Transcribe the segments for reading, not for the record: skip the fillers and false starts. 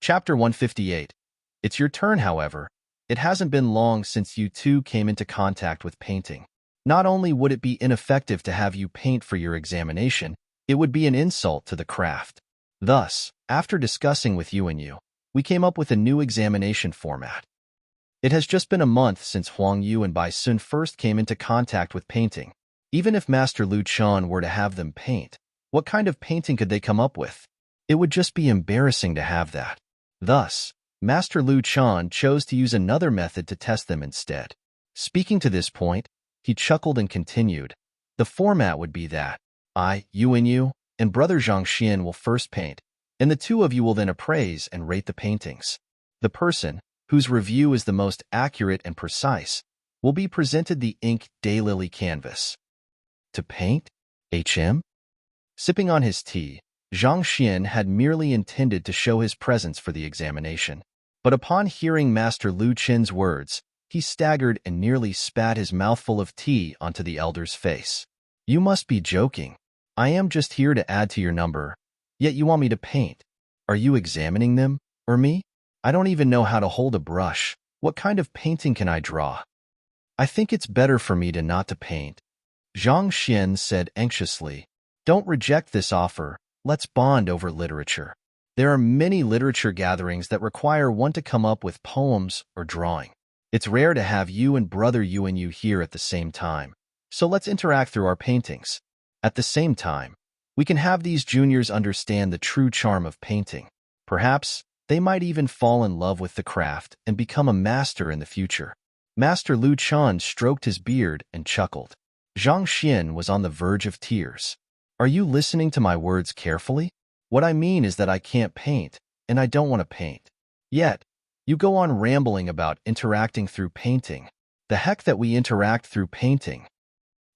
Chapter 158. It's your turn, however. It hasn't been long since you two came into contact with painting. Not only would it be ineffective to have you paint for your examination, it would be an insult to the craft. Thus, after discussing with you, we came up with a new examination format. It has just been a month since Huang Yu and Bai Sun first came into contact with painting. Even if Master Lu Chan were to have them paint, what kind of painting could they come up with? It would just be embarrassing to have that. Thus, Master Lu Chan chose to use another method to test them instead. Speaking to this point, he chuckled and continued, the format would be that you, and Brother Zhang Xian will first paint, and the two of you will then appraise and rate the paintings. The person, whose review is the most accurate and precise, will be presented the ink daylily canvas. To paint? HM? Sipping on his tea, Zhang Xian had merely intended to show his presence for the examination. But upon hearing Master Lu Chen's words, he staggered and nearly spat his mouthful of tea onto the elder's face. You must be joking. I am just here to add to your number, yet you want me to paint. Are you examining them, or me? I don't even know how to hold a brush. What kind of painting can I draw? I think it's better for me to not to paint. Zhang Xian said anxiously. Don't reject this offer. Let's bond over literature. There are many literature gatherings that require one to come up with poems or drawing. It's rare to have you and Brother you here at the same time, so let's interact through our paintings. At the same time, we can have these juniors understand the true charm of painting. Perhaps they might even fall in love with the craft and become a master in the future. Master Lu Chan stroked his beard and chuckled. Zhang Xian was on the verge of tears. Are you listening to my words carefully? What I mean is that I can't paint, and I don't want to paint. Yet, you go on rambling about interacting through painting. The heck that we interact through painting.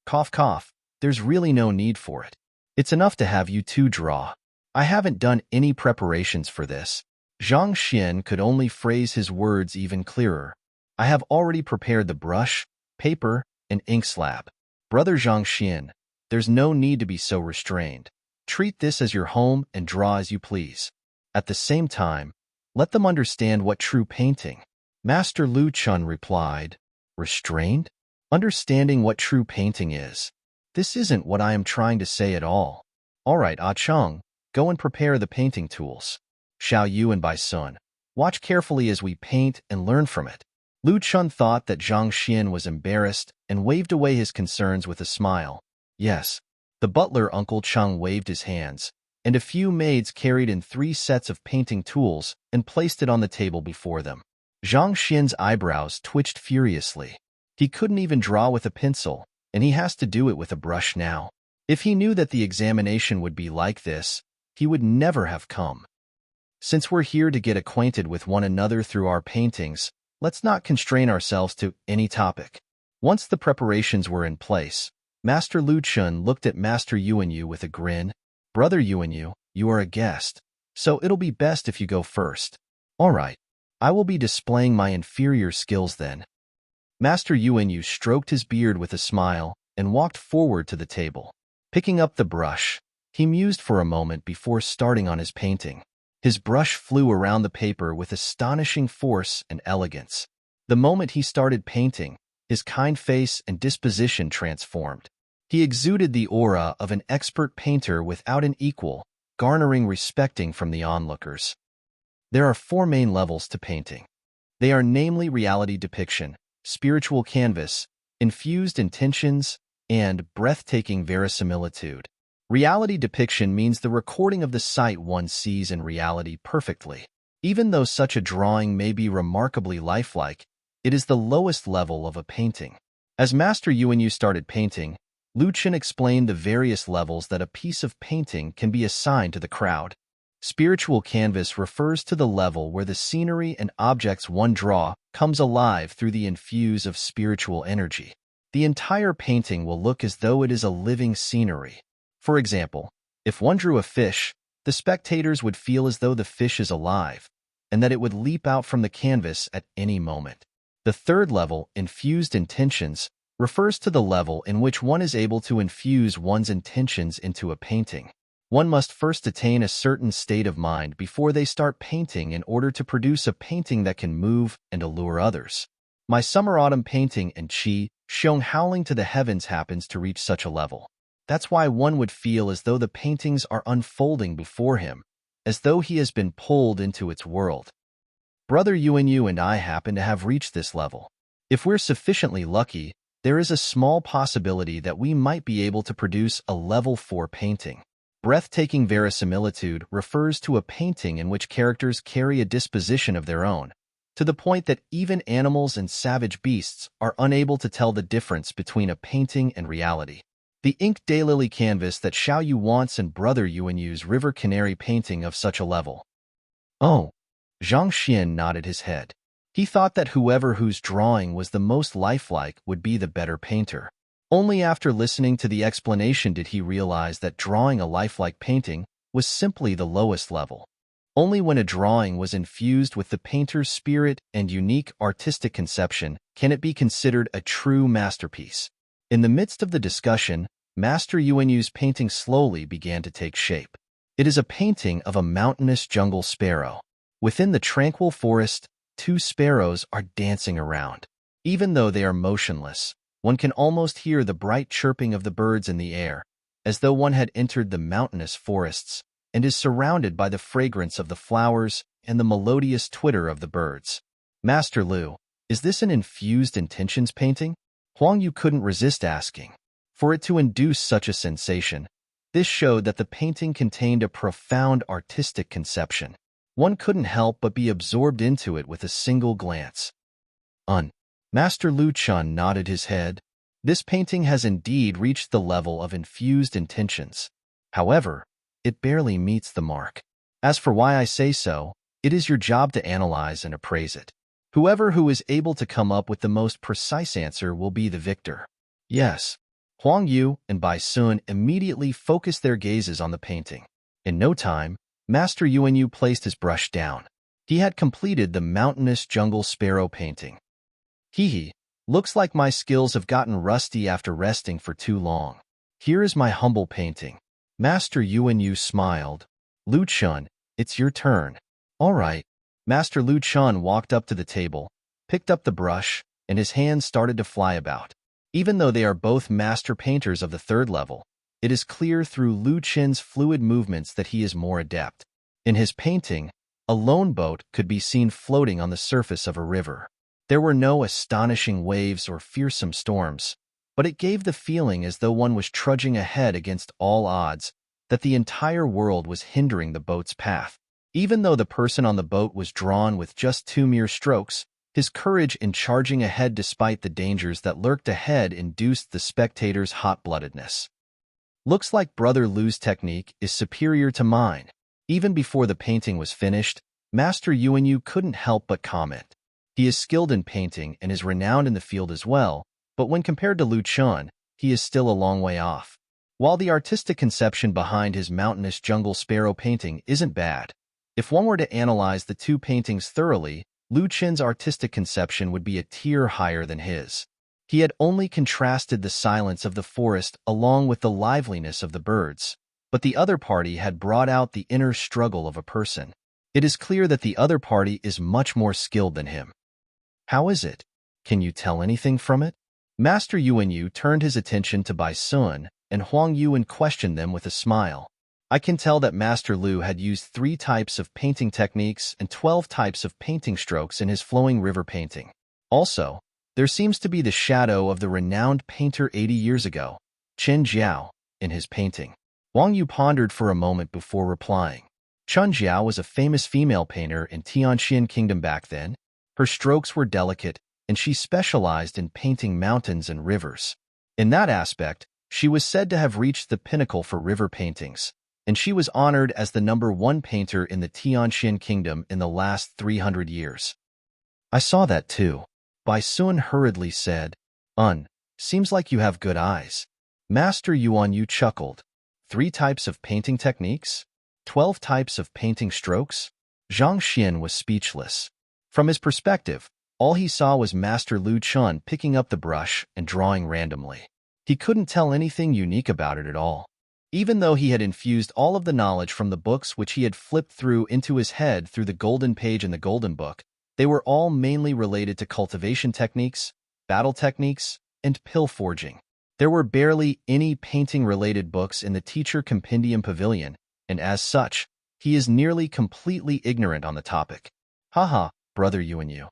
Cough cough, there's really no need for it. It's enough to have you two draw. I haven't done any preparations for this. Zhang Xian could only phrase his words even clearer. I have already prepared the brush, paper, and ink slab. Brother Zhang Xian, there's no need to be so restrained. Treat this as your home and draw as you please. At the same time, let them understand what true painting. Master Lu Chun replied, restrained? Understanding what true painting is. This isn't what I am trying to say at all. All right, Ah Cheng, go and prepare the painting tools. Xiao Yu and Bai Sun, watch carefully as we paint and learn from it. Lu Chun thought that Zhang Xian was embarrassed and waved away his concerns with a smile. Yes. The butler Uncle Cheng waved his hands, and a few maids carried in 3 sets of painting tools and placed it on the table before them. Zhang Xian's eyebrows twitched furiously. He couldn't even draw with a pencil, and he has to do it with a brush now. If he knew that the examination would be like this, he would never have come. Since we're here to get acquainted with one another through our paintings, let's not constrain ourselves to any topic. Once the preparations were in place, Master Lu Chun looked at Master Yu with a grin. Brother Yu, you are a guest, so it'll be best if you go first. All right, I will be displaying my inferior skills then. Master Yu stroked his beard with a smile and walked forward to the table. Picking up the brush, he mused for a moment before starting on his painting. His brush flew around the paper with astonishing force and elegance. The moment he started painting, his kind face and disposition transformed. He exuded the aura of an expert painter without an equal, garnering respect from the onlookers. There are 4 main levels to painting. They are namely reality depiction, spiritual canvas, infused intentions, and breathtaking verisimilitude. Reality depiction means the recording of the sight one sees in reality perfectly. Even though such a drawing may be remarkably lifelike, it is the lowest level of a painting. As Master Yu started painting, Lu Chen explained the various levels that a piece of painting can be assigned to the crowd. Spiritual canvas refers to the level where the scenery and objects one draw comes alive through the infuse of spiritual energy. The entire painting will look as though it is a living scenery. For example, if one drew a fish, the spectators would feel as though the fish is alive, and that it would leap out from the canvas at any moment. The third level, infused intentions, refers to the level in which one is able to infuse one's intentions into a painting. One must first attain a certain state of mind before they start painting in order to produce a painting that can move and allure others. My summer-autumn painting and Chi, shown howling to the heavens, happens to reach such a level. That's why one would feel as though the paintings are unfolding before him, as though he has been pulled into its world. Brother Yuanyu and I happen to have reached this level. If we're sufficiently lucky, there is a small possibility that we might be able to produce a level 4 painting. Breathtaking verisimilitude refers to a painting in which characters carry a disposition of their own, to the point that even animals and savage beasts are unable to tell the difference between a painting and reality. The ink daylily canvas that Xiaoyu wants and Brother Yuanyu's river canary painting of such a level. Oh, Zhang Xian nodded his head. He thought that whoever whose drawing was the most lifelike would be the better painter. Only after listening to the explanation did he realize that drawing a lifelike painting was simply the lowest level. Only when a drawing was infused with the painter's spirit and unique artistic conception can it be considered a true masterpiece. In the midst of the discussion, Master Yuanyu's painting slowly began to take shape. It is a painting of a mountainous jungle sparrow. Within the tranquil forest, 2 sparrows are dancing around. Even though they are motionless, one can almost hear the bright chirping of the birds in the air, as though one had entered the mountainous forests and is surrounded by the fragrance of the flowers and the melodious twitter of the birds. Master Lu, is this an infused intentions painting? Huang Yu couldn't resist asking. For it to induce such a sensation, this showed that the painting contained a profound artistic conception. One couldn't help but be absorbed into it with a single glance. Master Lu Chun nodded his head. This painting has indeed reached the level of infused intentions. However, it barely meets the mark. As for why I say so, it is your job to analyze and appraise it. Whoever who is able to come up with the most precise answer will be the victor. Yes. Huang Yu and Bai Sun immediately focused their gazes on the painting. In no time, Master Yuanyu placed his brush down. He had completed the mountainous jungle sparrow painting. Hee, looks like my skills have gotten rusty after resting for too long. Here is my humble painting. Master Yuanyu smiled. Lu Chun, it's your turn. All right. Master Lu Chun walked up to the table, picked up the brush, and his hands started to fly about. Even though they are both master painters of the 3rd level, it is clear through Lu Chin's fluid movements that he is more adept. In his painting, a lone boat could be seen floating on the surface of a river. There were no astonishing waves or fearsome storms, but it gave the feeling as though one was trudging ahead against all odds, that the entire world was hindering the boat's path. Even though the person on the boat was drawn with just 2 mere strokes, his courage in charging ahead despite the dangers that lurked ahead induced the spectator's hot-bloodedness. Looks like Brother Lu's technique is superior to mine. Even before the painting was finished, Master Yuanyu couldn't help but comment. He is skilled in painting and is renowned in the field as well, but when compared to Lu Chun, he is still a long way off. While the artistic conception behind his mountainous jungle sparrow painting isn't bad, if one were to analyze the 2 paintings thoroughly, Lu Chin's artistic conception would be a tier higher than his. He had only contrasted the silence of the forest along with the liveliness of the birds, but the other party had brought out the inner struggle of a person. It is clear that the other party is much more skilled than him. How is it? Can you tell anything from it? Master Yuanyu turned his attention to Bai Sun and Huang Yu and questioned them with a smile. I can tell that Master Lu had used 3 types of painting techniques and 12 types of painting strokes in his flowing river painting. Also, there seems to be the shadow of the renowned painter 80 years ago, Chen Jiao, in his painting. Huang Yu pondered for a moment before replying. Chen Jiao was a famous female painter in Tianxian Kingdom back then. Her strokes were delicate, and she specialized in painting mountains and rivers. In that aspect, she was said to have reached the pinnacle for river paintings, and she was honored as the #1 painter in the Tianxian Kingdom in the last 300 years. I saw that too. Bai Sun hurriedly said, Seems like you have good eyes. Master Yuanyu chuckled. 3 types of painting techniques? 12 types of painting strokes? Zhang Xian was speechless. From his perspective, all he saw was Master Lu Chun picking up the brush and drawing randomly. He couldn't tell anything unique about it at all. Even though he had infused all of the knowledge from the books which he had flipped through into his head through the golden page in the golden book, they were all mainly related to cultivation techniques, battle techniques, and pill forging. There were barely any painting-related books in the teacher compendium pavilion, and as such, he is nearly completely ignorant on the topic. Haha, brother Yuanyu.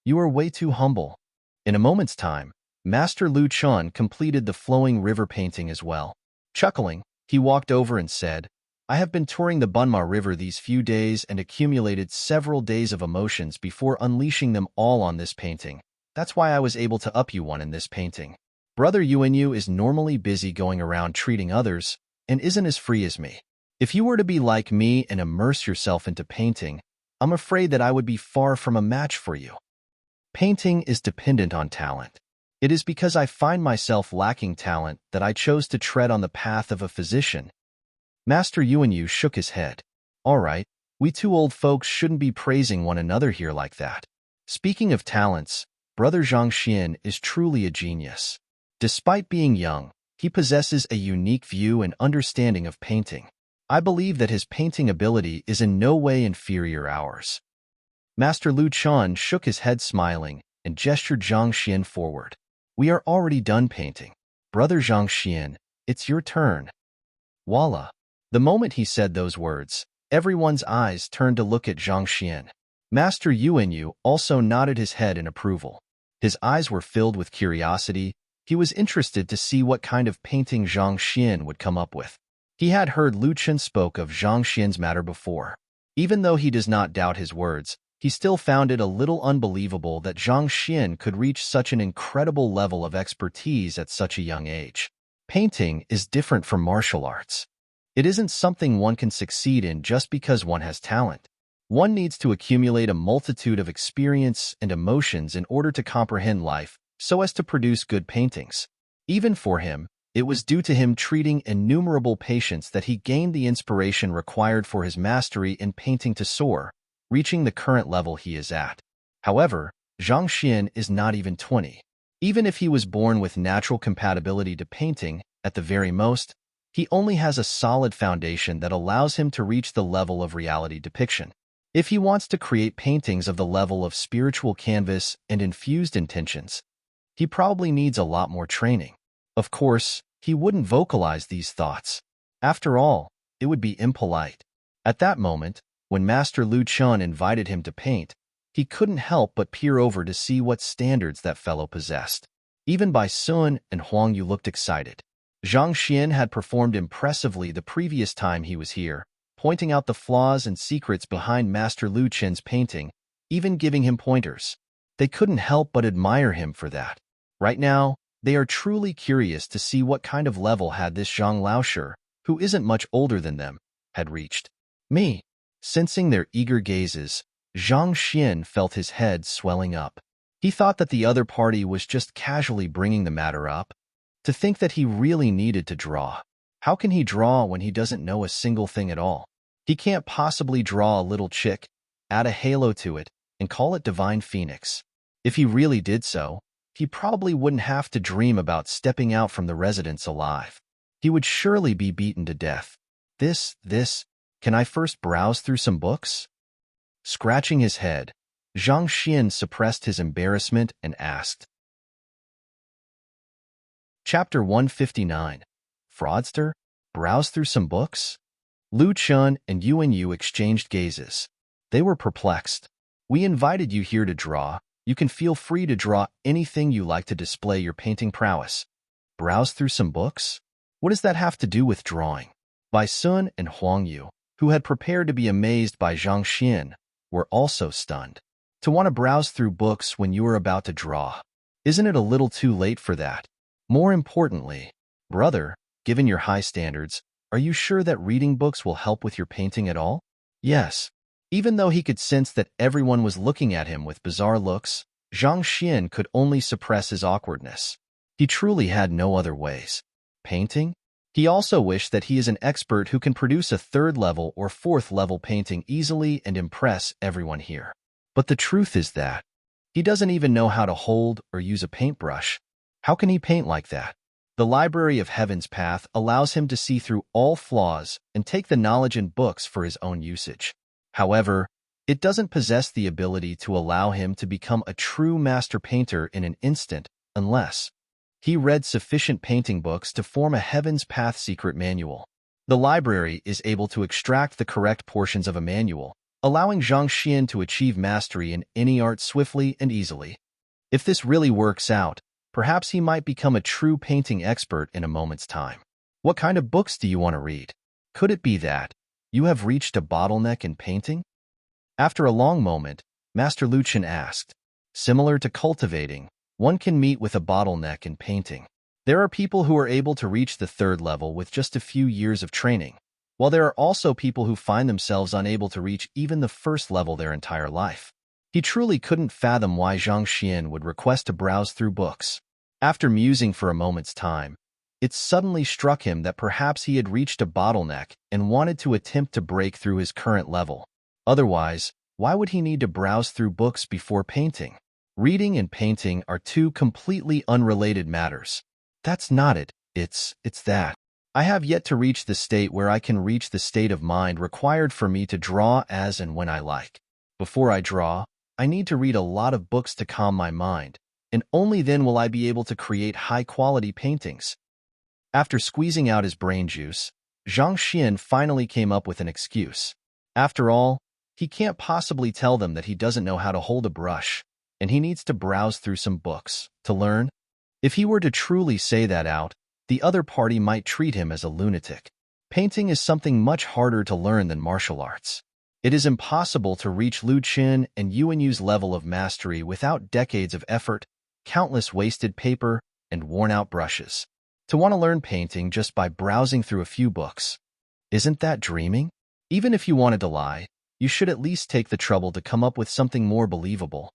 You are way too humble. In a moment's time, Master Lu Chun completed the flowing river painting as well. Chuckling, he walked over and said, I have been touring the Bunma River these few days and accumulated several days of emotions before unleashing them all on this painting. That's why I was able to up you one in this painting. Brother Yuanyu is normally busy going around treating others and isn't as free as me. If you were to be like me and immerse yourself into painting, I'm afraid that I would be far from a match for you. Painting is dependent on talent. It is because I find myself lacking talent that I chose to tread on the path of a physician. Master Yuanyu shook his head. All right, we two old folks shouldn't be praising one another here like that. Speaking of talents, Brother Zhang Xian is truly a genius. Despite being young, he possesses a unique view and understanding of painting. I believe that his painting ability is in no way inferior to ours. Master Lu Chun shook his head smiling and gestured Zhang Xian forward. We are already done painting. Brother Zhang Xian, it's your turn. Voila. The moment he said those words, everyone's eyes turned to look at Zhang Xian. Master Yuanyu also nodded his head in approval. His eyes were filled with curiosity. He was interested to see what kind of painting Zhang Xian would come up with. He had heard Lu Chen spoke of Zhang Xian's matter before. Even though he does not doubt his words, he still found it a little unbelievable that Zhang Xian could reach such an incredible level of expertise at such a young age. Painting is different from martial arts. It isn't something one can succeed in just because one has talent. One needs to accumulate a multitude of experience and emotions in order to comprehend life so as to produce good paintings. Even for him, it was due to him treating innumerable patients that he gained the inspiration required for his mastery in painting to soar, reaching the current level he is at. However, Zhang Xian is not even 20. Even if he was born with natural compatibility to painting, at the very most, he only has a solid foundation that allows him to reach the level of reality depiction. If he wants to create paintings of the level of spiritual canvas and infused intentions, he probably needs a lot more training. Of course, he wouldn't vocalize these thoughts. After all, it would be impolite. At that moment, when Master Lu Chun invited him to paint, he couldn't help but peer over to see what standards that fellow possessed. Even Bai Sun and Huang Yu looked excited. Zhang Xian had performed impressively the previous time he was here, pointing out the flaws and secrets behind Master Lu Chen's painting, even giving him pointers. They couldn't help but admire him for that. Right now, they are truly curious to see what kind of level had this Zhang Laoshe, who isn't much older than them, had reached. Me. Sensing their eager gazes, Zhang Xian felt his head swelling up. He thought that the other party was just casually bringing the matter up. To think that he really needed to draw. How can he draw when he doesn't know a single thing at all? He can't possibly draw a little chick, add a halo to it, and call it Divine Phoenix. If he really did so, he probably wouldn't have to dream about stepping out from the residence alive. He would surely be beaten to death. Can I first browse through some books? Scratching his head, Zhang Xian suppressed his embarrassment and asked. Chapter 159. Fraudster? Browse through some books? Lu Chun and Yuanyu exchanged gazes. They were perplexed. We invited you here to draw. You can feel free to draw anything you like to display your painting prowess. Browse through some books? What does that have to do with drawing? Bai Sun and Huang Yu, who had prepared to be amazed by Zhang Xian, were also stunned. To want to browse through books when you are about to draw. Isn't it a little too late for that? More importantly, brother, given your high standards, are you sure that reading books will help with your painting at all? Yes. Even though he could sense that everyone was looking at him with bizarre looks, Zhang Xian could only suppress his awkwardness. He truly had no other ways. Painting? He also wished that he is an expert who can produce a third-level or fourth-level painting easily and impress everyone here. But the truth is that he doesn't even know how to hold or use a paintbrush. How can he paint like that? The Library of Heaven's Path allows him to see through all flaws and take the knowledge in books for his own usage. However, it doesn't possess the ability to allow him to become a true master painter in an instant unless he read sufficient painting books to form a Heaven's Path secret manual. The library is able to extract the correct portions of a manual, allowing Zhang Xian to achieve mastery in any art swiftly and easily. If this really works out, perhaps he might become a true painting expert in a moment's time. What kind of books do you want to read? Could it be that you have reached a bottleneck in painting? After a long moment, Master Lucien asked, similar to cultivating, one can meet with a bottleneck in painting. There are people who are able to reach the third level with just a few years of training, while there are also people who find themselves unable to reach even the first level their entire life. He truly couldn't fathom why Zhang Xian would request to browse through books. After musing for a moment's time, it suddenly struck him that perhaps he had reached a bottleneck and wanted to attempt to break through his current level. Otherwise, why would he need to browse through books before painting? Reading and painting are two completely unrelated matters. That's not it. It's that. I have yet to reach the state where I can reach the state of mind required for me to draw as and when I like. Before I draw, I need to read a lot of books to calm my mind, and only then will I be able to create high-quality paintings. After squeezing out his brain juice, Zhang Xian finally came up with an excuse. After all, he can't possibly tell them that he doesn't know how to hold a brush, and he needs to browse through some books to learn. If he were to truly say that out, the other party might treat him as a lunatic. Painting is something much harder to learn than martial arts. It is impossible to reach Lu Qin and Yuan Yu's level of mastery without decades of effort, countless wasted paper, and worn-out brushes. To want to learn painting just by browsing through a few books. Isn't that dreaming? Even if you wanted to lie, you should at least take the trouble to come up with something more believable.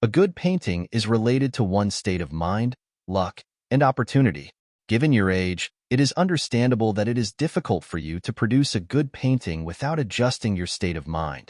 A good painting is related to one's state of mind, luck, and opportunity. Given your age, it is understandable that it is difficult for you to produce a good painting without adjusting your state of mind.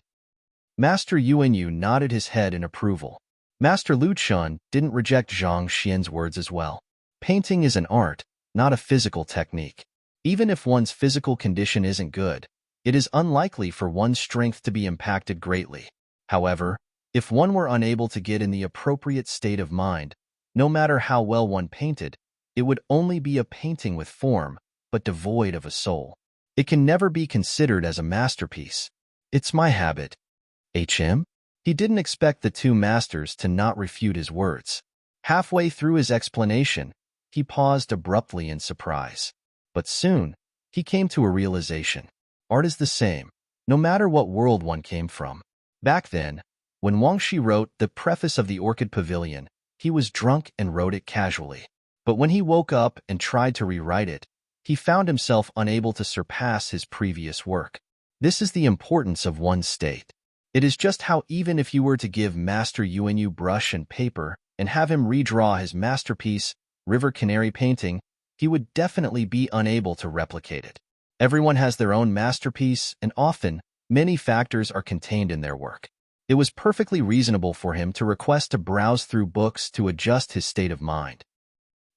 Master Yuan Yu nodded his head in approval. Master Lu Chun didn't reject Zhang Xian's words as well. Painting is an art, not a physical technique. Even if one's physical condition isn't good, it is unlikely for one's strength to be impacted greatly. However, if one were unable to get in the appropriate state of mind, no matter how well one painted, it would only be a painting with form, but devoid of a soul. It can never be considered as a masterpiece. It's my habit. HM? He didn't expect the two masters to not refute his words. Halfway through his explanation, he paused abruptly in surprise. But soon, he came to a realization. Art is the same, no matter what world one came from. Back then, when Wang Shi wrote the preface of the Orchid Pavilion, he was drunk and wrote it casually. But when he woke up and tried to rewrite it, he found himself unable to surpass his previous work. This is the importance of one's state. It is just how even if you were to give Master Yuan Yu brush and paper and have him redraw his masterpiece, River Canary painting, he would definitely be unable to replicate it. Everyone has their own masterpiece, and often, many factors are contained in their work. It was perfectly reasonable for him to request to browse through books to adjust his state of mind.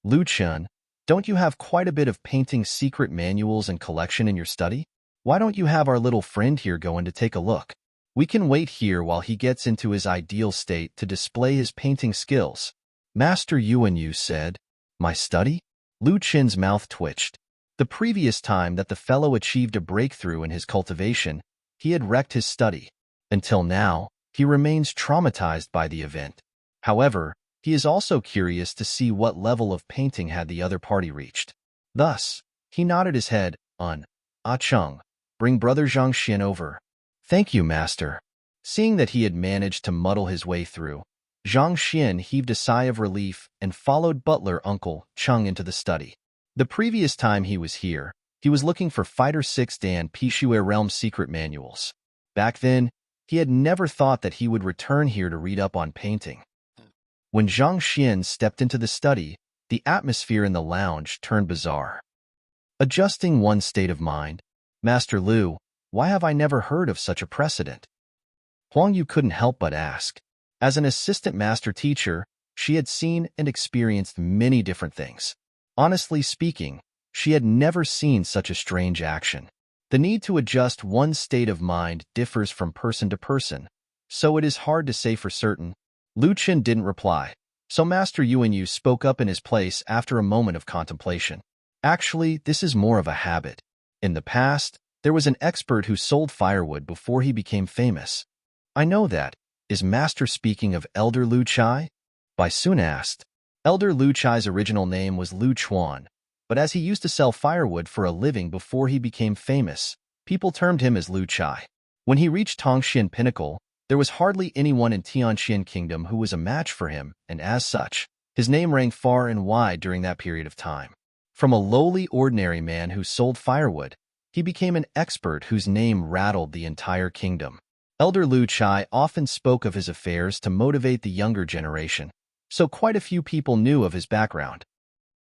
Lu Chun, don't you have quite a bit of painting secret manuals and collection in your study? Why don't you have our little friend here go in to take a look? We can wait here while he gets into his ideal state to display his painting skills. Master Yuan Yu said, My study? Lu Chin's mouth twitched. The previous time that the fellow achieved a breakthrough in his cultivation, he had wrecked his study. Until now, he remains traumatized by the event. However, he is also curious to see what level of painting had the other party reached. Thus, he nodded his head, Ah Chung, bring Brother Zhang Xian over. Thank you, Master. Seeing that he had managed to muddle his way through, Zhang Xian heaved a sigh of relief and followed butler Uncle Chung into the study. The previous time he was here, he was looking for Fighter 6 Dan Pishue Realm secret manuals. Back then, he had never thought that he would return here to read up on painting. When Zhang Xian stepped into the study, the atmosphere in the lounge turned bizarre. Adjusting one's state of mind, Master Lu, why have I never heard of such a precedent? Huang Yu couldn't help but ask. As an assistant master teacher, she had seen and experienced many different things. Honestly speaking, she had never seen such a strange action. The need to adjust one's state of mind differs from person to person, so it is hard to say for certain. Lu Qin didn't reply, so Master Yuanyu spoke up in his place after a moment of contemplation. Actually, this is more of a habit. In the past, there was an expert who sold firewood before he became famous. I know that. Is Master speaking of Elder Lu Chai? Bai Sun asked. Elder Lu Chai's original name was Lu Chuan, but as he used to sell firewood for a living before he became famous, people termed him as Lu Chai. When he reached Tongxian Pinnacle, there was hardly anyone in Tianqian Kingdom who was a match for him, and as such, his name rang far and wide during that period of time. From a lowly ordinary man who sold firewood, he became an expert whose name rattled the entire kingdom. Elder Lu Chai often spoke of his affairs to motivate the younger generation, so quite a few people knew of his background.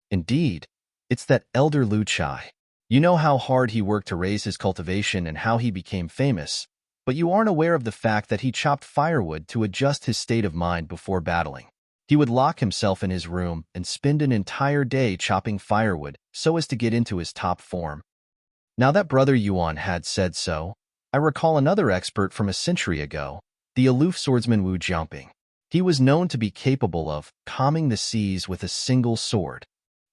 Indeed, it's that Elder Lu Chai. You know how hard he worked to raise his cultivation and how he became famous, but you aren't aware of the fact that he chopped firewood to adjust his state of mind before battling. He would lock himself in his room and spend an entire day chopping firewood so as to get into his top form. Now that Brother Yuan had said so, I recall another expert from a century ago, the aloof swordsman Wu Jiangping. He was known to be capable of calming the seas with a single sword.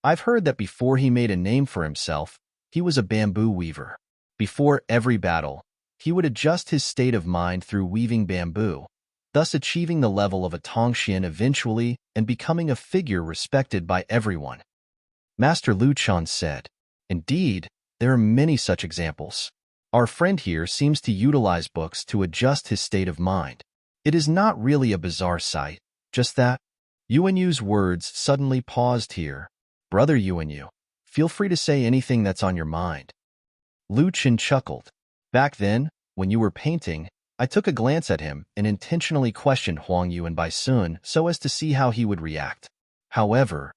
I've heard that before he made a name for himself, he was a bamboo weaver. Before every battle, he would adjust his state of mind through weaving bamboo, thus achieving the level of a Tongxian eventually and becoming a figure respected by everyone. Master Lu Chan said, "Indeed, there are many such examples. Our friend here seems to utilize books to adjust his state of mind. It is not really a bizarre sight, just that." Yuanyu's words suddenly paused here. "Brother Yuanyu, feel free to say anything that's on your mind." Lu Qin chuckled. "Back then, when you were painting, I took a glance at him and intentionally questioned Huang Yu and Bai Sun so as to see how he would react. However,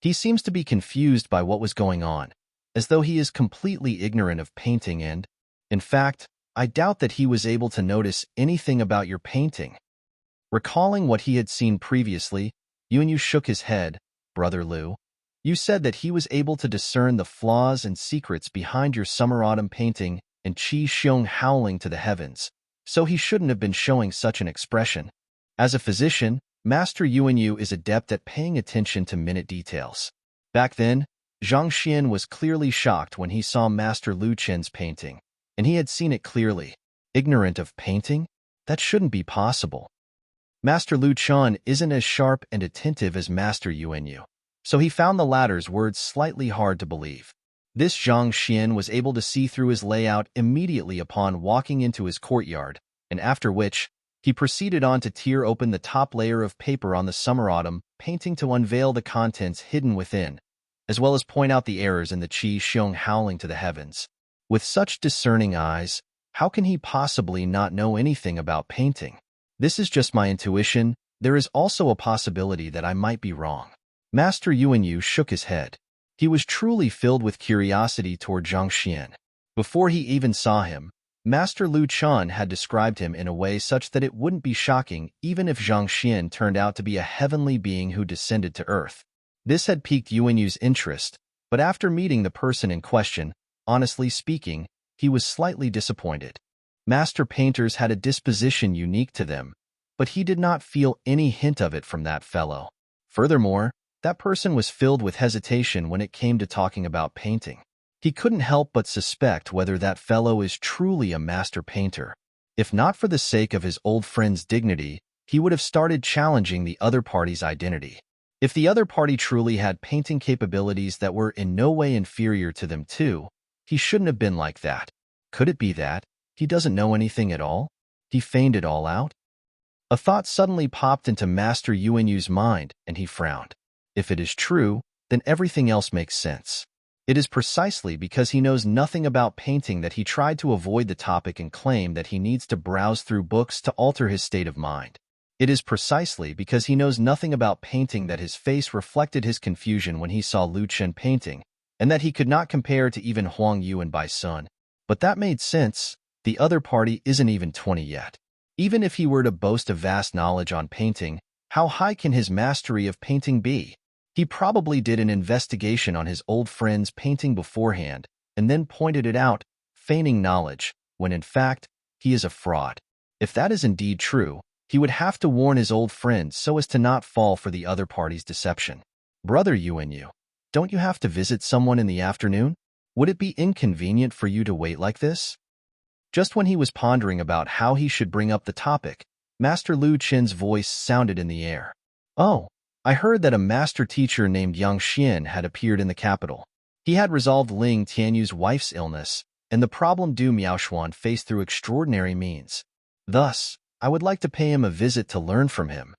he seems to be confused by what was going on, as though he is completely ignorant of painting and, in fact, I doubt that he was able to notice anything about your painting." Recalling what he had seen previously, Yuanyu shook his head. "Brother Lu, you said that he was able to discern the flaws and secrets behind your summer-autumn painting and Qi Xiong howling to the heavens, so he shouldn't have been showing such an expression. As a physician, Master Yuanyu is adept at paying attention to minute details. Back then, Zhang Xian was clearly shocked when he saw Master Lu Qin's painting, and he had seen it clearly. Ignorant of painting? That shouldn't be possible. Master Lu Chan isn't as sharp and attentive as Master Yuanyu, so he found the latter's words slightly hard to believe. This Zhang Xian was able to see through his layout immediately upon walking into his courtyard, and after which, he proceeded on to tear open the top layer of paper on the summer-autumn painting to unveil the contents hidden within, as well as point out the errors in the Qi Xiong howling to the heavens. With such discerning eyes, how can he possibly not know anything about painting? This is just my intuition. There is also a possibility that I might be wrong. Master Yuanyu shook his head. He was truly filled with curiosity toward Zhang Xian. Before he even saw him, Master Lu Chan had described him in a way such that it wouldn't be shocking even if Zhang Xian turned out to be a heavenly being who descended to earth. This had piqued Yuanyu's interest, but after meeting the person in question, honestly speaking, he was slightly disappointed. Master painters had a disposition unique to them, but he did not feel any hint of it from that fellow. Furthermore, that person was filled with hesitation when it came to talking about painting. He couldn't help but suspect whether that fellow is truly a master painter. If not for the sake of his old friend's dignity, he would have started challenging the other party's identity. If the other party truly had painting capabilities that were in no way inferior to them too, he shouldn't have been like that. Could it be that he doesn't know anything at all? He feigned it all out? A thought suddenly popped into Master Yuanyu's mind, and he frowned. If it is true, then everything else makes sense. It is precisely because he knows nothing about painting that he tried to avoid the topic and claim that he needs to browse through books to alter his state of mind. It is precisely because he knows nothing about painting that his face reflected his confusion when he saw Lu Chen painting, and that he could not compare to even Huang Yu and Bai Sun. But that made sense. The other party isn't even 20 yet. Even if he were to boast a vast knowledge on painting, how high can his mastery of painting be? He probably did an investigation on his old friend's painting beforehand and then pointed it out, feigning knowledge, when in fact, he is a fraud. If that is indeed true, he would have to warn his old friend so as to not fall for the other party's deception. Brother you, don't you have to visit someone in the afternoon? Would it be inconvenient for you to wait like this? Just when he was pondering about how he should bring up the topic, Master Lu Qin's voice sounded in the air. Oh, I heard that a master teacher named Yang Xian had appeared in the capital. He had resolved Ling Tianyu's wife's illness and the problem Du Miaoshuan faced through extraordinary means. Thus, I would like to pay him a visit to learn from him.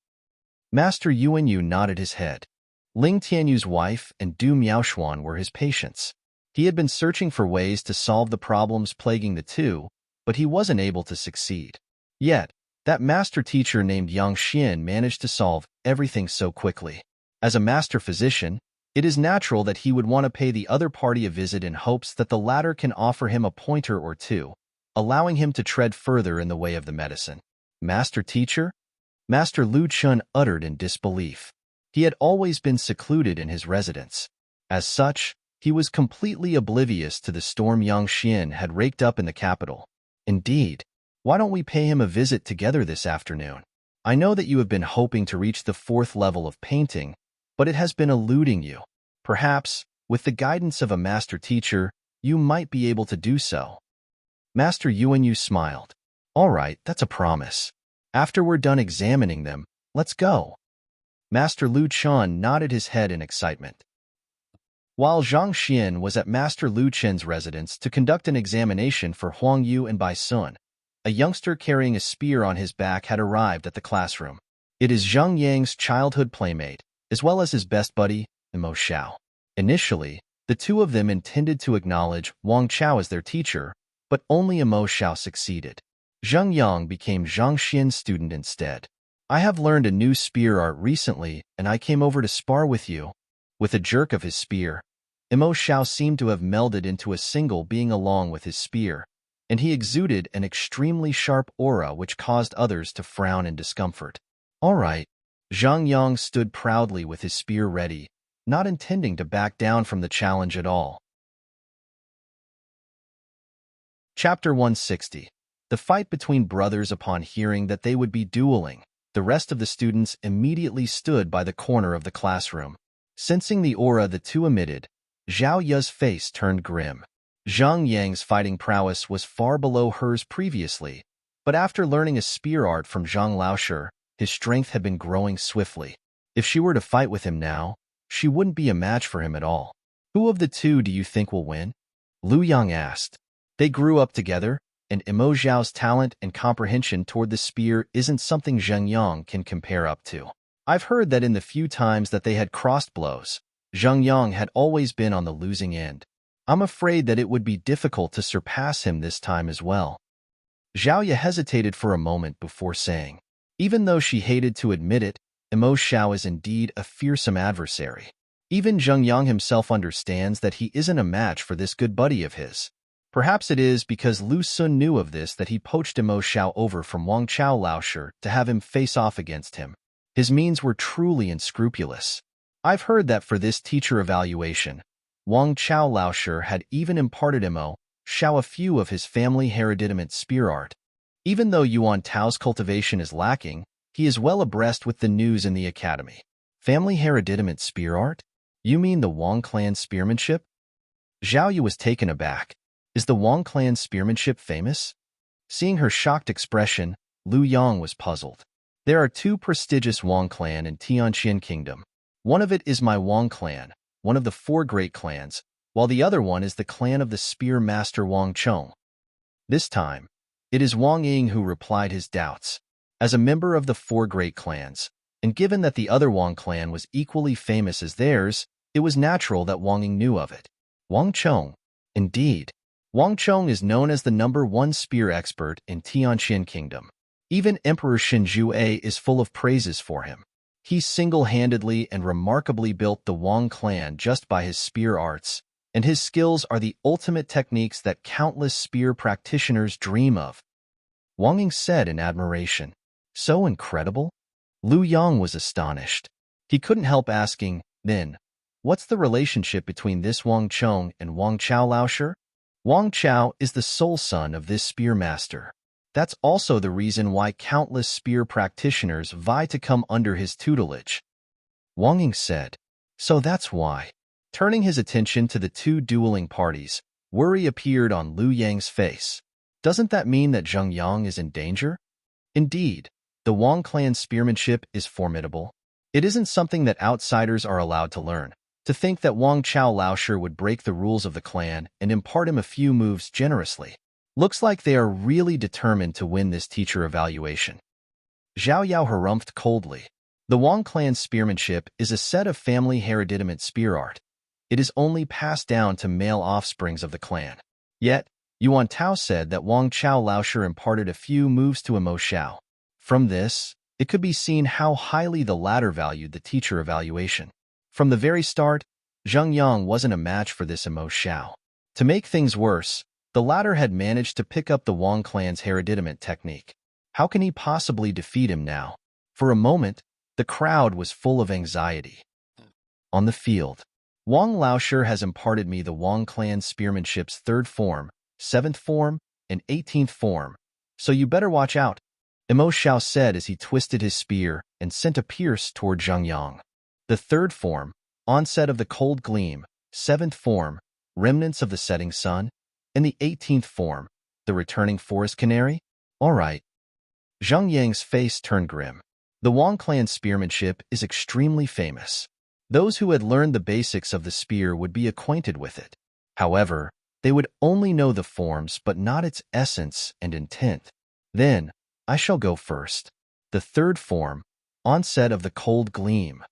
Master Yuanyu nodded his head. Ling Tianyu's wife and Du Miaoshuan were his patients. He had been searching for ways to solve the problems plaguing the two, but he wasn't able to succeed. Yet, that master teacher named Yang Xian managed to solve everything so quickly. As a master physician, it is natural that he would want to pay the other party a visit in hopes that the latter can offer him a pointer or two, allowing him to tread further in the way of the medicine. Master teacher? Master Lu Chun uttered in disbelief. He had always been secluded in his residence. As such, he was completely oblivious to the storm Yang Xian had raked up in the capital. Indeed, why don't we pay him a visit together this afternoon? I know that you have been hoping to reach the 4th level of painting, but it has been eluding you. Perhaps, with the guidance of a master teacher, you might be able to do so. Master Yuanyu smiled. All right, that's a promise. After we're done examining them, let's go. Master Lu Chun nodded his head in excitement. While Zhang Xian was at Master Lu Chen's residence to conduct an examination for Huang Yu and Bai Sun, a youngster carrying a spear on his back had arrived at the classroom. It is Zhang Yang's childhood playmate, as well as his best buddy, Mo Xiao. Initially, the two of them intended to acknowledge Wang Chao as their teacher, but only Mo Xiao succeeded. Zhang Yang became Zhang Xian's student instead. I have learned a new spear art recently, and I came over to spar with you. With a jerk of his spear, Mo Xiao seemed to have melded into a single being along with his spear, and he exuded an extremely sharp aura which caused others to frown in discomfort. All right. Zhang Yang stood proudly with his spear ready, not intending to back down from the challenge at all. Chapter 160. The fight between brothers. Upon hearing that they would be dueling, the rest of the students immediately stood by the corner of the classroom. Sensing the aura the two emitted, Zhao Yu's face turned grim. Zhang Yang's fighting prowess was far below hers previously, but after learning a spear art from Zhang Laoshi, his strength had been growing swiftly. If she were to fight with him now, she wouldn't be a match for him at all. Who of the two do you think will win? Lu Yang asked. They grew up together, and Mo Xiao's talent and comprehension toward the spear isn't something Zhang Yang can compare up to. I've heard that in the few times that they had crossed blows, Zhang Yang had always been on the losing end. I'm afraid that it would be difficult to surpass him this time as well. Zhao Yu hesitated for a moment before saying, even though she hated to admit it, Mo Xiao is indeed a fearsome adversary. Even Zhang Yang himself understands that he isn't a match for this good buddy of his. Perhaps it is because Lu Sun knew of this that he poached Mo Xiao over from Wang Chao Laoshi to have him face off against him. His means were truly unscrupulous. I've heard that for this teacher evaluation, Wang Chao Laoshi had even imparted Mo Xiao a few of his family hereditament spear art. Even though Yuan Tao's cultivation is lacking, he is well abreast with the news in the academy. Family hereditament spear art? You mean the Wang clan spearmanship? Zhao Yu was taken aback. Is the Wang clan spearmanship famous? Seeing her shocked expression, Lu Yang was puzzled. There are two prestigious Wang clan in Tianqian Kingdom. One of it is my Wang clan, one of the 4 great clans, while the other one is the clan of the spear master Wang Chong. This time, it is Wang Ying who replied his doubts. As a member of the 4 great clans, and given that the other Wang clan was equally famous as theirs, it was natural that Wang Ying knew of it. Wang Chong. Indeed, Wang Chong is known as the #1 spear expert in Tianqian Kingdom. Even Emperor Shinjue is full of praises for him. He single-handedly and remarkably built the Wang clan just by his spear arts, and his skills are the ultimate techniques that countless spear practitioners dream of. Wang Ying said in admiration. So incredible? Lu Yang was astonished. He couldn't help asking, Then, what's the relationship between this Wang Chong and Wang Chao Laosher? Wang Chao is the sole son of this spear master. That's also the reason why countless spear practitioners vie to come under his tutelage. Wang Ying said, so that's why. Turning his attention to the two dueling parties, worry appeared on Liu Yang's face. Doesn't that mean that Zheng Yang is in danger? Indeed, the Wang clan's spearmanship is formidable. It isn't something that outsiders are allowed to learn. To think that Wang Chao Laosher would break the rules of the clan and impart him a few moves generously. Looks like they are really determined to win this teacher evaluation. Zhao Yao harumphed coldly. The Wang clan's spearmanship is a set of family hereditament spear art. It is only passed down to male offsprings of the clan. Yet, Yuan Tao said that Wang Chao Laosher imparted a few moves to Emo Xiao. From this, it could be seen how highly the latter valued the teacher evaluation. From the very start, Zheng Yang wasn't a match for this Emo Xiao. To make things worse, the latter had managed to pick up the Wang clan's hereditament technique. How can he possibly defeat him now? For a moment, the crowd was full of anxiety. On the field, Wang Laosher has imparted me the Wang clan spearmanship's 3rd form, 7th form, and 18th form, so you better watch out, Emo Xiao said as he twisted his spear and sent a pierce toward Zheng Yang. The 3rd form, onset of the cold gleam, 7th form, remnants of the setting sun, and the 18th form, the returning forest canary? All right. Zheng Yang's face turned grim. The Wang clan's spearmanship is extremely famous. Those who had learned the basics of the spear would be acquainted with it. However, they would only know the forms but not its essence and intent. Then, I shall go first. The 3rd form, onset of the cold gleam.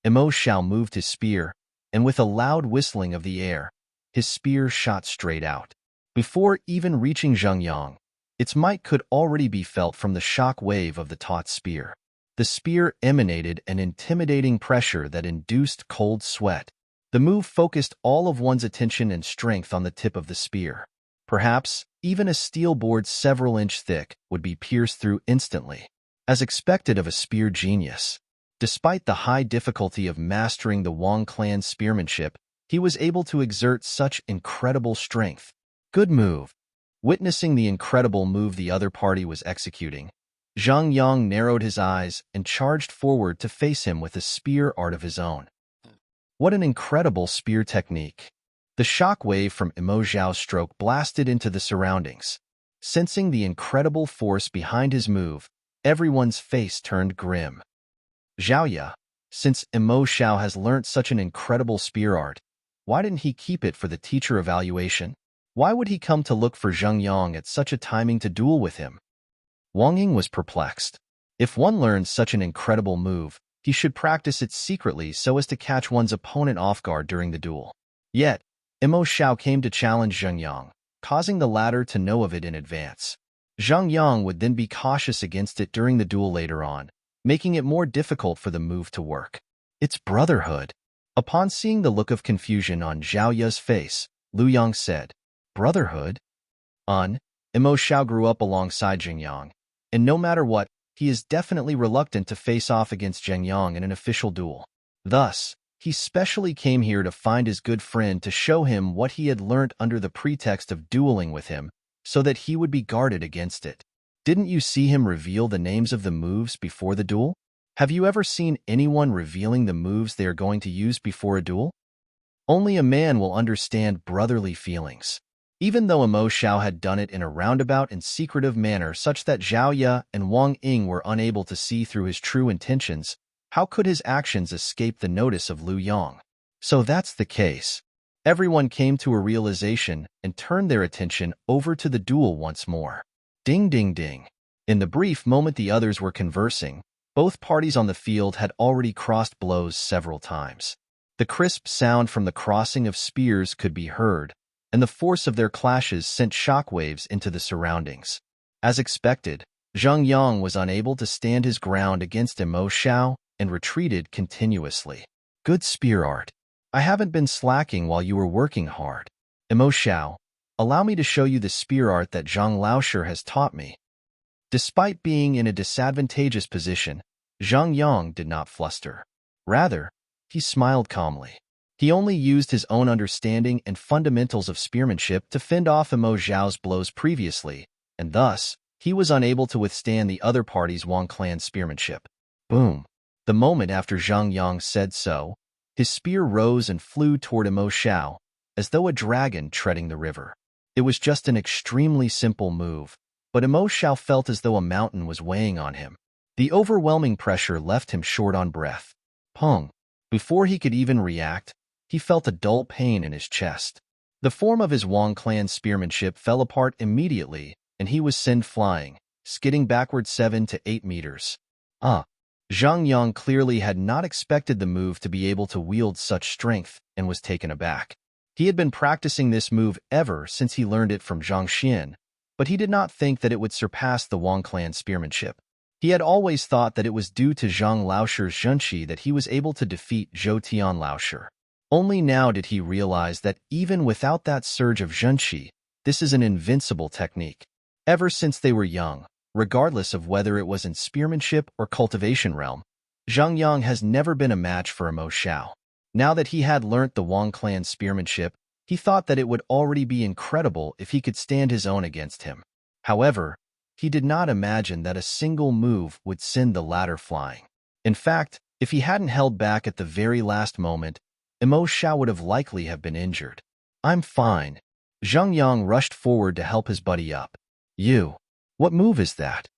Emo Xiao moved his spear, and with a loud whistling of the air, his spear shot straight out. Before even reaching Zheng Yang, its might could already be felt from the shock wave of the taut spear. The spear emanated an intimidating pressure that induced cold sweat. The move focused all of one's attention and strength on the tip of the spear. Perhaps, even a steel board several inches thick would be pierced through instantly. As expected of a spear genius. Despite the high difficulty of mastering the Wang clan's spearmanship, he was able to exert such incredible strength. Good move. Witnessing the incredible move the other party was executing, Zheng Yang narrowed his eyes and charged forward to face him with a spear art of his own. What an incredible spear technique. The shock wave from Emo Xiao's stroke blasted into the surroundings. Sensing the incredible force behind his move, everyone's face turned grim. Zhao, since Emo Xiao has learnt such an incredible spear art, why didn't he keep it for the teacher evaluation? Why would he come to look for Zheng Yang at such a timing to duel with him? Wang Ying was perplexed. If one learns such an incredible move, he should practice it secretly so as to catch one's opponent off guard during the duel. Yet, Emo Xiao came to challenge Zheng Yang, causing the latter to know of it in advance. Zheng Yang would then be cautious against it during the duel later on, making it more difficult for the move to work. It's brotherhood. Upon seeing the look of confusion on Zhao Ya's face, Liu Yang said, Brotherhood? Emo Xiao grew up alongside Zheng Yang, and no matter what, he is definitely reluctant to face off against Zheng Yang in an official duel. Thus, he specially came here to find his good friend to show him what he had learnt under the pretext of dueling with him, so that he would be guarded against it. Didn't you see him reveal the names of the moves before the duel? Have you ever seen anyone revealing the moves they are going to use before a duel? Only a man will understand brotherly feelings. Even though Emo Xiao had done it in a roundabout and secretive manner such that Zhao Ya and Wang Ying were unable to see through his true intentions, how could his actions escape the notice of Liu Yang? So that's the case. Everyone came to a realization and turned their attention over to the duel once more. Ding ding ding. In the brief moment the others were conversing, both parties on the field had already crossed blows several times. The crisp sound from the crossing of spears could be heard, and the force of their clashes sent shockwaves into the surroundings. As expected, Zheng Yang was unable to stand his ground against Emo Xiao and retreated continuously. Good spear art. I haven't been slacking while you were working hard. Emo Xiao, allow me to show you the spear art that Zhang Laosher has taught me. Despite being in a disadvantageous position, Zheng Yang did not fluster. Rather, he smiled calmly. He only used his own understanding and fundamentals of spearmanship to fend off Emo Zhao's blows previously, and thus, he was unable to withstand the other party's Wang clan's spearmanship. Boom! The moment after Zhang Yang said so, his spear rose and flew toward Emo Zhao, as though a dragon treading the river. It was just an extremely simple move, but Emo Zhao felt as though a mountain was weighing on him. The overwhelming pressure left him short on breath. Pong! Before he could even react, he felt a dull pain in his chest. The form of his Wang clan spearmanship fell apart immediately, and he was sent flying, skidding backward 7 to 8 meters. Zhang Yang clearly had not expected the move to be able to wield such strength and was taken aback. He had been practicing this move ever since he learned it from Zhang Xian, but he did not think that it would surpass the Wang clan spearmanship. He had always thought that it was due to Zhang Laosher's zhenqi that he was able to defeat Zhou Tian Laosher. Only now did he realize that even without that surge of zhenqi, this is an invincible technique. Ever since they were young, regardless of whether it was in spearmanship or cultivation realm, Zhang Yang has never been a match for Emo Zhao. Now that he had learnt the Wang clan spearmanship, he thought that it would already be incredible if he could stand his own against him. However, he did not imagine that a single move would send the latter flying. In fact, if he hadn't held back at the very last moment, Emo Zhao would have likely have been injured. I'm fine. Zhang Yang rushed forward to help his buddy up. What move is that?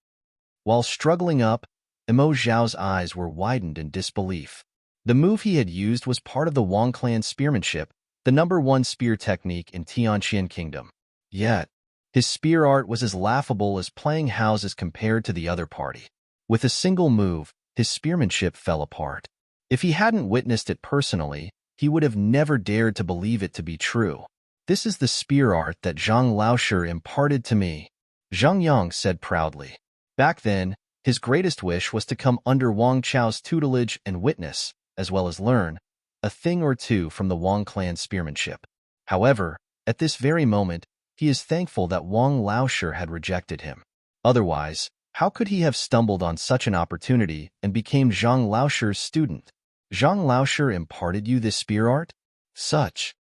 While struggling up, Emo Zhao's eyes were widened in disbelief. The move he had used was part of the Wang clan spearmanship, the #1 spear technique in Tianqian Kingdom. Yet, his spear art was as laughable as playing houses compared to the other party. With a single move, his spearmanship fell apart. If he hadn't witnessed it personally, he would have never dared to believe it to be true. This is the spear art that Zhang Laosher imparted to me, Zhang Yang said proudly. Back then, his greatest wish was to come under Wang Chao's tutelage and witness, as well as learn, a thing or two from the Wang clan spearmanship. However, at this very moment, he is thankful that Wang Laosher had rejected him. Otherwise, how could he have stumbled on such an opportunity and became Zhang Laosher's student? Zhang Laosher imparted you this spear art? Such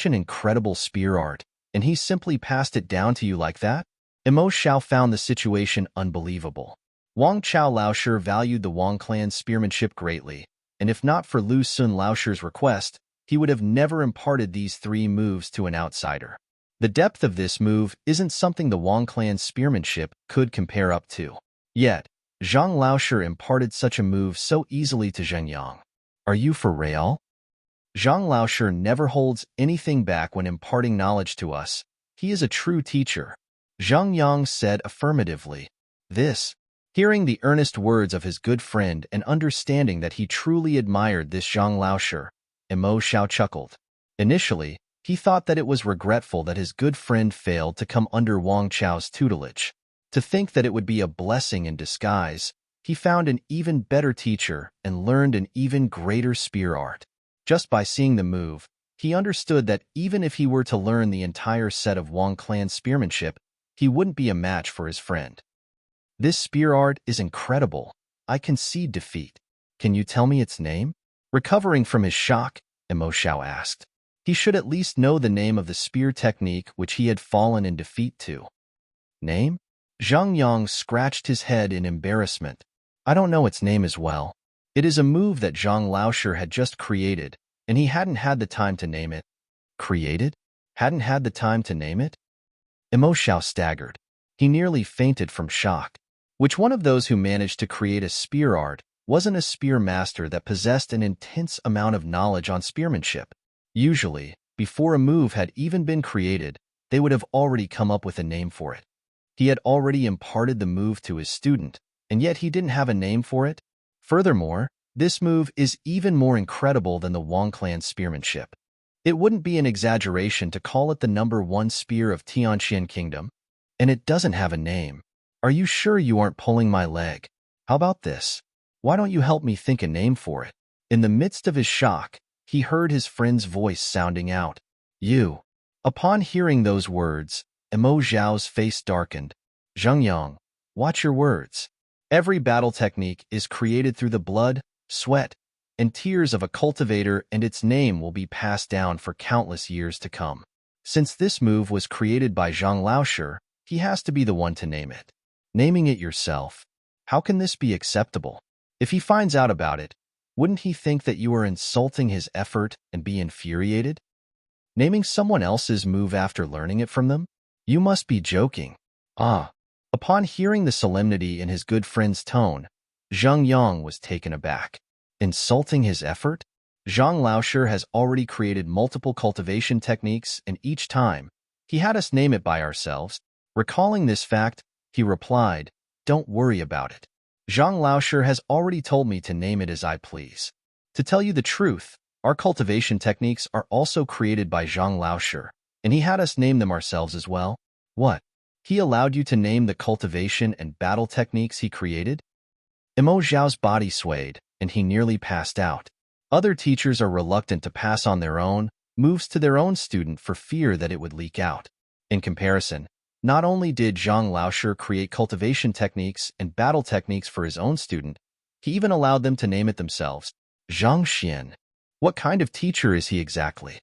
an incredible spear art, and he simply passed it down to you like that? Emo Zhao found the situation unbelievable. Wang Chao Laosher valued the Wang clan's spearmanship greatly, and if not for Lu Sun Laosher's request, he would have never imparted these 3 moves to an outsider. The depth of this move isn't something the Wang clan's spearmanship could compare up to. Yet, Zhang Laosher imparted such a move so easily to Zhang Yang. Are you for real? Zhang Laosher never holds anything back when imparting knowledge to us. He is a true teacher. Zhang Yang said affirmatively. Hearing the earnest words of his good friend and understanding that he truly admired this Zhang Laosher, Emo Zhao chuckled. Initially, he thought that it was regretful that his good friend failed to come under Wang Chao's tutelage. To think that it would be a blessing in disguise, he found an even better teacher and learned an even greater spear art. Just by seeing the move, he understood that even if he were to learn the entire set of Wang clan spearmanship, he wouldn't be a match for his friend. This spear art is incredible. I concede defeat. Can you tell me its name? Recovering from his shock, Emo Zhao asked. He should at least know the name of the spear technique which he had fallen in defeat to. Name? Zhang Yang scratched his head in embarrassment. I don't know its name as well. It is a move that Zhang Laosher had just created, and he hadn't had the time to name it. Created? Hadn't had the time to name it? Emo Zhao staggered. He nearly fainted from shock. Which one of those who managed to create a spear art wasn't a spear master that possessed an intense amount of knowledge on spearmanship? Usually, before a move had even been created, they would have already come up with a name for it. He had already imparted the move to his student, and yet he didn't have a name for it? Furthermore, this move is even more incredible than the Wang clan spearmanship. It wouldn't be an exaggeration to call it the #1 spear of Tianqian Kingdom, and it doesn't have a name. Are you sure you aren't pulling my leg? How about this? Why don't you help me think a name for it? In the midst of his shock, he heard his friend's voice sounding out. You. Upon hearing those words, Emo Zhao's face darkened. Zhang Yang, watch your words. Every battle technique is created through the blood, sweat, and tears of a cultivator, and its name will be passed down for countless years to come. Since this move was created by Zhang Laoshi, he has to be the one to name it. Naming it yourself. How can this be acceptable? If he finds out about it, wouldn't he think that you are insulting his effort and be infuriated? Naming someone else's move after learning it from them? You must be joking. Ah. Upon hearing the solemnity in his good friend's tone, Zhang Yang was taken aback. Insulting his effort? Zhang Laoshi has already created multiple cultivation techniques, and each time, he had us name it by ourselves. Recalling this fact, he replied, "Don't worry about it. Zhang Laoshi has already told me to name it as I please. To tell you the truth, our cultivation techniques are also created by Zhang Laoshi, and he had us name them ourselves as well." What? He allowed you to name the cultivation and battle techniques he created? Imo Zhao's body swayed, and he nearly passed out. Other teachers are reluctant to pass on their own moves to their own student for fear that it would leak out. In comparison, not only did Zhang Laoshi create cultivation techniques and battle techniques for his own student, he even allowed them to name it themselves. Zhang Xian. What kind of teacher is he exactly?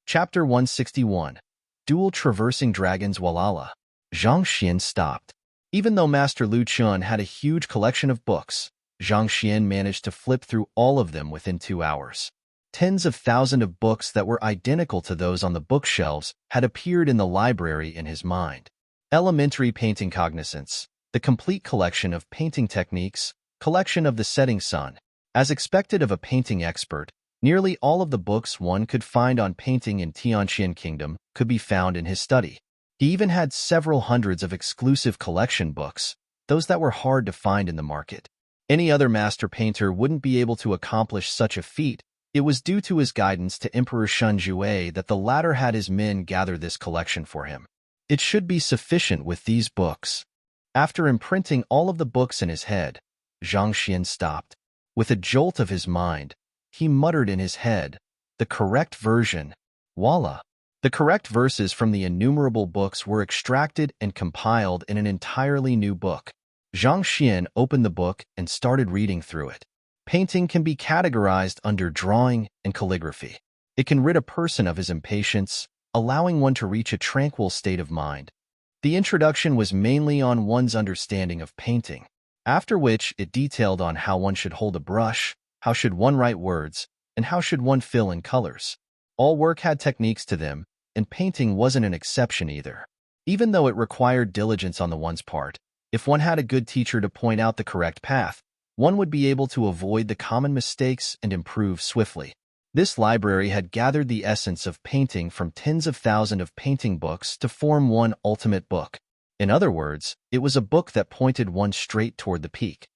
Chapter 161. Dual Traversing Dragons. Walala. Zhang Xian stopped. Even though Master Lu Chun had a huge collection of books, Zhang Xian managed to flip through all of them within 2 hours. Tens of thousands of books that were identical to those on the bookshelves had appeared in the library in his mind. Elementary Painting Cognizance, the complete collection of painting techniques, collection of the setting sun. As expected of a painting expert, nearly all of the books one could find on painting in Tianqian Kingdom could be found in his study. He even had several hundreds of exclusive collection books, those that were hard to find in the market. Any other master painter wouldn't be able to accomplish such a feat. It was due to his guidance to Emperor Shun Jue that the latter had his men gather this collection for him. It should be sufficient with these books. After imprinting all of the books in his head, Zhang Xian stopped. With a jolt of his mind, he muttered in his head, "The correct version. Voila." The correct verses from the innumerable books were extracted and compiled in an entirely new book. Zhang Xian opened the book and started reading through it. Painting can be categorized under drawing and calligraphy. It can rid a person of his impatience, allowing one to reach a tranquil state of mind. The introduction was mainly on one's understanding of painting, after which it detailed on how one should hold a brush, how should one write words, and how should one fill in colors. All work had techniques to them, and painting wasn't an exception either. Even though it required diligence on the one's part, if one had a good teacher to point out the correct path, one would be able to avoid the common mistakes and improve swiftly. This library had gathered the essence of painting from tens of thousands of painting books to form one ultimate book. In other words, it was a book that pointed one straight toward the peak.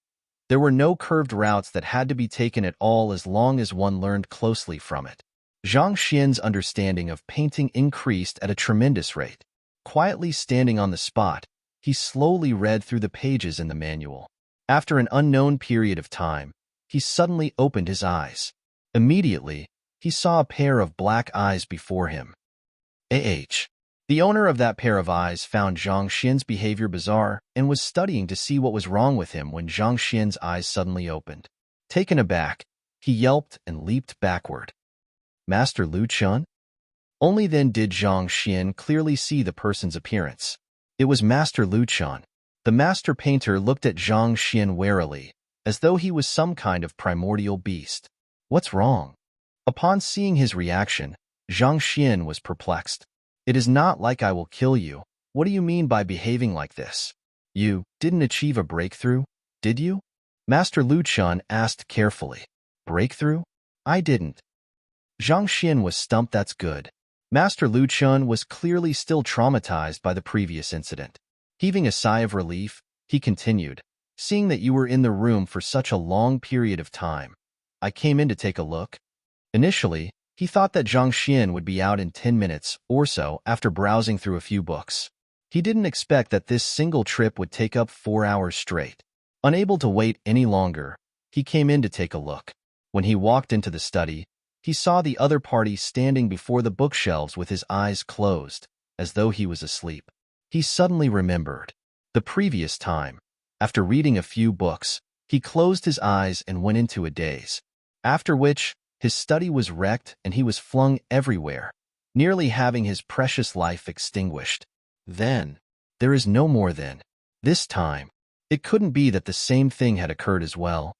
There were no curved routes that had to be taken at all as long as one learned closely from it. Zhang Xian's understanding of painting increased at a tremendous rate. Quietly standing on the spot, he slowly read through the pages in the manual. After an unknown period of time, he suddenly opened his eyes. Immediately, he saw a pair of black eyes before him. The owner of that pair of eyes found Zhang Xian's behavior bizarre and was studying to see what was wrong with him when Zhang Xian's eyes suddenly opened. Taken aback, he yelped and leaped backward. Master Lu Chun? Only then did Zhang Xian clearly see the person's appearance. It was Master Lu Chun. The master painter looked at Zhang Xian warily, as though he was some kind of primordial beast. What's wrong? Upon seeing his reaction, Zhang Xian was perplexed. It is not like I will kill you. What do you mean by behaving like this? You didn't achieve a breakthrough, did you? Master Lu Chun asked carefully. Breakthrough? I didn't. Zhang Xian was stumped. That's good. Master Lu Chun was clearly still traumatized by the previous incident. Heaving a sigh of relief, he continued, "Seeing that you were in the room for such a long period of time, I came in to take a look." Initially, he thought that Zhang Xian would be out in 10 minutes or so after browsing through a few books. He didn't expect that this single trip would take up 4 hours straight. Unable to wait any longer, he came in to take a look. When he walked into the study, he saw the other party standing before the bookshelves with his eyes closed, as though he was asleep. He suddenly remembered. The previous time, after reading a few books, He closed his eyes and went into a daze, after which his study was wrecked and he was flung everywhere, nearly having his precious life extinguished. Then, there is no more then. This time, it couldn't be that the same thing had occurred as well.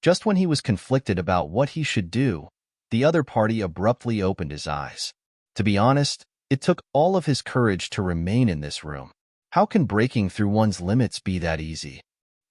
Just when he was conflicted about what he should do, the other party abruptly opened his eyes. To be honest, it took all of his courage to remain in this room. How can breaking through one's limits be that easy?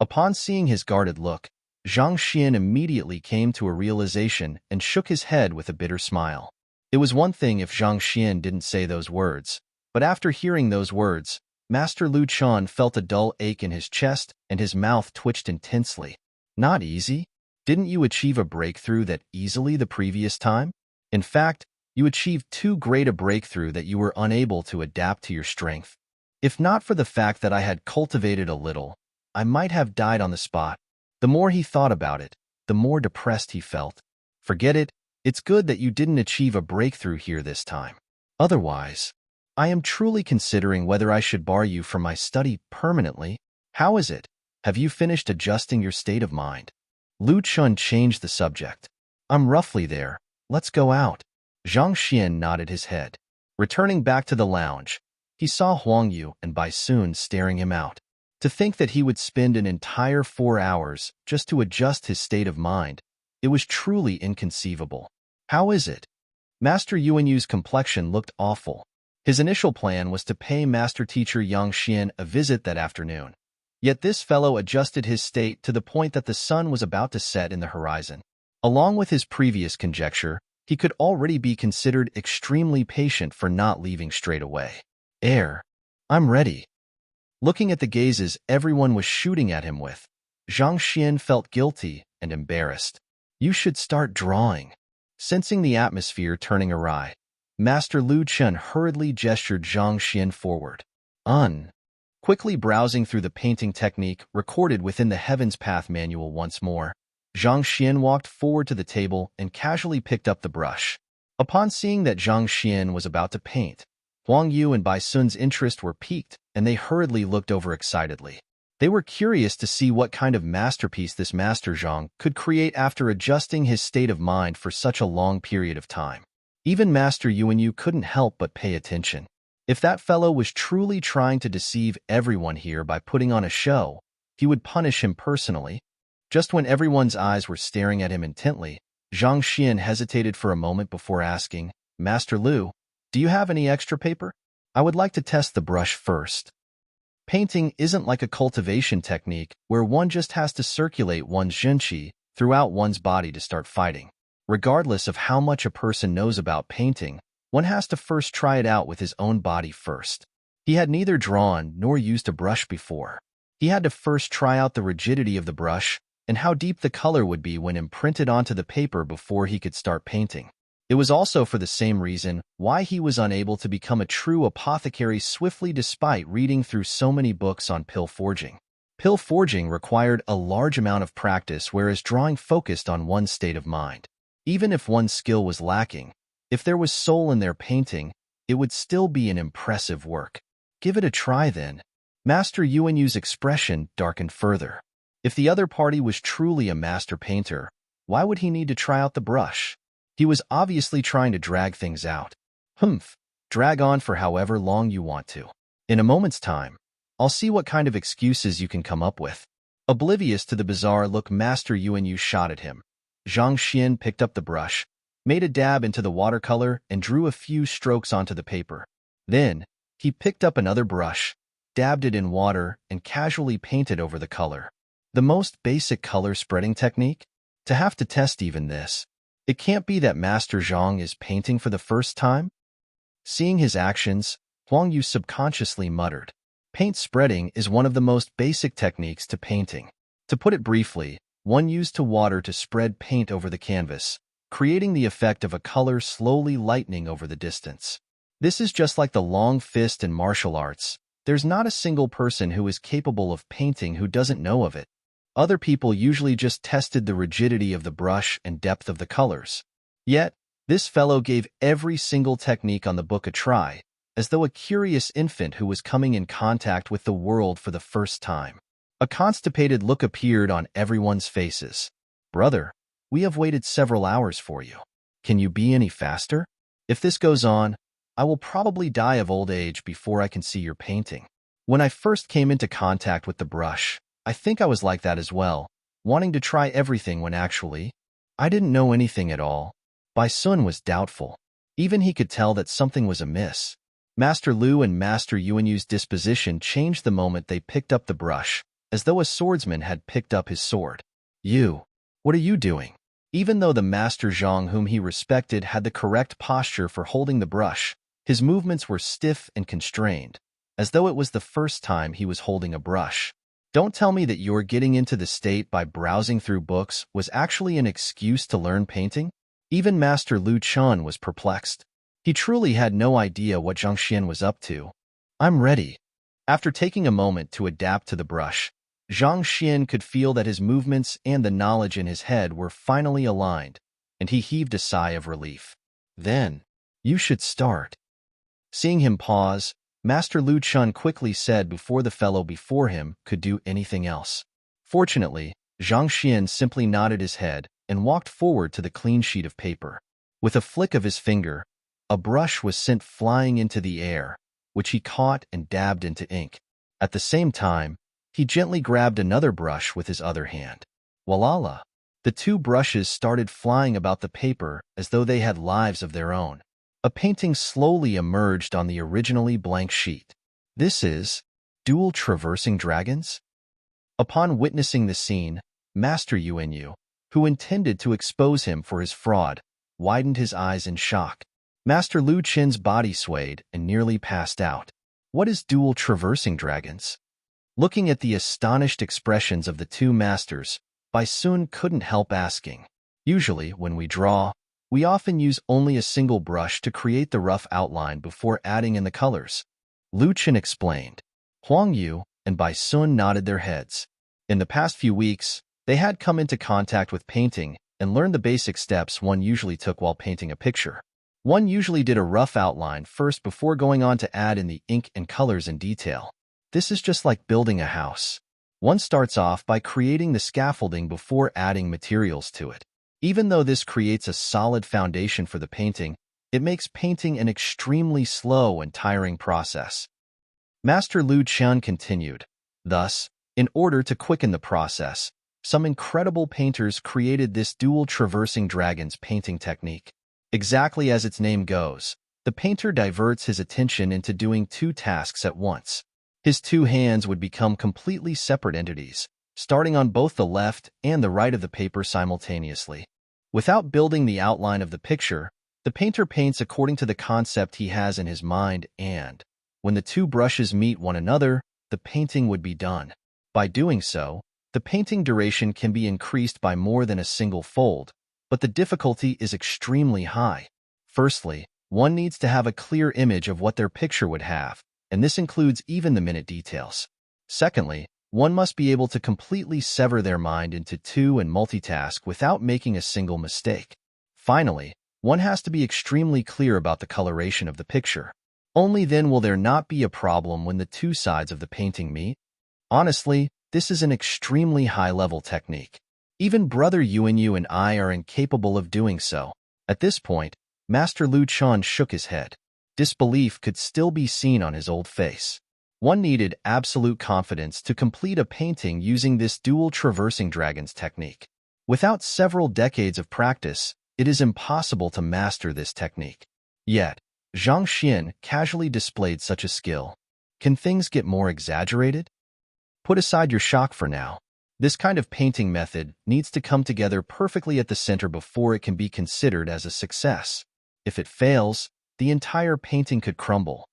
Upon seeing his guarded look, Zhang Xian immediately came to a realization and shook his head with a bitter smile. It was one thing if Zhang Xian didn't say those words, but after hearing those words, Master Lu Chuan felt a dull ache in his chest and his mouth twitched intensely. Not easy? Didn't you achieve a breakthrough that easily the previous time? In fact, you achieved too great a breakthrough that you were unable to adapt to your strength. If not for the fact that I had cultivated a little, I might have died on the spot. The more he thought about it, the more depressed he felt. Forget it, it's good that you didn't achieve a breakthrough here this time. Otherwise, I am truly considering whether I should bar you from my study permanently. How is it? Have you finished adjusting your state of mind? Lu Chun changed the subject. I'm roughly there. Let's go out. Zhang Xian nodded his head. Returning back to the lounge, he saw Huang Yu and Bai Sun staring him out. To think that he would spend an entire 4 hours just to adjust his state of mind, it was truly inconceivable. How is it? Master Yuanyu's complexion looked awful. His initial plan was to pay Master Teacher Yang Xian a visit that afternoon. Yet this fellow adjusted his state to the point that the sun was about to set in the horizon. Along with his previous conjecture, he could already be considered extremely patient for not leaving straight away. I'm ready. Looking at the gazes everyone was shooting at him with, Zhang Xian felt guilty and embarrassed. You should start drawing. Sensing the atmosphere turning awry, Master Lu Chen hurriedly gestured Zhang Xian forward. Quickly browsing through the painting technique recorded within the Heaven's Path manual once more, Zhang Xian walked forward to the table and casually picked up the brush. Upon seeing that Zhang Xian was about to paint, Huang Yu and Bai Sun's interest were piqued, and they hurriedly looked over excitedly. They were curious to see what kind of masterpiece this Master Zhang could create after adjusting his state of mind for such a long period of time. Even Master Yuanyu couldn't help but pay attention. If that fellow was truly trying to deceive everyone here by putting on a show, he would punish him personally. Just when everyone's eyes were staring at him intently, Zhang Xian hesitated for a moment before asking, Master Lu, do you have any extra paper? I would like to test the brush first. Painting isn't like a cultivation technique where one just has to circulate one's zhenqi throughout one's body to start fighting. Regardless of how much a person knows about painting, one has to first try it out with his own body first. He had neither drawn nor used a brush before. He had to first try out the rigidity of the brush and how deep the color would be when imprinted onto the paper before he could start painting. It was also for the same reason why he was unable to become a true apothecary swiftly despite reading through so many books on pill forging. Pill forging required a large amount of practice, whereas drawing focused on one's state of mind. Even if one's skill was lacking, if there was soul in their painting, it would still be an impressive work. Give it a try then. Master Yuanyu's expression darkened further. If the other party was truly a master painter, why would he need to try out the brush? He was obviously trying to drag things out. Drag on for however long you want to. In a moment's time, I'll see what kind of excuses you can come up with. Oblivious to the bizarre look Master Yuanyu shot at him, Zhang Xian picked up the brush, made a dab into the watercolor, and drew a few strokes onto the paper. Then, he picked up another brush, dabbed it in water, and casually painted over the color. The most basic color spreading technique? To have to test even this. It can't be that Master Zhang is painting for the first time? Seeing his actions, Huang Yu subconsciously muttered. Paint spreading is one of the most basic techniques to painting. To put it briefly, one used to water to spread paint over the canvas, creating the effect of a color slowly lightening over the distance. This is just like the long fist in martial arts. There's not a single person who is capable of painting who doesn't know of it. Other people usually just tested the rigidity of the brush and depth of the colors. Yet, this fellow gave every single technique on the book a try, as though a curious infant who was coming in contact with the world for the first time. A constipated look appeared on everyone's faces. Brother, we have waited several hours for you. Can you be any faster? If this goes on, I will probably die of old age before I can see your painting. When I first came into contact with the brush, I think I was like that as well, wanting to try everything when actually, I didn't know anything at all. Bai Sun was doubtful. Even he could tell that something was amiss. Master Lu and Master Yuanyu's disposition changed the moment they picked up the brush, as though a swordsman had picked up his sword. You, what are you doing? Even though the Master Zhang, whom he respected, had the correct posture for holding the brush, his movements were stiff and constrained, as though it was the first time he was holding a brush. Don't tell me that your getting into the state by browsing through books was actually an excuse to learn painting? Even Master Lu Chun was perplexed. He truly had no idea what Zhang Xian was up to. I'm ready. After taking a moment to adapt to the brush, Zhang Xian could feel that his movements and the knowledge in his head were finally aligned, and he heaved a sigh of relief. Then, you should start. Seeing him pause, Master Lu Chun quickly said before the fellow before him could do anything else. Fortunately, Zhang Xian simply nodded his head and walked forward to the clean sheet of paper. With a flick of his finger, a brush was sent flying into the air, which he caught and dabbed into ink. At the same time, he gently grabbed another brush with his other hand. Voila! The two brushes started flying about the paper as though they had lives of their own. A painting slowly emerged on the originally blank sheet. This is Dual Traversing Dragons? Upon witnessing the scene, Master Yuanyu, who intended to expose him for his fraud, widened his eyes in shock. Master Lu Chin's body swayed and nearly passed out. What is Dual Traversing Dragons? Looking at the astonished expressions of the two masters, Bai Sun couldn't help asking. Usually, when we draw, we often use only a single brush to create the rough outline before adding in the colors. Lu Chin explained. Huang Yu and Bai Sun nodded their heads. In the past few weeks, they had come into contact with painting and learned the basic steps one usually took while painting a picture. One usually did a rough outline first before going on to add in the ink and colors in detail. This is just like building a house. One starts off by creating the scaffolding before adding materials to it. Even though this creates a solid foundation for the painting, it makes painting an extremely slow and tiring process. Master Lu Qian continued. Thus, in order to quicken the process, some incredible painters created this dual traversing dragons painting technique. Exactly as its name goes, the painter diverts his attention into doing two tasks at once. His two hands would become completely separate entities, starting on both the left and the right of the paper simultaneously. Without building the outline of the picture, the painter paints according to the concept he has in his mind, and, when the two brushes meet one another, the painting would be done. By doing so, the painting duration can be increased by more than a single fold, but the difficulty is extremely high. Firstly, one needs to have a clear image of what their picture would have, and this includes even the minute details. Secondly, one must be able to completely sever their mind into two and multitask without making a single mistake. Finally, one has to be extremely clear about the coloration of the picture. Only then will there not be a problem when the two sides of the painting meet. Honestly, this is an extremely high-level technique. Even Brother Yuanyu and I are incapable of doing so. At this point, Master Lu Chun shook his head. Disbelief could still be seen on his old face. One needed absolute confidence to complete a painting using this dual traversing dragons technique. Without several decades of practice, it is impossible to master this technique. Yet, Zhang Xian casually displayed such a skill. Can things get more exaggerated? Put aside your shock for now. This kind of painting method needs to come together perfectly at the center before it can be considered as a success. If it fails, the entire painting could crumble.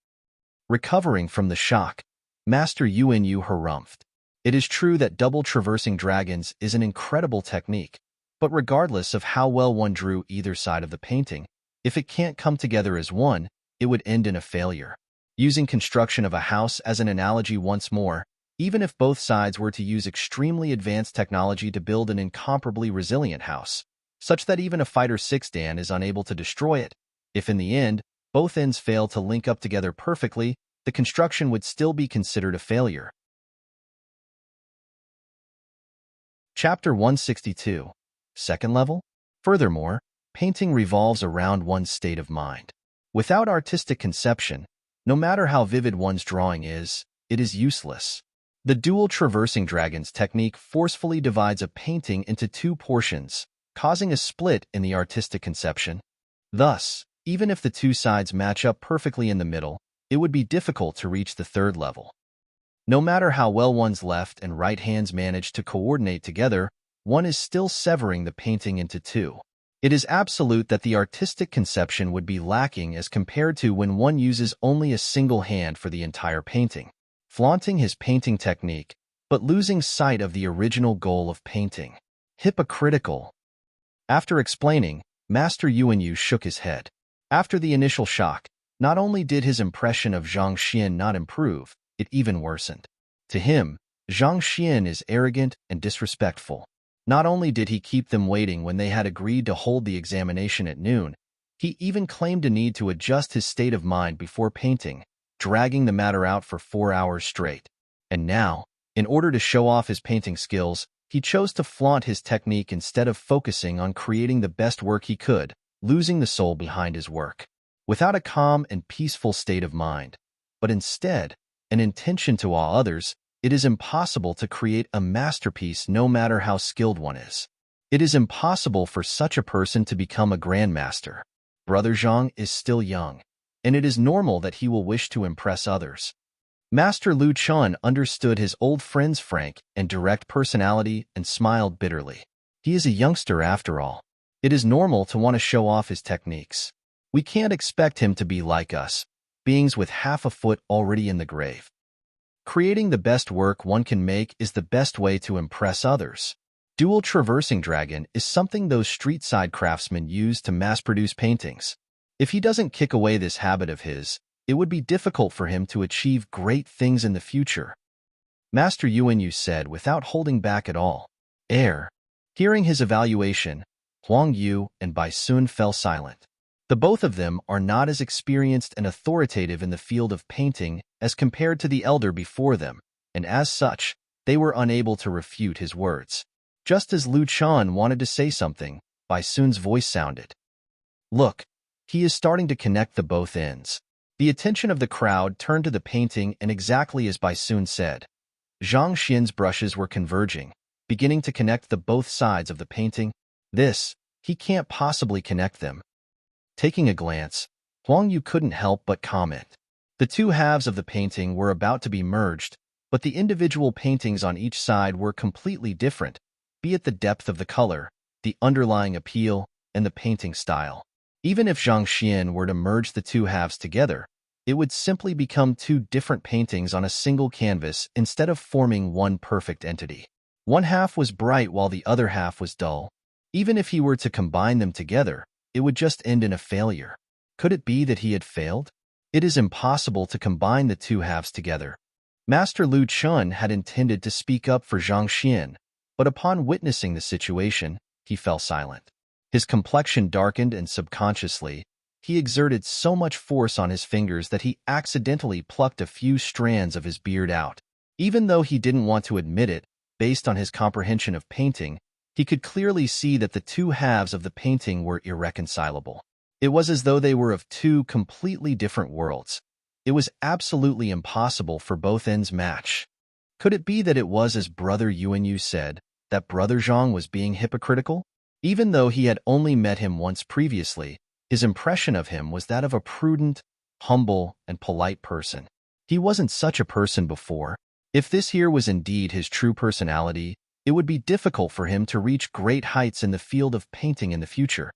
Recovering from the shock, Master Yuanyu harumphed. It is true that double traversing dragons is an incredible technique, but regardless of how well one drew either side of the painting, if it can't come together as one, it would end in a failure. Using construction of a house as an analogy once more, even if both sides were to use extremely advanced technology to build an incomparably resilient house, such that even a Fighter 6 Dan is unable to destroy it, if in the end, both ends fail to link up together perfectly, the construction would still be considered a failure. Chapter 162. Second level? Furthermore, painting revolves around one's state of mind. Without artistic conception, no matter how vivid one's drawing is, it is useless. The dual traversing dragons technique forcefully divides a painting into two portions, causing a split in the artistic conception. Thus, even if the two sides match up perfectly in the middle, it would be difficult to reach the third level. No matter how well one's left and right hands manage to coordinate together, one is still severing the painting into two. It is absolute that the artistic conception would be lacking as compared to when one uses only a single hand for the entire painting, flaunting his painting technique, but losing sight of the original goal of painting. Hypocritical. After explaining, Master Yuanyu shook his head. After the initial shock, not only did his impression of Zhang Xian not improve, it even worsened. To him, Zhang Xian is arrogant and disrespectful. Not only did he keep them waiting when they had agreed to hold the examination at noon, he even claimed a need to adjust his state of mind before painting, dragging the matter out for 4 hours straight. And now, in order to show off his painting skills, he chose to flaunt his technique instead of focusing on creating the best work he could, losing the soul behind his work. Without a calm and peaceful state of mind, but instead, an intention to awe others, it is impossible to create a masterpiece no matter how skilled one is. It is impossible for such a person to become a grandmaster. Brother Zhang is still young, and it is normal that he will wish to impress others. Master Lu Chun understood his old friend's frank and direct personality and smiled bitterly. He is a youngster after all. It is normal to want to show off his techniques. We can't expect him to be like us, beings with half a foot already in the grave. Creating the best work one can make is the best way to impress others. Dual traversing dragon is something those street-side craftsmen use to mass-produce paintings. If he doesn't kick away this habit of his, it would be difficult for him to achieve great things in the future. Master Yuanyu said without holding back at all. Hearing his evaluation, Huang Yu and Bai Sun fell silent. The both of them are not as experienced and authoritative in the field of painting as compared to the elder before them, and as such, they were unable to refute his words. Just as Lu Chan wanted to say something, Bai Sun's voice sounded. Look, he is starting to connect the both ends. The attention of the crowd turned to the painting, and exactly as Bai Sun said, Zhang Xian's brushes were converging, beginning to connect the both sides of the painting. He can't possibly connect them. Taking a glance, Huang Yu couldn't help but comment. The two halves of the painting were about to be merged, but the individual paintings on each side were completely different, be it the depth of the color, the underlying appeal, and the painting style. Even if Zhang Xian were to merge the two halves together, it would simply become two different paintings on a single canvas instead of forming one perfect entity. One half was bright while the other half was dull. Even if he were to combine them together, it would just end in a failure. Could it be that he had failed? It is impossible to combine the two halves together. Master Lu Chun had intended to speak up for Zhang Xian, but upon witnessing the situation, he fell silent. His complexion darkened and subconsciously, he exerted so much force on his fingers that he accidentally plucked a few strands of his beard out. Even though he didn't want to admit it, based on his comprehension of painting, he could clearly see that the two halves of the painting were irreconcilable. It was as though they were of two completely different worlds. It was absolutely impossible for both ends match. Could it be that it was as Brother Yuanyu said, that Brother Zhang was being hypocritical? Even though he had only met him once previously, his impression of him was that of a prudent, humble, and polite person. He wasn't such a person before. If this here was indeed his true personality, it would be difficult for him to reach great heights in the field of painting in the future.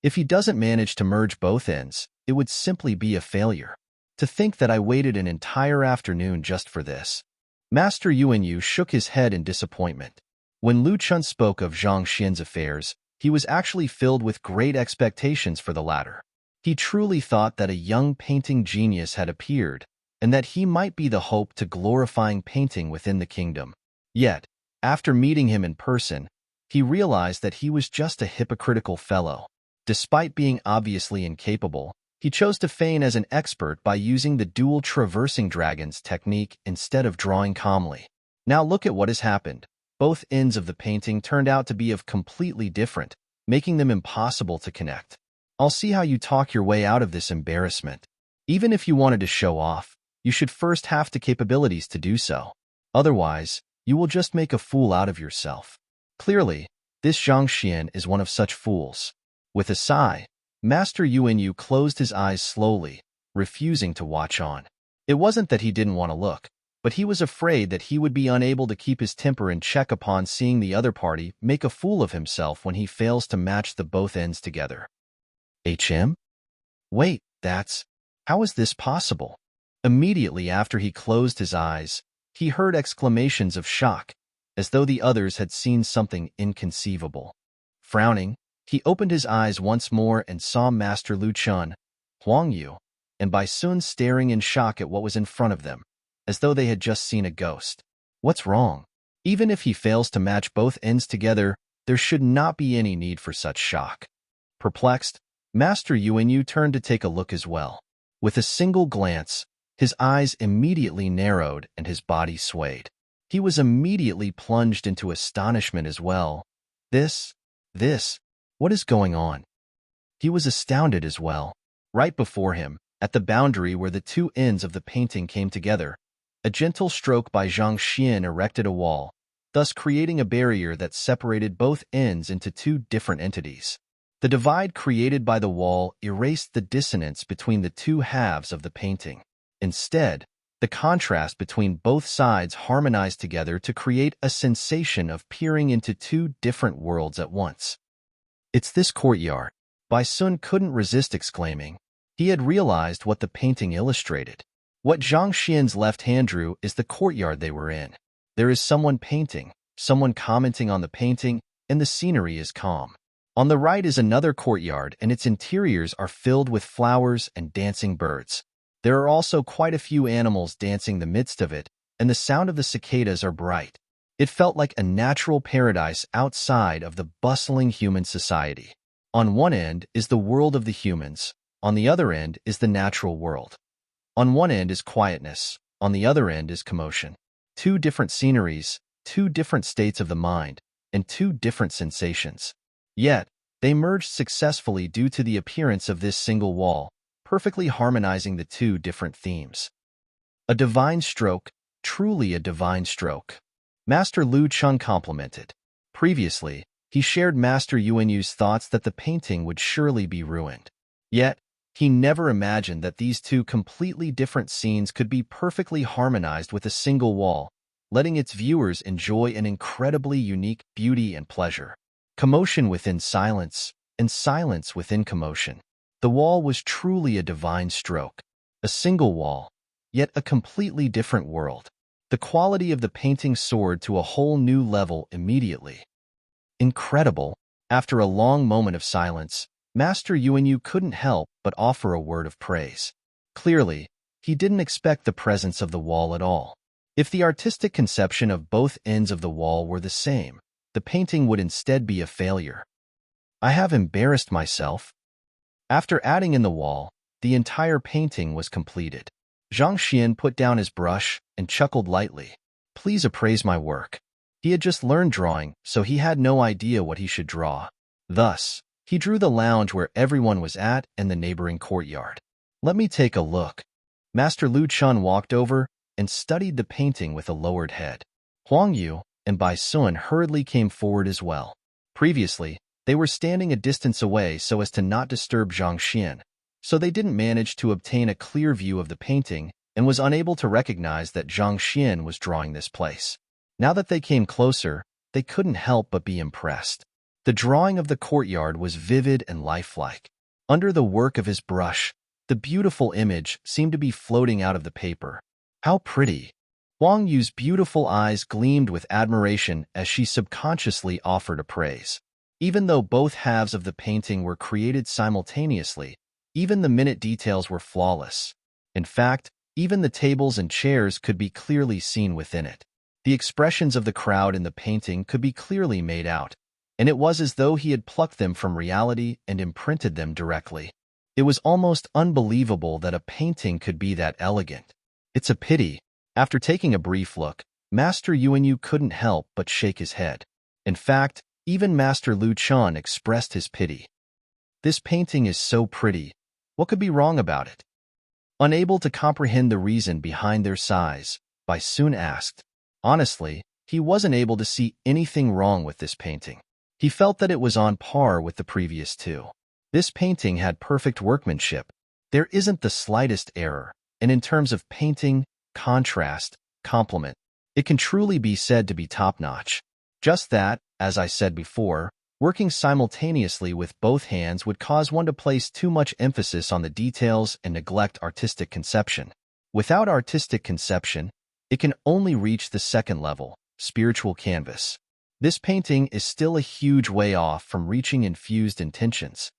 If he doesn't manage to merge both ends, it would simply be a failure. To think that I waited an entire afternoon just for this. Master Yuanyu shook his head in disappointment. When Lu Chun spoke of Zhang Xian's affairs, he was actually filled with great expectations for the latter. He truly thought that a young painting genius had appeared, and that he might be the hope to glorifying painting within the kingdom. Yet, after meeting him in person, he realized that he was just a hypocritical fellow. Despite being obviously incapable, he chose to feign as an expert by using the dual traversing dragons technique instead of drawing calmly. Now look at what has happened. both ends of the painting turned out to be of completely different, making them impossible to connect. I'll see how you talk your way out of this embarrassment. Even if you wanted to show off, you should first have the capabilities to do so. Otherwise, you will just make a fool out of yourself. Clearly, this Zhang Xian is one of such fools. With a sigh, Master Yuanyu closed his eyes slowly, refusing to watch on. It wasn't that he didn't want to look, but he was afraid that he would be unable to keep his temper in check upon seeing the other party make a fool of himself when he fails to match the both ends together. Wait, how is this possible? Immediately after he closed his eyes, he heard exclamations of shock, as though the others had seen something inconceivable. Frowning, he opened his eyes once more and saw Master Lu Chun, Huang Yu, and Bai Sun staring in shock at what was in front of them, as though they had just seen a ghost. What's wrong? Even if he fails to match both ends together, there should not be any need for such shock. Perplexed, Master Yuanyu turned to take a look as well. With a single glance, his eyes immediately narrowed and his body swayed. He was immediately plunged into astonishment as well. What is going on? He was astounded as well. Right before him, at the boundary where the two ends of the painting came together, a gentle stroke by Zhang Xian erected a wall, thus creating a barrier that separated both ends into two different entities. The divide created by the wall erased the dissonance between the two halves of the painting. Instead, the contrast between both sides harmonized together to create a sensation of peering into two different worlds at once. It's this courtyard. Bai Sun couldn't resist exclaiming. He had realized what the painting illustrated. What Zhang Xian's left hand drew is the courtyard they were in. There is someone painting, someone commenting on the painting, and the scenery is calm. On the right is another courtyard, and its interiors are filled with flowers and dancing birds. There are also quite a few animals dancing the midst of it, and the sound of the cicadas are bright. It felt like a natural paradise outside of the bustling human society. On one end is the world of the humans. On the other end is the natural world. On one end is quietness. On the other end is commotion. Two different sceneries, two different states of the mind, and two different sensations. Yet, they merged successfully due to the appearance of this single wall, perfectly harmonizing the two different themes. A divine stroke, truly a divine stroke. Master Lu Chun complimented. Previously, he shared Master Yuanyu's thoughts that the painting would surely be ruined. Yet, he never imagined that these two completely different scenes could be perfectly harmonized with a single wall, letting its viewers enjoy an incredibly unique beauty and pleasure. Commotion within silence, and silence within commotion. The wall was truly a divine stroke. A single wall, yet a completely different world. The quality of the painting soared to a whole new level immediately. Incredible. After a long moment of silence, Master Yuanyu couldn't help but offer a word of praise. Clearly, he didn't expect the presence of the wall at all. If the artistic conception of both ends of the wall were the same, the painting would instead be a failure. I have embarrassed myself. After adding in the wall, the entire painting was completed. Zhang Xian put down his brush and chuckled lightly. Please appraise my work. He had just learned drawing, so he had no idea what he should draw. Thus, he drew the lounge where everyone was at and the neighboring courtyard. Let me take a look. Master Lu Chun walked over and studied the painting with a lowered head. Huang Yu and Bai Sun hurriedly came forward as well. Previously, they were standing a distance away so as to not disturb Zhang Xian, so they didn't manage to obtain a clear view of the painting and was unable to recognize that Zhang Xian was drawing this place. Now that they came closer, they couldn't help but be impressed. The drawing of the courtyard was vivid and lifelike. Under the work of his brush, the beautiful image seemed to be floating out of the paper. How pretty! Huang Yu's beautiful eyes gleamed with admiration as she subconsciously offered a praise. Even though both halves of the painting were created simultaneously, even the minute details were flawless. In fact, even the tables and chairs could be clearly seen within it. The expressions of the crowd in the painting could be clearly made out, and it was as though he had plucked them from reality and imprinted them directly. It was almost unbelievable that a painting could be that elegant. It's a pity. After taking a brief look, Master Yuanyu couldn't help but shake his head. In fact, even Master Lu Chun expressed his pity. This painting is so pretty. What could be wrong about it? Unable to comprehend the reason behind their sighs, Bai Sun asked. Honestly, he wasn't able to see anything wrong with this painting. He felt that it was on par with the previous two. This painting had perfect workmanship. There isn't the slightest error, and in terms of painting, contrast, complement, it can truly be said to be top-notch. Just that, as I said before, working simultaneously with both hands would cause one to place too much emphasis on the details and neglect artistic conception. Without artistic conception, it can only reach the second level, spiritual canvas. This painting is still a huge way off from reaching infused intentions.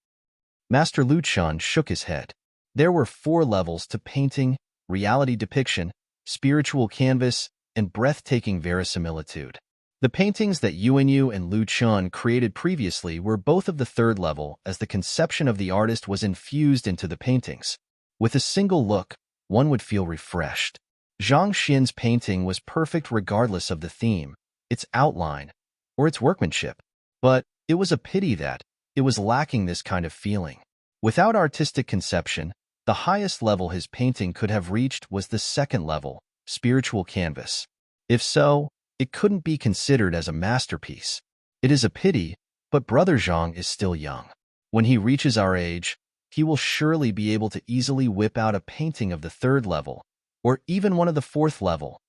Master Lu Chun shook his head. There were 4 levels to painting: reality depiction, spiritual canvas, and breathtaking verisimilitude. The paintings that Yuanyu and Lu Chun created previously were both of the 3rd level, as the conception of the artist was infused into the paintings. With a single look, one would feel refreshed. Zhang Xian's painting was perfect regardless of the theme, its outline, or its workmanship. But it was a pity that it was lacking this kind of feeling. Without artistic conception, the highest level his painting could have reached was the 2nd level, spiritual canvas. If so, it couldn't be considered as a masterpiece. It is a pity, but Brother Zhang is still young. When he reaches our age, he will surely be able to easily whip out a painting of the 3rd level, or even one of the 4th level.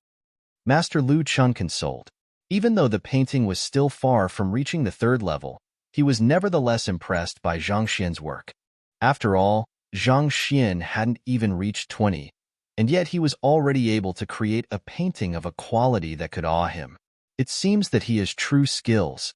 Master Lu Chun consoled. Even though the painting was still far from reaching the 3rd level, he was nevertheless impressed by Zhang Xian's work. After all, Zhang Xian hadn't even reached 20, and yet he was already able to create a painting of a quality that could awe him. It seems that he has true skills.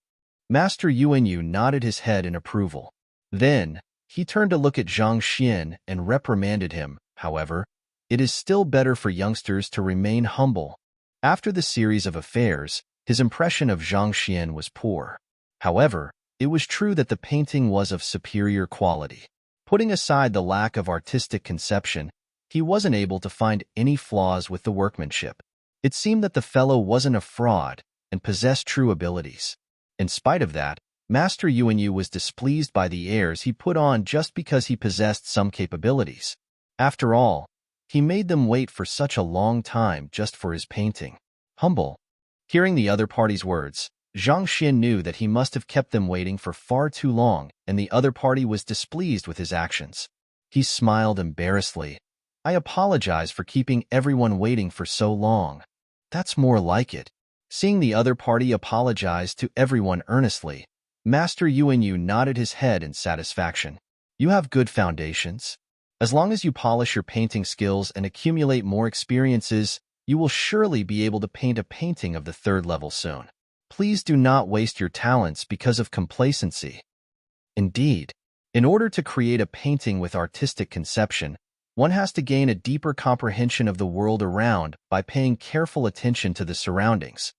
Master Yuanyu nodded his head in approval. Then, he turned to look at Zhang Xian and reprimanded him. However, it is still better for youngsters to remain humble. After the series of affairs, his impression of Zhang Xian was poor. However, it was true that the painting was of superior quality. Putting aside the lack of artistic conception, he wasn't able to find any flaws with the workmanship. It seemed that the fellow wasn't a fraud and possessed true abilities. In spite of that, Master Yuanyu was displeased by the airs he put on just because he possessed some capabilities. After all, he made them wait for such a long time just for his painting. Humble. Hearing the other party's words, Zhang Xian knew that he must have kept them waiting for far too long, and the other party was displeased with his actions. He smiled embarrassedly. I apologize for keeping everyone waiting for so long. That's more like it. Seeing the other party apologize to everyone earnestly, Master Yuanyu nodded his head in satisfaction. You have good foundations. As long as you polish your painting skills and accumulate more experiences, you will surely be able to paint a painting of the 3rd level soon. Please do not waste your talents because of complacency. Indeed, in order to create a painting with artistic conception, one has to gain a deeper comprehension of the world around by paying careful attention to the surroundings.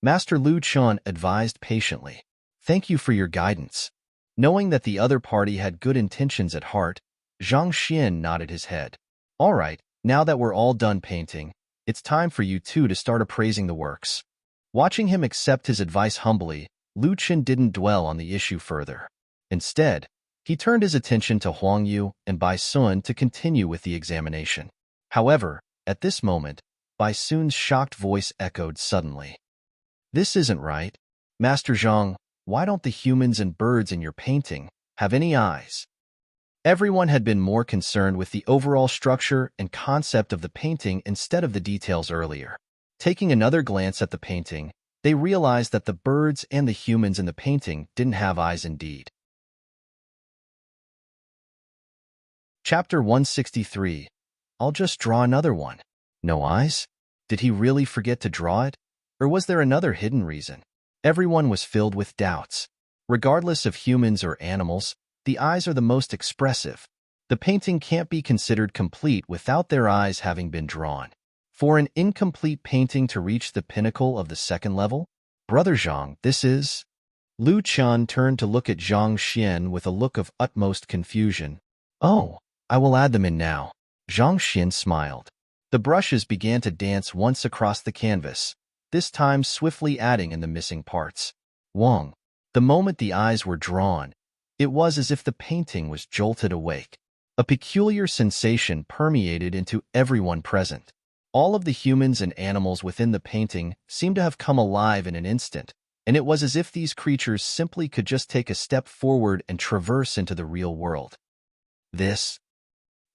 Master Lu Chun advised patiently. Thank you for your guidance. Knowing that the other party had good intentions at heart, Zhang Xian nodded his head. All right, now that we're all done painting, it's time for you two to start appraising the works. Watching him accept his advice humbly, Lu Chun didn't dwell on the issue further. Instead, he turned his attention to Huang Yu and Bai Sun to continue with the examination. However, at this moment, Bai Sun's shocked voice echoed suddenly. This isn't right. Master Zhang, why don't the humans and birds in your painting have any eyes? Everyone had been more concerned with the overall structure and concept of the painting instead of the details earlier. Taking another glance at the painting, they realized that the birds and the humans in the painting didn't have eyes indeed. Chapter 163. I'll just draw another one. No eyes? Did he really forget to draw it? Or was there another hidden reason? Everyone was filled with doubts. Regardless of humans or animals, the eyes are the most expressive. The painting can't be considered complete without their eyes having been drawn. For an incomplete painting to reach the pinnacle of the 2nd level? Brother Zhang, this is... Lu Chun turned to look at Zhang Xian with a look of utmost confusion. Oh, I will add them in now. Zhang Xian smiled. The brushes began to dance once across the canvas. this time swiftly adding in the missing parts. Wang. The moment the eyes were drawn, it was as if the painting was jolted awake. A peculiar sensation permeated into everyone present. All of the humans and animals within the painting seemed to have come alive in an instant, and it was as if these creatures simply could just take a step forward and traverse into the real world.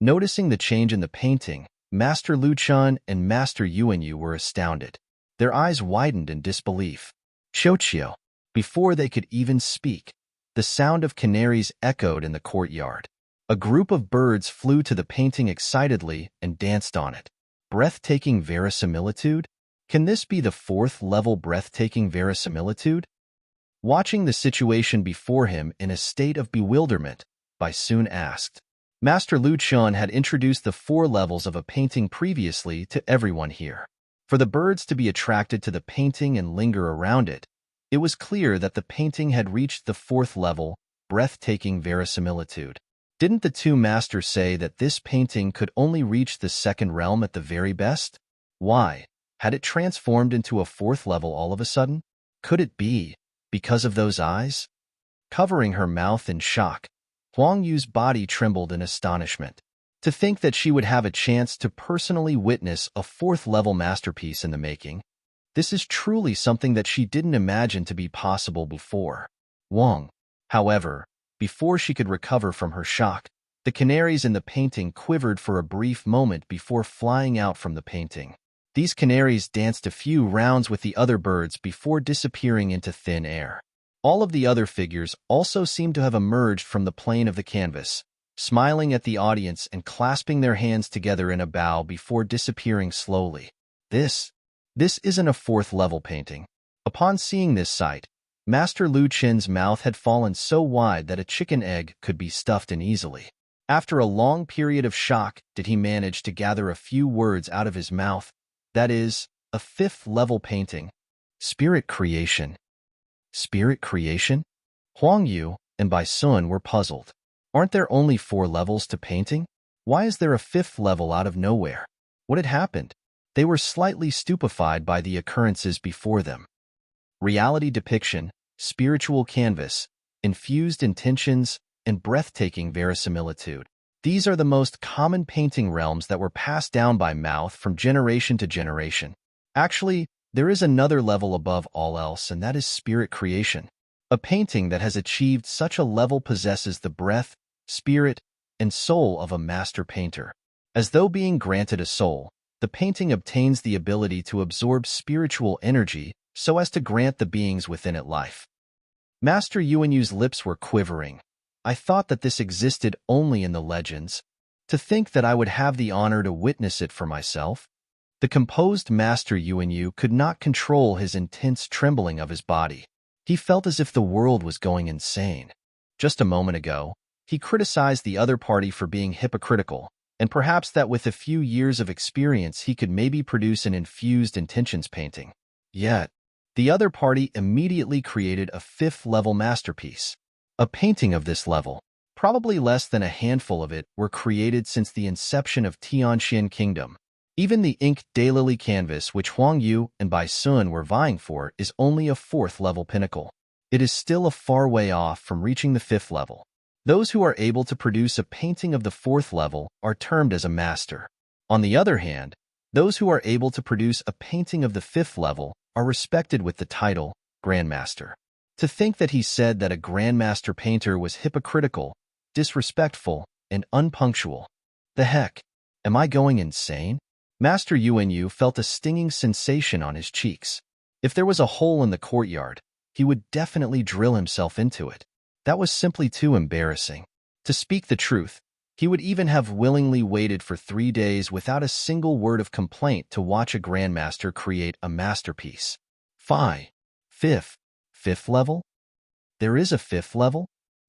Noticing the change in the painting, Master Luchan and Master Yuanyu were astounded. Their eyes widened in disbelief. Qiuqiu. Before they could even speak, the sound of canaries echoed in the courtyard. A group of birds flew to the painting excitedly and danced on it. Breathtaking verisimilitude? Can this be the fourth-level breathtaking verisimilitude? Watching the situation before him in a state of bewilderment, Bai Sun asked. Master Luchan had introduced the 4 levels of a painting previously to everyone here. For the birds to be attracted to the painting and linger around it, it was clear that the painting had reached the 4th level, breathtaking verisimilitude. Didn't the 2 masters say that this painting could only reach the 2nd realm at the very best? Why? Had it transformed into a 4th level all of a sudden? Could it be because of those eyes? Covering her mouth in shock, Huang Yu's body trembled in astonishment. To think that she would have a chance to personally witness a 4th-level masterpiece in the making, this is truly something that she didn't imagine to be possible before. Wang, however, before she could recover from her shock, the canaries in the painting quivered for a brief moment before flying out from the painting. These canaries danced a few rounds with the other birds before disappearing into thin air. All of the other figures also seemed to have emerged from the plane of the canvas, smiling at the audience and clasping their hands together in a bow before disappearing slowly. This isn't a 4th-level painting. Upon seeing this sight, Master Lu Qin's mouth had fallen so wide that a chicken egg could be stuffed in easily. After a long period of shock, did he manage to gather a few words out of his mouth. That is, a 5th-level painting. Spirit creation. Spirit creation? Huang Yu and Bai Sun were puzzled. Aren't there only 4 levels to painting? Why is there a 5th level out of nowhere? What had happened? They were slightly stupefied by the occurrences before them. Reality depiction, spiritual canvas, infused intentions, and breathtaking verisimilitude. These are the most common painting realms that were passed down by mouth from generation to generation. Actually, there is another level above all else, and that is spirit creation. A painting that has achieved such a level possesses the breath, spirit, and soul of a master painter. As though being granted a soul, the painting obtains the ability to absorb spiritual energy so as to grant the beings within it life. Master Yuanyu's lips were quivering. I thought that this existed only in the legends. To think that I would have the honor to witness it for myself. The composed Master Yuanyu could not control his intense trembling of his body. He felt as if the world was going insane. Just a moment ago, he criticized the other party for being hypocritical, and perhaps that with a few years of experience he could maybe produce an infused intentions painting. Yet, the other party immediately created a 5th-level masterpiece. A painting of this level, probably less than a handful of it, were created since the inception of Tianxian Kingdom. Even the inked daylily canvas which Huang Yu and Bai Sun were vying for is only a 4th-level pinnacle. It is still a far way off from reaching the 5th level. Those who are able to produce a painting of the 4th level are termed as a master. On the other hand, those who are able to produce a painting of the 5th level are respected with the title Grandmaster. To think that he said that a Grandmaster painter was hypocritical, disrespectful, and unpunctual. The heck? Am I going insane? Master Yuanyu felt a stinging sensation on his cheeks. If there was a hole in the courtyard, he would definitely drill himself into it. That was simply too embarrassing. To speak the truth, he would even have willingly waited for 3 days without a single word of complaint to watch a Grandmaster create a masterpiece. Fifth level? There is a 5th level?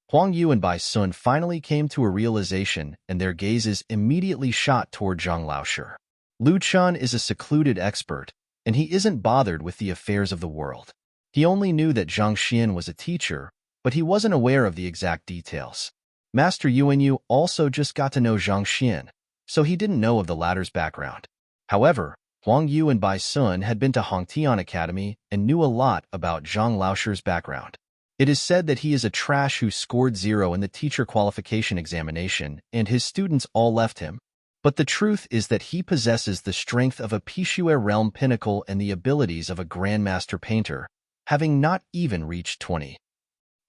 Huang Yu and Bai Sun finally came to a realization, and their gazes immediately shot toward Zhang Laoshi. Lu Chan is a secluded expert, and he isn't bothered with the affairs of the world. He only knew that Zhang Xian was a teacher, but he wasn't aware of the exact details. Master Yuanyu also just got to know Zhang Xian, so he didn't know of the latter's background. However, Huang Yu and Bai Sun had been to Hongtian Academy and knew a lot about Zhang Laosher's background. It is said that he is a trash who scored 0 in the teacher qualification examination, and his students all left him. But the truth is that he possesses the strength of a Pishue realm pinnacle and the abilities of a grandmaster painter, having not even reached 20.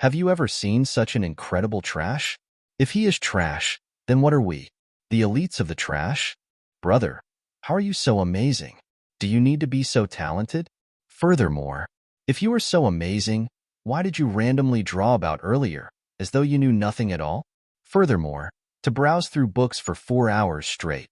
Have you ever seen such an incredible trash? If he is trash, then what are we? The elites of the trash? Brother, how are you so amazing? Do you need to be so talented? Furthermore, if you are so amazing, why did you randomly draw about earlier, as though you knew nothing at all? Furthermore, to browse through books for 4 hours straight.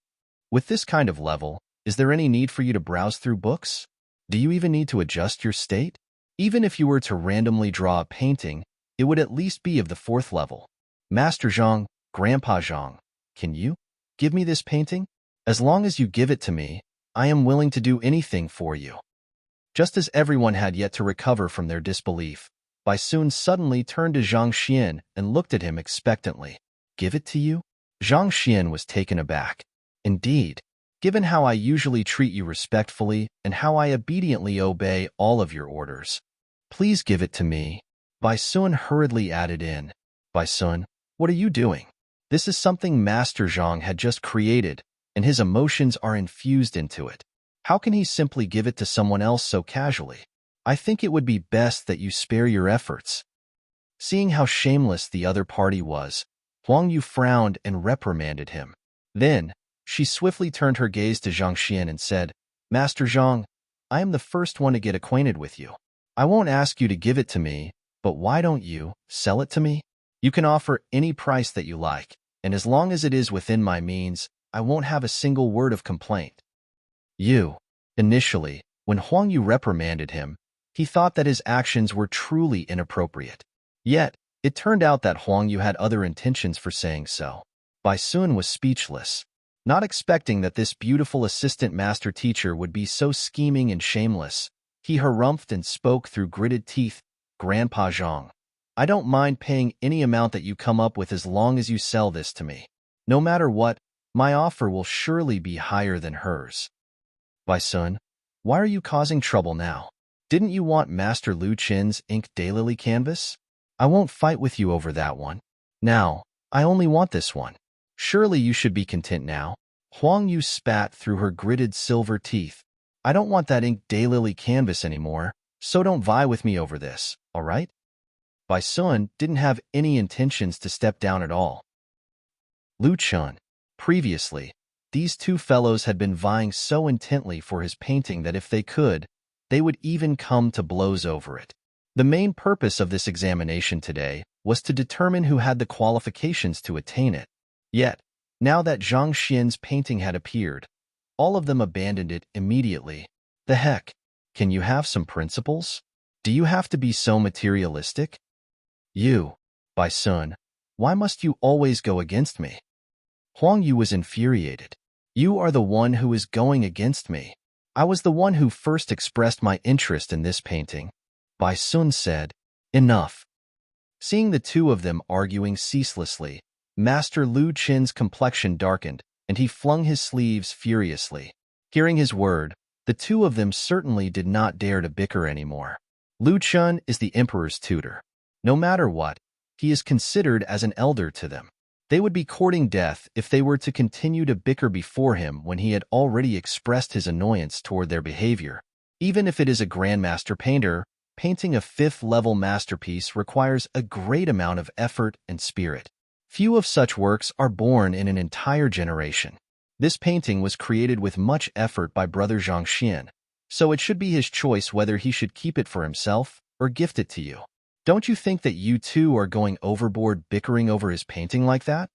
With this kind of level, is there any need for you to browse through books? Do you even need to adjust your state? Even if you were to randomly draw a painting, it would at least be of the 4th level. Master Zhang, Grandpa Zhang, can you give me this painting? As long as you give it to me, I am willing to do anything for you. Just as everyone had yet to recover from their disbelief, Bai Sun suddenly turned to Zhang Xian and looked at him expectantly. Give it to you? Zhang Xian was taken aback. Indeed, given how I usually treat you respectfully and how I obediently obey all of your orders. Please give it to me. Bai Sun hurriedly added in. Bai Sun, what are you doing? This is something Master Zhang had just created, and his emotions are infused into it. How can he simply give it to someone else so casually? I think it would be best that you spare your efforts. Seeing how shameless the other party was, Huang Yu frowned and reprimanded him. Then, she swiftly turned her gaze to Zhang Xian and said, Master Zhang, I am the first one to get acquainted with you. I won't ask you to give it to me, but why don't you sell it to me? You can offer any price that you like, and as long as it is within my means, I won't have a single word of complaint. Initially, when Huang Yu reprimanded him, he thought that his actions were truly inappropriate. Yet, it turned out that Huang Yu had other intentions for saying so. Bai Sun was speechless, not expecting that this beautiful assistant master teacher would be so scheming and shameless. He harumphed and spoke through gritted teeth, Grandpa Zhang, I don't mind paying any amount that you come up with as long as you sell this to me. No matter what, my offer will surely be higher than hers. Bai Sun, why are you causing trouble now? Didn't you want Master Lu Qin's ink daylily canvas? I won't fight with you over that one. Now, I only want this one. Surely you should be content now. Huang Yu spat through her gritted silver teeth. I don't want that ink daylily canvas anymore, so don't vie with me over this, all right? Bai Sun didn't have any intentions to step down at all. Lu Qin. Previously, these two fellows had been vying so intently for his painting that if they could, they would even come to blows over it. The main purpose of this examination today was to determine who had the qualifications to attain it. Yet, now that Zhang Xian's painting had appeared, all of them abandoned it immediately. The heck? Can you have some principles? Do you have to be so materialistic? You, Bai Sun, why must you always go against me? Huang Yu was infuriated. You are the one who is going against me. I was the one who first expressed my interest in this painting. Bai Sun said, Enough. Seeing the two of them arguing ceaselessly, Master Lu Qin's complexion darkened, and he flung his sleeves furiously. Hearing his word, the two of them certainly did not dare to bicker anymore. Lu Qin is the emperor's tutor. No matter what, he is considered as an elder to them. They would be courting death if they were to continue to bicker before him when he had already expressed his annoyance toward their behavior. Even if it is a grandmaster painter, painting a 5th-level masterpiece requires a great amount of effort and spirit. Few of such works are born in an entire generation. This painting was created with much effort by Brother Zhang Xian, so it should be his choice whether he should keep it for himself or gift it to you. Don't you think that you two are going overboard bickering over his painting like that?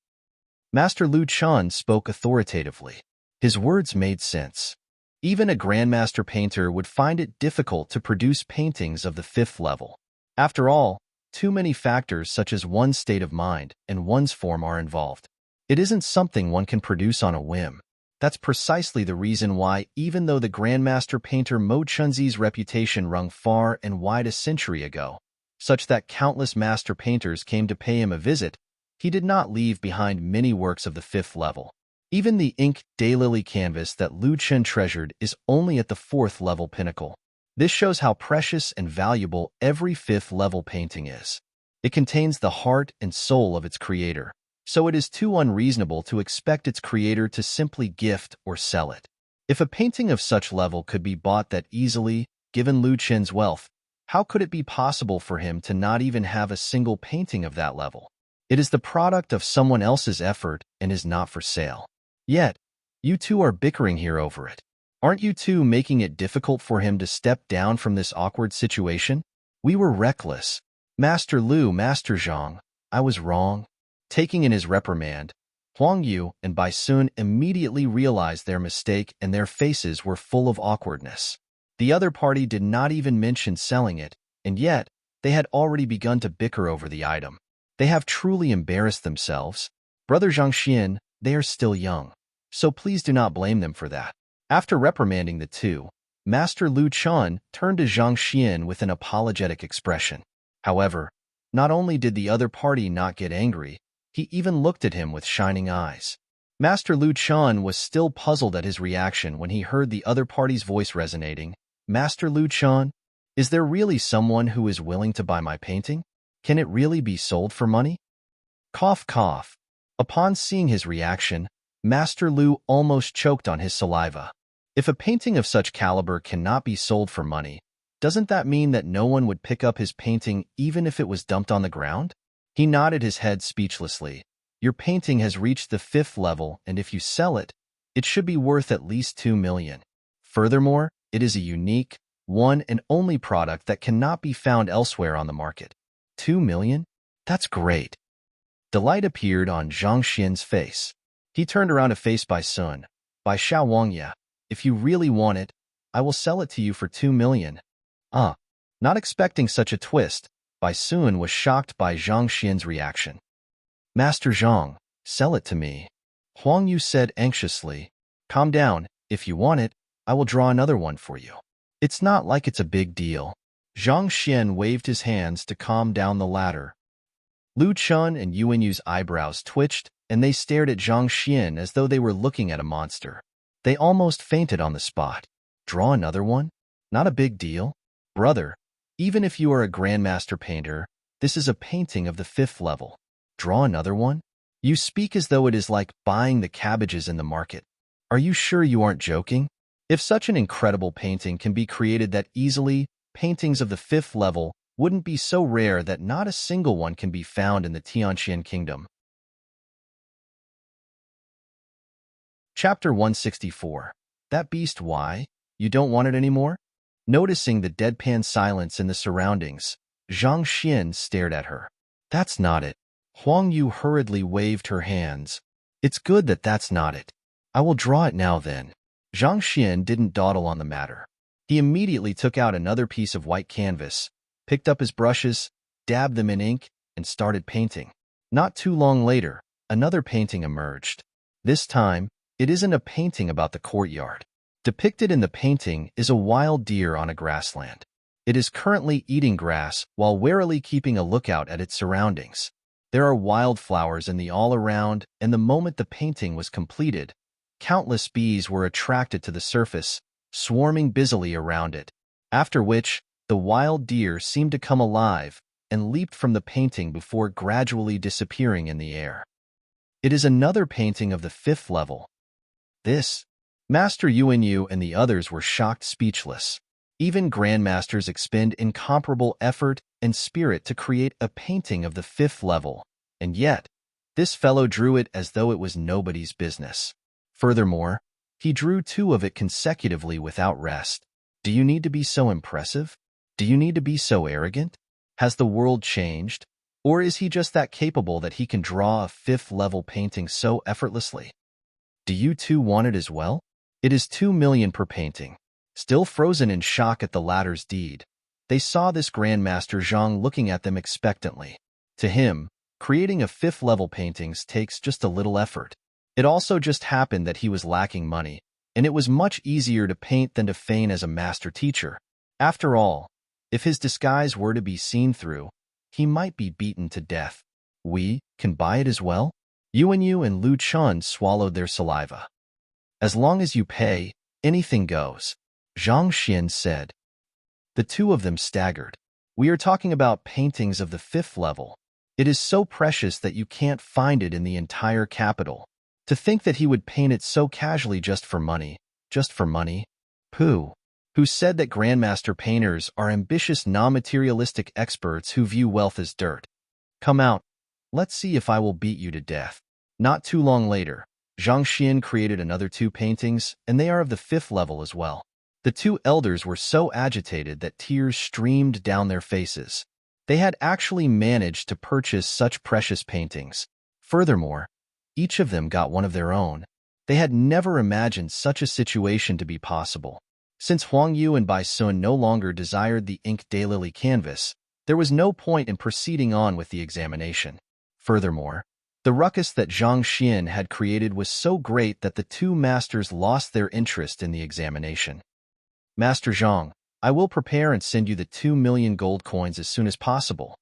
Master Lu Qin spoke authoritatively. His words made sense. Even a grandmaster painter would find it difficult to produce paintings of the 5th level. After all, too many factors such as one's state of mind and one's form are involved. It isn't something one can produce on a whim. That's precisely the reason why, even though the grandmaster painter Mo Chunzi's reputation rung far and wide a century ago, such that countless master painters came to pay him a visit, he did not leave behind many works of the 5th level. Even the ink daylily canvas that Lu Chen treasured is only at the 4th level pinnacle. This shows how precious and valuable every 5th level painting is. It contains the heart and soul of its creator, so it is too unreasonable to expect its creator to simply gift or sell it. If a painting of such level could be bought that easily, given Lu Chen's wealth, how could it be possible for him to not even have a single painting of that level? It is the product of someone else's effort and is not for sale. Yet, you two are bickering here over it. Aren't you two making it difficult for him to step down from this awkward situation? We were reckless. Master Lu, Master Zhang, I was wrong. Taking in his reprimand, Huang Yu and Bai Sun immediately realized their mistake and their faces were full of awkwardness. The other party did not even mention selling it, and yet they had already begun to bicker over the item. They have truly embarrassed themselves. Brother Zhang Xian, they are still young, so please do not blame them for that. After reprimanding the two, Master Lu Chun turned to Zhang Xian with an apologetic expression. However, not only did the other party not get angry, he even looked at him with shining eyes. Master Lu Chun was still puzzled at his reaction when he heard the other party's voice resonating. Master Lu Chun, is there really someone who is willing to buy my painting? Can it really be sold for money? Cough, cough. Upon seeing his reaction, Master Lu almost choked on his saliva. If a painting of such caliber cannot be sold for money, doesn't that mean that no one would pick up his painting even if it was dumped on the ground? He nodded his head speechlessly. Your painting has reached the 5th level, and if you sell it, it should be worth at least 2 million. Furthermore, it is a unique, one and only product that cannot be found elsewhere on the market. 2 million? That's great. Delight appeared on Zhang Xian's face. He turned around to face Bai Sun. By Xiao Wangya, if you really want it, I will sell it to you for 2 million. Not expecting such a twist, Bai Sun was shocked by Zhang Xian's reaction. Master Zhang, sell it to me. Huang Yu said anxiously. Calm down, if you want it, I will draw another one for you. It's not like it's a big deal. Zhang Xian waved his hands to calm down the latter. Lu Chun and Yuan Yu's eyebrows twitched, and they stared at Zhang Xian as though they were looking at a monster. They almost fainted on the spot. Draw another one? Not a big deal. Brother, even if you are a grandmaster painter, this is a painting of the 5th level. Draw another one? You speak as though it is like buying the cabbages in the market. Are you sure you aren't joking? If such an incredible painting can be created that easily, paintings of the 5th level wouldn't be so rare that not a single one can be found in the Tianqian kingdom. Chapter 164. That beast, why? You don't want it anymore? Noticing the deadpan silence in the surroundings, Zhang Xian stared at her. That's not it. Huang Yu hurriedly waved her hands. It's good that that's not it. I will draw it now then. Zhang Xian didn't dawdle on the matter. He immediately took out another piece of white canvas, picked up his brushes, dabbed them in ink, and started painting. Not too long later, another painting emerged. This time, it isn't a painting about the courtyard. Depicted in the painting is a wild deer on a grassland. It is currently eating grass while warily keeping a lookout at its surroundings. There are wildflowers in the all-around, and the moment the painting was completed, countless bees were attracted to the surface, swarming busily around it, after which the wild deer seemed to come alive and leaped from the painting before gradually disappearing in the air. It is another painting of the 5th level. Master Yuan Yu and the others were shocked speechless. Even grandmasters expend incomparable effort and spirit to create a painting of the 5th level, and yet, this fellow drew it as though it was nobody's business. Furthermore, he drew 2 of it consecutively without rest. Do you need to be so impressive? Do you need to be so arrogant? Has the world changed? Or is he just that capable that he can draw a 5th level painting so effortlessly? Do you two want it as well? It is 2 million per painting. Still frozen in shock at the latter's deed, they saw this Grandmaster Zhang looking at them expectantly. To him, creating a 5th level paintings takes just a little effort. It also just happened that he was lacking money, and it was much easier to paint than to feign as a master teacher. After all, if his disguise were to be seen through, he might be beaten to death. We can buy it as well? Yuanyu and Lu Chun swallowed their saliva. As long as you pay, anything goes, Zhang Xian said. The two of them staggered. We are talking about paintings of the 5th level. It is so precious that you can't find it in the entire capital. To think that he would paint it so casually just for money. Just for money? Pooh. Who said that grandmaster painters are ambitious, non-materialistic experts who view wealth as dirt? Come out. Let's see if I will beat you to death. Not too long later, Zhang Xian created another 2 paintings, and they are of the 5th level as well. The 2 elders were so agitated that tears streamed down their faces. They had actually managed to purchase such precious paintings. Furthermore, each of them got one of their own. They had never imagined such a situation to be possible. Since Huang Yu and Bai Sun no longer desired the ink daylily canvas, there was no point in proceeding on with the examination. Furthermore, the ruckus that Zhang Xian had created was so great that the 2 masters lost their interest in the examination. Master Zhang, I will prepare and send you the 2 million gold coins as soon as possible.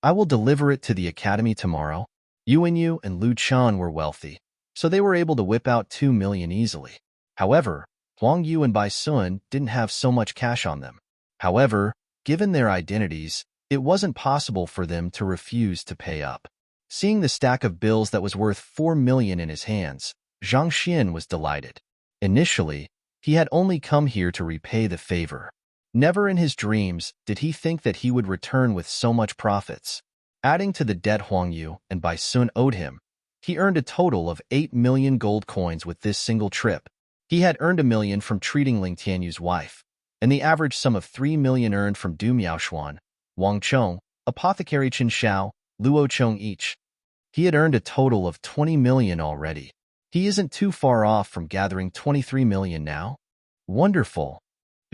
I will deliver it to the academy tomorrow. Yuanyu and Lu Chun were wealthy, so they were able to whip out 2 million easily. However, Huang Yu and Bai Sun didn't have so much cash on them. However, given their identities, it wasn't possible for them to refuse to pay up. Seeing the stack of bills that was worth 4 million in his hands, Zhang Xian was delighted. Initially, he had only come here to repay the favor. Never in his dreams did he think that he would return with so much profits. Adding to the debt Huang Yu and Bai Sun owed him, he earned a total of 8 million gold coins with this single trip. He had earned 1 million from treating Ling Tianyu's wife, and the average sum of 3 million earned from Du Miaoshuan, Wang Chong, Apothecary Chen Xiao, Luo Chong each. He had earned a total of 20 million already. He isn't too far off from gathering 23 million now. Wonderful.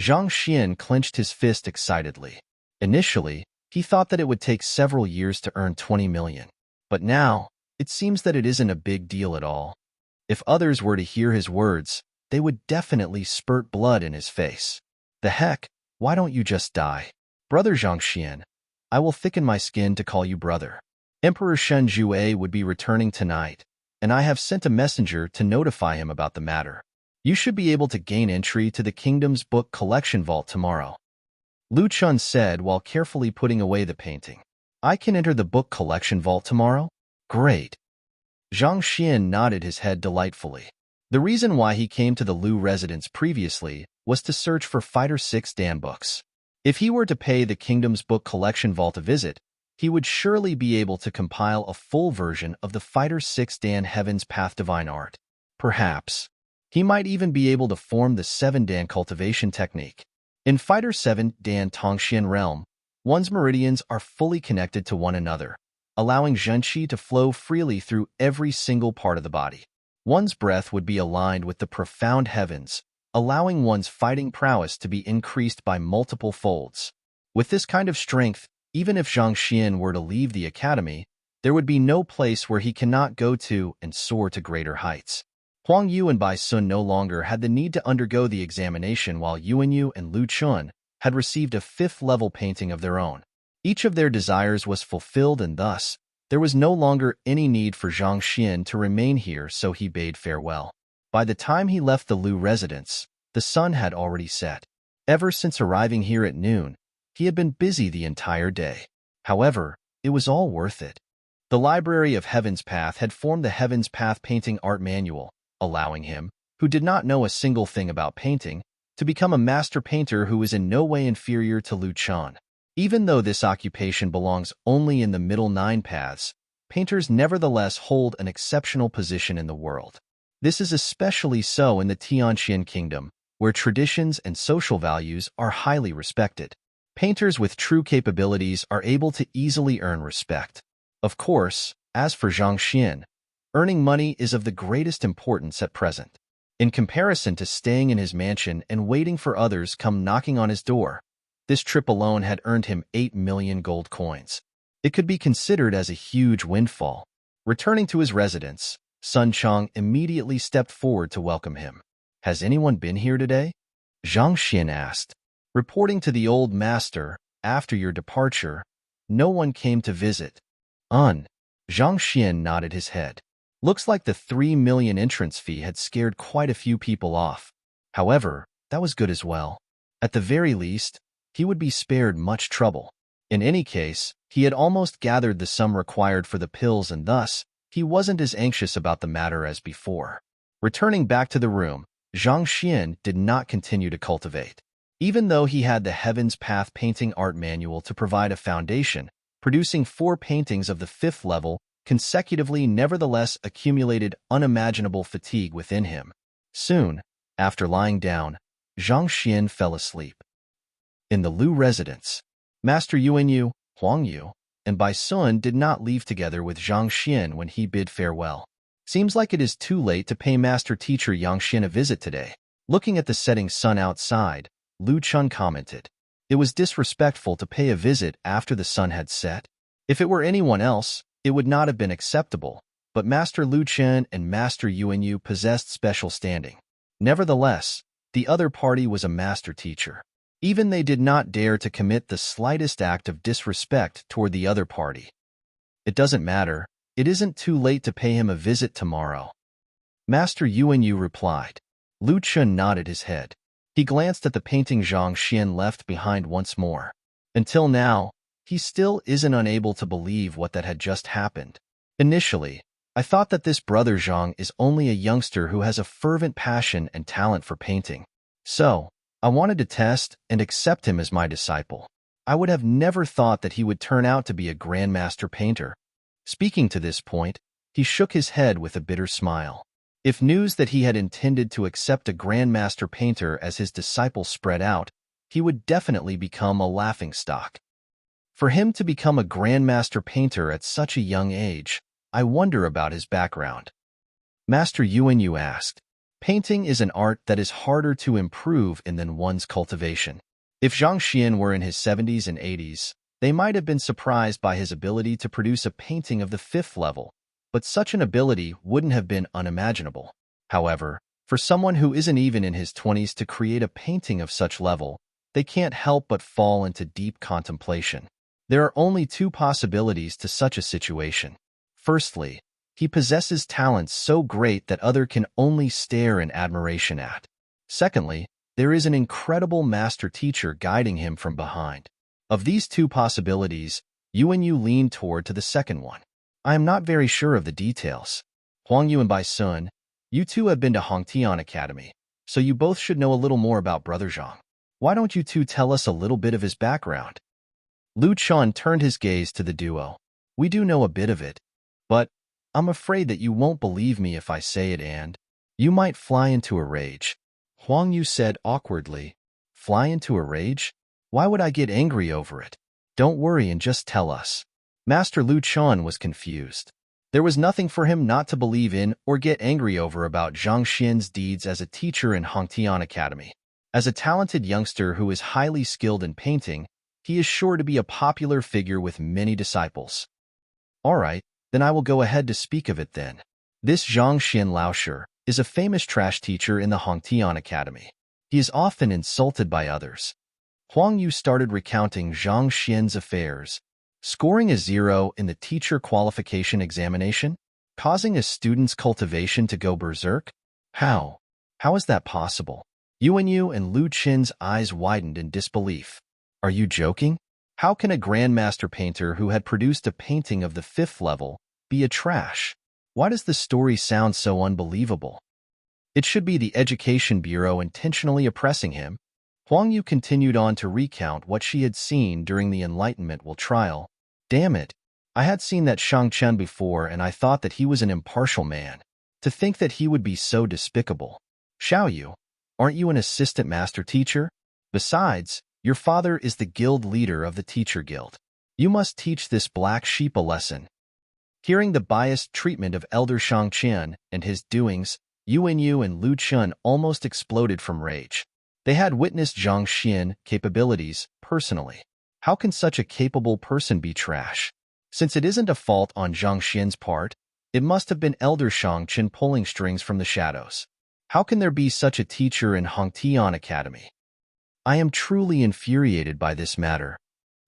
Zhang Xian clenched his fist excitedly. Initially, he thought that it would take several years to earn 20 million. But now, it seems that it isn't a big deal at all. If others were to hear his words, they would definitely spurt blood in his face. The heck, why don't you just die? Brother Zhang Xian, I will thicken my skin to call you brother. Emperor Shen Jue would be returning tonight, and I have sent a messenger to notify him about the matter. You should be able to gain entry to the kingdom's book collection vault tomorrow. Lu Chun said while carefully putting away the painting. I can enter the book collection vault tomorrow? Great. Zhang Xian nodded his head delightfully. The reason why he came to the Lu residence previously was to search for Fighter 6 Dan books. If he were to pay the kingdom's book collection vault a visit, he would surely be able to compile a full version of the Fighter 6 Dan Heaven's Path Divine Art. Perhaps. He might even be able to form the 7 Dan cultivation technique. In Fighter 7 Dan Tongxian realm, one's meridians are fully connected to one another, allowing Zhenqi to flow freely through every single part of the body. One's breath would be aligned with the profound heavens, allowing one's fighting prowess to be increased by multiple folds. With this kind of strength, even if Zhang Xian were to leave the academy, there would be no place where he cannot go to and soar to greater heights. Huang Yu and Bai Sun no longer had the need to undergo the examination, while Yuanyu and Lu Chun had received a 5th-level painting of their own. Each of their desires was fulfilled, and thus, there was no longer any need for Zhang Xian to remain here, so he bade farewell. By the time he left the Lu residence, the sun had already set. Ever since arriving here at noon, he had been busy the entire day. However, it was all worth it. The Library of Heaven's Path had formed the Heaven's Path Painting Art Manual, allowing him, who did not know a single thing about painting, to become a master painter who is in no way inferior to Lu Chun. Even though this occupation belongs only in the middle 9 paths, painters nevertheless hold an exceptional position in the world. This is especially so in the Tianqian Kingdom, where traditions and social values are highly respected. Painters with true capabilities are able to easily earn respect. Of course, as for Zhang Xian, earning money is of the greatest importance at present. In comparison to staying in his mansion and waiting for others come knocking on his door, this trip alone had earned him 8 million gold coins. It could be considered as a huge windfall. Returning to his residence, Sun Chong immediately stepped forward to welcome him. Has anyone been here today? Zhang Xian asked. Reporting to the old master, after your departure, no one came to visit. Zhang Xian nodded his head. Looks like the 3 million entrance fee had scared quite a few people off. However, that was good as well. At the very least, he would be spared much trouble. In any case, he had almost gathered the sum required for the pills and thus, he wasn't as anxious about the matter as before. Returning back to the room, Zhang Xian did not continue to cultivate. Even though he had the Heaven's Path painting art manual to provide a foundation, producing 4 paintings of the 5th level consecutively nevertheless accumulated unimaginable fatigue within him. Soon, after lying down, Zhang Xian fell asleep. In the Lu residence, Master Yuanyu, Huangyu, and Bai Sun did not leave together with Zhang Xian when he bid farewell. Seems like it is too late to pay Master Teacher Yang Xian a visit today. Looking at the setting sun outside, Lu Chun commented. It was disrespectful to pay a visit after the sun had set. If it were anyone else, it would not have been acceptable, but Master Lu Chen and Master Yuanyu possessed special standing. Nevertheless, the other party was a master teacher. Even they did not dare to commit the slightest act of disrespect toward the other party. It doesn't matter, it isn't too late to pay him a visit tomorrow. Master Yuanyu replied. Lu Chun nodded his head. He glanced at the painting Zhang Xian left behind once more. Until now, he still isn't unable to believe what that had just happened. Initially, I thought that this brother Zhang is only a youngster who has a fervent passion and talent for painting. So, I wanted to test and accept him as my disciple. I would have never thought that he would turn out to be a grandmaster painter. Speaking to this point, he shook his head with a bitter smile. If news that he had intended to accept a grandmaster painter as his disciple spread out, he would definitely become a laughingstock. For him to become a grandmaster painter at such a young age, I wonder about his background. Master Yuanyu asked. Painting is an art that is harder to improve in than one's cultivation. If Zhang Xian were in his 70s and 80s, they might have been surprised by his ability to produce a painting of the 5th level, but such an ability wouldn't have been unimaginable. However, for someone who isn't even in his 20s to create a painting of such level, they can't help but fall into deep contemplation. There are only 2 possibilities to such a situation. Firstly, he possesses talents so great that others can only stare in admiration at. Secondly, there is an incredible master teacher guiding him from behind. Of these 2 possibilities, Yuanyu leaned toward to the second one. I am not very sure of the details. Huangyu and Bai Sun, you 2 have been to Hongtian Academy, so you both should know a little more about Brother Zhang. Why don't you 2 tell us a little bit of his background? Lu Chun turned his gaze to the duo. We do know a bit of it, but I'm afraid that you won't believe me if I say it and you might fly into a rage. Huangyu said awkwardly. Fly into a rage? Why would I get angry over it? Don't worry and just tell us. Master Lu Chun was confused. There was nothing for him not to believe in or get angry over about Zhang Xian's deeds as a teacher in Hongtian Academy. As a talented youngster who is highly skilled in painting, he is sure to be a popular figure with many disciples. All right, then I will go ahead to speak of it then. This Zhang Xian Laoshi is a famous trash teacher in the Hongtian Academy. He is often insulted by others. Huangyu started recounting Zhang Xian's affairs, scoring a 0 in the teacher qualification examination, causing a student's cultivation to go berserk. How? How is that possible? Yuanyu and Lu Chen's eyes widened in disbelief. Are you joking? How can a grandmaster painter who had produced a painting of the 5th level be a trash? Why does the story sound so unbelievable? It should be the Education Bureau intentionally oppressing him. Huangyu continued on to recount what she had seen during the Enlightenment Will trial. Damn it! I had seen that Shang Chen before and I thought that he was an impartial man. To think that he would be so despicable. Xiaoyu, aren't you an assistant master teacher? Besides, your father is the guild leader of the teacher guild. You must teach this black sheep a lesson. Hearing the biased treatment of Elder Shang Chen and his doings, Yuanyu and Lu Chun almost exploded from rage. They had witnessed Zhang Xian's capabilities personally. How can such a capable person be trash? Since it isn't a fault on Zhang Xian's part, it must have been Elder Shang Chen pulling strings from the shadows. How can there be such a teacher in Hongtian Academy? I am truly infuriated by this matter.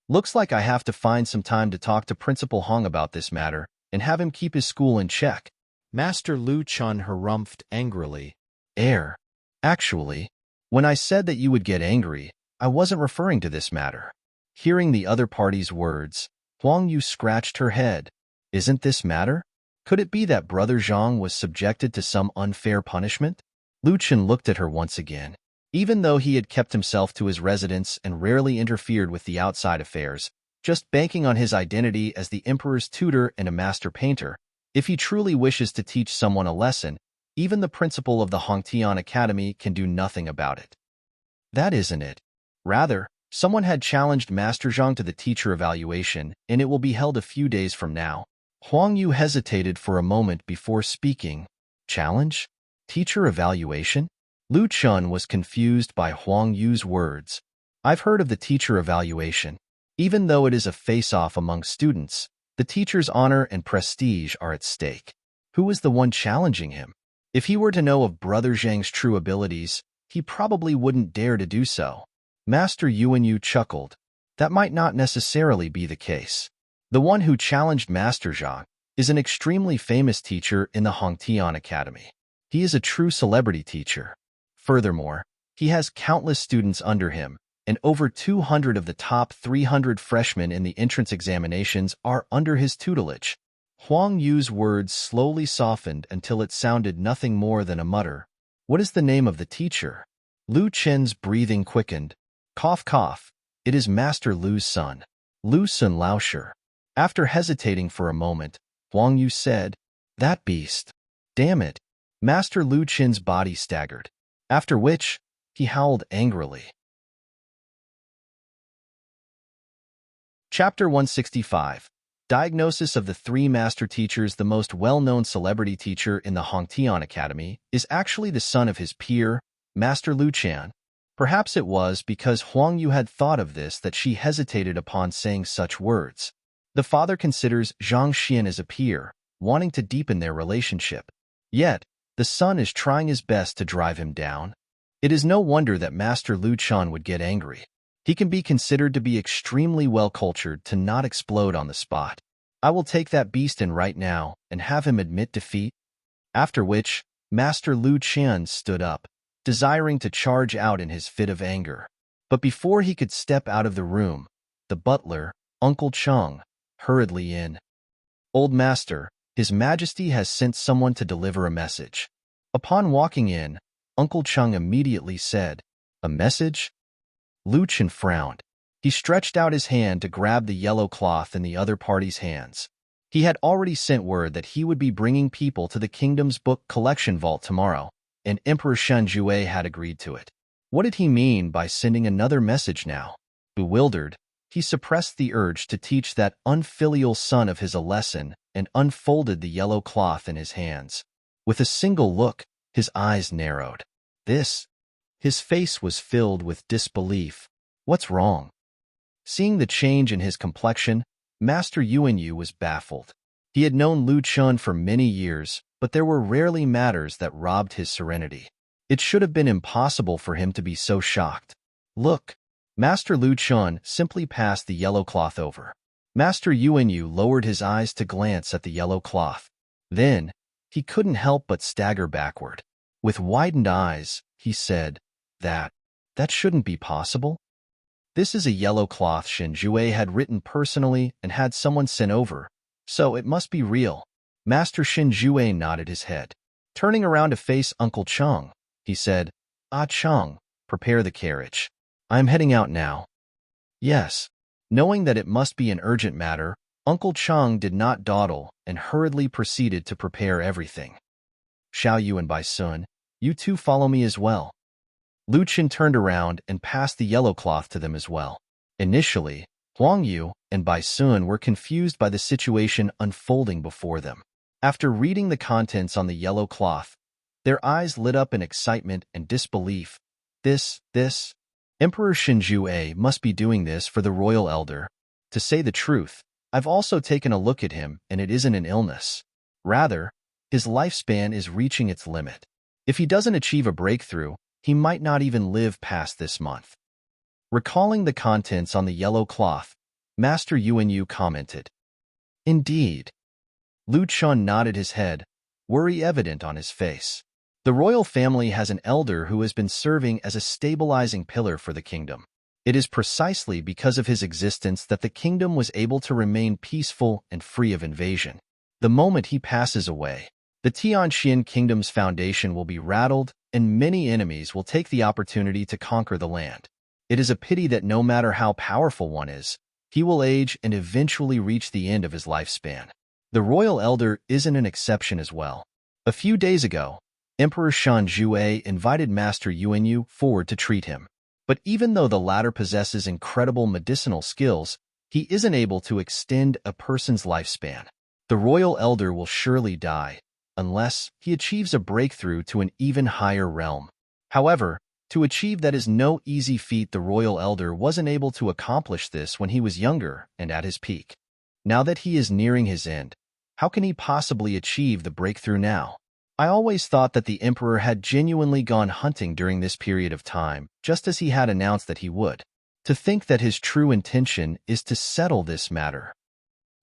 Looks like I have to find some time to talk to Principal Hong about this matter and have him keep his school in check. Master Lu Chun harumphed angrily. Air. Actually, when I said that you would get angry, I wasn't referring to this matter. Hearing the other party's words, Huang Yu scratched her head. Isn't this matter? Could it be that Brother Zhang was subjected to some unfair punishment? Lu Chun looked at her once again. Even though he had kept himself to his residence and rarely interfered with the outside affairs, just banking on his identity as the emperor's tutor and a master painter, if he truly wishes to teach someone a lesson, even the principal of the Hongtian Academy can do nothing about it. That isn't it. Rather, someone had challenged Master Zhang to the teacher evaluation, and it will be held a few days from now. Huang Yu hesitated for a moment before speaking. Challenge? Teacher evaluation? Lu Chun was confused by Huang Yu's words. I've heard of the teacher evaluation. Even though it is a face-off among students, the teacher's honor and prestige are at stake. Who is the one challenging him? If he were to know of Brother Zhang's true abilities, he probably wouldn't dare to do so. Master Yuanyu chuckled. That might not necessarily be the case. The one who challenged Master Zhang is an extremely famous teacher in the Hongtian Academy. He is a true celebrity teacher. Furthermore, he has countless students under him, and over 200 of the top 300 freshmen in the entrance examinations are under his tutelage. Huang Yu's words slowly softened until it sounded nothing more than a mutter. What is the name of the teacher? Lu Chen's breathing quickened. Cough, cough. It is Master Lu's son, Lu Sun Laosher. After hesitating for a moment, Huang Yu said, That beast. Damn it. Master Lu Chen's body staggered, after which he howled angrily. Chapter 165. Diagnosis of the three master teachers. The most well-known celebrity teacher in the Hongtian Academy is actually the son of his peer, Master Lu Chan. Perhaps it was because Huang Yu had thought of this that she hesitated upon saying such words. The father considers Zhang Xian as a peer, wanting to deepen their relationship. Yet, the son is trying his best to drive him down. It is no wonder that Master Lu Chan would get angry. He can be considered to be extremely well-cultured to not explode on the spot. I will take that beast in right now and have him admit defeat. After which, Master Lu Chan stood up, desiring to charge out in his fit of anger. But before he could step out of the room, the butler, Uncle Chung, hurriedly in. Old Master, His Majesty has sent someone to deliver a message. Upon walking in, Uncle Chung immediately said, A message? Lu Chen frowned. He stretched out his hand to grab the yellow cloth in the other party's hands. He had already sent word that he would be bringing people to the kingdom's book collection vault tomorrow, and Emperor Shen Jue had agreed to it. What did he mean by sending another message now? Bewildered, he suppressed the urge to teach that unfilial son of his a lesson and unfolded the yellow cloth in his hands. With a single look, his eyes narrowed. His face was filled with disbelief. What's wrong? Seeing the change in his complexion, Master Yuanyu was baffled. He had known Lu Chun for many years, but there were rarely matters that robbed his serenity. It should have been impossible for him to be so shocked. Look. Master Lu Chun simply passed the yellow cloth over. Master Yuanyu lowered his eyes to glance at the yellow cloth. Then, he couldn't help but stagger backward. With widened eyes, he said, That shouldn't be possible. This is a yellow cloth Shen Jue had written personally and had someone sent over, so it must be real. Master Shen Jue nodded his head. Turning around to face Uncle Chung, he said, Chung, prepare the carriage. I'm heading out now. Yes. Knowing that it must be an urgent matter, Uncle Chung did not dawdle and hurriedly proceeded to prepare everything. Xiao Yu and Bai Sun, you two follow me as well. Lu Chen turned around and passed the yellow cloth to them as well. Initially, Huang Yu and Bai Sun were confused by the situation unfolding before them. After reading the contents on the yellow cloth, their eyes lit up in excitement and disbelief. This, Emperor Shinjue must be doing this for the royal elder. To say the truth, I've also taken a look at him and it isn't an illness. Rather, his lifespan is reaching its limit. If he doesn't achieve a breakthrough, he might not even live past this month. Recalling the contents on the yellow cloth, Master Yuanyu commented. Indeed. Lu Chun nodded his head. worry evident on his face. The royal family has an elder who has been serving as a stabilizing pillar for the kingdom. It is precisely because of his existence that the kingdom was able to remain peaceful and free of invasion. The moment he passes away, the Tianxian kingdom's foundation will be rattled, and many enemies will take the opportunity to conquer the land. It is a pity that no matter how powerful one is, he will age and eventually reach the end of his lifespan. The royal elder isn't an exception as well. A few days ago, Emperor Shan Jue invited Master Yuanyu forward to treat him. But even though the latter possesses incredible medicinal skills, he isn't able to extend a person's lifespan. The royal elder will surely die, unless he achieves a breakthrough to an even higher realm. However, to achieve that is no easy feat. The royal elder wasn't able to accomplish this when he was younger and at his peak. Now that he is nearing his end, how can he possibly achieve the breakthrough now? I always thought that the emperor had genuinely gone hunting during this period of time, just as he had announced that he would. To think that his true intention is to settle this matter.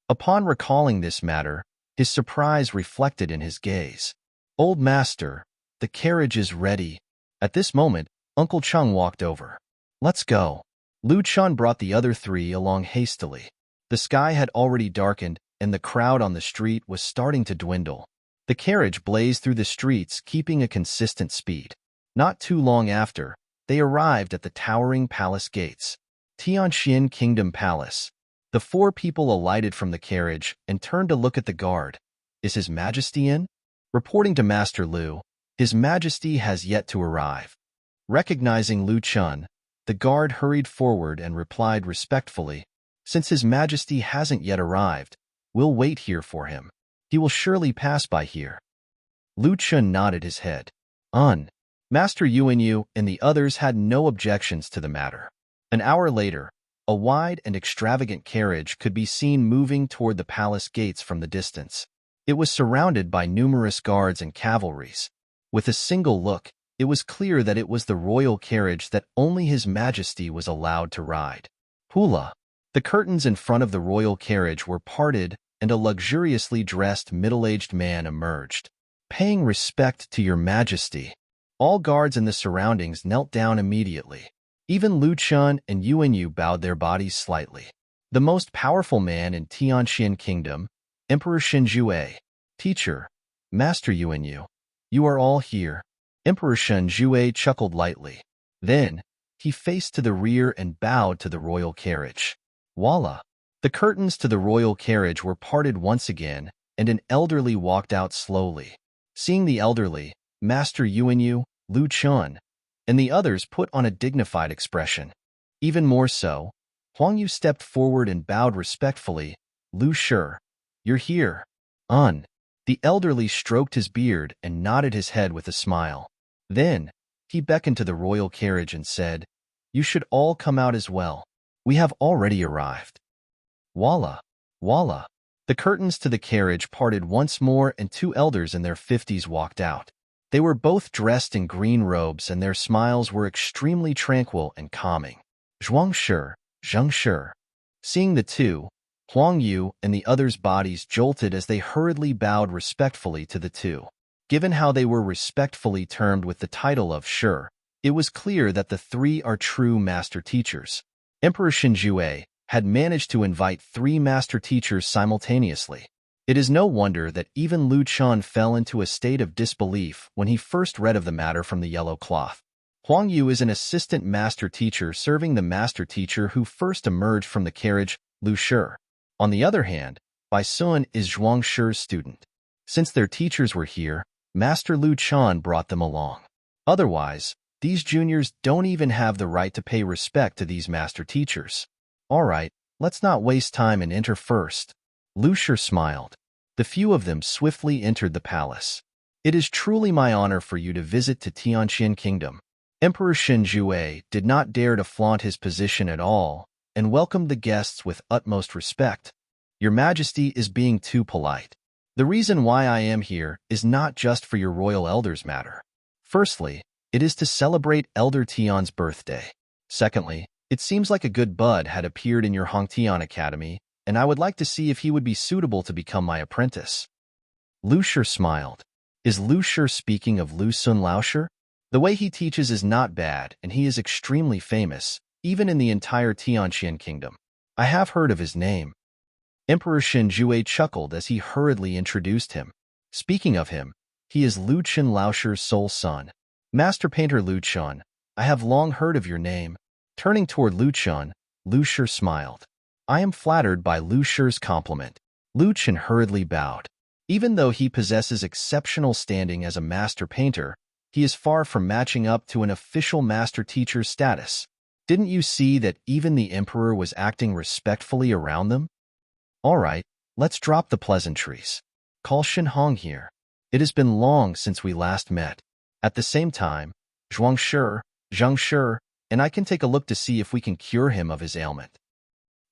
Upon recalling this matter, his surprise reflected in his gaze. "Old master, the carriage is ready." At this moment, Uncle Chung walked over. "Let's go." Lu Chun brought the other three along hastily. The sky had already darkened, and the crowd on the street was starting to dwindle. The carriage blazed through the streets, keeping a consistent speed. Not too long after, they arrived at the towering palace gates. Tianxian Kingdom Palace. The four people alighted from the carriage and turned to look at the guard. "Is His Majesty in?" Reporting to Master Lu, "His Majesty has yet to arrive." Recognizing Lu Chun, the guard hurried forward and replied respectfully, "Since His Majesty hasn't yet arrived, we'll wait here for him. He will surely pass by here." Lu Chun nodded his head. Master Yuanyu and the others had no objections to the matter. An hour later, a wide and extravagant carriage could be seen moving toward the palace gates from the distance. It was surrounded by numerous guards and cavalries. With a single look, it was clear that it was the royal carriage that only His Majesty was allowed to ride. Hula! The curtains in front of the royal carriage were parted, and a luxuriously dressed middle-aged man emerged. "Paying respect to Your Majesty." All guards in the surroundings knelt down immediately. Even Lu Chun and Yuanyu bowed their bodies slightly. The most powerful man in Tianxian Kingdom, Emperor Shenjue. "Teacher, Master Yuanyu, you are all here." Emperor Shenjue chuckled lightly. Then, he faced to the rear and bowed to the royal carriage. Voila! The curtains to the royal carriage were parted once again, and an elderly walked out slowly. Seeing the elderly, Master Yuanyu, Lu Chun, and the others put on a dignified expression. Even more so, Huang Yu stepped forward and bowed respectfully. "Lu Shi, you're here." The elderly stroked his beard and nodded his head with a smile. Then, he beckoned to the royal carriage and said, "You should all come out as well. We have already arrived." Voila! Voila! The curtains to the carriage parted once more and two elders in their 50s walked out. They were both dressed in green robes and their smiles were extremely tranquil and calming. Zhuang Shi. Seeing the two, Huang Yu and the others' bodies jolted as they hurriedly bowed respectfully to the two. Given how they were respectfully termed with the title of Shi, it was clear that the three are true master teachers. Emperor Shenjue had managed to invite three master teachers simultaneously. It is no wonder that even Lu Chun fell into a state of disbelief when he first read of the matter from the yellow cloth. Huang Yu is an assistant master teacher serving the master teacher who first emerged from the carriage, Lu Shi. On the other hand, Bai Sun is Zhuang Shi's student. Since their teachers were here, Master Lu Chun brought them along. Otherwise, these juniors don't even have the right to pay respect to these master teachers. All right, let's not waste time and enter first. Lu Shi smiled. The few of them swiftly entered the palace. "It is truly my honor for you to visit to Tianxian Kingdom." Emperor Shenjue did not dare to flaunt his position at all and welcomed the guests with utmost respect. "Your Majesty is being too polite. The reason why I am here is not just for your royal elders matter. Firstly, it is to celebrate Elder Tian's birthday. Secondly, it seems like a good bud had appeared in your Hongtian Academy, and I would like to see if he would be suitable to become my apprentice." Lu Shi smiled. Is Lu Shi speaking of Lu Sun Laoshi? The way he teaches is not bad, and he is extremely famous, even in the entire Tianqian kingdom. I have heard of his name. Emperor Xin Jue chuckled as he hurriedly introduced him. Speaking of him, he is Lu Chen Laoshi's sole son. Master painter Lu Chen, I have long heard of your name. Turning toward Lu Chen, Lu Shi smiled. I am flattered by Lu Shi's compliment. Lu Chen hurriedly bowed. Even though he possesses exceptional standing as a master painter, he is far from matching up to an official master teacher's status. Didn't you see that even the emperor was acting respectfully around them? All right, let's drop the pleasantries. Call Shin Hong here. It has been long since we last met. At the same time, Zhuang Shi, and I can take a look to see if we can cure him of his ailment.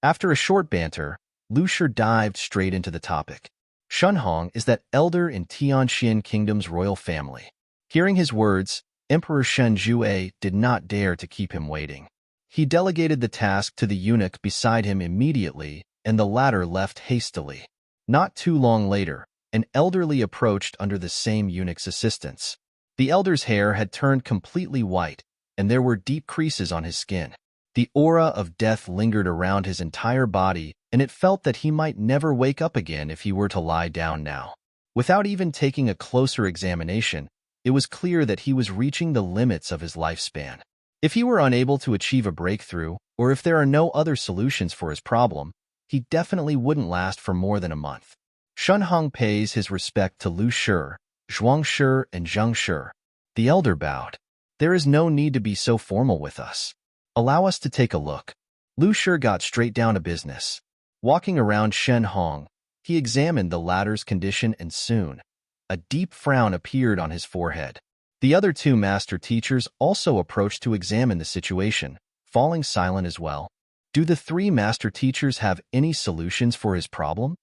After a short banter, Lu Shi dived straight into the topic. Shen Hong is that elder in Tianqian Kingdom's royal family. Hearing his words, Emperor Shen Jue did not dare to keep him waiting. He delegated the task to the eunuch beside him immediately, and the latter left hastily. Not too long later, an elderly approached under the same eunuch's assistance. The elder's hair had turned completely white, and there were deep creases on his skin. The aura of death lingered around his entire body, and it felt that he might never wake up again if he were to lie down now. Without even taking a closer examination, it was clear that he was reaching the limits of his lifespan. If he were unable to achieve a breakthrough, or if there are no other solutions for his problem, he definitely wouldn't last for more than a month. Shen Hong pays his respect to Lu Shi, Zhuang Shi, and Zheng Shi. The elder bowed. There is no need to be so formal with us. Allow us to take a look. Lu Shi got straight down to business. Walking around Shen Hong, he examined the latter's condition, and soon, a deep frown appeared on his forehead. The other two master teachers also approached to examine the situation, falling silent as well. Do the three master teachers have any solutions for his problem?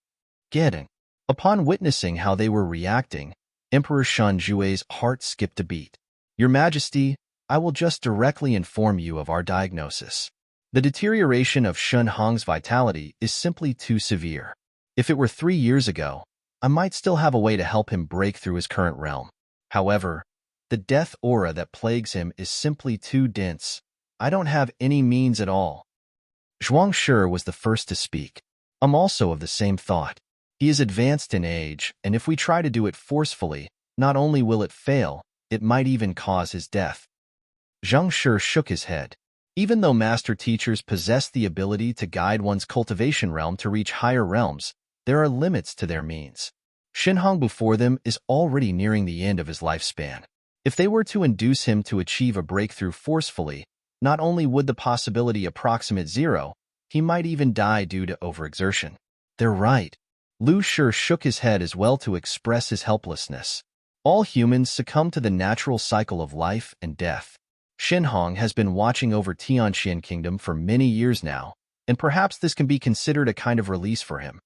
Getting. Upon witnessing how they were reacting, Emperor Shen Jue's heart skipped a beat. Your Majesty, I will just directly inform you of our diagnosis. The deterioration of Shen Hong's vitality is simply too severe. If it were 3 years ago, I might still have a way to help him break through his current realm. However, the death aura that plagues him is simply too dense. I don't have any means at all. Zhuang Shi was the first to speak. I'm also of the same thought. He is advanced in age, and if we try to do it forcefully, not only will it fail, it might even cause his death. Zheng Shi shook his head. Even though master teachers possess the ability to guide one's cultivation realm to reach higher realms, there are limits to their means. Shen Hong before them is already nearing the end of his lifespan. If they were to induce him to achieve a breakthrough forcefully, not only would the possibility approximate zero, he might even die due to overexertion. They're right. Lu Shi shook his head as well to express his helplessness. All humans succumb to the natural cycle of life and death. Shen Hong has been watching over Tianqian Kingdom for many years now, and perhaps this can be considered a kind of release for him.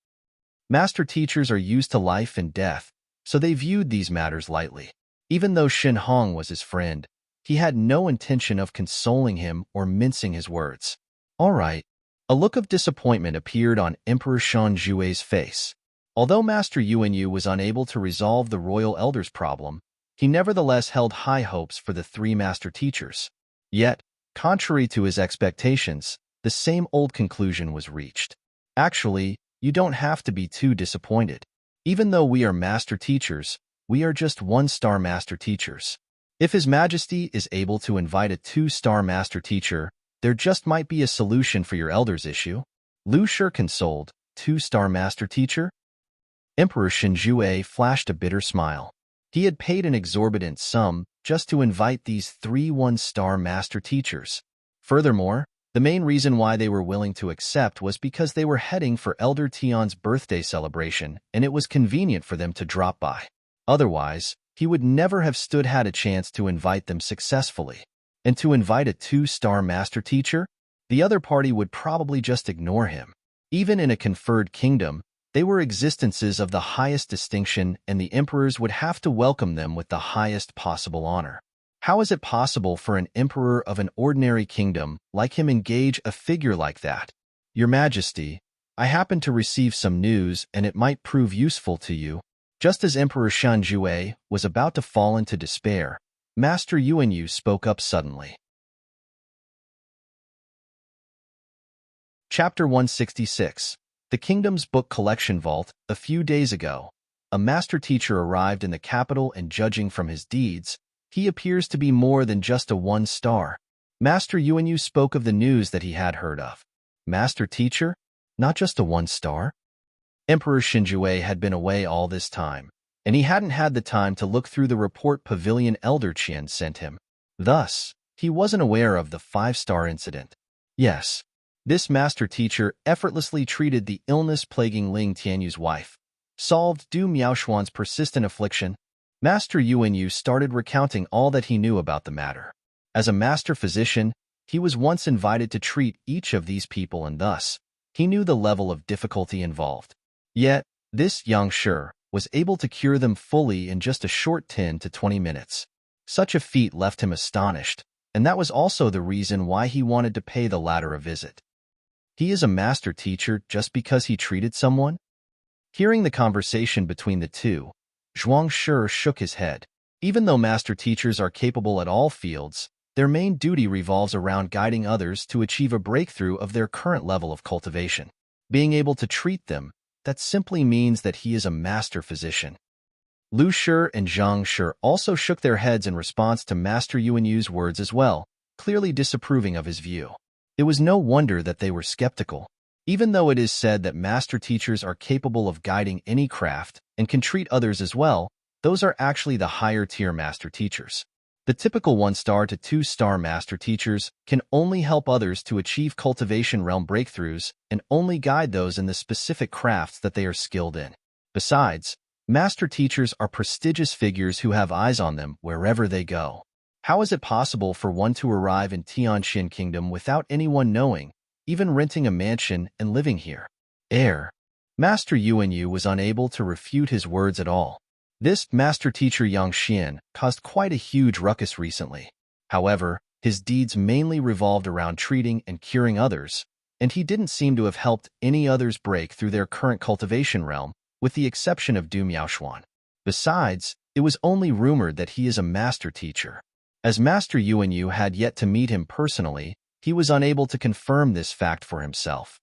Master teachers are used to life and death, so they viewed these matters lightly. Even though Shen Hong was his friend, he had no intention of consoling him or mincing his words. All right. A look of disappointment appeared on Emperor Shen Jue's face. Although Master Yuanyu was unable to resolve the royal elder's problem, he nevertheless held high hopes for the three master teachers. Yet, contrary to his expectations, the same old conclusion was reached. Actually, you don't have to be too disappointed. Even though we are master teachers, we are just one-star master teachers. If His Majesty is able to invite a 2-star master teacher, there just might be a solution for your elder's issue. Lu Shi consoled, 2-star master teacher? Emperor Shen Jue flashed a bitter smile. He had paid an exorbitant sum just to invite these 3 1-star master teachers. Furthermore, the main reason why they were willing to accept was because they were heading for Elder Tian's birthday celebration, and it was convenient for them to drop by. Otherwise, he would never have had a chance to invite them successfully. And to invite a 2-star master teacher, the other party would probably just ignore him. Even in a conferred kingdom, they were existences of the highest distinction, and the emperors would have to welcome them with the highest possible honor. How is it possible for an emperor of an ordinary kingdom like him engage a figure like that? Your Majesty, I happen to receive some news and it might prove useful to you. Just as Emperor Shanjue was about to fall into despair, Master Yuanyu spoke up suddenly. Chapter 166. The Kingdom's Book Collection Vault. A few days ago, a master teacher arrived in the capital, and judging from his deeds, he appears to be more than just a one-star. Master Yuanyu spoke of the news that he had heard of. Master teacher? Not just a one-star? Emperor Shinjue had been away all this time, and he hadn't had the time to look through the report Pavilion Elder Qian sent him. Thus, he wasn't aware of the 5-star incident. Yes, this master teacher effortlessly treated the illness plaguing Ling Tianyu's wife, solved Du Miaoshuan's persistent affliction. Master Yuanyu started recounting all that he knew about the matter. As a master physician, he was once invited to treat each of these people, and thus, he knew the level of difficulty involved. Yet, this Yang Shi was able to cure them fully in just a short 10 to 20 minutes. Such a feat left him astonished, and that was also the reason why he wanted to pay the latter a visit. He is a master teacher just because he treated someone? Hearing the conversation between the two, Zhuang Shi shook his head. Even though master teachers are capable at all fields, their main duty revolves around guiding others to achieve a breakthrough of their current level of cultivation. Being able to treat them, that simply means that he is a master physician. Lu Shi and Zhang Shi also shook their heads in response to Master Yuanyu's words as well, clearly disapproving of his view. It was no wonder that they were skeptical. Even though it is said that master teachers are capable of guiding any craft and can treat others as well, those are actually the higher-tier master teachers. The typical 1-star to 2-star master teachers can only help others to achieve cultivation realm breakthroughs and only guide those in the specific crafts that they are skilled in. Besides, master teachers are prestigious figures who have eyes on them wherever they go. How is it possible for one to arrive in Tianxin Kingdom without anyone knowing, even renting a mansion and living here? Master Yuanyu was unable to refute his words at all. This master teacher Yang Xian caused quite a huge ruckus recently. However, his deeds mainly revolved around treating and curing others, and he didn't seem to have helped any others break through their current cultivation realm, with the exception of Du Miaoshuan. Besides, it was only rumored that he is a master teacher. As Master Yuanyu had yet to meet him personally, he was unable to confirm this fact for himself.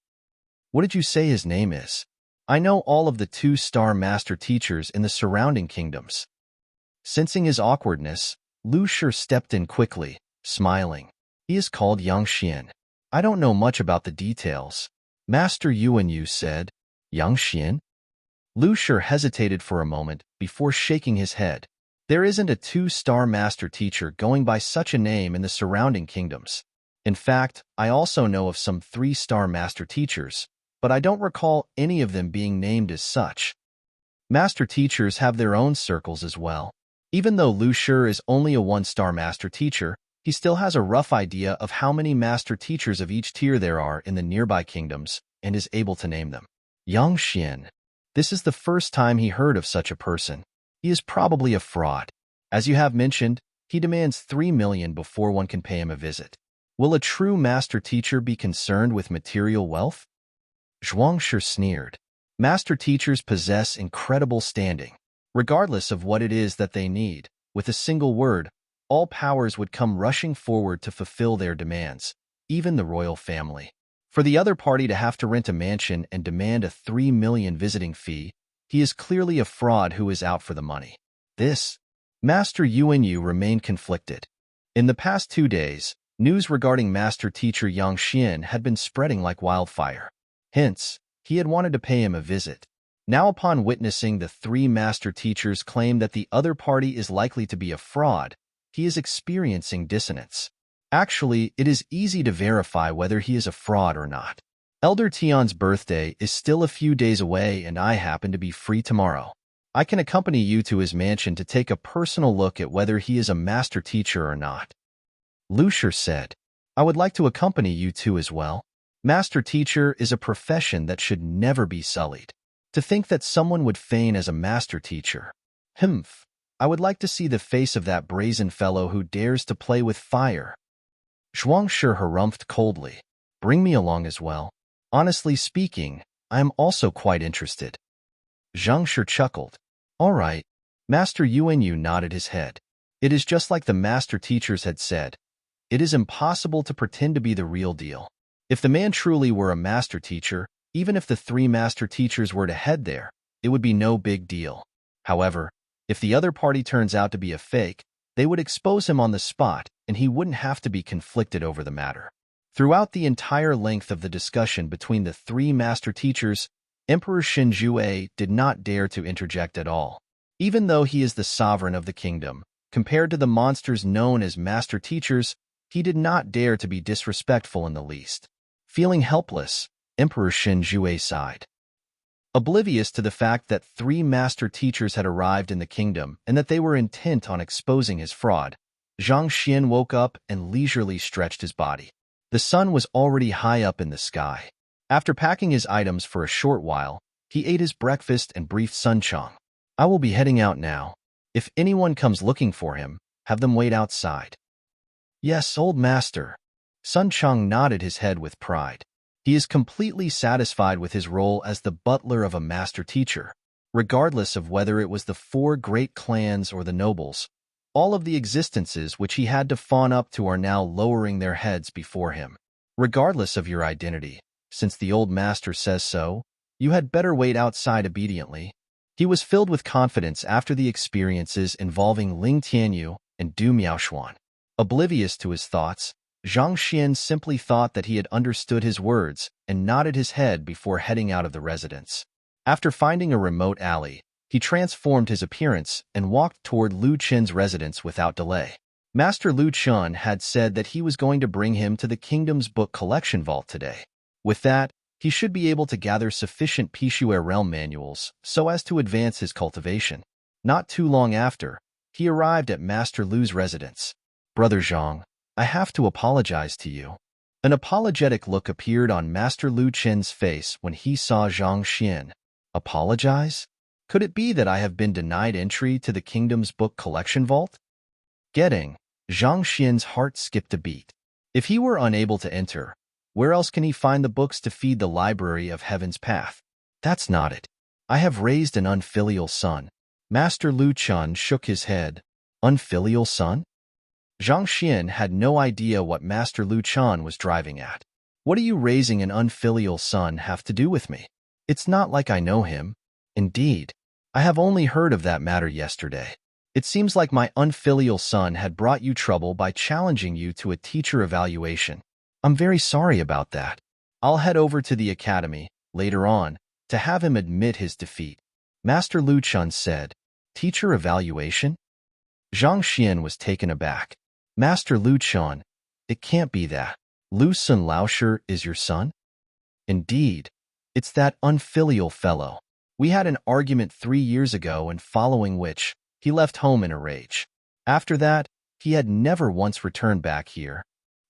What did you say his name is? I know all of the 2-star master teachers in the surrounding kingdoms. Sensing his awkwardness, Lu Shi stepped in quickly, smiling. He is called Yang Xian. I don't know much about the details. Master Yuanyu said. Yang Xian? Lu Shi hesitated for a moment before shaking his head. There isn't a 2-star master teacher going by such a name in the surrounding kingdoms. In fact, I also know of some 3-star master teachers, but I don't recall any of them being named as such. Master teachers have their own circles as well. Even though Lu Shi is only a 1-star master teacher, he still has a rough idea of how many master teachers of each tier there are in the nearby kingdoms and is able to name them. Yang Xian. This is the first time he heard of such a person. He is probably a fraud. As you have mentioned, he demands 3 million before one can pay him a visit. Will a true master teacher be concerned with material wealth? Zhuang Shi sneered. Master teachers possess incredible standing. Regardless of what it is that they need, with a single word, all powers would come rushing forward to fulfill their demands, even the royal family. For the other party to have to rent a mansion and demand a 3 million visiting fee, he is clearly a fraud who is out for the money. Master Yuanyu remained conflicted. In the past 2 days, news regarding master teacher Yang Xian had been spreading like wildfire. Hence, he had wanted to pay him a visit. Now upon witnessing the 3 master teachers claim that the other party is likely to be a fraud, he is experiencing dissonance. Actually, it is easy to verify whether he is a fraud or not. Elder Tian's birthday is still a few days away and I happen to be free tomorrow. I can accompany you to his mansion to take a personal look at whether he is a master teacher or not. Lu Shi said, I would like to accompany you too as well. Master teacher is a profession that should never be sullied. To think that someone would feign as a master teacher. I would like to see the face of that brazen fellow who dares to play with fire. Zhuang Shi harumphed coldly. Bring me along as well. Honestly speaking, I am also quite interested. Zhang Shi chuckled. All right. Master Yuanyu nodded his head. It is just like the master teachers had said. It is impossible to pretend to be the real deal. If the man truly were a master teacher, even if the 3 master teachers were to head there, it would be no big deal. However, if the other party turns out to be a fake, they would expose him on the spot, and he wouldn't have to be conflicted over the matter. Throughout the entire length of the discussion between the 3 master teachers, Emperor Shinjue did not dare to interject at all. Even though he is the sovereign of the kingdom, compared to the monsters known as master teachers, he did not dare to be disrespectful in the least. Feeling helpless, Emperor Shinjue sighed. Oblivious to the fact that 3 master teachers had arrived in the kingdom and that they were intent on exposing his fraud, Zhang Xian woke up and leisurely stretched his body. The sun was already high up in the sky. After packing his items for a short while, he ate his breakfast and briefed Sun Chang. I will be heading out now. If anyone comes looking for him, have them wait outside. Yes, old master. Sun Chang nodded his head with pride. He is completely satisfied with his role as the butler of a master teacher. Regardless of whether it was the 4 great clans or the nobles, all of the existences which he had to fawn up to are now lowering their heads before him. Regardless of your identity, since the old master says so, you had better wait outside obediently. He was filled with confidence after the experiences involving Ling Tianyu and Du Miaoshuan. Oblivious to his thoughts, Zhang Xian simply thought that he had understood his words and nodded his head before heading out of the residence. After finding a remote alley, he transformed his appearance and walked toward Lu Chen's residence without delay. Master Lu Chen had said that he was going to bring him to the kingdom's book collection vault today. With that, he should be able to gather sufficient Pishue realm manuals so as to advance his cultivation. Not too long after, he arrived at Master Lu's residence. Brother Zhang, I have to apologize to you. An apologetic look appeared on Master Lu Chen's face when he saw Zhang Xian. Apologize? Could it be that I have been denied entry to the kingdom's book collection vault? Zhang Xian's heart skipped a beat. If he were unable to enter, where else can he find the books to feed the library of Heaven's Path? That's not it. I have raised an unfilial son. Master Lu Chen shook his head. Unfilial son? Zhang Xian had no idea what Master Lu Chen was driving at. What do you raising an unfilial son have to do with me? It's not like I know him. Indeed, I have only heard of that matter yesterday. It seems like my unfilial son had brought you trouble by challenging you to a teacher evaluation. I'm very sorry about that. I'll head over to the academy, later on, to have him admit his defeat. Master Lu Chen said, Teacher evaluation? Zhang Xian was taken aback. Master Lu Chen, it can't be that. Lu Sun Laosher is your son? Indeed, it's that unfilial fellow. We had an argument 3 years ago and following which, he left home in a rage. After that, he had never once returned back here.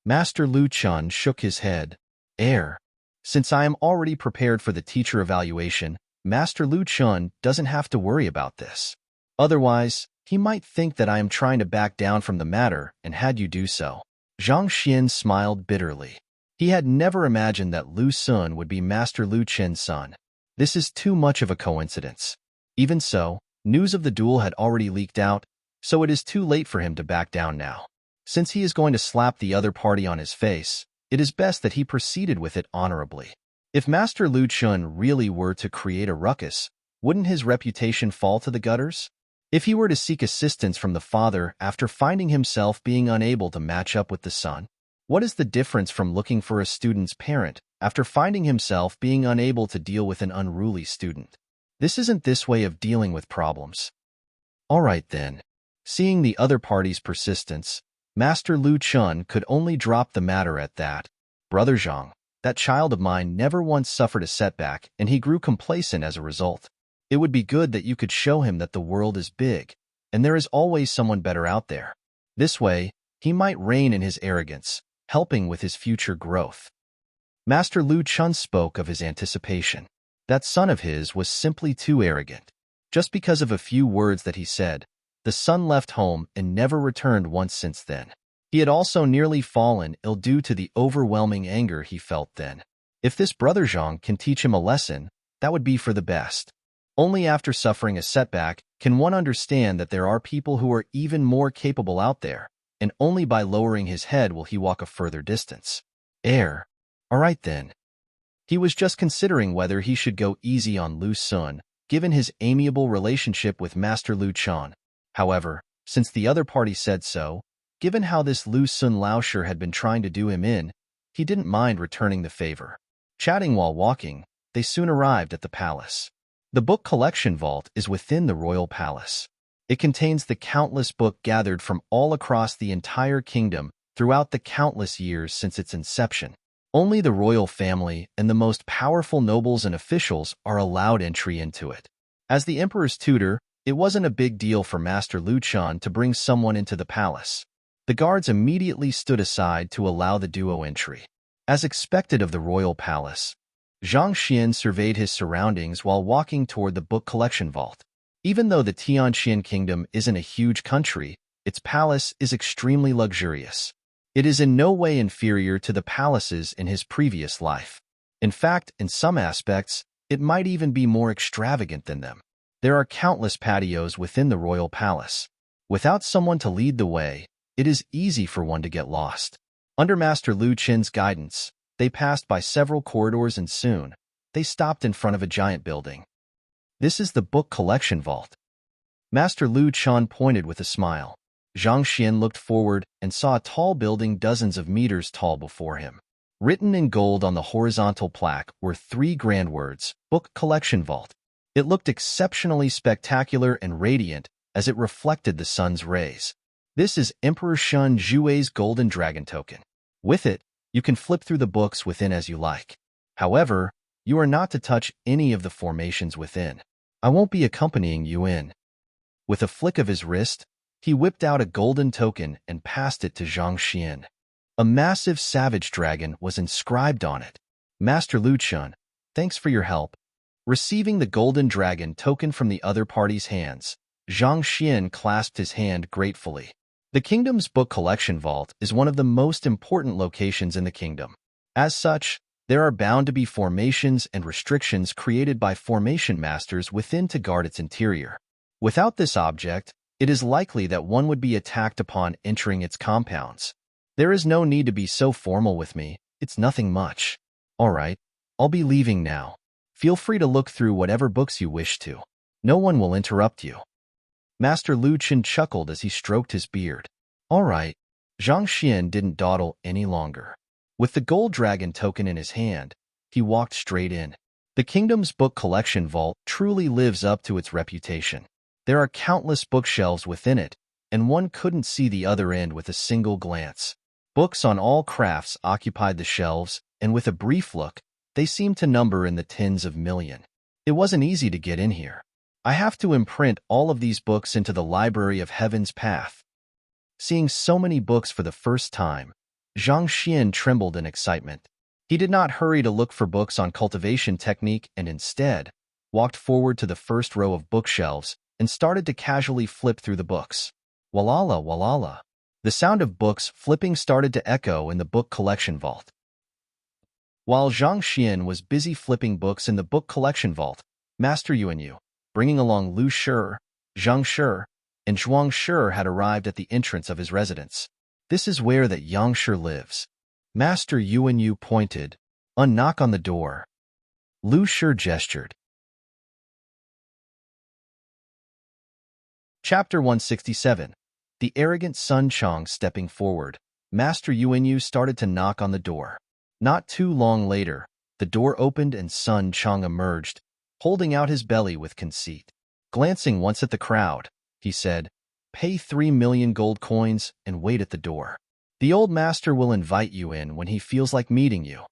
Master Lu Chen shook his head. Since I am already prepared for the teacher evaluation, Master Lu Chen doesn't have to worry about this. Otherwise, he might think that I am trying to back down from the matter and had you do so. Zhang Xian smiled bitterly. He had never imagined that Lu Sun would be Master Lu Chen's son. This is too much of a coincidence. Even so, news of the duel had already leaked out, so it is too late for him to back down now. Since he is going to slap the other party on his face, it is best that he proceeded with it honorably. If Master Lu Chen really were to create a ruckus, wouldn't his reputation fall to the gutters? If he were to seek assistance from the father after finding himself being unable to match up with the son, what is the difference from looking for a student's parent after finding himself being unable to deal with an unruly student? This isn't this way of dealing with problems. All right then. Seeing the other party's persistence, Master Lu Chen could only drop the matter at that. Brother Zhang, that child of mine never once suffered a setback and he grew complacent as a result. It would be good that you could show him that the world is big, and there is always someone better out there. This way, he might rein in his arrogance, helping with his future growth. Master Lu Chen spoke of his anticipation. That son of his was simply too arrogant. Just because of a few words that he said, the son left home and never returned once since then. He had also nearly fallen ill due to the overwhelming anger he felt then. If this brother Zhang can teach him a lesson, that would be for the best. Only after suffering a setback can one understand that there are people who are even more capable out there, and only by lowering his head will he walk a further distance. Air. All right then. He was just considering whether he should go easy on Lu Sun, given his amiable relationship with Master Lu Chan. However, since the other party said so, given how this Lu Sun Laosher had been trying to do him in, he didn't mind returning the favor. Chatting while walking, they soon arrived at the palace. The book collection vault is within the royal palace. It contains the countless books gathered from all across the entire kingdom throughout the countless years since its inception. Only the royal family and the most powerful nobles and officials are allowed entry into it. As the emperor's tutor, it wasn't a big deal for Master Lu Chan to bring someone into the palace. The guards immediately stood aside to allow the duo entry. As expected of the royal palace, Zhang Xian surveyed his surroundings while walking toward the book collection vault. Even though the Tianqian kingdom isn't a huge country, its palace is extremely luxurious. It is in no way inferior to the palaces in his previous life. In fact, in some aspects, it might even be more extravagant than them. There are countless patios within the royal palace. Without someone to lead the way, it is easy for one to get lost. Under Master Lu Chen's guidance, they passed by several corridors and soon, they stopped in front of a giant building. This is the book collection vault. Master Lu Chen pointed with a smile. Zhang Xian looked forward and saw a tall building dozens of meters tall before him. Written in gold on the horizontal plaque were 3 grand words, Book Collection Vault. It looked exceptionally spectacular and radiant as it reflected the sun's rays. This is Emperor Shun Zhui's Golden Dragon Token. With it, you can flip through the books within as you like. However, you are not to touch any of the formations within. I won't be accompanying you in. With a flick of his wrist, he whipped out a golden token and passed it to Zhang Xian. A massive savage dragon was inscribed on it. Master Lu Chen, thanks for your help. Receiving the golden dragon token from the other party's hands, Zhang Xian clasped his hand gratefully. The kingdom's book collection vault is one of the most important locations in the kingdom. As such, there are bound to be formations and restrictions created by formation masters within to guard its interior. Without this object, it is likely that one would be attacked upon entering its compounds. There is no need to be so formal with me, it's nothing much. All right, I'll be leaving now. Feel free to look through whatever books you wish to. No one will interrupt you. Master Lu Chen chuckled as he stroked his beard. All right. Zhang Xian didn't dawdle any longer. With the gold dragon token in his hand, he walked straight in. The kingdom's book collection vault truly lives up to its reputation. There are countless bookshelves within it, and one couldn't see the other end with a single glance. Books on all crafts occupied the shelves, and with a brief look, they seemed to number in the tens of millions. It wasn't easy to get in here. I have to imprint all of these books into the Library of Heaven's Path. Seeing so many books for the first time, Zhang Xian trembled in excitement. He did not hurry to look for books on cultivation technique and instead walked forward to the first row of bookshelves and started to casually flip through the books. Walala, walala. The sound of books flipping started to echo in the book collection vault. While Zhang Xian was busy flipping books in the book collection vault, Master Yuanyu, bringing along Lu Shi, Zhang Shi, and Zhuang Shi had arrived at the entrance of his residence. This is where that Yang Shi lives. Master Yuanyu pointed. Knock on the door. Lu Shi gestured. Chapter 167. The arrogant Sun Chong stepping forward. Master Yuanyu started to knock on the door. Not too long later, the door opened and Sun Chong emerged, holding out his belly with conceit. Glancing once at the crowd, he said, "Pay 3 million gold coins and wait at the door. The old master will invite you in when he feels like meeting you."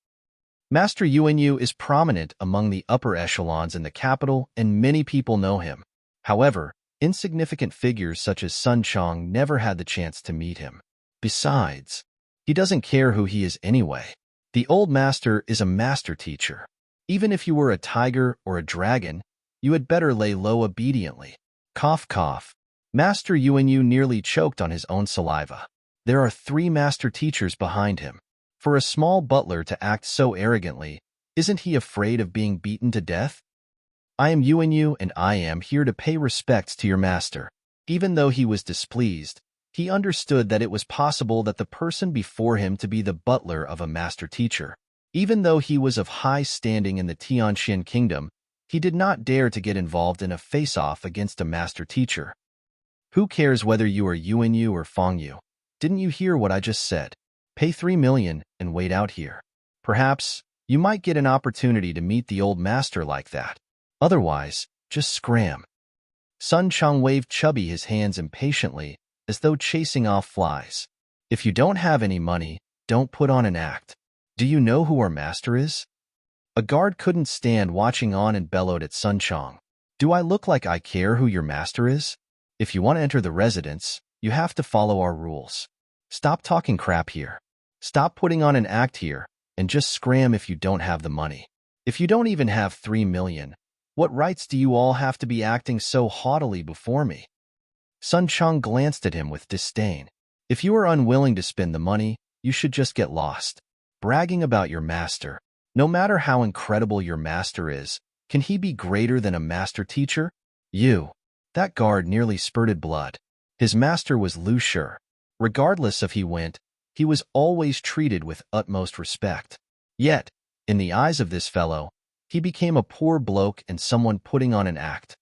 Master Yuanyu is prominent among the upper echelons in the capital and many people know him. However, insignificant figures such as Sun Chong never had the chance to meet him. Besides, he doesn't care who he is anyway. The old master is a master teacher. Even if you were a tiger or a dragon, you had better lay low obediently. Cough, cough. Master Yuanyu nearly choked on his own saliva. There are 3 master teachers behind him. For a small butler to act so arrogantly, isn't he afraid of being beaten to death? I am Yuanyu, and I am here to pay respects to your master." Even though he was displeased, he understood that it was possible that the person before him to be the butler of a master teacher. Even though he was of high standing in the Tianxian kingdom, he did not dare to get involved in a face-off against a master teacher. "Who cares whether you are Yuanyu or Fangyu? Didn't you hear what I just said? Pay 3 million and wait out here. Perhaps you might get an opportunity to meet the old master like that. Otherwise, just scram." Sun Chang waved Chubby his hands impatiently, as though chasing off flies. "If you don't have any money, don't put on an act. Do you know who our master is?" A guard couldn't stand watching on and bellowed at Sun Chang. "Do I look like I care who your master is? If you want to enter the residence, you have to follow our rules. Stop talking crap here. Stop putting on an act here, and just scram if you don't have the money. If you don't even have 3 million, what rights do you all have to be acting so haughtily before me?" Sun Chang glanced at him with disdain. "If you are unwilling to spend the money, you should just get lost. Bragging about your master. No matter how incredible your master is, can he be greater than a master teacher? You." That guard nearly spurted blood. His master was Lu Shi. Regardless if he went, he was always treated with utmost respect. Yet, in the eyes of this fellow, he became a poor bloke and someone putting on an act.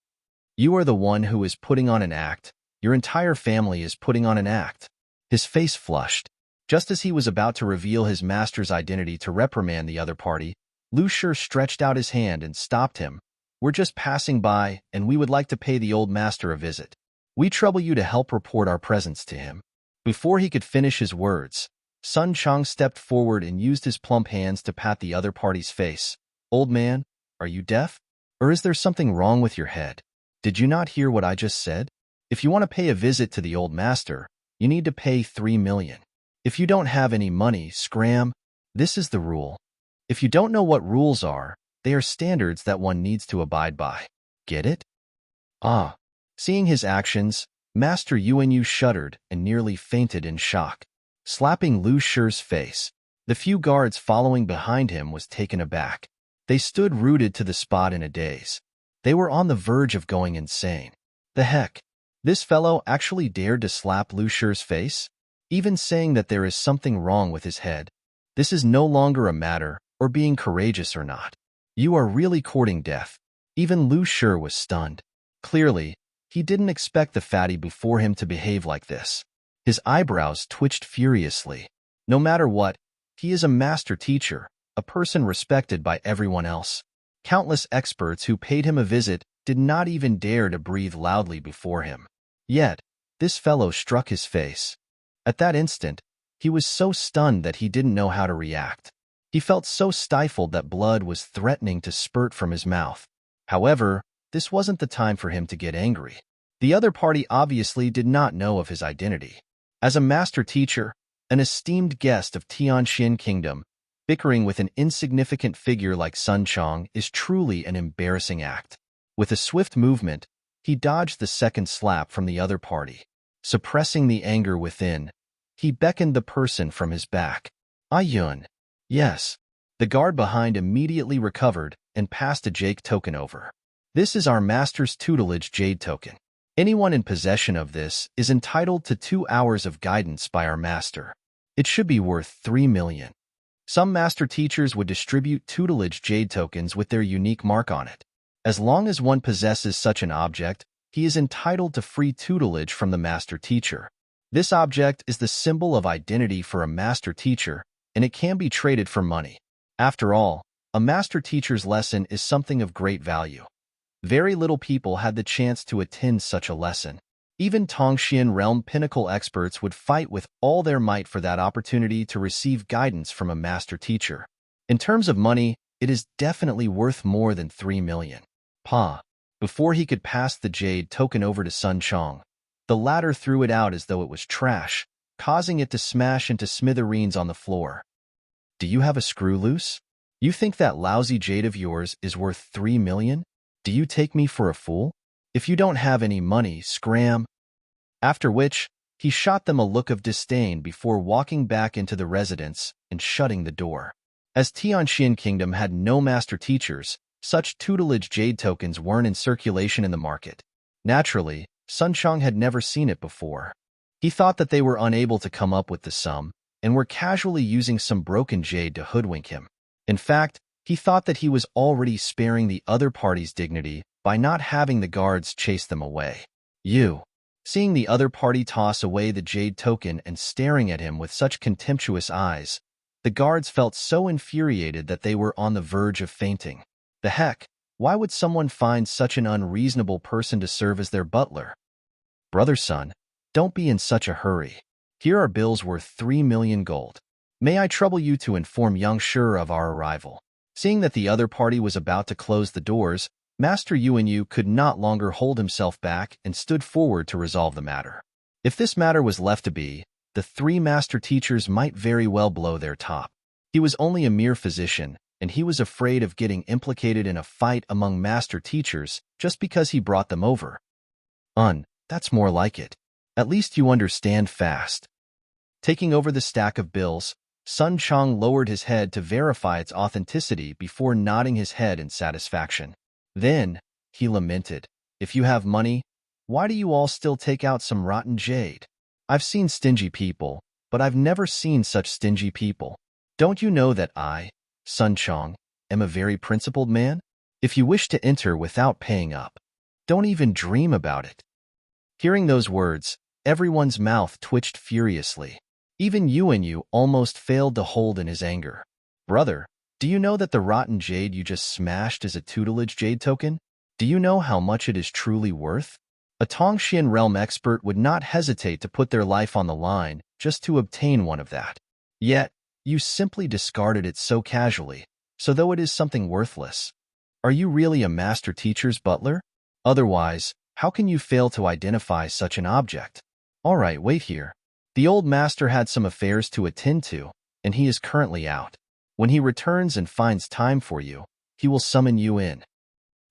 "You are the one who is putting on an act. Your entire family is putting on an act." His face flushed. Just as he was about to reveal his master's identity to reprimand the other party, Lu Shi stretched out his hand and stopped him. "We're just passing by, and we would like to pay the old master a visit. We trouble you to help report our presence to him." Before he could finish his words, Sun Chang stepped forward and used his plump hands to pat the other party's face. "Old man, are you deaf? Or is there something wrong with your head? Did you not hear what I just said? If you want to pay a visit to the old master, you need to pay 3 million. If you don't have any money, scram. This is the rule. If you don't know what rules are, they are standards that one needs to abide by. Get it?" Ah. Seeing his actions, Master Yuanyu shuddered and nearly fainted in shock. Slapping Lu Shi's face, the few guards following behind him was taken aback. They stood rooted to the spot in a daze. They were on the verge of going insane. The heck? This fellow actually dared to slap Lu Shi's face? Even saying that there is something wrong with his head. This is no longer a matter or being courageous or not. You are really courting death. Even Lu Shi was stunned. Clearly, he didn't expect the fatty before him to behave like this. His eyebrows twitched furiously. No matter what, he is a master teacher, a person respected by everyone else. Countless experts who paid him a visit did not even dare to breathe loudly before him. Yet, this fellow struck his face. At that instant, he was so stunned that he didn't know how to react. He felt so stifled that blood was threatening to spurt from his mouth. However, this wasn't the time for him to get angry. The other party obviously did not know of his identity. As a master teacher, an esteemed guest of Tianxian Kingdom, bickering with an insignificant figure like Sun Chang is truly an embarrassing act. With a swift movement, he dodged the second slap from the other party. Suppressing the anger within, he beckoned the person from his back. "Ayun." "Yes." The guard behind immediately recovered and passed a jade token over. "This is our master's tutelage jade token. Anyone in possession of this is entitled to 2 hours of guidance by our master. It should be worth 3 million. Some master teachers would distribute tutelage jade tokens with their unique mark on it. As long as one possesses such an object, he is entitled to free tutelage from the master teacher. This object is the symbol of identity for a master teacher, and it can be traded for money. After all, a master teacher's lesson is something of great value. Very little people had the chance to attend such a lesson. Even Tongxian realm pinnacle experts would fight with all their might for that opportunity to receive guidance from a master teacher. In terms of money, it is definitely worth more than 3 million. Before he could pass the jade token over to Sun Chang, the latter threw it out as though it was trash, causing it to smash into smithereens on the floor. "Do you have a screw loose? You think that lousy jade of yours is worth 3 million? Do you take me for a fool? If you don't have any money, scram." After which, he shot them a look of disdain before walking back into the residence and shutting the door. As Tianxian Kingdom had no master teachers, Such tutelage jade tokens weren't in circulation in the market. Naturally, Sun Chong had never seen it before. He thought that they were unable to come up with the sum and were casually using some broken jade to hoodwink him. In fact, he thought that he was already sparing the other party's dignity by not having the guards chase them away. Seeing the other party toss away the jade token and staring at him with such contemptuous eyes, the guards felt so infuriated that they were on the verge of fainting. The heck, why would someone find such an unreasonable person to serve as their butler? Brother Sun, don't be in such a hurry. Here are bills worth 3 million gold. May I trouble you to inform young Shi of our arrival? Seeing that the other party was about to close the doors, Master Yuanyu could not longer hold himself back and stood forward to resolve the matter. If this matter was left to be, the 3 master teachers might very well blow their top. He was only a mere physician, and he was afraid of getting implicated in a fight among master teachers just because he brought them over. That's more like it. At least you understand fast. Taking over the stack of bills, Sun Chong lowered his head to verify its authenticity before nodding his head in satisfaction. Then, he lamented, if you have money, why do you all still take out some rotten jade? I've seen stingy people, but I've never seen such stingy people. Don't you know that I, Sun Chong, am a very principled man? If you wish to enter without paying up, don't even dream about it. Hearing those words, everyone's mouth twitched furiously. Even Yuanyu almost failed to hold in his anger. Brother, do you know that the rotten jade you just smashed is a tutelage jade token? Do you know how much it is truly worth? A Tongxian realm expert would not hesitate to put their life on the line just to obtain one of that. Yet, you simply discarded it so casually, so though it is something worthless. Are you really a master teacher's butler? Otherwise, how can you fail to identify such an object? All right, wait here. The old master had some affairs to attend to, and he is currently out. When he returns and finds time for you, he will summon you in.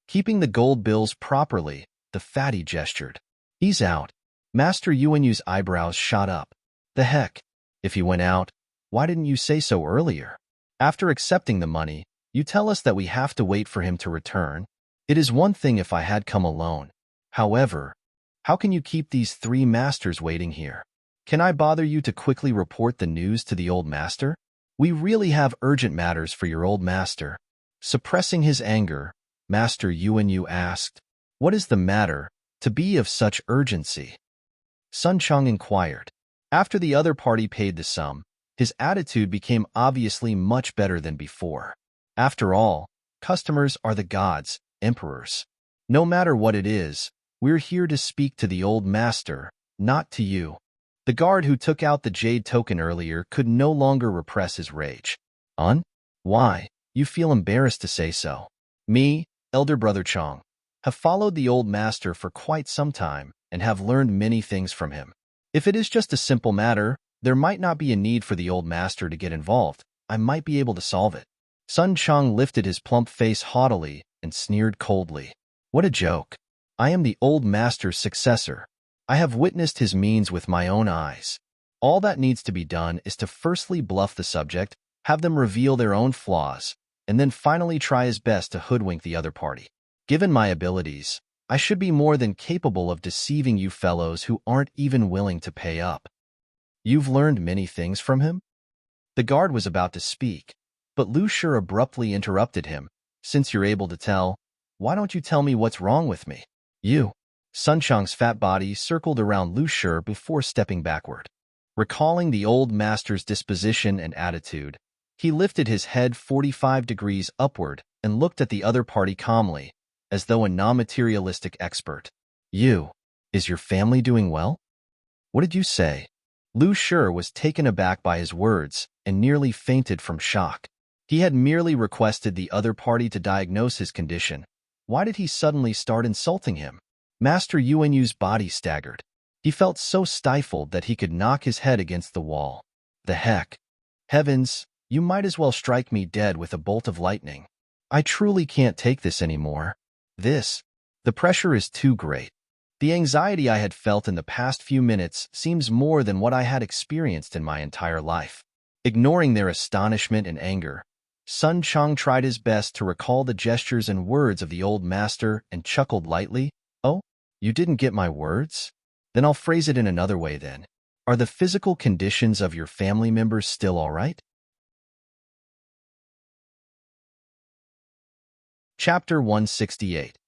Keeping the gold bills properly, the fatty gestured. He's out. Master Yuanyu's eyebrows shot up. The heck? If he went out, why didn't you say so earlier? After accepting the money, you tell us that we have to wait for him to return. It is one thing if I had come alone. However, how can you keep these 3 masters waiting here? Can I bother you to quickly report the news to the old master? We really have urgent matters for your old master. Suppressing his anger, Master Yuanyu asked, what is the matter to be of such urgency? Sun Chong inquired. After the other party paid the sum, his attitude became obviously much better than before. After all, customers are the gods, emperors. No matter what it is, we're here to speak to the old master, not to you. The guard who took out the jade token earlier could no longer repress his rage. Why? You feel embarrassed to say so. Me, elder brother Chong, have followed the old master for quite some time and have learned many things from him. If it is just a simple matter, there might not be a need for the old master to get involved. I might be able to solve it. Sun Chong lifted his plump face haughtily and sneered coldly. What a joke. I am the old master's successor. I have witnessed his means with my own eyes. All that needs to be done is to firstly bluff the subject, have them reveal their own flaws, and then finally try his best to hoodwink the other party. Given my abilities, I should be more than capable of deceiving you fellows who aren't even willing to pay up. You've learned many things from him? The guard was about to speak, but Lu Shi abruptly interrupted him. Since you're able to tell, why don't you tell me what's wrong with me? Sun Chong's fat body circled around Lu Shi before stepping backward. Recalling the old master's disposition and attitude, he lifted his head 45 degrees upward and looked at the other party calmly, as though a non-materialistic expert. Is your family doing well? What did you say? Lu Shi was taken aback by his words and nearly fainted from shock. He had merely requested the other party to diagnose his condition. Why did he suddenly start insulting him? Master Yuanyu's body staggered. He felt so stifled that he could knock his head against the wall. The heck? Heavens, you might as well strike me dead with a bolt of lightning. I truly can't take this anymore. The pressure is too great. The anxiety I had felt in the past few minutes seems more than what I had experienced in my entire life. Ignoring their astonishment and anger, Sun Chang tried his best to recall the gestures and words of the old master and chuckled lightly. Oh, you didn't get my words? Then I'll phrase it in another way then. Are the physical conditions of your family members still all right? Chapter 168.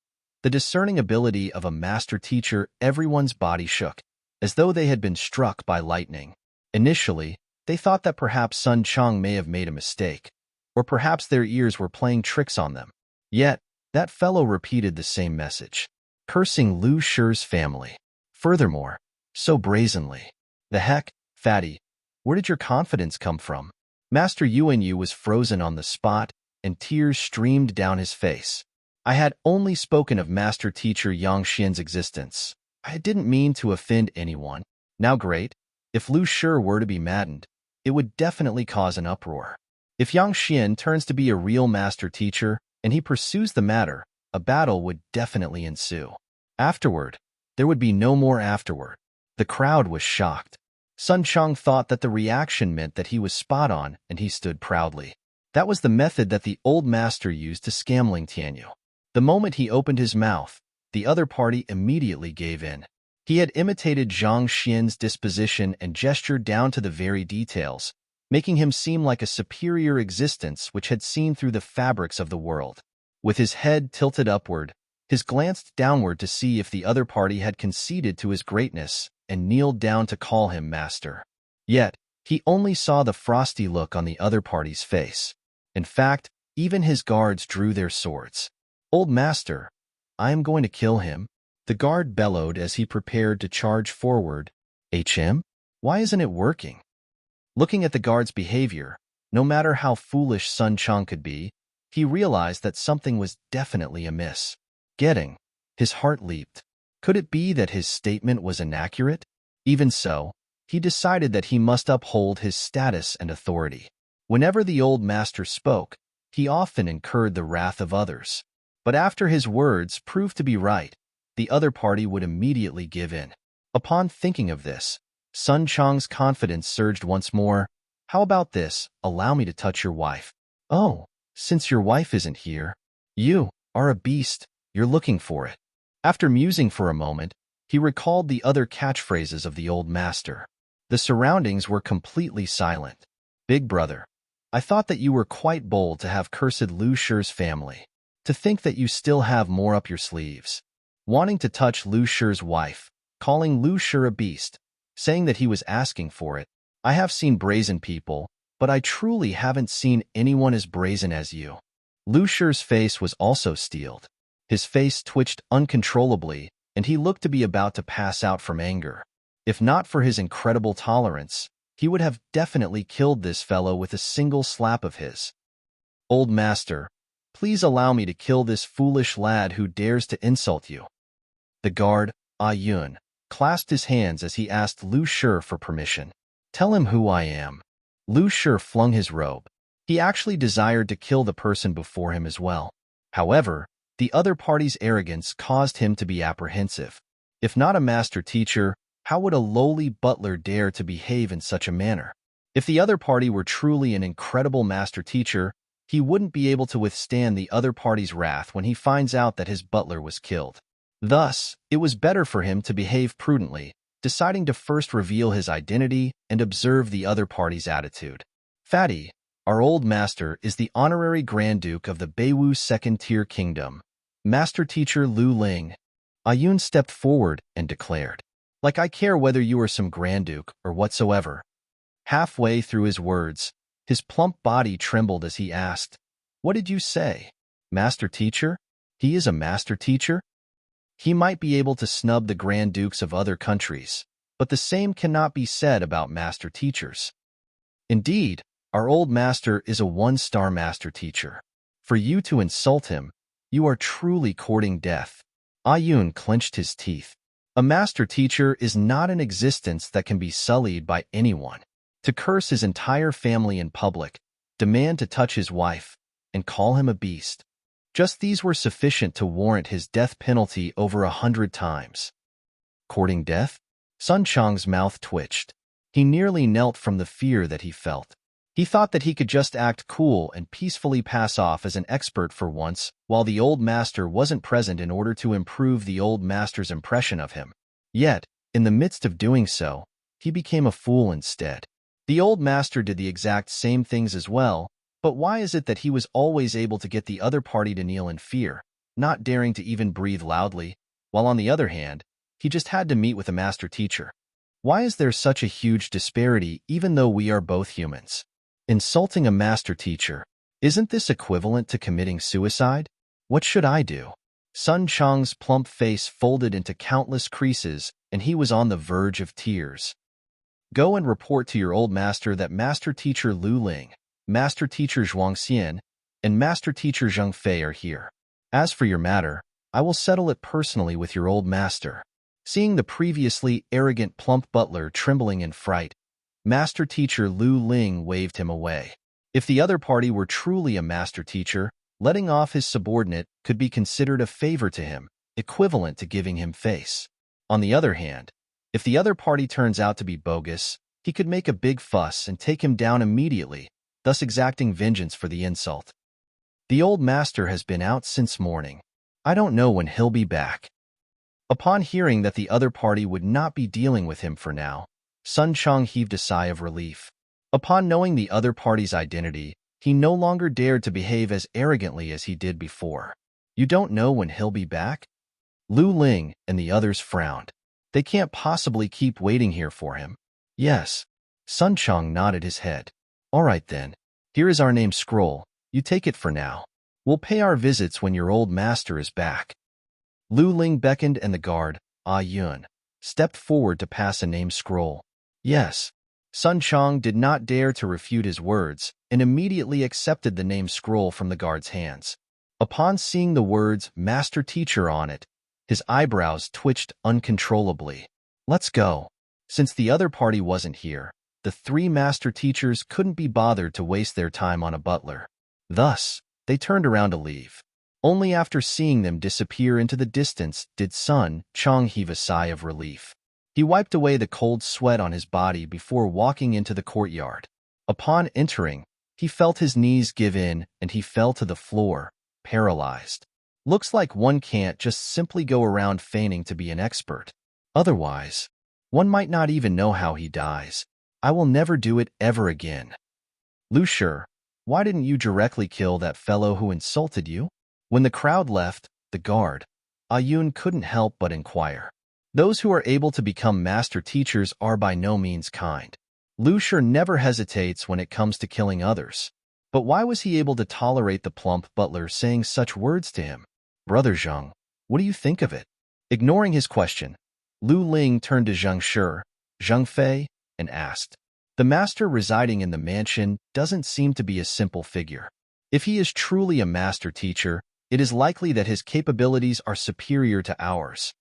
The discerning ability of a master teacher. Everyone's body shook, as though they had been struck by lightning. Initially, they thought that perhaps Sun Chang may have made a mistake, or perhaps their ears were playing tricks on them. Yet, that fellow repeated the same message, cursing Lu Shi's family. Furthermore, so brazenly. The heck, fatty, where did your confidence come from? Master Yuanyu was frozen on the spot, and tears streamed down his face. I had only spoken of Master Teacher Yang Xian's existence. I didn't mean to offend anyone. Now great, if Lu Shi were to be maddened, it would definitely cause an uproar. If Yang Xian turns to be a real master teacher and he pursues the matter, a battle would definitely ensue. Afterward, there would be no more afterward. The crowd was shocked. Sun Chang thought that the reaction meant that he was spot on, and he stood proudly. That was the method that the old master used to scam Ling Tianyu. The moment he opened his mouth, the other party immediately gave in. He had imitated Zhang Xian's disposition and gestured down to the very details, making him seem like a superior existence which had seen through the fabrics of the world. With his head tilted upward, he glanced downward to see if the other party had conceded to his greatness and kneeled down to call him master. Yet, he only saw the frosty look on the other party's face. In fact, even his guards drew their swords. Old master, I am going to kill him, the guard bellowed as he prepared to charge forward. HM? Why isn't it working? Looking at the guard's behavior, no matter how foolish Sun Chang could be, he realized that something was definitely amiss. His heart leaped. Could it be that his statement was inaccurate? Even so, he decided that he must uphold his status and authority. Whenever the old master spoke, he often incurred the wrath of others. But after his words proved to be right, the other party would immediately give in. Upon thinking of this, Sun Chang's confidence surged once more. How about this? Allow me to touch your wife. Oh, since your wife isn't here, you are a beast. You're looking for it. After musing for a moment, he recalled the other catchphrases of the old master. The surroundings were completely silent. Big brother, I thought that you were quite bold to have cursed Lu Shi's family. To think that you still have more up your sleeves. Wanting to touch Lu Shi's wife, calling Lu Shi a beast, saying that he was asking for it. I have seen brazen people, but I truly haven't seen anyone as brazen as you. Lu Shi's face was also steeled. His face twitched uncontrollably, and he looked to be about to pass out from anger. If not for his incredible tolerance, he would have definitely killed this fellow with a single slap of his. Old master, please allow me to kill this foolish lad who dares to insult you. The guard, Yun, clasped his hands as he asked Lu Shi for permission. Tell him who I am. Lu Shi flung his robe. He actually desired to kill the person before him as well. However, the other party's arrogance caused him to be apprehensive. If not a master teacher, how would a lowly butler dare to behave in such a manner? If the other party were truly an incredible master teacher, he wouldn't be able to withstand the other party's wrath when he finds out that his butler was killed. Thus, it was better for him to behave prudently, deciding to first reveal his identity and observe the other party's attitude. Fatty, our old master, is the honorary Grand Duke of the Beiwu Second-Tier Kingdom. Master Teacher Lu Ling. Yun stepped forward and declared, like I care whether you are some Grand Duke or whatsoever. Halfway through his words, his plump body trembled as he asked, What did you say? Master Teacher? He is a Master Teacher? He might be able to snub the Grand Dukes of other countries, but the same cannot be said about Master Teachers. Indeed, our old master is a one-star Master Teacher. For you to insult him, you are truly courting death. Yun clenched his teeth. A Master Teacher is not an existence that can be sullied by anyone. To curse his entire family in public, demand to touch his wife, and call him a beast. Just these were sufficient to warrant his death penalty over 100 times. Courting death? Sun Chang's mouth twitched. He nearly knelt from the fear that he felt. He thought that he could just act cool and peacefully pass off as an expert for once, while the old master wasn't present in order to improve the old master's impression of him. Yet, in the midst of doing so, he became a fool instead. The old master did the exact same things as well, but why is it that he was always able to get the other party to kneel in fear, not daring to even breathe loudly, while on the other hand, he just had to meet with a master teacher? Why is there such a huge disparity even though we are both humans? Insulting a master teacher, isn't this equivalent to committing suicide? What should I do? Sun Chang's plump face folded into countless creases, and he was on the verge of tears. Go and report to your old master that Master Teacher Lu Ling, Master Teacher Zhuang Xian, and Master Teacher Zheng Fei are here. As for your matter, I will settle it personally with your old master. Seeing the previously arrogant plump butler trembling in fright, Master Teacher Lu Ling waved him away. If the other party were truly a master teacher, letting off his subordinate could be considered a favor to him, equivalent to giving him face. On the other hand, if the other party turns out to be bogus, he could make a big fuss and take him down immediately, thus exacting vengeance for the insult. The old master has been out since morning. I don't know when he'll be back. Upon hearing that the other party would not be dealing with him for now, Sun Chang heaved a sigh of relief. Upon knowing the other party's identity, he no longer dared to behave as arrogantly as he did before. You don't know when he'll be back? Lu Ling and the others frowned. They can't possibly keep waiting here for him. Yes. Sun Chang nodded his head. All right then. Here is our name scroll. You take it for now. We'll pay our visits when your old master is back. Lu Ling beckoned and the guard, Ah Yun, stepped forward to pass a name scroll. Yes. Sun Chang did not dare to refute his words and immediately accepted the name scroll from the guard's hands. Upon seeing the words Master Teacher on it, his eyebrows twitched uncontrollably. Let's go. Since the other party wasn't here, the three master teachers couldn't be bothered to waste their time on a butler. Thus, they turned around to leave. Only after seeing them disappear into the distance did Sun Chang heave a sigh of relief. He wiped away the cold sweat on his body before walking into the courtyard. Upon entering, he felt his knees give in and he fell to the floor, paralyzed. Looks like one can't just simply go around feigning to be an expert. Otherwise, one might not even know how he dies. I will never do it ever again. Lu Shi, why didn't you directly kill that fellow who insulted you? When the crowd left, the guard, Ah Yun, couldn't help but inquire. Those who are able to become master teachers are by no means kind. Lu Shi never hesitates when it comes to killing others. But why was he able to tolerate the plump butler saying such words to him? Brother Zheng, what do you think of it? Ignoring his question, Lu Ling turned to Zheng Shi, Zheng Fei, and asked. The master residing in the mansion doesn't seem to be a simple figure. If he is truly a master teacher, it is likely that his capabilities are superior to ours.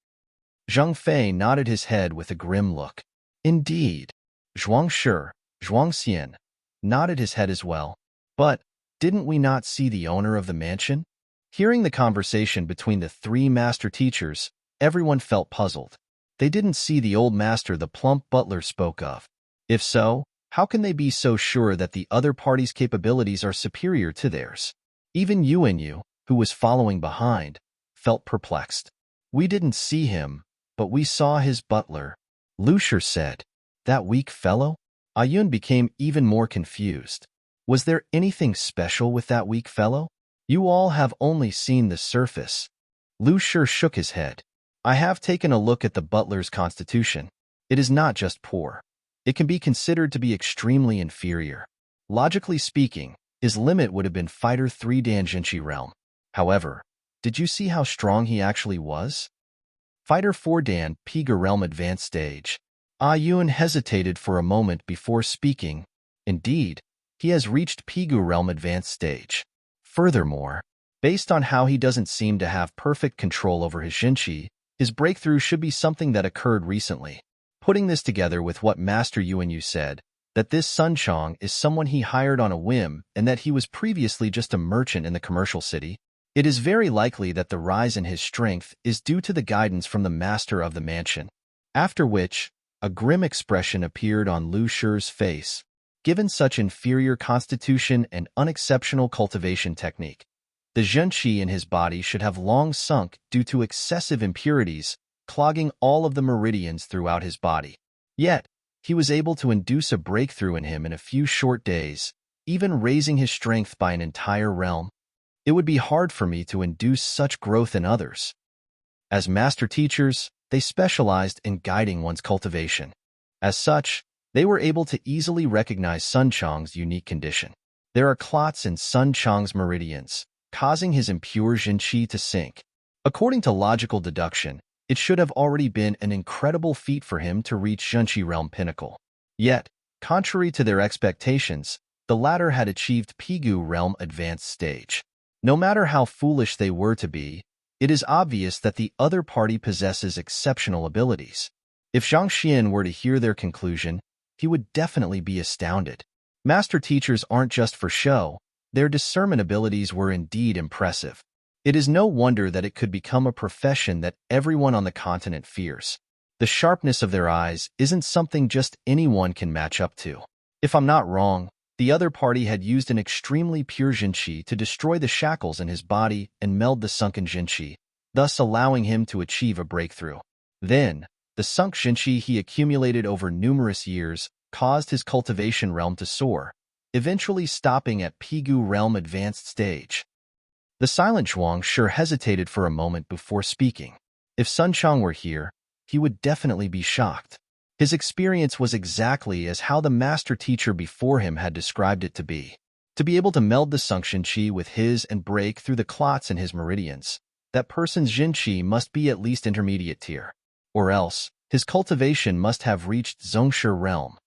Zheng Fei nodded his head with a grim look. Indeed. Zhuang Shi, Zhuang Xian, nodded his head as well. But, didn't we not see the owner of the mansion? Hearing the conversation between the three master teachers, everyone felt puzzled. They didn't see the old master the plump butler spoke of. If so, how can they be so sure that the other party's capabilities are superior to theirs? Even Yu, who was following behind, felt perplexed. We didn't see him, but we saw his butler, Lu Shi said. That weak fellow? Ah Yun became even more confused. Was there anything special with that weak fellow? You all have only seen the surface. Lu Shi shook his head. I have taken a look at the butler's constitution. It is not just poor. It can be considered to be extremely inferior. Logically speaking, his limit would have been Fighter 3 Danjinshi realm. However, did you see how strong he actually was? Fighter 4 Dan Piga realm advanced stage. Ah Yun hesitated for a moment before speaking. Indeed, he has reached Pigu realm advanced stage. Furthermore, based on how he doesn't seem to have perfect control over his Xinqi, his breakthrough should be something that occurred recently. Putting this together with what Master Yuan said, that this Sun Chang is someone he hired on a whim and that he was previously just a merchant in the commercial city, it is very likely that the rise in his strength is due to the guidance from the master of the mansion. After which, a grim expression appeared on Lu Shi's face. Given such inferior constitution and unexceptional cultivation technique, the zhenqi in his body should have long sunk due to excessive impurities, clogging all of the meridians throughout his body. Yet, he was able to induce a breakthrough in him in a few short days, even raising his strength by an entire realm. It would be hard for me to induce such growth in others. As master teachers, they specialized in guiding one's cultivation. As such, they were able to easily recognize Sun Chang's unique condition. There are clots in Sun Chang's meridians, causing his impure zhenqi to sink. According to logical deduction, it should have already been an incredible feat for him to reach zhenqi realm pinnacle. Yet, contrary to their expectations, the latter had achieved Pigu realm advanced stage. No matter how foolish they were to be, it is obvious that the other party possesses exceptional abilities. If Zhang Xian were to hear their conclusion, he would definitely be astounded. Master teachers aren't just for show, their discernment abilities were indeed impressive. It is no wonder that it could become a profession that everyone on the continent fears. The sharpness of their eyes isn't something just anyone can match up to. If I'm not wrong, the other party had used an extremely pure zhenqi to destroy the shackles in his body and meld the sunken zhenqi, thus allowing him to achieve a breakthrough. Then, the sunk zhenqi he accumulated over numerous years caused his cultivation realm to soar, eventually stopping at Pigu realm advanced stage. The silent Zhuang sure hesitated for a moment before speaking. If Sun Chang were here, he would definitely be shocked. His experience was exactly as how the master teacher before him had described it to be. To be able to meld the sunk zhenqi with his and break through the clots in his meridians, that person's zhenqi must be at least intermediate tier. Or else, his cultivation must have reached Zhongshe realm.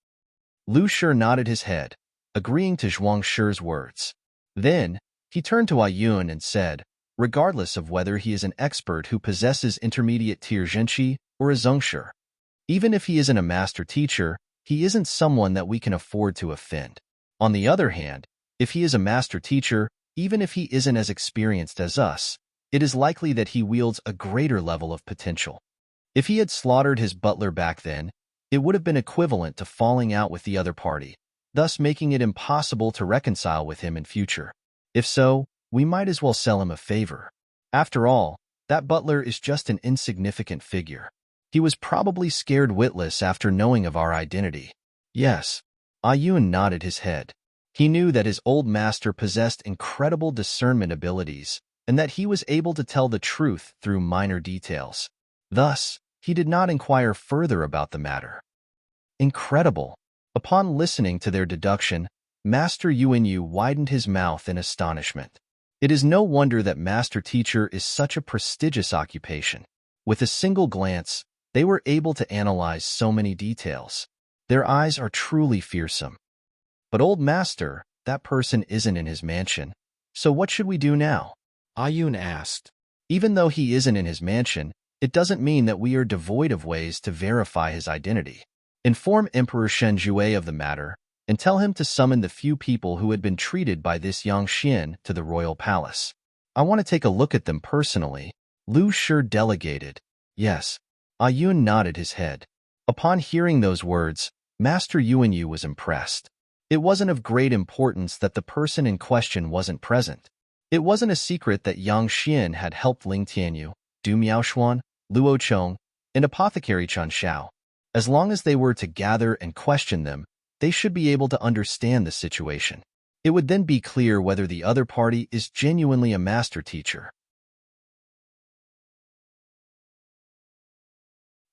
Lu Shi nodded his head, agreeing to Zhuang Shi's words. Then, he turned to Ayun and said, regardless of whether he is an expert who possesses intermediate tier zhenqi or a Zhongshe, even if he isn't a master teacher, he isn't someone that we can afford to offend. On the other hand, if he is a master teacher, even if he isn't as experienced as us, it is likely that he wields a greater level of potential. If he had slaughtered his butler back then, it would have been equivalent to falling out with the other party, thus making it impossible to reconcile with him in future. If so, we might as well sell him a favor. After all, that butler is just an insignificant figure. He was probably scared witless after knowing of our identity. Yes, Ayun nodded his head. He knew that his old master possessed incredible discernment abilities, and that he was able to tell the truth through minor details. Thus, he did not inquire further about the matter. Incredible! Upon listening to their deduction, Master Yuanyu widened his mouth in astonishment. It is no wonder that master teacher is such a prestigious occupation. With a single glance, they were able to analyze so many details. Their eyes are truly fearsome. But old master, that person isn't in his mansion. So what should we do now? Ayun asked. Even though he isn't in his mansion, it doesn't mean that we are devoid of ways to verify his identity. Inform Emperor Shen Jue of the matter, and tell him to summon the few people who had been treated by this Yang Xian to the royal palace. I want to take a look at them personally. Lu Shi delegated. Yes. Ayun nodded his head. Upon hearing those words, Master Yuanyu was impressed. It wasn't of great importance that the person in question wasn't present. It wasn't a secret that Yang Xian had helped Ling Tianyu, Du Miaoshuan, Luo Chong, and Apothecary Chen Xiao. As long as they were to gather and question them, they should be able to understand the situation. It would then be clear whether the other party is genuinely a master teacher.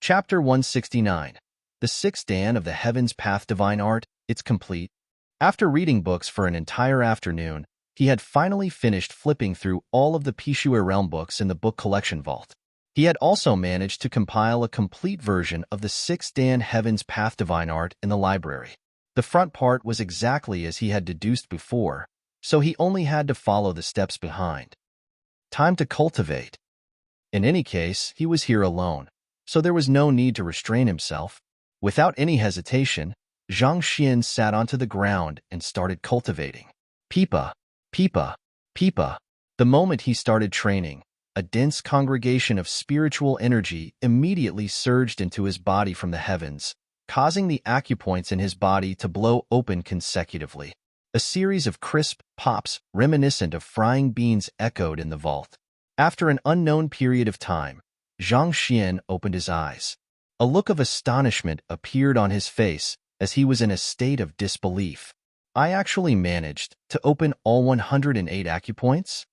Chapter 169. The Sixth Dan of the Heavens Path Divine Art, it's complete. After reading books for an entire afternoon, he had finally finished flipping through all of the Pishue realm books in the book collection vault. He had also managed to compile a complete version of the Sixth Dan Heavens Path Divine Art in the library. The front part was exactly as he had deduced before, so he only had to follow the steps behind. Time to cultivate. In any case, he was here alone, so there was no need to restrain himself. Without any hesitation, Zhang Xian sat onto the ground and started cultivating. Pipa, pipa, pipa. The moment he started training, a dense congregation of spiritual energy immediately surged into his body from the heavens, causing the acupoints in his body to blow open consecutively. A series of crisp pops reminiscent of frying beans echoed in the vault. After an unknown period of time, Zhang Xian opened his eyes. A look of astonishment appeared on his face as he was in a state of disbelief. I actually managed to open all 108 acupoints?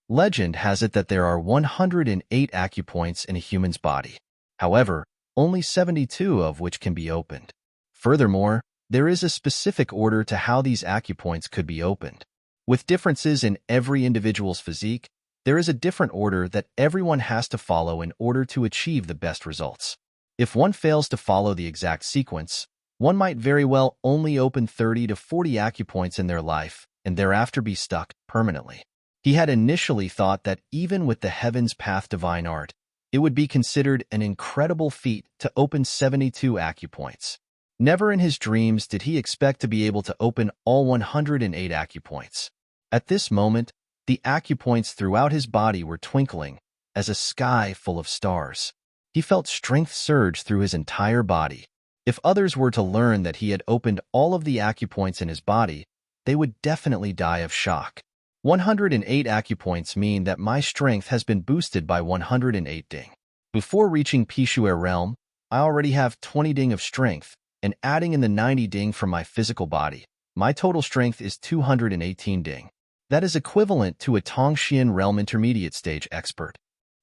Legend has it that there are 108 acupoints in a human's body. However, only 72 of which can be opened. Furthermore, there is a specific order to how these acupoints could be opened. With differences in every individual's physique, there is a different order that everyone has to follow in order to achieve the best results. If one fails to follow the exact sequence, one might very well only open 30 to 40 acupoints in their life and thereafter be stuck permanently. He had initially thought that even with the Heaven's Path divine art, it would be considered an incredible feat to open 72 acupoints. Never in his dreams did he expect to be able to open all 108 acupoints. At this moment, the acupoints throughout his body were twinkling as a sky full of stars. He felt strength surge through his entire body. If others were to learn that he had opened all of the acupoints in his body, they would definitely die of shock. 108 acupoints mean that my strength has been boosted by 108 ding. Before reaching Pishuer realm, I already have 20 ding of strength, and adding in the 90 ding from my physical body, my total strength is 218 ding. That is equivalent to a Tongxian realm intermediate stage expert.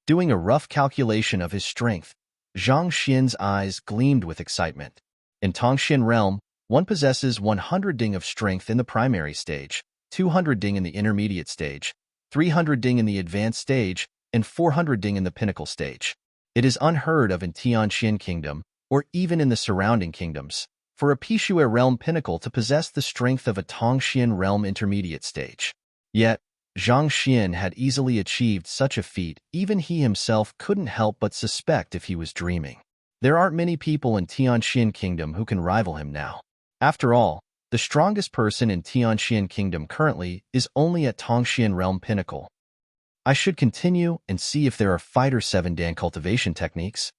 Doing a rough calculation of his strength, Zhang Xian's eyes gleamed with excitement. In Tongxian realm, one possesses 100 ding of strength in the primary stage, 200 ding in the intermediate stage, 300 ding in the advanced stage, and 400 ding in the pinnacle stage. It is unheard of in Tianqian Kingdom, or even in the surrounding kingdoms, for a Pishuer realm pinnacle to possess the strength of a Tongxian realm intermediate stage. Yet, Zhang Xian had easily achieved such a feat, even he himself couldn't help but suspect if he was dreaming. There aren't many people in Tianqian Kingdom who can rival him now. After all, the strongest person in Tianqian Kingdom currently is only at Tongxian Realm Pinnacle. I should continue and see if there are Fighter 7 Dan cultivation techniques.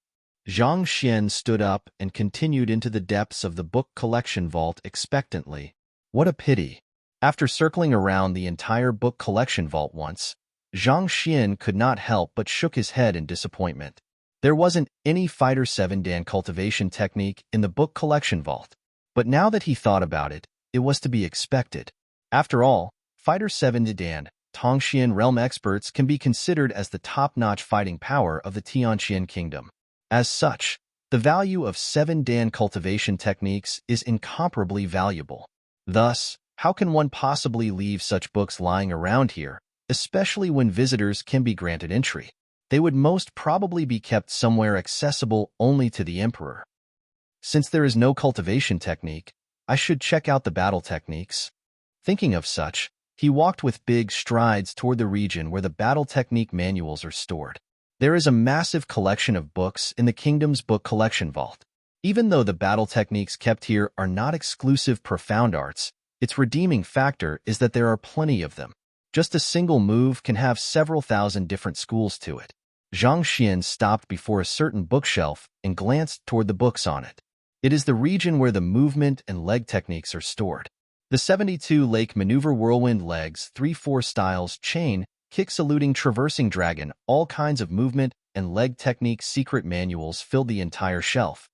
Zhang Xian stood up and continued into the depths of the book collection vault expectantly. What a pity. After circling around the entire book collection vault once, Zhang Xian could not help but shook his head in disappointment. There wasn't any Fighter 7 Dan cultivation technique in the book collection vault. But now that he thought about it, it was to be expected. After all, Fighter 7 Dan, Tongxian realm experts can be considered as the top-notch fighting power of the Tianqian Kingdom. As such, the value of 7 Dan cultivation techniques is incomparably valuable. Thus, how can one possibly leave such books lying around here, especially when visitors can be granted entry? They would most probably be kept somewhere accessible only to the Emperor. Since there is no cultivation technique, I should check out the battle techniques. Thinking of such, he walked with big strides toward the region where the battle technique manuals are stored. There is a massive collection of books in the kingdom's book collection vault. Even though the battle techniques kept here are not exclusive profound arts, its redeeming factor is that there are plenty of them. Just a single move can have several thousand different schools to it. Zhang Xian stopped before a certain bookshelf and glanced toward the books on it. It is the region where the movement and leg techniques are stored. The 72 Lake Maneuver Whirlwind Legs 3-4 Styles Chain, Kick Saluting Traversing Dragon, all kinds of movement and leg technique secret manuals filled the entire shelf.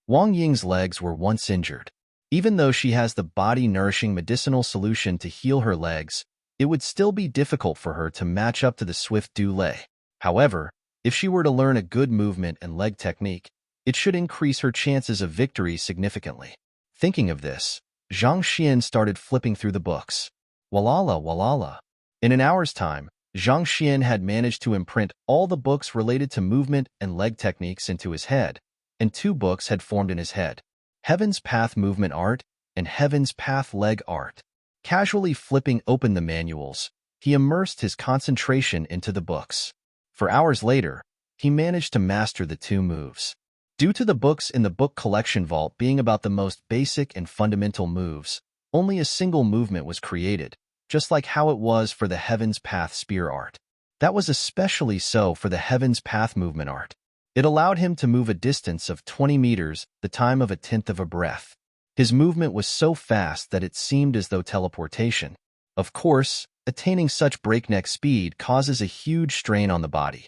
Wang Ying's legs were once injured. Even though she has the body-nourishing medicinal solution to heal her legs, it would still be difficult for her to match up to the swift Dulé. However, if she were to learn a good movement and leg technique, it should increase her chances of victory significantly. Thinking of this, Zhang Xian started flipping through the books. Walala, walala. In an hour's time, Zhang Xian had managed to imprint all the books related to movement and leg techniques into his head, and 2 books had formed in his head: Heaven's Path Movement Art and Heaven's Path Leg Art. Casually flipping open the manuals, he immersed his concentration into the books. For hours later, he managed to master the 2 moves. Due to the books in the book collection vault being about the most basic and fundamental moves, only a single movement was created, just like how it was for the Heaven's Path Spear Art. That was especially so for the Heaven's Path Movement Art. It allowed him to move a distance of 20 meters, the time of a tenth of a breath. His movement was so fast that it seemed as though teleportation. Of course, attaining such breakneck speed causes a huge strain on the body.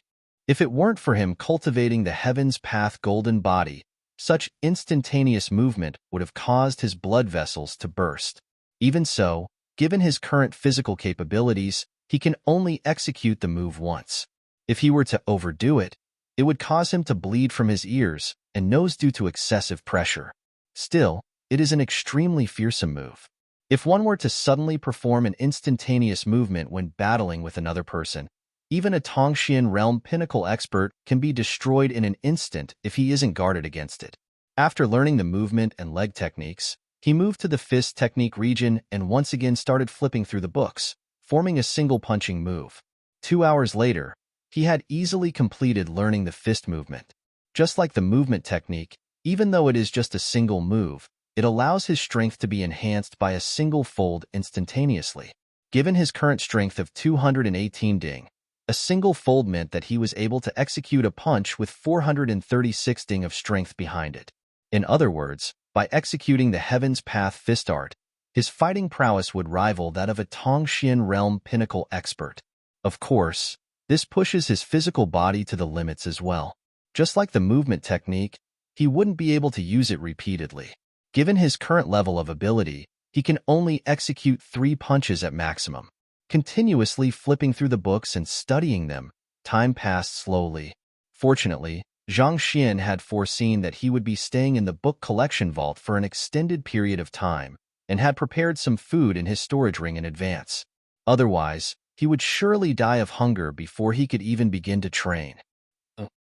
If it weren't for him cultivating the heaven's path golden body, such instantaneous movement would have caused his blood vessels to burst. Even so, given his current physical capabilities, he can only execute the move once. If he were to overdo it, it would cause him to bleed from his ears and nose due to excessive pressure. Still, it is an extremely fearsome move. If one were to suddenly perform an instantaneous movement when battling with another person, even a Tongxian realm pinnacle expert can be destroyed in an instant if he isn't guarded against it. After learning the movement and leg techniques, he moved to the fist technique region and once again started flipping through the books, forming a single punching move. 2 hours later, he had easily completed learning the fist movement. Just like the movement technique, even though it is just a single move, it allows his strength to be enhanced by a single fold instantaneously. Given his current strength of 218 ding, a single fold meant that he was able to execute a punch with 436 ding of strength behind it. In other words, by executing the Heaven's Path fist art, his fighting prowess would rival that of a Tongxian realm pinnacle expert. Of course, this pushes his physical body to the limits as well. Just like the movement technique, he wouldn't be able to use it repeatedly. Given his current level of ability, he can only execute 3 punches at maximum. Continuously flipping through the books and studying them, time passed slowly. Fortunately, Zhang Xian had foreseen that he would be staying in the book collection vault for an extended period of time and had prepared some food in his storage ring in advance. Otherwise, he would surely die of hunger before he could even begin to train.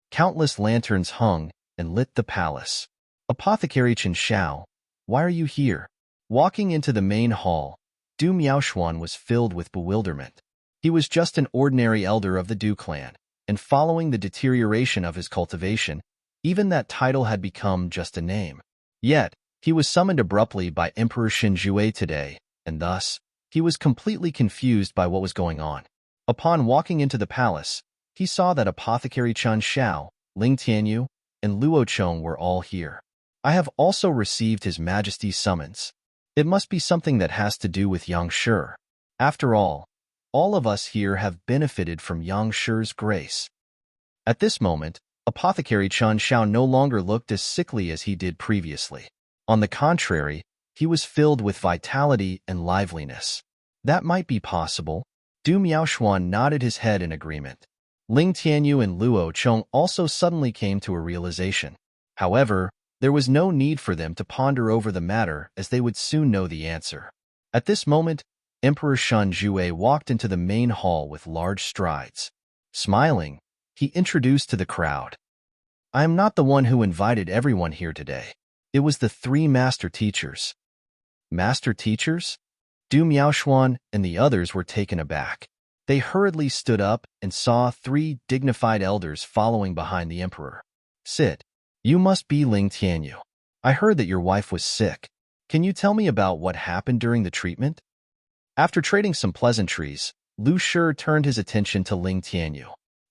Countless lanterns hung and lit the palace. Apothecary Chen Xiao, why are you here? Walking into the main hall, Du Miaoshuan was filled with bewilderment. He was just an ordinary elder of the Du clan, and following the deterioration of his cultivation, even that title had become just a name. Yet, he was summoned abruptly by Emperor Shinjue today, and thus, he was completely confused by what was going on. Upon walking into the palace, he saw that Apothecary Chen Xiao, Ling Tianyu, and Luo Chong were all here. I have also received His Majesty's summons. It must be something that has to do with Yang Shi. After all of us here have benefited from Yang Shi's grace. At this moment, Apothecary Chen Xiao no longer looked as sickly as he did previously. On the contrary, he was filled with vitality and liveliness. That might be possible. Du Miaoshuan nodded his head in agreement. Ling Tianyu and Luo Chong also suddenly came to a realization. However, there was no need for them to ponder over the matter as they would soon know the answer. At this moment, Emperor Shinjue walked into the main hall with large strides. Smiling, he introduced to the crowd. I am not the one who invited everyone here today. It was the 3 master teachers. Master teachers? Du Miaoshuan and the others were taken aback. They hurriedly stood up and saw 3 dignified elders following behind the emperor. Sit. You must be Ling Tianyu. I heard that your wife was sick. Can you tell me about what happened during the treatment? After trading some pleasantries, Lu Shi turned his attention to Ling Tianyu.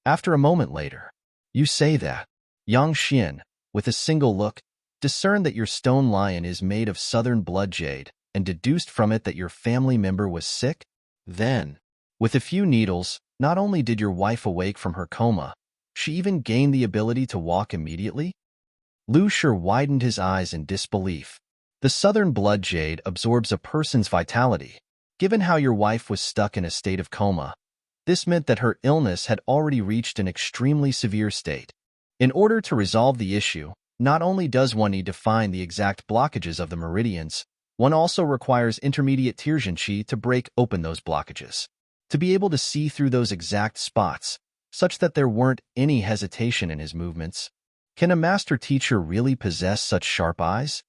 After a moment later, you say that. Yang Xian, with a single look, discerned that your stone lion is made of southern blood jade and deduced from it that your family member was sick? Then, with a few needles, not only did your wife awake from her coma, she even gained the ability to walk immediately? Lu Shi widened his eyes in disbelief. The southern blood jade absorbs a person's vitality. Given how your wife was stuck in a state of coma, this meant that her illness had already reached an extremely severe state. In order to resolve the issue, not only does one need to find the exact blockages of the meridians, one also requires intermediate Tirzhenqi to break open those blockages. To be able to see through those exact spots, such that there weren't any hesitation in his movements. Can a master teacher really possess such sharp eyes?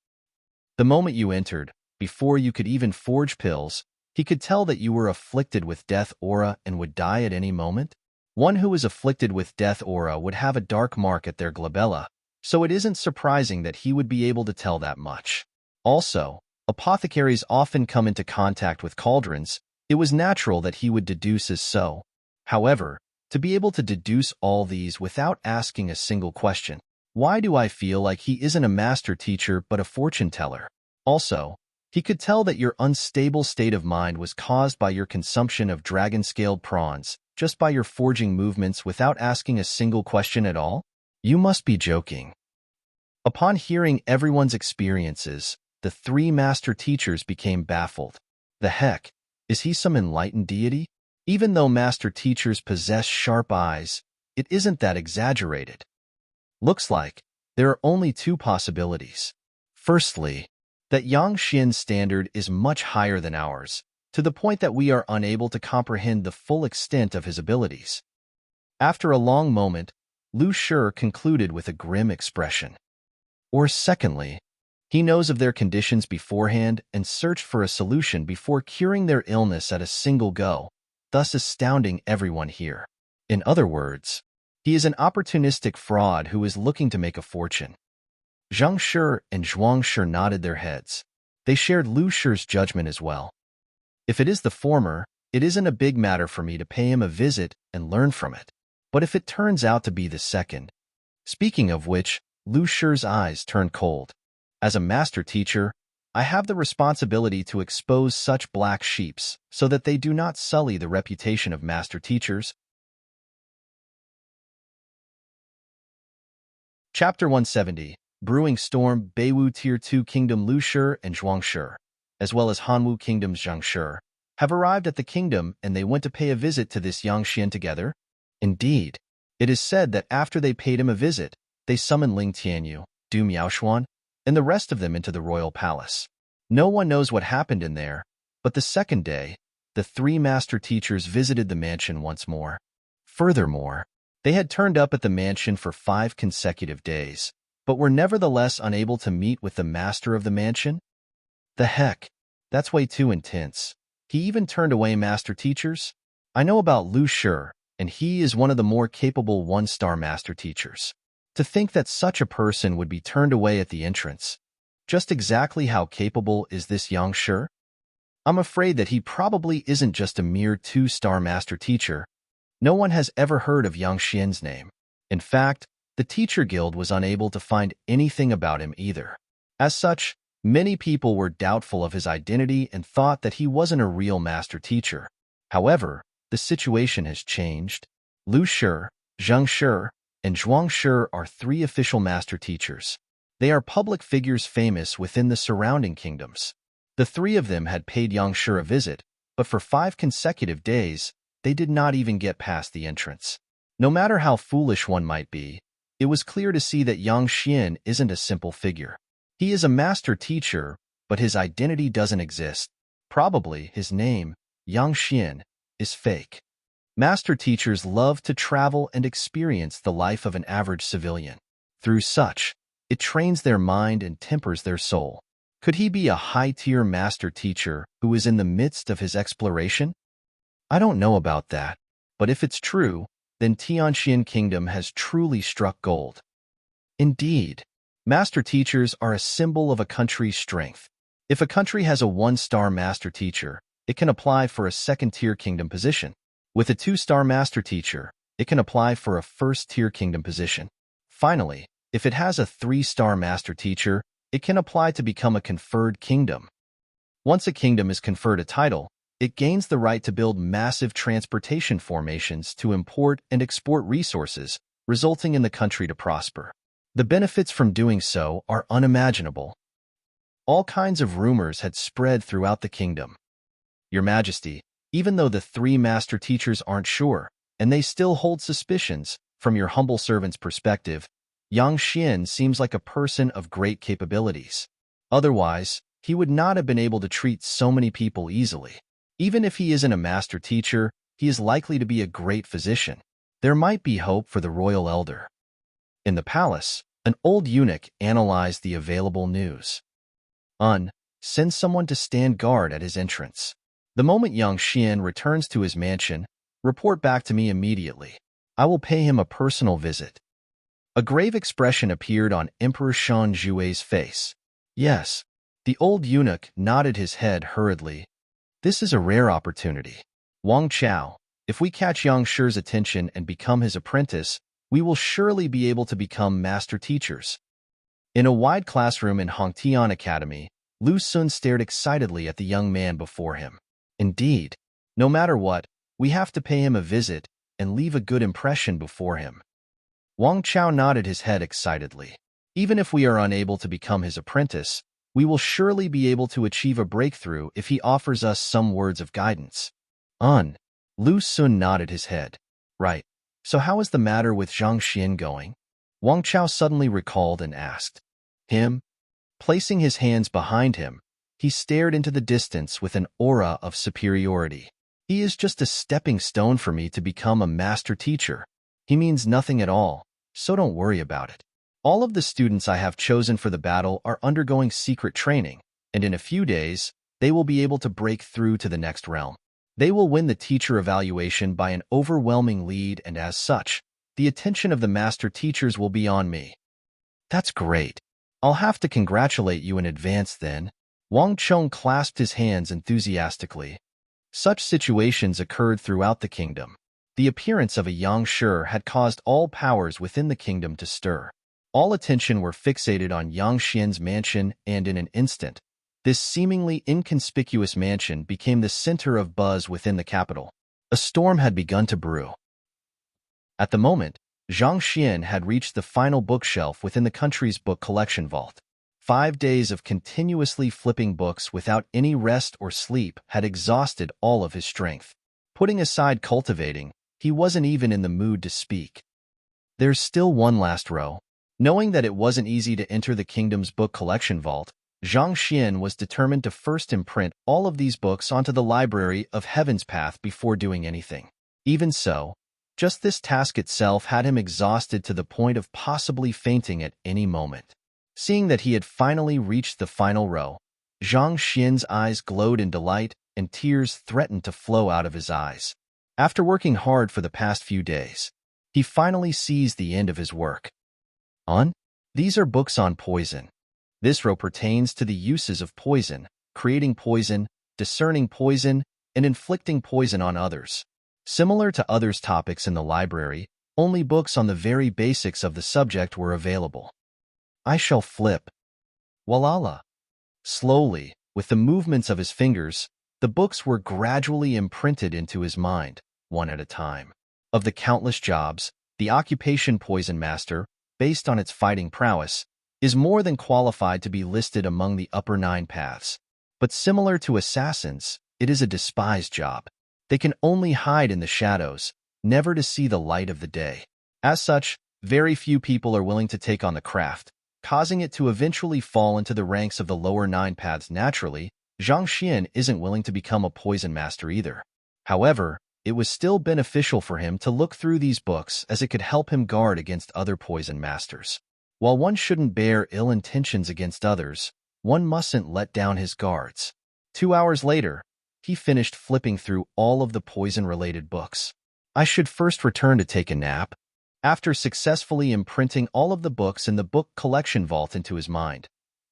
The moment you entered, before you could even forge pills, he could tell that you were afflicted with death aura and would die at any moment. One who is afflicted with death aura would have a dark mark at their glabella, so it isn't surprising that he would be able to tell that much. Also, apothecaries often come into contact with cauldrons. It was natural that he would deduce as so. However, To be able to deduce all these without asking a single question. Why do I feel like he isn't a master teacher but a fortune teller? Also, he could tell that your unstable state of mind was caused by your consumption of dragon-scaled prawns, just by your forging movements without asking a single question at all? You must be joking. Upon hearing everyone's experiences, the three master teachers became baffled. The heck, is he some enlightened deity? Even though master teachers possess sharp eyes, it isn't that exaggerated. Looks like there are only two possibilities. Firstly, that Yang Xian's standard is much higher than ours, to the point that we are unable to comprehend the full extent of his abilities. After a long moment, Lu Shi concluded with a grim expression. Or secondly, he knows of their conditions beforehand and searched for a solution before curing their illness at a single go, thus astounding everyone here. In other words, he is an opportunistic fraud who is looking to make a fortune. Zhang Shi and Zhuang Shi nodded their heads. They shared Lu Shi's judgment as well. If it is the former, it isn't a big matter for me to pay him a visit and learn from it. But if it turns out to be the second, speaking of which, Lu Shi's eyes turned cold. As a master teacher, I have the responsibility to expose such black sheeps so that they do not sully the reputation of master teachers. Chapter 170, Brewing Storm. Beiwu Tier 2 Kingdom Lu Shi and Zhuang Shi, as well as Hanwu Kingdom's Zhang Shi, have arrived at the kingdom and they went to pay a visit to this Yang Xian together. Indeed, it is said that after they paid him a visit, they summoned Ling Tianyu, Du Miaoshuan, and the rest of them into the royal palace. No one knows what happened in there, but the second day, the three master teachers visited the mansion once more. Furthermore, they had turned up at the mansion for 5 consecutive days, but were nevertheless unable to meet with the master of the mansion. The heck, that's way too intense. He even turned away master teachers? I know about Lu Shi, and he is one of the more capable one-star master teachers. To think that such a person would be turned away at the entrance. Just exactly how capable is this Yang Shi? I'm afraid that he probably isn't just a mere 2-star master teacher. No one has ever heard of Yang Xian's name. In fact, the teacher guild was unable to find anything about him either. As such, many people were doubtful of his identity and thought that he wasn't a real master teacher. However, the situation has changed. Lu Shi, Zhang Shi, and Zhuang Shi are 3 official master teachers. They are public figures famous within the surrounding kingdoms. The 3 of them had paid Yang Shi a visit, but for 5 consecutive days, they did not even get past the entrance. No matter how foolish one might be, it was clear to see that Yang Xian isn't a simple figure. He is a master teacher, but his identity doesn't exist. Probably his name, Yang Xian, is fake. Master teachers love to travel and experience the life of an average civilian. Through such, it trains their mind and tempers their soul. Could he be a high-tier master teacher who is in the midst of his exploration? I don't know about that, but if it's true, then Tianxian Kingdom has truly struck gold. Indeed, master teachers are a symbol of a country's strength. If a country has a 1-star master teacher, it can apply for a 2nd-tier kingdom position. With a 2-star master teacher, it can apply for a 1st-tier kingdom position. Finally, if it has a 3-star master teacher, it can apply to become a conferred kingdom. Once a kingdom is conferred a title, it gains the right to build massive transportation formations to import and export resources, resulting in the country to prosper. The benefits from doing so are unimaginable. All kinds of rumors had spread throughout the kingdom. Your Majesty, even though the 3 master teachers aren't sure, and they still hold suspicions, from your humble servant's perspective, Yang Xian seems like a person of great capabilities. Otherwise, he would not have been able to treat so many people easily. Even if he isn't a master teacher, he is likely to be a great physician. There might be hope for the royal elder. In the palace, an old eunuch analyzed the available news. Send someone to stand guard at his entrance. The moment Yang Xian returns to his mansion, report back to me immediately. I will pay him a personal visit. A grave expression appeared on Emperor Shan Zhui's face. Yes, the old eunuch nodded his head hurriedly. This is a rare opportunity. Wang Chao, If we catch Yang Shi's attention and become his apprentice, we will surely be able to become master teachers. In a wide classroom in Hongtian Academy, Lu Sun stared excitedly at the young man before him. Indeed, no matter what, we have to pay him a visit and leave a good impression before him. Wang Chao nodded his head excitedly. Even if we are unable to become his apprentice, we will surely be able to achieve a breakthrough if he offers us some words of guidance. Lu Sun nodded his head. Right. So how is the matter with Zhang Xian going? Wang Chao suddenly recalled and asked. Him? Placing his hands behind him, he stared into the distance with an aura of superiority. He is just a stepping stone for me to become a master teacher. He means nothing at all, so don't worry about it. All of the students I have chosen for the battle are undergoing secret training, and in a few days, they will be able to break through to the next realm. They will win the teacher evaluation by an overwhelming lead, and as such, the attention of the master teachers will be on me. That's great. I'll have to congratulate you in advance then. Wang Chong clasped his hands enthusiastically. Such situations occurred throughout the kingdom. The appearance of a Yang Shi had caused all powers within the kingdom to stir. All attention were fixated on Yang Xian's mansion, and in an instant, this seemingly inconspicuous mansion became the center of buzz within the capital. A storm had begun to brew. At the moment, Zhang Xian had reached the final bookshelf within the country's book collection vault. 5 days of continuously flipping books without any rest or sleep had exhausted all of his strength. Putting aside cultivating, he wasn't even in the mood to speak. There's still one last row. Knowing that it wasn't easy to enter the kingdom's book collection vault, Zhang Xian was determined to first imprint all of these books onto the library of Heaven's Path before doing anything. Even so, just this task itself had him exhausted to the point of possibly fainting at any moment. Seeing that he had finally reached the final row, Zhang Xian's eyes glowed in delight, and tears threatened to flow out of his eyes. After working hard for the past few days, he finally sees the end of his work. These are books on poison. This row pertains to the uses of poison, creating poison, discerning poison, and inflicting poison on others. Similar to others' topics in the library, only books on the very basics of the subject were available. I shall flip. Walala. Slowly, with the movements of his fingers, the books were gradually imprinted into his mind, one at a time. Of the countless jobs, the occupation Poison Master, based on its fighting prowess, is more than qualified to be listed among the upper 9 paths. But similar to assassins, it is a despised job. They can only hide in the shadows, never to see the light of the day. As such, very few people are willing to take on the craft, causing it to eventually fall into the ranks of the lower 9 paths naturally. Zhang Xian isn't willing to become a poison master either. However, it was still beneficial for him to look through these books as it could help him guard against other poison masters. While one shouldn't bear ill intentions against others, one mustn't let down his guards. 2 hours later, he finished flipping through all of the poison-related books. I should first return to take a nap. After successfully imprinting all of the books in the book collection vault into his mind,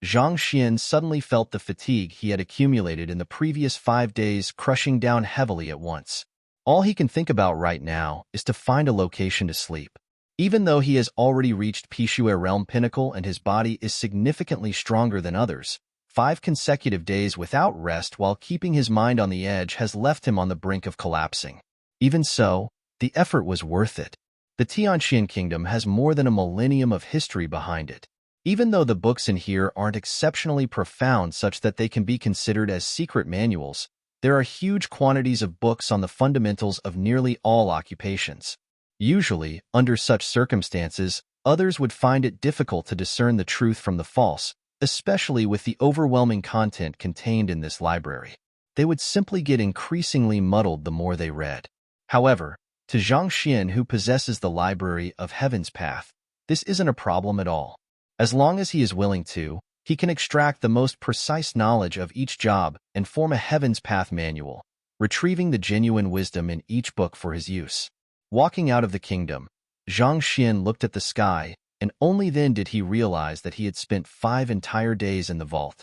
Zhang Xian suddenly felt the fatigue he had accumulated in the previous 5 days crushing down heavily at once. All he can think about right now is to find a location to sleep. Even though he has already reached Pishue Realm Pinnacle and his body is significantly stronger than others, 5 consecutive days without rest while keeping his mind on the edge has left him on the brink of collapsing. Even so, the effort was worth it. The Tianqian Kingdom has more than a millennium of history behind it. Even though the books in here aren't exceptionally profound such that they can be considered as secret manuals, there are huge quantities of books on the fundamentals of nearly all occupations. Usually, under such circumstances, others would find it difficult to discern the truth from the false, especially with the overwhelming content contained in this library. They would simply get increasingly muddled the more they read. However, to Zhang Xian, who possesses the library of Heaven's Path, this isn't a problem at all. As long as he is willing to, he can extract the most precise knowledge of each job and form a Heaven's Path manual, retrieving the genuine wisdom in each book for his use. Walking out of the kingdom, Zhang Xian looked at the sky, and only then did he realize that he had spent 5 entire days in the vault.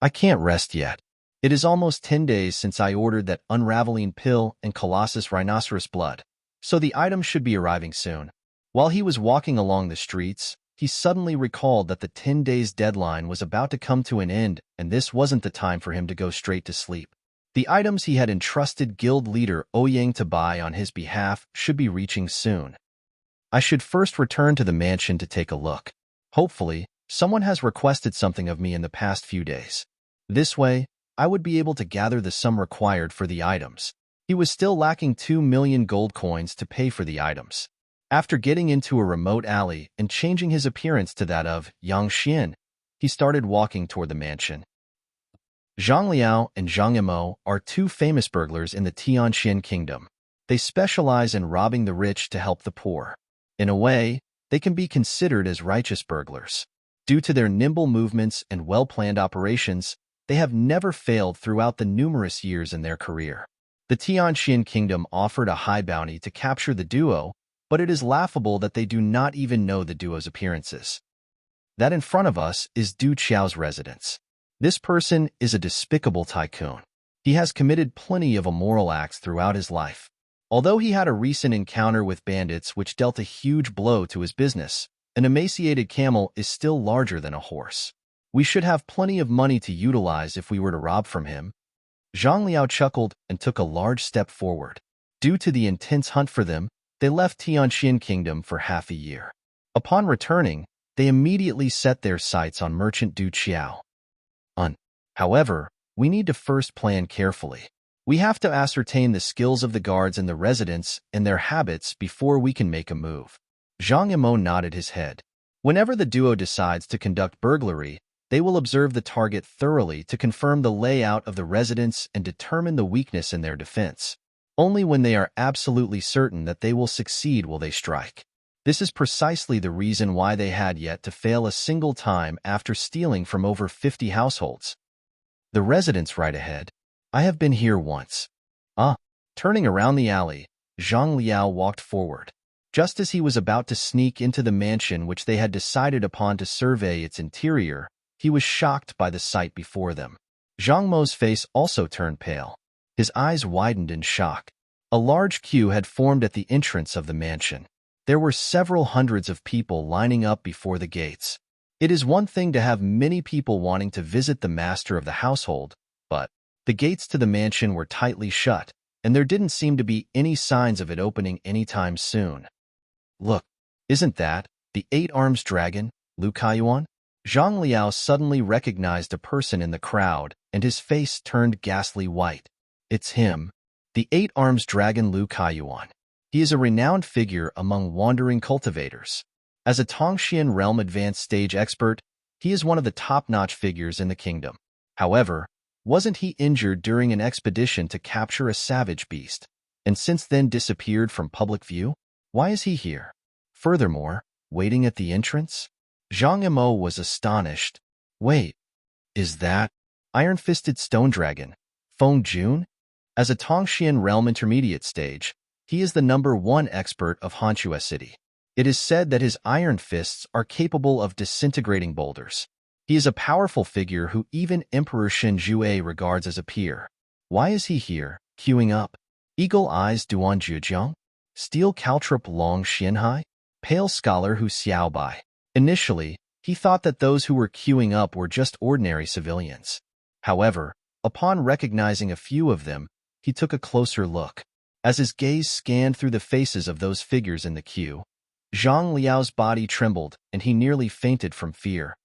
I can't rest yet. It is almost 10 days since I ordered that unraveling pill and Colossus rhinoceros blood, so the items should be arriving soon. While he was walking along the streets, he suddenly recalled that the 10 days deadline was about to come to an end, and this wasn't the time for him to go straight to sleep. The items he had entrusted guild leader Ouyang to buy on his behalf should be reaching soon. I should first return to the mansion to take a look. Hopefully, someone has requested something of me in the past few days. This way, I would be able to gather the sum required for the items. He was still lacking 2 million gold coins to pay for the items. After getting into a remote alley and changing his appearance to that of Yang Xian, he started walking toward the mansion. Zhang Liao and Zhang Yimou are two famous burglars in the Tianxian kingdom. They specialize in robbing the rich to help the poor. In a way, they can be considered as righteous burglars. Due to their nimble movements and well-planned operations, they have never failed throughout the numerous years in their career. The Tianxian kingdom offered a high bounty to capture the duo, but it is laughable that they do not even know the duo's appearances. That in front of us is Du Qiao's residence. This person is a despicable tycoon. He has committed plenty of immoral acts throughout his life. Although he had a recent encounter with bandits which dealt a huge blow to his business, an emaciated camel is still larger than a horse. We should have plenty of money to utilize if we were to rob from him. Zhang Liao chuckled and took a large step forward. Due to the intense hunt for them, they left Tianxian Kingdom for half a year. Upon returning, they immediately set their sights on merchant Du Qiao. However, we need to first plan carefully. We have to ascertain the skills of the guards in the residence and their habits before we can make a move. Zhang Yimou nodded his head. Whenever the duo decides to conduct burglary, they will observe the target thoroughly to confirm the layout of the residence and determine the weakness in their defense. Only when they are absolutely certain that they will succeed will they strike. This is precisely the reason why they had yet to fail a single time after stealing from over 50 households. The residence right ahead. I have been here once. Turning around the alley, Zhang Liao walked forward. Just as he was about to sneak into the mansion which they had decided upon to survey its interior, he was shocked by the sight before them. Zhang Mo's face also turned pale. His eyes widened in shock. A large queue had formed at the entrance of the mansion. There were several hundreds of people lining up before the gates. It is one thing to have many people wanting to visit the master of the household, but the gates to the mansion were tightly shut, and there didn't seem to be any signs of it opening anytime soon. Look, isn't that the 8-armed dragon, Lu Kaiyuan? Zhang Liao suddenly recognized a person in the crowd, and his face turned ghastly white. It's him, the 8-armed dragon Lu Kaiyuan. He is a renowned figure among wandering cultivators. As a Tongxian realm advanced stage expert, he is one of the top-notch figures in the kingdom. However, wasn't he injured during an expedition to capture a savage beast, and since then disappeared from public view? Why is he here? Furthermore, waiting at the entrance? Zhang Yimou was astonished. Wait, is that Iron-Fisted Stone Dragon, Feng Jun? As a Tongxian realm intermediate stage, he is the #1 expert of Hanchua City. It is said that his iron fists are capable of disintegrating boulders. He is a powerful figure who even Emperor Shen Jue regards as a peer. Why is he here, queuing up? Eagle Eyes Duan Zhejiang? Steel Caltrip Long Xianhai? Pale Scholar Hu Xiaobai? Initially, he thought that those who were queuing up were just ordinary civilians. However, upon recognizing a few of them, he took a closer look. As his gaze scanned through the faces of those figures in the queue, Zhang Liao's body trembled and he nearly fainted from fear.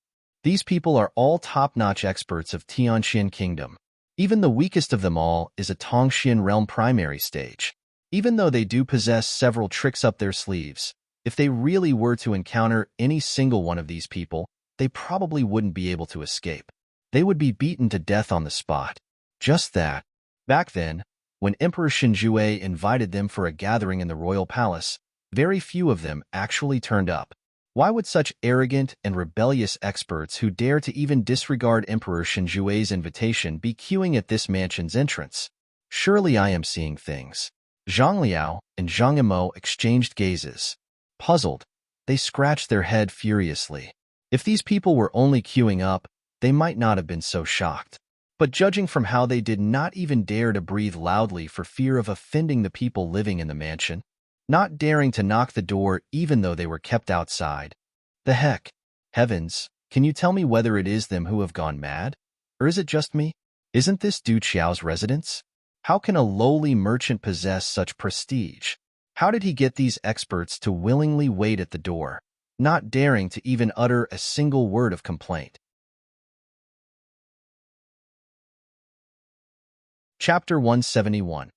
These people are all top-notch experts of Tianxian Kingdom. Even the weakest of them all is a Tongxian realm primary stage. Even though they do possess several tricks up their sleeves, if they really were to encounter any single one of these people, they probably wouldn't be able to escape. They would be beaten to death on the spot. Just that. Back then, when Emperor Shenjue invited them for a gathering in the royal palace, very few of them actually turned up. Why would such arrogant and rebellious experts who dare to even disregard Emperor Shenjue's invitation be queuing at this mansion's entrance? Surely I am seeing things. Zhang Liao and Zhang Yimou exchanged gazes. Puzzled, they scratched their head furiously. If these people were only queuing up, they might not have been so shocked. But judging from how they did not even dare to breathe loudly for fear of offending the people living in the mansion, not daring to knock the door even though they were kept outside. The heck? Heavens, can you tell me whether it is them who have gone mad? Or is it just me? Isn't this Du Qiao's residence? How can a lowly merchant possess such prestige? How did he get these experts to willingly wait at the door, not daring to even utter a single word of complaint? Chapter 171.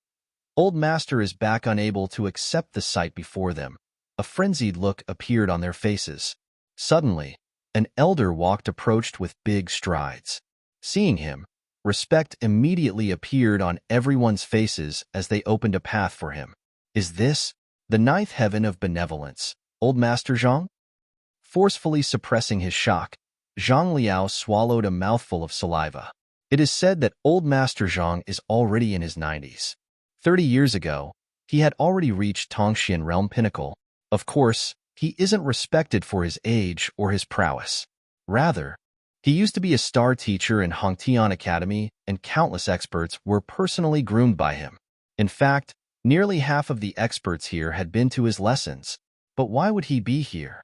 Old Master is back, unable to accept the sight before them. A frenzied look appeared on their faces. Suddenly, an elder approached with big strides. Seeing him, respect immediately appeared on everyone's faces as they opened a path for him. Is this the ninth heaven of benevolence, Old Master Zhang? Forcefully suppressing his shock, Zhang Liao swallowed a mouthful of saliva. It is said that Old Master Zhang is already in his 90s. 30 years ago, he had already reached Tongxian realm pinnacle. Of course, he isn't respected for his age or his prowess. Rather, he used to be a star teacher in Hongtian Academy, and countless experts were personally groomed by him. In fact, nearly half of the experts here had been to his lessons. But why would he be here?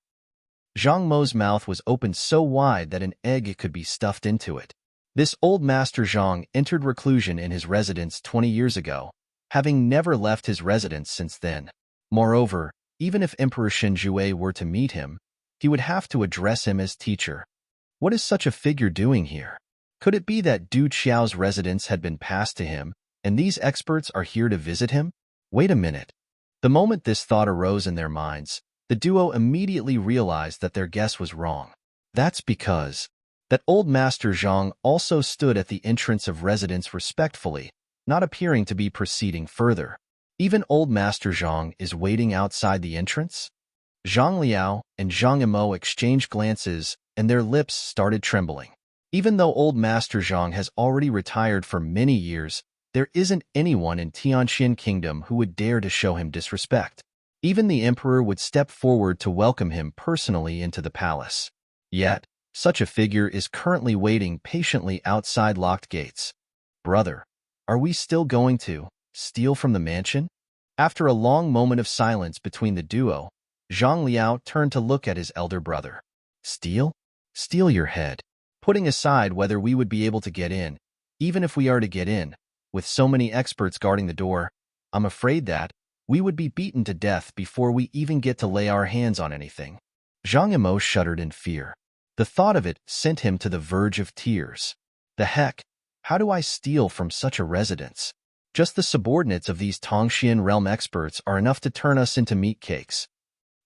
Zhang Mo's mouth was opened so wide that an egg could be stuffed into it. This Old Master Zhang entered reclusion in his residence 20 years ago, having never left his residence since then. Moreover, even if Emperor Shenjue were to meet him, he would have to address him as teacher. What is such a figure doing here? Could it be that Du Qiao's residence had been passed to him, and these experts are here to visit him? Wait a minute. The moment this thought arose in their minds, the duo immediately realized that their guess was wrong. That's because that Old Master Zhang also stood at the entrance of residence respectfully, not appearing to be proceeding further. Even Old Master Zhang is waiting outside the entrance? Zhang Liao and Zhang Yimou exchanged glances, and their lips started trembling. Even though Old Master Zhang has already retired for many years, there isn't anyone in Tianxian Kingdom who would dare to show him disrespect. Even the emperor would step forward to welcome him personally into the palace. Yet, such a figure is currently waiting patiently outside locked gates. Brother, are we still going to steal from the mansion? After a long moment of silence between the duo, Zhang Liao turned to look at his elder brother. Steal? Steal your head. Putting aside whether we would be able to get in, even if we are to get in, with so many experts guarding the door, I'm afraid that we would be beaten to death before we even get to lay our hands on anything. Zhang Yimou shuddered in fear. The thought of it sent him to the verge of tears. The heck? How do I steal from such a residence? Just the subordinates of these Tongxian realm experts are enough to turn us into meat cakes.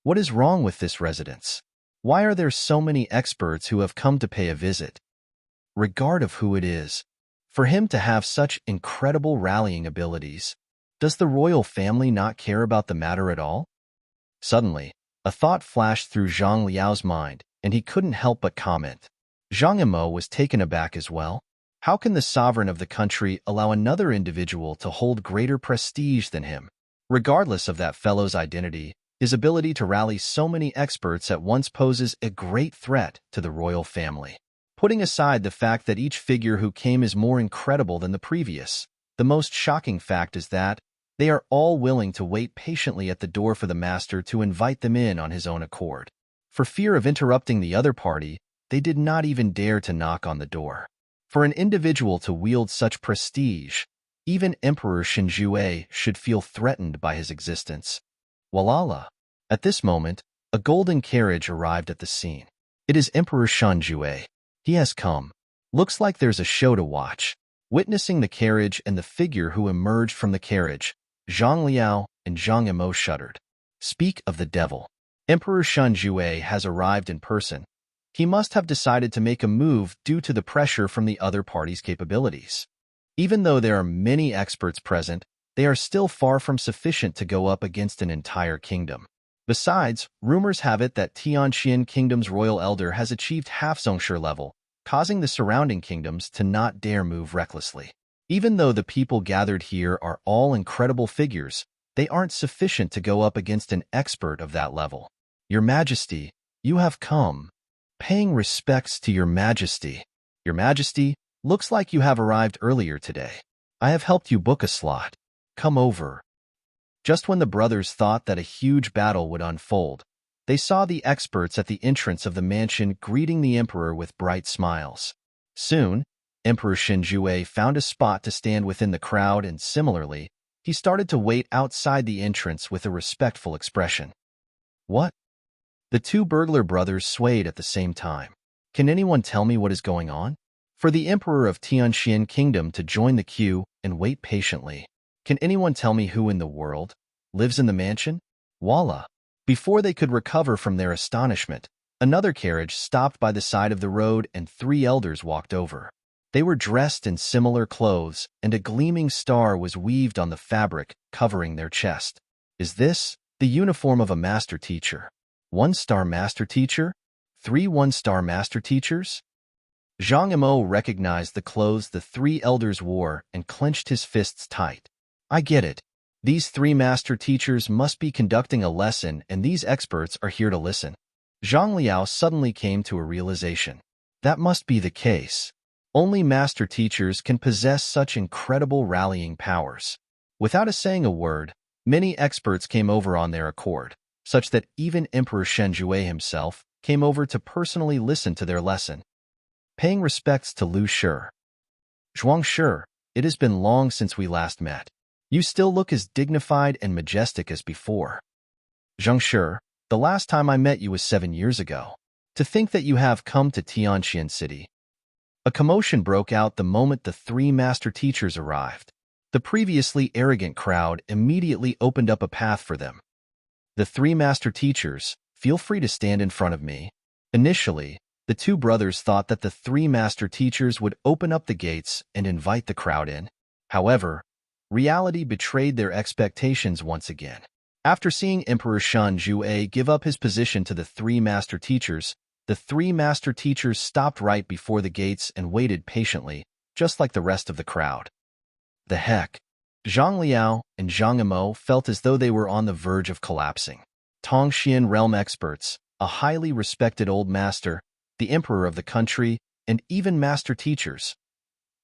What is wrong with this residence? Why are there so many experts who have come to pay a visit? Regard of who it is, for him to have such incredible rallying abilities, does the royal family not care about the matter at all? Suddenly, a thought flashed through Zhang Liao's mind, and he couldn't help but comment. Zhang Yimou was taken aback as well. How can the sovereign of the country allow another individual to hold greater prestige than him? Regardless of that fellow's identity, his ability to rally so many experts at once poses a great threat to the royal family. Putting aside the fact that each figure who came is more incredible than the previous, the most shocking fact is that they are all willing to wait patiently at the door for the master to invite them in on his own accord. For fear of interrupting the other party, they did not even dare to knock on the door. For an individual to wield such prestige, even Emperor Shenjue should feel threatened by his existence. Walala! At this moment, a golden carriage arrived at the scene. It is Emperor Shenjue. He has come. Looks like there's a show to watch. Witnessing the carriage and the figure who emerged from the carriage, Zhang Liao and Zhang Yimou shuddered. Speak of the devil. Emperor Shenjue has arrived in person. He must have decided to make a move due to the pressure from the other party's capabilities. Even though there are many experts present, they are still far from sufficient to go up against an entire kingdom. Besides, rumors have it that Tianxian Kingdom's royal elder has achieved half-Zhongsher level, causing the surrounding kingdoms to not dare move recklessly. Even though the people gathered here are all incredible figures, they aren't sufficient to go up against an expert of that level. Your Majesty, you have come. Paying respects to Your Majesty. Your Majesty, Looks like you have arrived earlier today. I have helped you book a slot. Come over. Just when the brothers thought that a huge battle would unfold, they saw the experts at the entrance of the mansion greeting the emperor with bright smiles. Soon, Emperor Shinjue found a spot to stand within the crowd, and similarly, he started to wait outside the entrance with a respectful expression. What? The two burglar brothers swayed at the same time. Can anyone tell me what is going on? For the emperor of Tianxian Kingdom to join the queue and wait patiently. Can anyone tell me who in the world lives in the mansion? Voila! Before they could recover from their astonishment, another carriage stopped by the side of the road and three elders walked over. They were dressed in similar clothes, and a gleaming star was weaved on the fabric covering their chest. Is this the uniform of a master teacher? One-star master teacher? Three one-star master teachers? Zhang Yimou recognized the clothes the three elders wore and clenched his fists tight. I get it. These three master teachers must be conducting a lesson, and these experts are here to listen. Zhang Liao suddenly came to a realization. That must be the case. Only master teachers can possess such incredible rallying powers. Without saying a word, many experts came over on their accord, such that even Emperor Shenjue himself came over to personally listen to their lesson. Paying respects to Lu Shi. Zhuang Shi, it has been long since we last met. You still look as dignified and majestic as before. Zhang Shi, the last time I met you was 7 years ago. To think that you have come to Tianxian City. A commotion broke out the moment the three master teachers arrived. The previously arrogant crowd immediately opened up a path for them. The three master teachers, feel free to stand in front of me. Initially, the two brothers thought that the three master teachers would open up the gates and invite the crowd in. However, reality betrayed their expectations once again. After seeing Emperor Shenjue give up his position to the three master teachers, the three master teachers stopped right before the gates and waited patiently, just like the rest of the crowd. The heck? Zhang Liao and Zhang Yimou felt as though they were on the verge of collapsing. Tongxian realm experts, a highly respected old master, the emperor of the country, and even master teachers.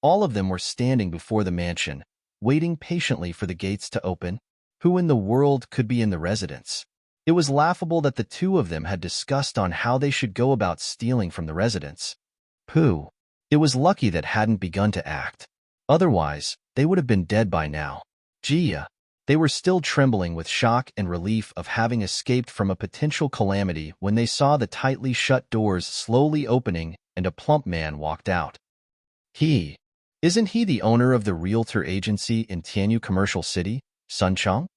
All of them were standing before the mansion, waiting patiently for the gates to open. Who in the world could be in the residence? It was laughable that the two of them had discussed on how they should go about stealing from the residence. Pooh. It was lucky that hadn't begun to act. Otherwise, they would have been dead by now. Gia. They were still trembling with shock and relief of having escaped from a potential calamity when they saw the tightly shut doors slowly opening and a plump man walked out. Isn't he the owner of the realtor agency in Tianyu Commercial City, Sun Chong?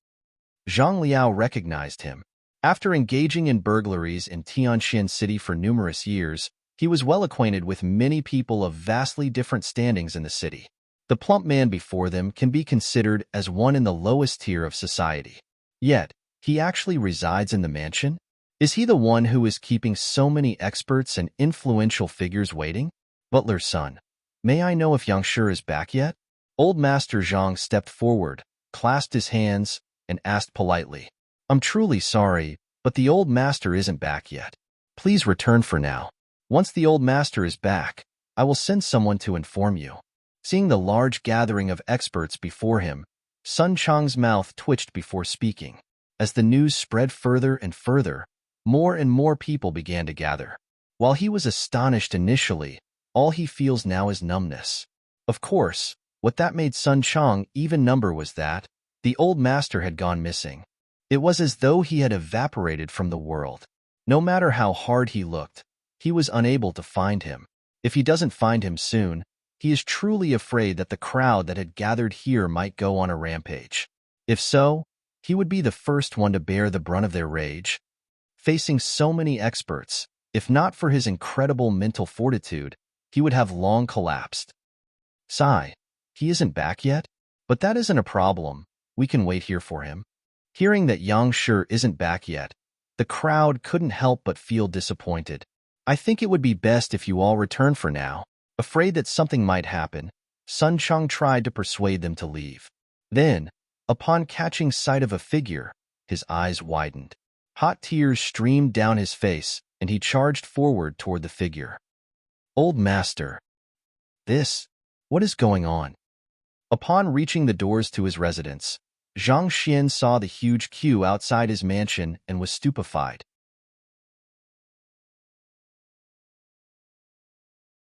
Zhang Liao recognized him. After engaging in burglaries in Tianxian City for numerous years, he was well acquainted with many people of vastly different standings in the city. The plump man before them can be considered as one in the lowest tier of society. Yet, he actually resides in the mansion? Is he the one who is keeping so many experts and influential figures waiting? Butler's son. May I know if Yang Shi is back yet? Old Master Zhang stepped forward, clasped his hands, and asked politely. I'm truly sorry, but the old master isn't back yet. Please return for now. Once the old master is back, I will send someone to inform you. Seeing the large gathering of experts before him, Sun Chang's mouth twitched before speaking. As the news spread further and further, more and more people began to gather. While he was astonished initially, all he feels now is numbness. Of course, what that made Sun Chang even number was that the old master had gone missing. It was as though he had evaporated from the world. No matter how hard he looked, he was unable to find him. If he doesn't find him soon, he is truly afraid that the crowd that had gathered here might go on a rampage. If so, he would be the first one to bear the brunt of their rage. Facing so many experts, if not for his incredible mental fortitude, he would have long collapsed. Sigh, he isn't back yet? But that isn't a problem. We can wait here for him. Hearing that Yang Shi isn't back yet, the crowd couldn't help but feel disappointed. I think it would be best if you all return for now. Afraid that something might happen, Sun Chang tried to persuade them to leave. Then, upon catching sight of a figure, his eyes widened. Hot tears streamed down his face, and he charged forward toward the figure. Old Master. This, what is going on? Upon reaching the doors to his residence, Zhang Xian saw the huge queue outside his mansion and was stupefied.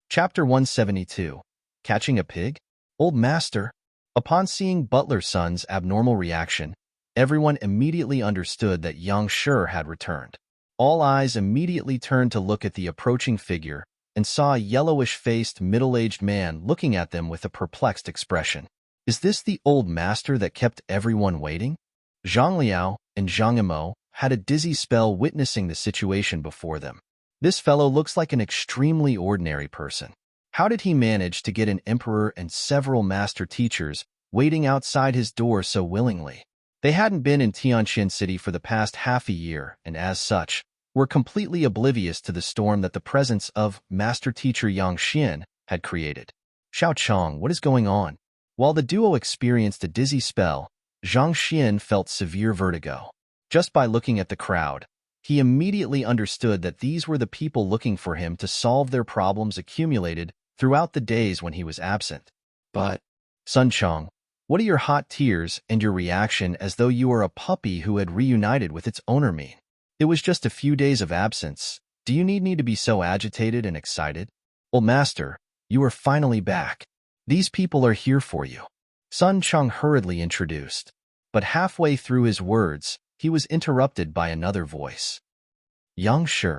Chapter 172. Catching a Pig? Old Master. Upon seeing Butler Sun's abnormal reaction, everyone immediately understood that Yang Shi had returned. All eyes immediately turned to look at the approaching figure and saw a yellowish-faced, middle-aged man looking at them with a perplexed expression. Is this the old master that kept everyone waiting? Zhang Liao and Zhang Imo had a dizzy spell witnessing the situation before them. This fellow looks like an extremely ordinary person. How did he manage to get an emperor and several master teachers waiting outside his door so willingly? They hadn't been in Tianjin City for the past half a year, and as such, were completely oblivious to the storm that the presence of master teacher Yang Xian had created. Xiao Chong, what is going on? While the duo experienced a dizzy spell, Zhang Xian felt severe vertigo. Just by looking at the crowd, he immediately understood that these were the people looking for him to solve their problems accumulated throughout the days when he was absent. But, Sun Chong, what do your hot tears and your reaction as though you were a puppy who had reunited with its owner mean? It was just a few days of absence. Do you need me to be so agitated and excited? Old Master, you are finally back. These people are here for you. Sun Chong hurriedly introduced. But halfway through his words, he was interrupted by another voice. Yang Shi.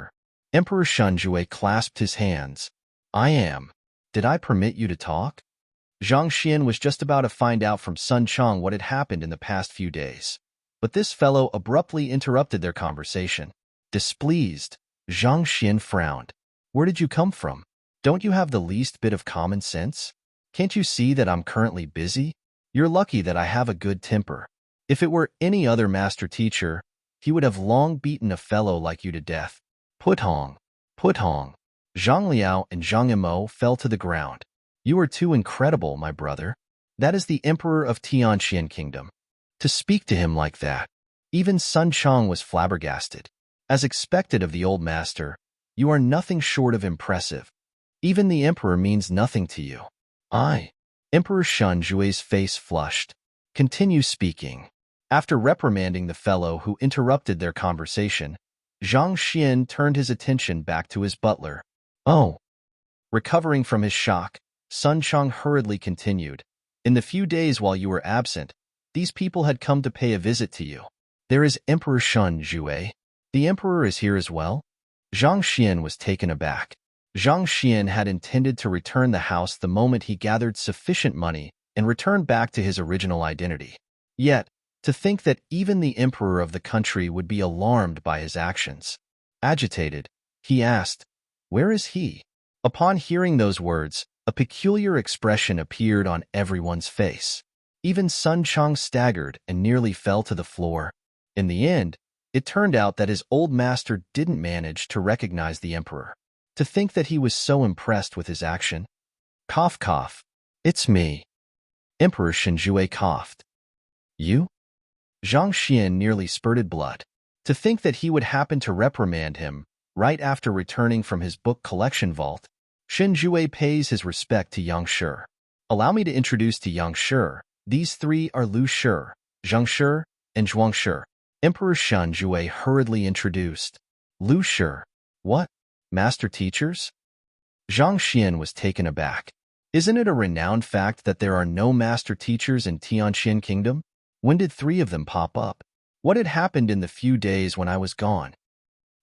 Emperor Shunjue clasped his hands. I am. Did I permit you to talk? Zhang Xian was just about to find out from Sun Chong what had happened in the past few days. But this fellow abruptly interrupted their conversation. Displeased, Zhang Xian frowned. Where did you come from? Don't you have the least bit of common sense? Can't you see that I'm currently busy? You're lucky that I have a good temper. If it were any other master teacher, he would have long beaten a fellow like you to death. Put Hong. Zhang Liao and Zhang Imo fell to the ground. You are too incredible, my brother. That is the emperor of Tianjin Kingdom. To speak to him like that. Even Sun Chong was flabbergasted. As expected of the old master, you are nothing short of impressive. Even the emperor means nothing to you. Emperor Shunjue's face flushed. Continue speaking. After reprimanding the fellow who interrupted their conversation, Zhang Xian turned his attention back to his butler. Oh. Recovering from his shock, Sun Chong hurriedly continued. In the few days while you were absent, these people had come to pay a visit to you. There is Emperor Shunjue. The emperor is here as well? Zhang Xian was taken aback. Zhang Xian had intended to return the house the moment he gathered sufficient money and return back to his original identity. Yet, to think that even the emperor of the country would be alarmed by his actions. Agitated, he asked, where is he? Upon hearing those words, a peculiar expression appeared on everyone's face. Even Sun Chong staggered and nearly fell to the floor. In the end, it turned out that his old master didn't manage to recognize the emperor. To think that he was so impressed with his action. Cough, cough. It's me. Emperor Shunjue coughed. You? Zhang Xian nearly spurted blood. To think that he would happen to reprimand him right after returning from his book collection vault. Shunjue pays his respect to Yang Shi. Allow me to introduce to Yang Shi. These three are Lu Shi, Zhang Shi, and Zhuang Shi. Emperor Shunjue hurriedly introduced. Lu Shi. What? Master teachers? Zhang Xian was taken aback. Isn't it a renowned fact that there are no master teachers in Tianjin Kingdom? When did three of them pop up? What had happened in the few days when I was gone?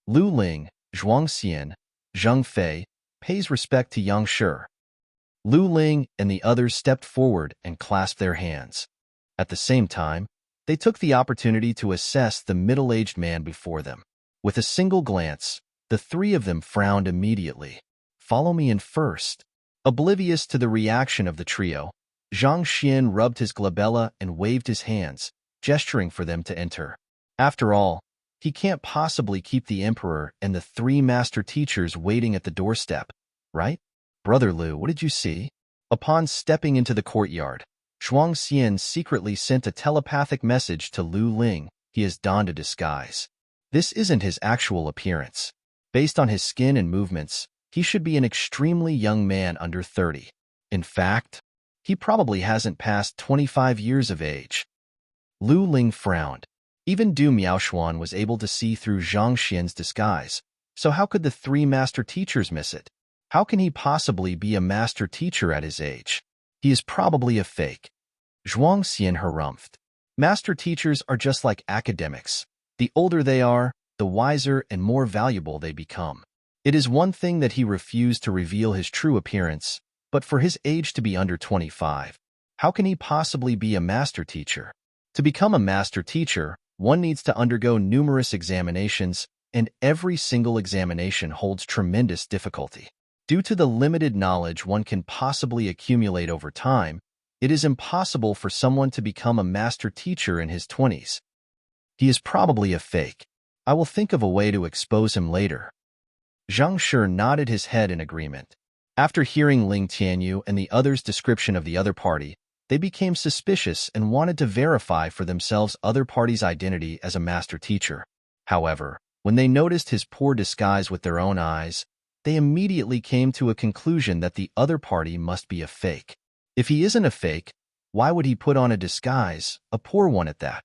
Lu Ling, Zhuang Xian, Zheng Fei, pays respect to Yang Shi. Lu Ling and the others stepped forward and clasped their hands. At the same time, they took the opportunity to assess the middle-aged man before them. With a single glance, the three of them frowned immediately. Follow me in first. Oblivious to the reaction of the trio, Zhang Xian rubbed his glabella and waved his hands, gesturing for them to enter. After all, he can't possibly keep the emperor and the three master teachers waiting at the doorstep, right? Brother Lu, what did you see? Upon stepping into the courtyard, Zhuang Xian secretly sent a telepathic message to Lu Ling. He has donned a disguise. This isn't his actual appearance. Based on his skin and movements, he should be an extremely young man under 30. In fact, he probably hasn't passed 25 years of age. Lu Ling frowned. Even Du Miaoshuan was able to see through Zhang Xian's disguise, so how could the three master teachers miss it? How can he possibly be a master teacher at his age? He is probably a fake. Zhuang Xian harumphed. Master teachers are just like academics. The older they are, the wiser and more valuable they become. It is one thing that he refused to reveal his true appearance, but for his age to be under 25, how can he possibly be a master teacher? To become a master teacher, one needs to undergo numerous examinations, and every single examination holds tremendous difficulty. Due to the limited knowledge one can possibly accumulate over time, it is impossible for someone to become a master teacher in his 20s. He is probably a fake. I will think of a way to expose him later. Zhang Shi nodded his head in agreement. After hearing Ling Tianyu and the others' description of the other party, they became suspicious and wanted to verify for themselves other party's identity as a master teacher. However, when they noticed his poor disguise with their own eyes, they immediately came to a conclusion that the other party must be a fake. If he isn't a fake, why would he put on a disguise, a poor one at that?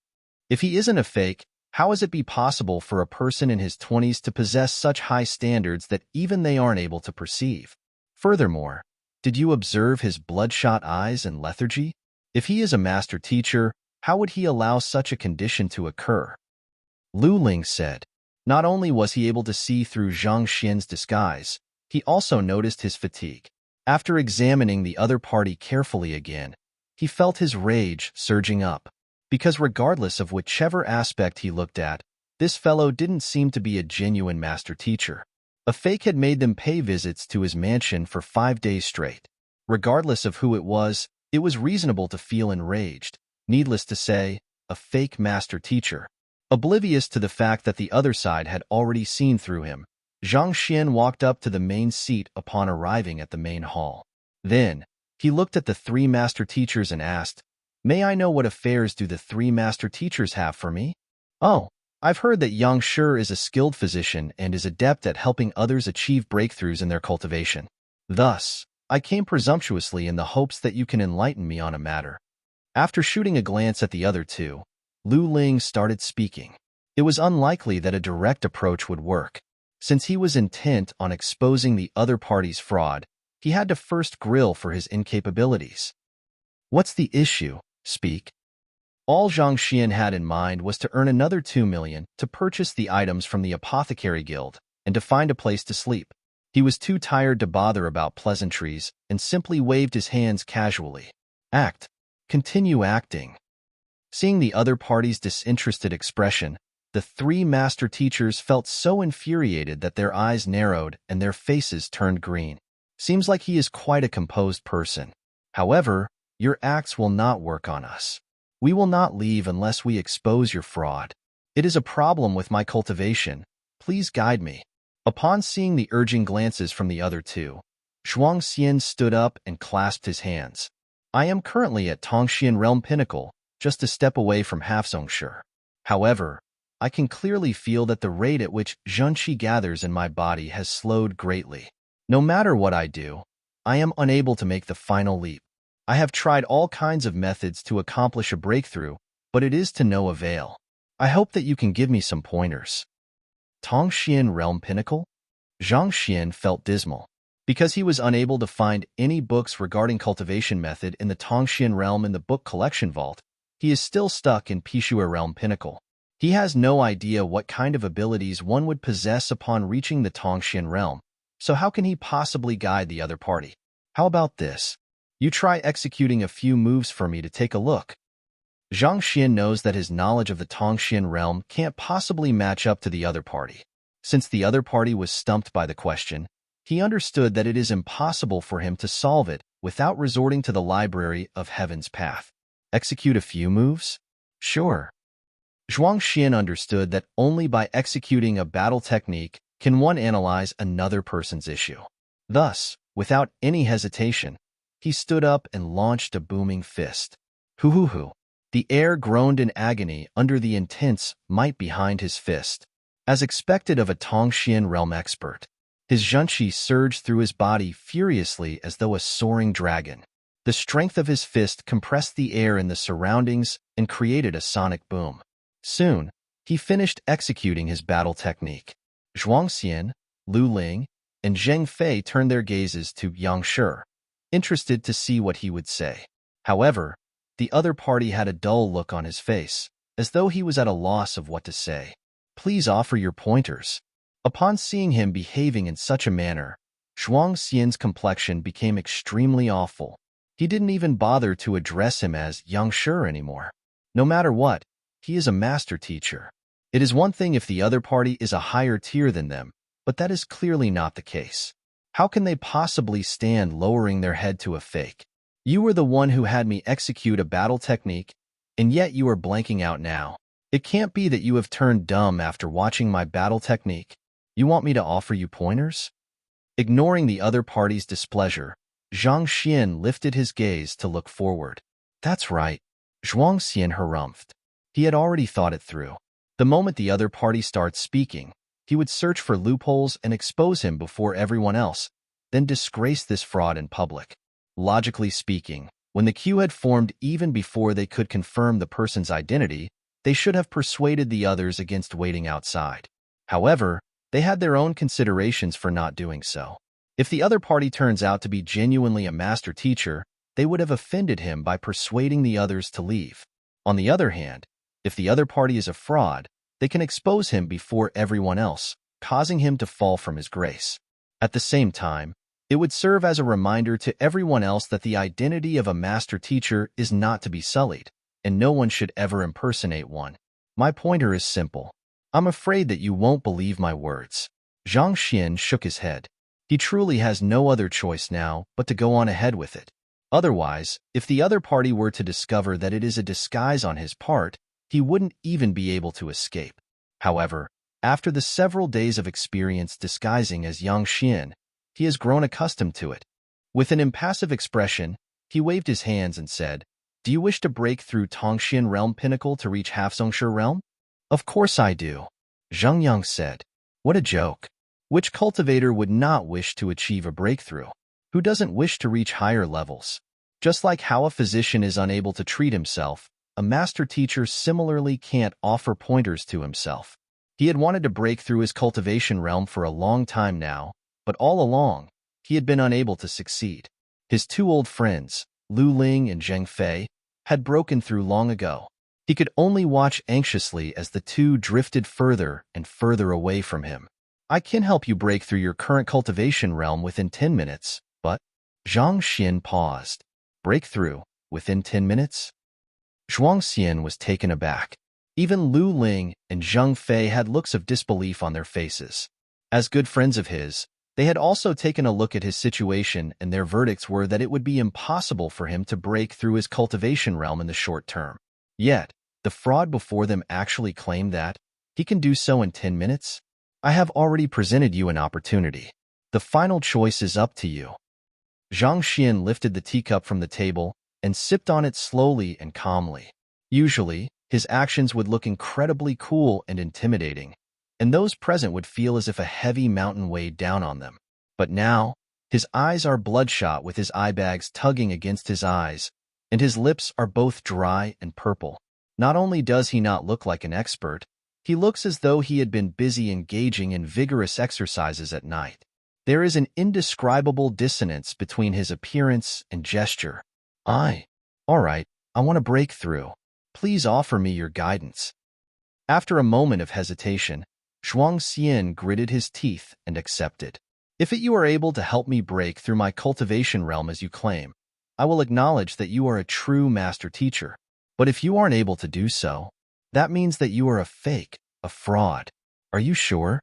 If he isn't a fake, how is it be possible for a person in his 20s to possess such high standards that even they aren't able to perceive? Furthermore, did you observe his bloodshot eyes and lethargy? If he is a master teacher, how would he allow such a condition to occur? Lu Ling said. Not only was he able to see through Zhang Xian's disguise, he also noticed his fatigue. After examining the other party carefully again, he felt his rage surging up. Because regardless of whichever aspect he looked at, this fellow didn't seem to be a genuine master teacher. A fake had made them pay visits to his mansion for 5 days straight. Regardless of who it was reasonable to feel enraged. Needless to say, a fake master teacher. Oblivious to the fact that the other side had already seen through him, Zhang Xian walked up to the main seat upon arriving at the main hall. Then, he looked at the three master teachers and asked, "May I know what affairs do the three master teachers have for me?" "Oh, I've heard that Yang Shi is a skilled physician and is adept at helping others achieve breakthroughs in their cultivation. Thus, I came presumptuously in the hopes that you can enlighten me on a matter." After shooting a glance at the other two, Lu Ling started speaking. It was unlikely that a direct approach would work. Since he was intent on exposing the other party's fraud, he had to first grill for his incapabilities. "What's the issue? Speak." All Zhang Xian had in mind was to earn another 2 million to purchase the items from the Apothecary Guild and to find a place to sleep. He was too tired to bother about pleasantries and simply waved his hands casually. "Act. Continue acting." Seeing the other party's disinterested expression, the three master teachers felt so infuriated that their eyes narrowed and their faces turned green. "Seems like he is quite a composed person. However, your acts will not work on us. We will not leave unless we expose your fraud. It is a problem with my cultivation. Please guide me." Upon seeing the urging glances from the other two, Zhuang Xian stood up and clasped his hands. "I am currently at Tongxian Realm Pinnacle, just a step away from Hafzongshi. However, I can clearly feel that the rate at which Zhenqi gathers in my body has slowed greatly. No matter what I do, I am unable to make the final leap. I have tried all kinds of methods to accomplish a breakthrough, but it is to no avail. I hope that you can give me some pointers." Tongxian Realm Pinnacle? Zhang Xian felt dismal. Because he was unable to find any books regarding cultivation method in the Tongxian Realm in the book collection vault, he is still stuck in Pishua Realm Pinnacle. He has no idea what kind of abilities one would possess upon reaching the Tongxian Realm, so how can he possibly guide the other party? "How about this? You try executing a few moves for me to take a look." Zhang Xian knows that his knowledge of the Tongxian Realm can't possibly match up to the other party. Since the other party was stumped by the question, he understood that it is impossible for him to solve it without resorting to the Library of Heaven's Path. Execute a few moves? Sure. Zhuang Xian understood that only by executing a battle technique can one analyze another person's issue. Thus, without any hesitation, he stood up and launched a booming fist. Hoo-hoo-hoo. The air groaned in agony under the intense might behind his fist. As expected of a Tongxian Realm expert, His zhunqi surged through his body furiously as though a soaring dragon. The strength of his fist compressed the air in the surroundings and created a sonic boom. Soon, he finished executing his battle technique. Zhuangxian, Lu Ling, and Zheng Fei turned their gazes to Yang Shi, interested to see what he would say. However, the other party had a dull look on his face, as though he was at a loss of what to say. Please offer your pointers. Upon seeing him behaving in such a manner, Zhuangxian's complexion became extremely awful. He didn't even bother to address him as Yang Shi anymore. No matter what, he is a master teacher. It is one thing if the other party is a higher tier than them, but that is clearly not the case. How can they possibly stand lowering their head to a fake? You were the one who had me execute a battle technique, and yet you are blanking out now. It can't be that you have turned dumb after watching my battle technique. You want me to offer you pointers? Ignoring the other party's displeasure, Zhang Xian lifted his gaze to look forward. That's right. Zhuangxian harumphed. He had already thought it through. The moment the other party starts speaking, he would search for loopholes and expose him before everyone else, then disgrace this fraud in public. Logically speaking, when the queue had formed even before they could confirm the person's identity, they should have persuaded the others against waiting outside. However, they had their own considerations for not doing so. If the other party turns out to be genuinely a master teacher, they would have offended him by persuading the others to leave. On the other hand, if the other party is a fraud, they can expose him before everyone else, causing him to fall from his grace. At the same time, it would serve as a reminder to everyone else that the identity of a master teacher is not to be sullied, and no one should ever impersonate one. My pointer is simple. I'm afraid that you won't believe my words. Zhang Xian shook his head. He truly has no other choice now but to go on ahead with it. Otherwise, if the other party were to discover that it is a disguise on his part, he wouldn't even be able to escape. However, after the several days of experience disguising as Yang Xian, he has grown accustomed to it. With an impassive expression, he waved his hands and said, "Do you wish to break through Tongxian realm pinnacle to reach Halfzhongshi realm?" "Of course I do," Zheng Yang said. What a joke. Which cultivator would not wish to achieve a breakthrough? Who doesn't wish to reach higher levels? Just like how a physician is unable to treat himself, a master teacher similarly can't offer pointers to himself. He had wanted to break through his cultivation realm for a long time now, but all along, he had been unable to succeed. His two old friends, Lu Ling and Zheng Fei, had broken through long ago. He could only watch anxiously as the two drifted further and further away from him. I can help you break through your current cultivation realm within 10 minutes, but... Zhang Xian paused. Breakthrough within 10 minutes? Zhuangxian was taken aback. Even Lu Ling and Zheng Fei had looks of disbelief on their faces. As good friends of his, they had also taken a look at his situation, and their verdicts were that it would be impossible for him to break through his cultivation realm in the short term. Yet, the fraud before them actually claimed that he can do so in 10 minutes? I have already presented you an opportunity. The final choice is up to you. Zhang Xian lifted the teacup from the table and sipped on it slowly and calmly. Usually, his actions would look incredibly cool and intimidating, and those present would feel as if a heavy mountain weighed down on them. But now, his eyes are bloodshot with his eye bags tugging against his eyes, and his lips are both dry and purple. Not only does he not look like an expert, he looks as though he had been busy engaging in vigorous exercises at night. There is an indescribable dissonance between his appearance and gesture. All right, I want to break through. Please offer me your guidance. After a moment of hesitation, Zhuangxian gritted his teeth and accepted. If you are able to help me break through my cultivation realm as you claim, I will acknowledge that you are a true master teacher. But if you aren't able to do so, that means that you are a fake, a fraud. Are you sure?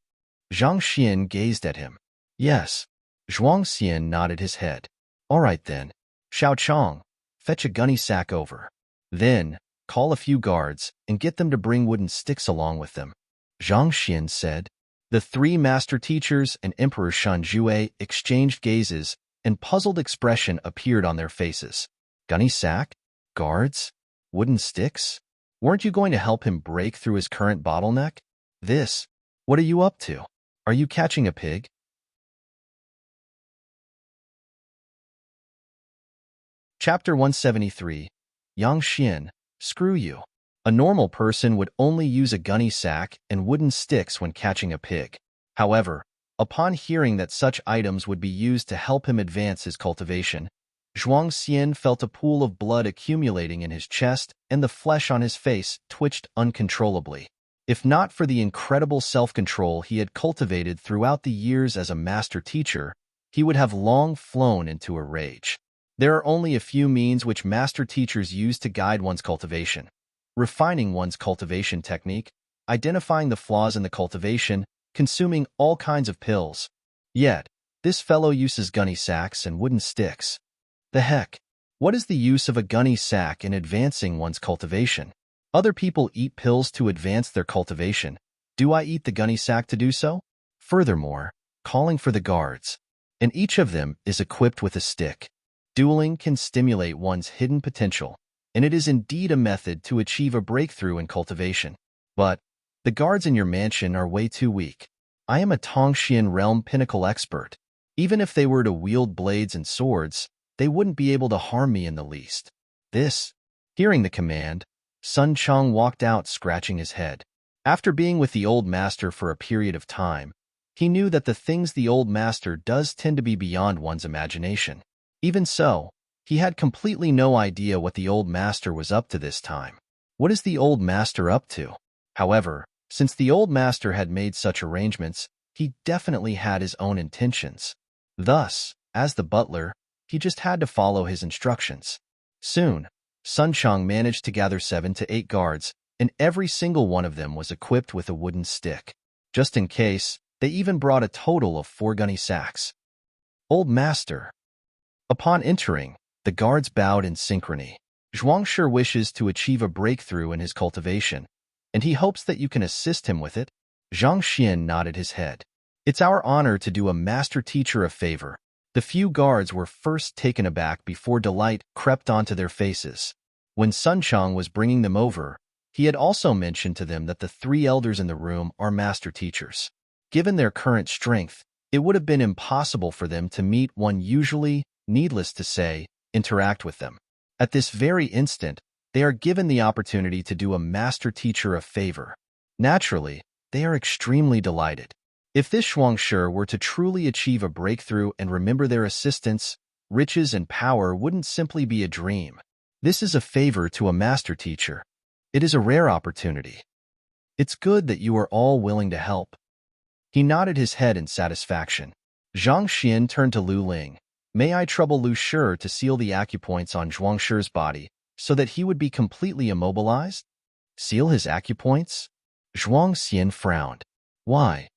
Zhang Xian gazed at him. Yes. Zhuangxian nodded his head. All right then. Xiao Chong, fetch a gunny sack over. Then, call a few guards and get them to bring wooden sticks along with them. Zhang Xian said. The three master teachers and Emperor Shan Jue exchanged gazes, and puzzled expression appeared on their faces. Gunny sack? Guards? Wooden sticks? Weren't you going to help him break through his current bottleneck? What are you up to? Are you catching a pig? Chapter 173. Yang Xian, screw you. A normal person would only use a gunny sack and wooden sticks when catching a pig. However, upon hearing that such items would be used to help him advance his cultivation, Zhuang Xian felt a pool of blood accumulating in his chest and the flesh on his face twitched uncontrollably. If not for the incredible self-control he had cultivated throughout the years as a master teacher, he would have long flown into a rage. There are only a few means which master teachers use to guide one's cultivation: refining one's cultivation technique, identifying the flaws in the cultivation, consuming all kinds of pills. Yet, this fellow uses gunny sacks and wooden sticks. The heck? What is the use of a gunny sack in advancing one's cultivation? Other people eat pills to advance their cultivation. Do I eat the gunny sack to do so? Furthermore, calling for the guards. And each of them is equipped with a stick. Dueling can stimulate one's hidden potential, and it is indeed a method to achieve a breakthrough in cultivation. But the guards in your mansion are way too weak. I am a Tongxian realm pinnacle expert. Even if they were to wield blades and swords, they wouldn't be able to harm me in the least. Hearing the command, Sun Chong walked out scratching his head. After being with the old master for a period of time, he knew that the things the old master does tend to be beyond one's imagination. Even so, he had completely no idea what the old master was up to this time. What is the old master up to? However, since the old master had made such arrangements, he definitely had his own intentions. Thus, as the butler, he just had to follow his instructions. Soon, Sun Chong managed to gather 7 to 8 guards, and every single one of them was equipped with a wooden stick. Just in case, they even brought a total of 4 gunny sacks. Old master. Upon entering, the guards bowed in synchrony. Zhuangshi wishes to achieve a breakthrough in his cultivation, and he hopes that you can assist him with it. Zhang Xian nodded his head. It's our honor to do a master teacher a favor. The few guards were first taken aback before delight crept onto their faces. When Sun Chong was bringing them over, he had also mentioned to them that the 3 elders in the room are master teachers. Given their current strength, it would have been impossible for them to meet one usually, needless to say, interact with them. At this very instant, they are given the opportunity to do a master teacher a favor. Naturally, they are extremely delighted. If this Zhuangshi were to truly achieve a breakthrough and remember their assistance, riches and power wouldn't simply be a dream. This is a favor to a master teacher. It is a rare opportunity. It's good that you are all willing to help. He nodded his head in satisfaction. Zhang Xian turned to Lu Ling. May I trouble Lu Shi to seal the acupoints on Zhuangshi's body so that he would be completely immobilized? Seal his acupoints? Zhuang Xian frowned. Why?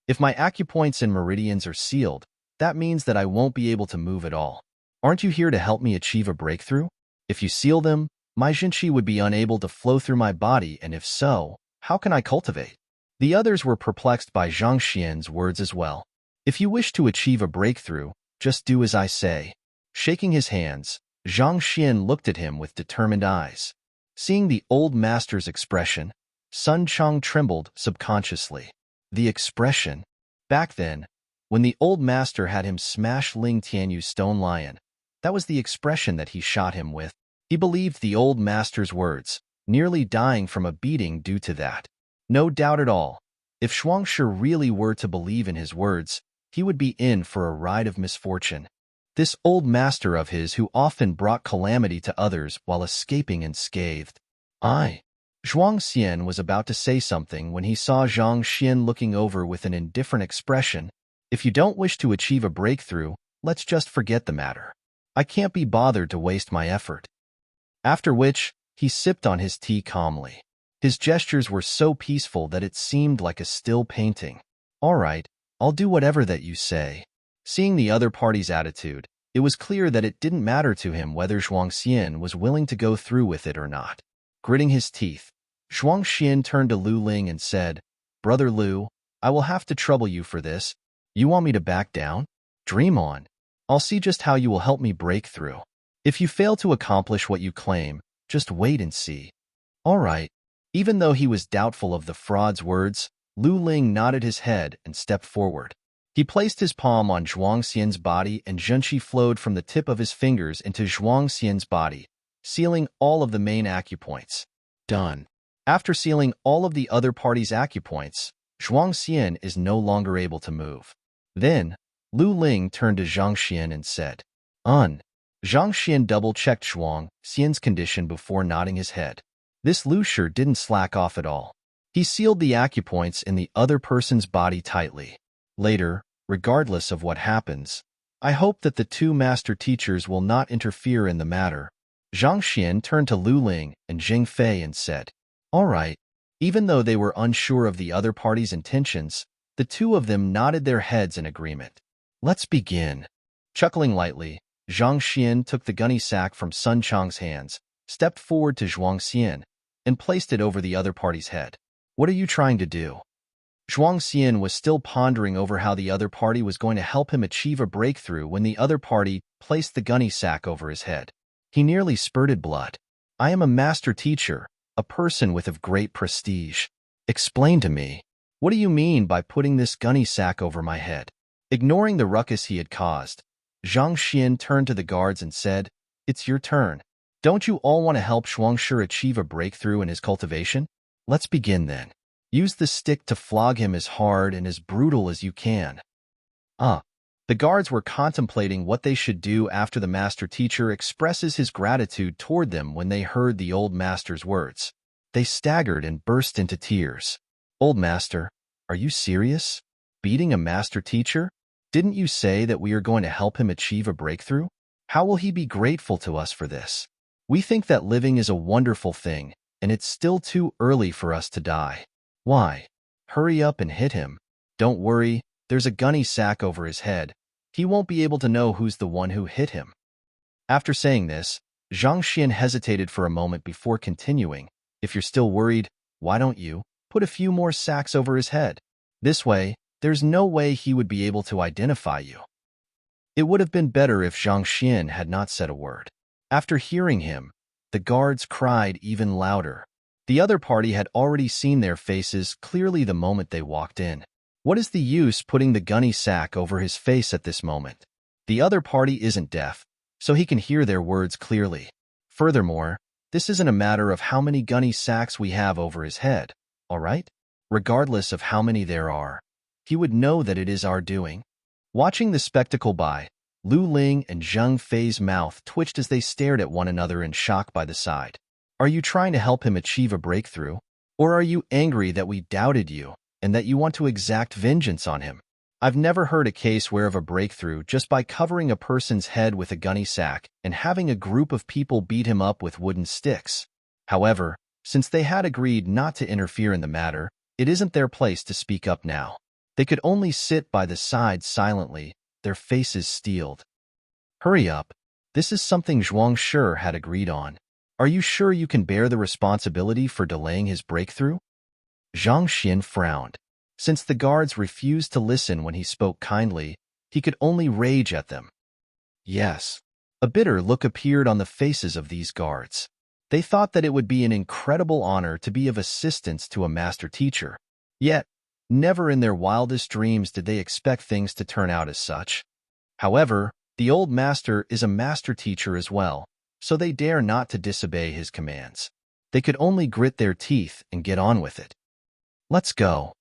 If my acupoints and meridians are sealed, that means that I won't be able to move at all. Aren't you here to help me achieve a breakthrough? If you seal them, my Jinqi would be unable to flow through my body, and if so, how can I cultivate? The others were perplexed by Zhang Xian's words as well. If you wish to achieve a breakthrough, just do as I say. Shaking his hands, Zhang Xian looked at him with determined eyes. Seeing the old master's expression, Sun Chong trembled subconsciously. The expression. Back then, when the old master had him smash Ling Tianyu's stone lion, that was the expression that he shot him with. He believed the old master's words, nearly dying from a beating due to that. No doubt at all, if Zhuangshi really were to believe in his words, he would be in for a ride of misfortune. This old master of his who often brought calamity to others while escaping unscathed. Zhuang Xian was about to say something when he saw Zhang Xian looking over with an indifferent expression. If you don't wish to achieve a breakthrough, let's just forget the matter. I can't be bothered to waste my effort. After which, he sipped on his tea calmly. His gestures were so peaceful that it seemed like a still painting. All right, I'll do whatever that you say. Seeing the other party's attitude, it was clear that it didn't matter to him whether Zhuang Xian was willing to go through with it or not. Gritting his teeth, Zhuang Xian turned to Lu Ling and said, Brother Lu, I will have to trouble you for this. You want me to back down? Dream on. I'll see just how you will help me break through. If you fail to accomplish what you claim, just wait and see. All right. Even though he was doubtful of the fraud's words, Lu Ling nodded his head and stepped forward. He placed his palm on Zhuangxian's body and Zhenqi flowed from the tip of his fingers into Zhuangxian's body, sealing all of the main acupoints. Done. After sealing all of the other party's acupoints, Zhuangxian is no longer able to move. Then, Lu Ling turned to Zhangxian and said, Zhangxian double-checked Zhuangxian's condition before nodding his head. This Lu Shi didn't slack off at all. He sealed the acupoints in the other person's body tightly. Later, regardless of what happens, I hope that the two master teachers will not interfere in the matter. Zhangxian turned to Lu Ling and Jing Fei and said, All right. Even though they were unsure of the other party's intentions, the two of them nodded their heads in agreement. Let's begin. Chuckling lightly, Zhangxian took the gunny sack from Sun Chang's hands, stepped forward to Zhuangxian, and placed it over the other party's head. What are you trying to do? Zhuangxian was still pondering over how the other party was going to help him achieve a breakthrough when the other party placed the gunny sack over his head. He nearly spurted blood. I am a master teacher, a person with of great prestige. Explain to me, what do you mean by putting this gunny sack over my head? Ignoring the ruckus he had caused, Zhangxian turned to the guards and said, It's your turn. Don't you all want to help Zhuangshi achieve a breakthrough in his cultivation? Let's begin then. Use the stick to flog him as hard and as brutal as you can. The guards were contemplating what they should do after the master teacher expresses his gratitude toward them when they heard the old master's words. They staggered and burst into tears. Old master, are you serious? Beating a master teacher? Didn't you say that we are going to help him achieve a breakthrough? How will he be grateful to us for this? We think that living is a wonderful thing, and it's still too early for us to die. Why? Hurry up and hit him. Don't worry, there's a gunny sack over his head. He won't be able to know who's the one who hit him. After saying this, Zhangxian hesitated for a moment before continuing. If you're still worried, why don't you put a few more sacks over his head? This way, there's no way he would be able to identify you. It would have been better if Zhangxian had not said a word. After hearing him, the guards cried even louder. The other party had already seen their faces clearly the moment they walked in. What is the use putting the gunny sack over his face at this moment? The other party isn't deaf, so he can hear their words clearly. Furthermore, this isn't a matter of how many gunny sacks we have over his head, all right? Regardless of how many there are, he would know that it is our doing. Watching the spectacle by, Lu Ling and Zheng Fei's mouth twitched as they stared at one another in shock by the side. Are you trying to help him achieve a breakthrough? Or are you angry that we doubted you and that you want to exact vengeance on him? I've never heard a case where of a breakthrough just by covering a person's head with a gunny sack and having a group of people beat him up with wooden sticks. However, since they had agreed not to interfere in the matter, it isn't their place to speak up now. They could only sit by the side silently, their faces steeled. Hurry up. This is something Zhuangshi had agreed on. Are you sure you can bear the responsibility for delaying his breakthrough? Zhangxian frowned. Since the guards refused to listen when he spoke kindly, he could only rage at them. Yes. A bitter look appeared on the faces of these guards. They thought that it would be an incredible honor to be of assistance to a master teacher. Yet, never in their wildest dreams did they expect things to turn out as such. However, the old master is a master teacher as well, so they dare not to disobey his commands. They could only grit their teeth and get on with it. Let's go.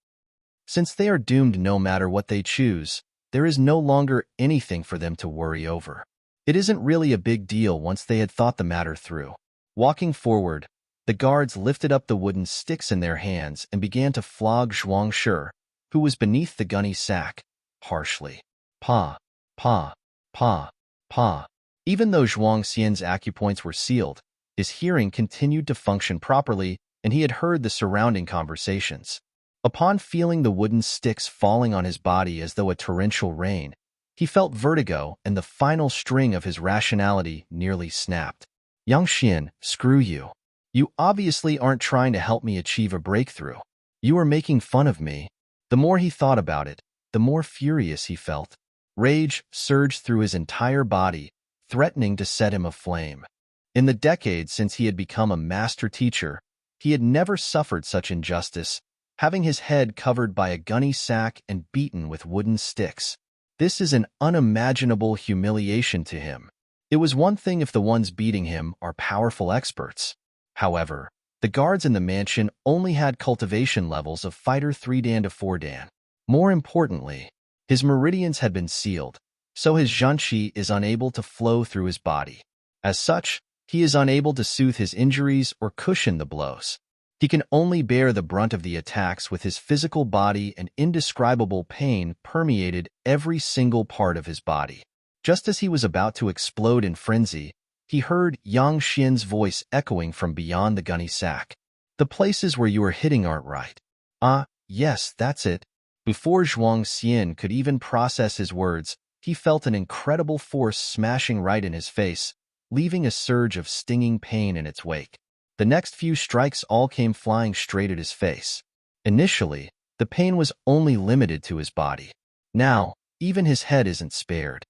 Since they are doomed no matter what they choose, there is no longer anything for them to worry over. It isn't really a big deal once they had thought the matter through. Walking forward, the guards lifted up the wooden sticks in their hands and began to flog Zhuangshi, who was beneath the gunny sack, harshly. Pa, pa, pa, pa. Even though Zhuangxian's acupoints were sealed, his hearing continued to function properly, and he had heard the surrounding conversations. Upon feeling the wooden sticks falling on his body as though a torrential rain, he felt vertigo and the final string of his rationality nearly snapped. Yangxian, screw you. You obviously aren't trying to help me achieve a breakthrough. You are making fun of me. The more he thought about it, the more furious he felt. Rage surged through his entire body, threatening to set him aflame. In the decades since he had become a master teacher, he had never suffered such injustice. having his head covered by a gunny sack and beaten with wooden sticks. This is an unimaginable humiliation to him. It was one thing if the ones beating him are powerful experts. However, the guards in the mansion only had cultivation levels of Fighter 3 Dan to 4 Dan. More importantly, his meridians had been sealed, so his zhanqi is unable to flow through his body. As such, he is unable to soothe his injuries or cushion the blows. He can only bear the brunt of the attacks with his physical body, and indescribable pain permeated every single part of his body. Just as he was about to explode in frenzy, he heard Yang Xian's voice echoing from beyond the gunny sack. "The places where you are hitting aren't right." "Ah, yes, that's it." Before Zhuang Xian could even process his words, he felt an incredible force smashing right in his face, leaving a surge of stinging pain in its wake. The next few strikes all came flying straight at his face. Initially, the pain was only limited to his body. Now, even his head isn't spared.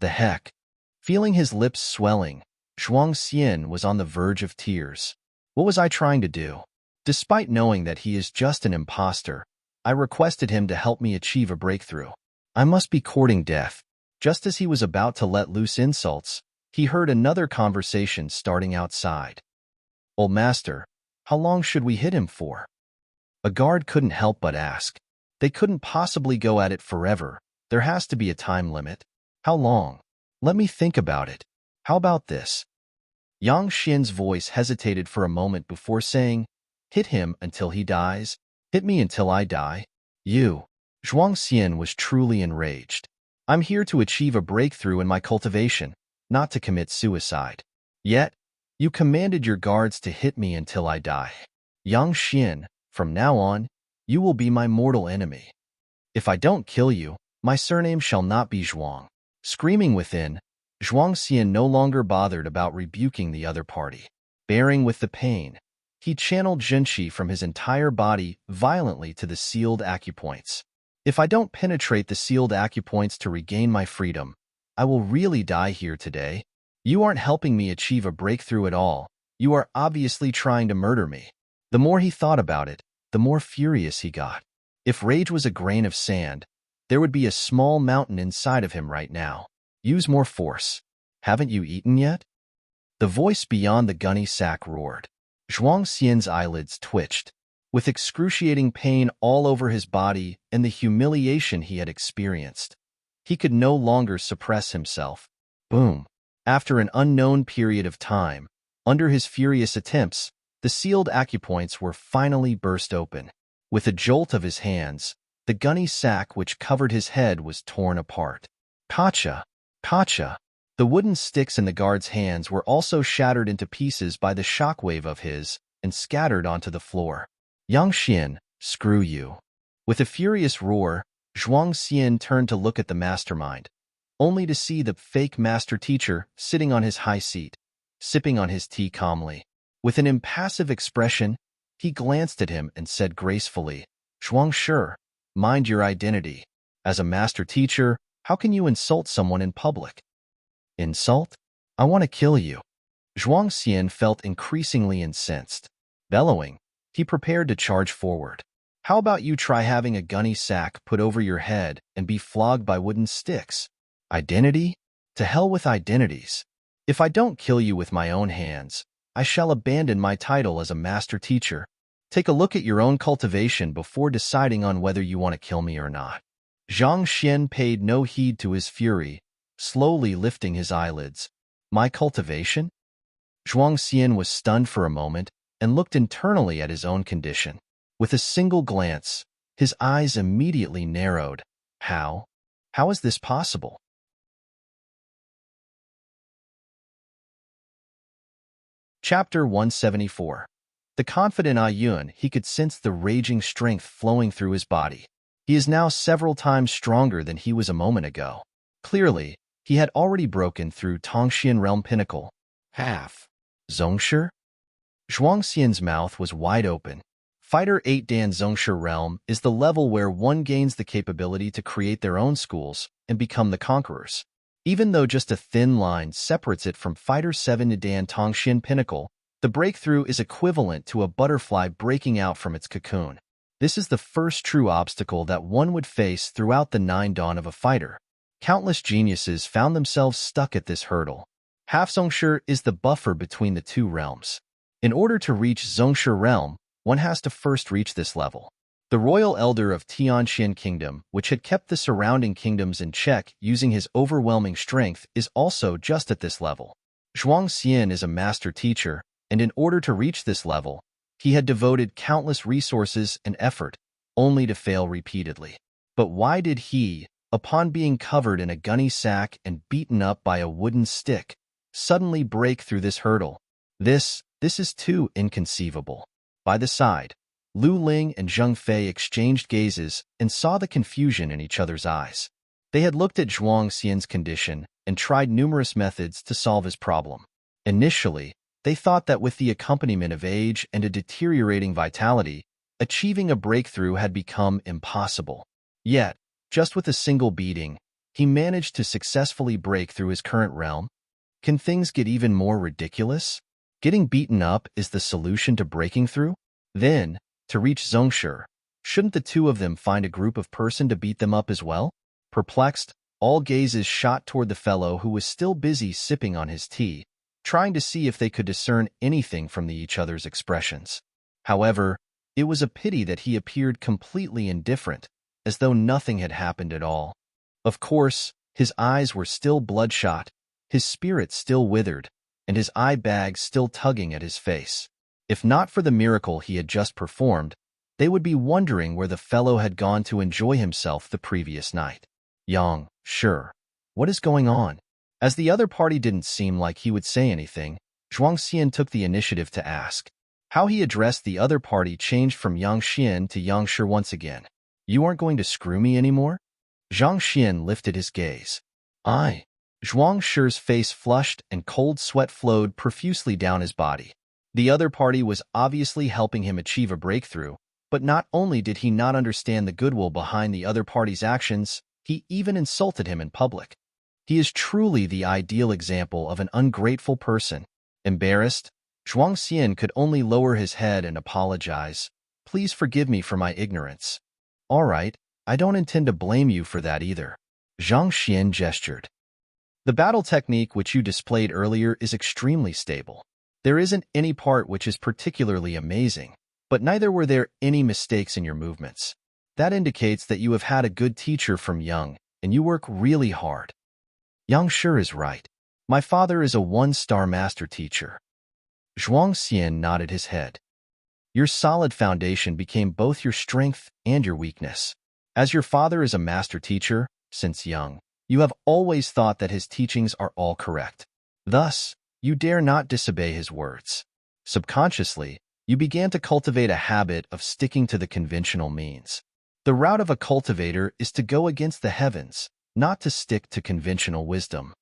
The heck? Feeling his lips swelling, Zhuang Xian was on the verge of tears. What was I trying to do? Despite knowing that he is just an imposter, I requested him to help me achieve a breakthrough. I must be courting death. Just as he was about to let loose insults, he heard another conversation starting outside. "Old master, how long should we hit him for?" A guard couldn't help but ask. They couldn't possibly go at it forever. There has to be a time limit. How long? Let me think about it. How about this? Yang Xian's voice hesitated for a moment before saying, "Hit him until he dies. Hit me until I die." "You." Zhuang Xian was truly enraged. "I'm here to achieve a breakthrough in my cultivation, not to commit suicide. Yet, you commanded your guards to hit me until I die. Yang Xian, from now on, you will be my mortal enemy. If I don't kill you, my surname shall not be Zhuang." Screaming within, Zhuang Xian no longer bothered about rebuking the other party. Bearing with the pain, he channeled zhanqi from his entire body violently to the sealed acupoints. "If I don't penetrate the sealed acupoints to regain my freedom, I will really die here today. You aren't helping me achieve a breakthrough at all. You are obviously trying to murder me." The more he thought about it, the more furious he got. If rage was a grain of sand, there would be a small mountain inside of him right now. "Use more force. Haven't you eaten yet?" The voice beyond the gunny sack roared. Zhuang Xian's eyelids twitched. With excruciating pain all over his body and the humiliation he had experienced, he could no longer suppress himself. Boom. After an unknown period of time, under his furious attempts, the sealed acupoints were finally burst open. With a jolt of his hands, the gunny sack which covered his head was torn apart. Kacha! Kacha! The wooden sticks in the guard's hands were also shattered into pieces by the shockwave of his and scattered onto the floor. "Yang Xian, screw you." With a furious roar, Zhuang Xian turned to look at the mastermind, only to see the fake master teacher sitting on his high seat, sipping on his tea calmly. With an impassive expression, he glanced at him and said gracefully, "Zhuang Shi, mind your identity. As a master teacher, how can you insult someone in public?" "Insult? I want to kill you." Zhuang Xian felt increasingly incensed. Bellowing, he prepared to charge forward. "How about you try having a gunny sack put over your head and be flogged by wooden sticks? Identity? To hell with identities. If I don't kill you with my own hands, I shall abandon my title as a master teacher. Take a look at your own cultivation before deciding on whether you want to kill me or not." Zhang Xian paid no heed to his fury, slowly lifting his eyelids. "My cultivation?" Zhuang Xian was stunned for a moment and looked internally at his own condition. With a single glance, his eyes immediately narrowed. How? How is this possible? Chapter 174. The confident Ayun, he could sense the raging strength flowing through his body. He is now several times stronger than he was a moment ago. Clearly, he had already broken through Tongxian Realm Pinnacle. Half. Zongshi? Zhuang Xian's mouth was wide open. Fighter 8 Dan Zongshi Realm is the level where one gains the capability to create their own schools and become the conquerors. Even though just a thin line separates it from Fighter 7 Dan Tongxian Pinnacle, the breakthrough is equivalent to a butterfly breaking out from its cocoon. This is the first true obstacle that one would face throughout the nine dawn of a fighter. Countless geniuses found themselves stuck at this hurdle. Half-Zongshi is the buffer between the two realms. In order to reach Zongshi realm, one has to first reach this level. The royal elder of Tianxian Kingdom, which had kept the surrounding kingdoms in check using his overwhelming strength, is also just at this level. Zhuang Xian is a master teacher, and in order to reach this level, he had devoted countless resources and effort, only to fail repeatedly. But why did he, upon being covered in a gunny sack and beaten up by a wooden stick, suddenly break through this hurdle? This is too inconceivable. By the side, Lu Ling and Zheng Fei exchanged gazes and saw the confusion in each other's eyes. They had looked at Zhuang Xian's condition and tried numerous methods to solve his problem. Initially, they thought that with the accompaniment of age and a deteriorating vitality, achieving a breakthrough had become impossible. Yet, just with a single beating, he managed to successfully break through his current realm. Can things get even more ridiculous? Getting beaten up is the solution to breaking through? Then, to reach Zongshi, shouldn't the two of them find a group of person to beat them up as well? Perplexed, all gazes shot toward the fellow who was still busy sipping on his tea, trying to see if they could discern anything from each other's expressions. However, it was a pity that he appeared completely indifferent, as though nothing had happened at all. Of course, his eyes were still bloodshot, his spirit still withered, and his eye bags still tugging at his face. If not for the miracle he had just performed, they would be wondering where the fellow had gone to enjoy himself the previous night. Yang, sure. What is going on? As the other party didn't seem like he would say anything, Zhuang Xian took the initiative to ask. How he addressed the other party changed from Yang Xian to Yang Shi once again. You aren't going to screw me anymore? Zhang Xian lifted his gaze. I. Zhuang Shi's face flushed and cold sweat flowed profusely down his body. The other party was obviously helping him achieve a breakthrough, but not only did he not understand the goodwill behind the other party's actions, he even insulted him in public. He is truly the ideal example of an ungrateful person. Embarrassed, Zhuang Xian could only lower his head and apologize. Please forgive me for my ignorance. All right, I don't intend to blame you for that either. Zhang Xian gestured. The battle technique which you displayed earlier is extremely stable. There isn't any part which is particularly amazing, but neither were there any mistakes in your movements. That indicates that you have had a good teacher from young, and you work really hard. Yang Shi is right. My father is a one-star master teacher. Zhuang Xian nodded his head. Your solid foundation became both your strength and your weakness. As your father is a master teacher, since young, you have always thought that his teachings are all correct. Thus, you dare not disobey his words. Subconsciously, you began to cultivate a habit of sticking to the conventional means. The route of a cultivator is to go against the heavens, not to stick to conventional wisdom.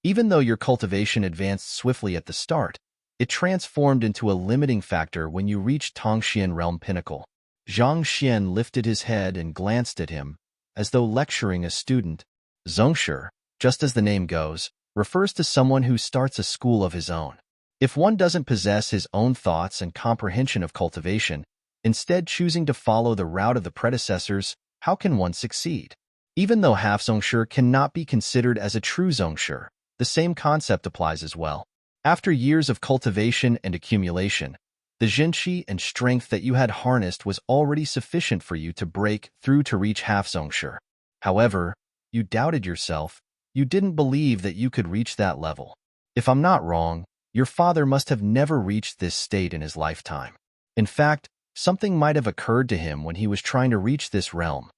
Even though your cultivation advanced swiftly at the start, it transformed into a limiting factor when you reached Tongxian realm pinnacle. Zhang Xian lifted his head and glanced at him, as though lecturing a student. Zongshi, just as the name goes, refers to someone who starts a school of his own. If one doesn't possess his own thoughts and comprehension of cultivation, instead choosing to follow the route of the predecessors, how can one succeed? Even though half-Zongshi cannot be considered as a true Zongshi, the same concept applies as well. After years of cultivation and accumulation, the Zhenqi and strength that you had harnessed was already sufficient for you to break through to reach half-Zongshi. However, you doubted yourself. You didn't believe that you could reach that level. If I'm not wrong, your father must have never reached this state in his lifetime. In fact, something might have occurred to him when he was trying to reach this realm.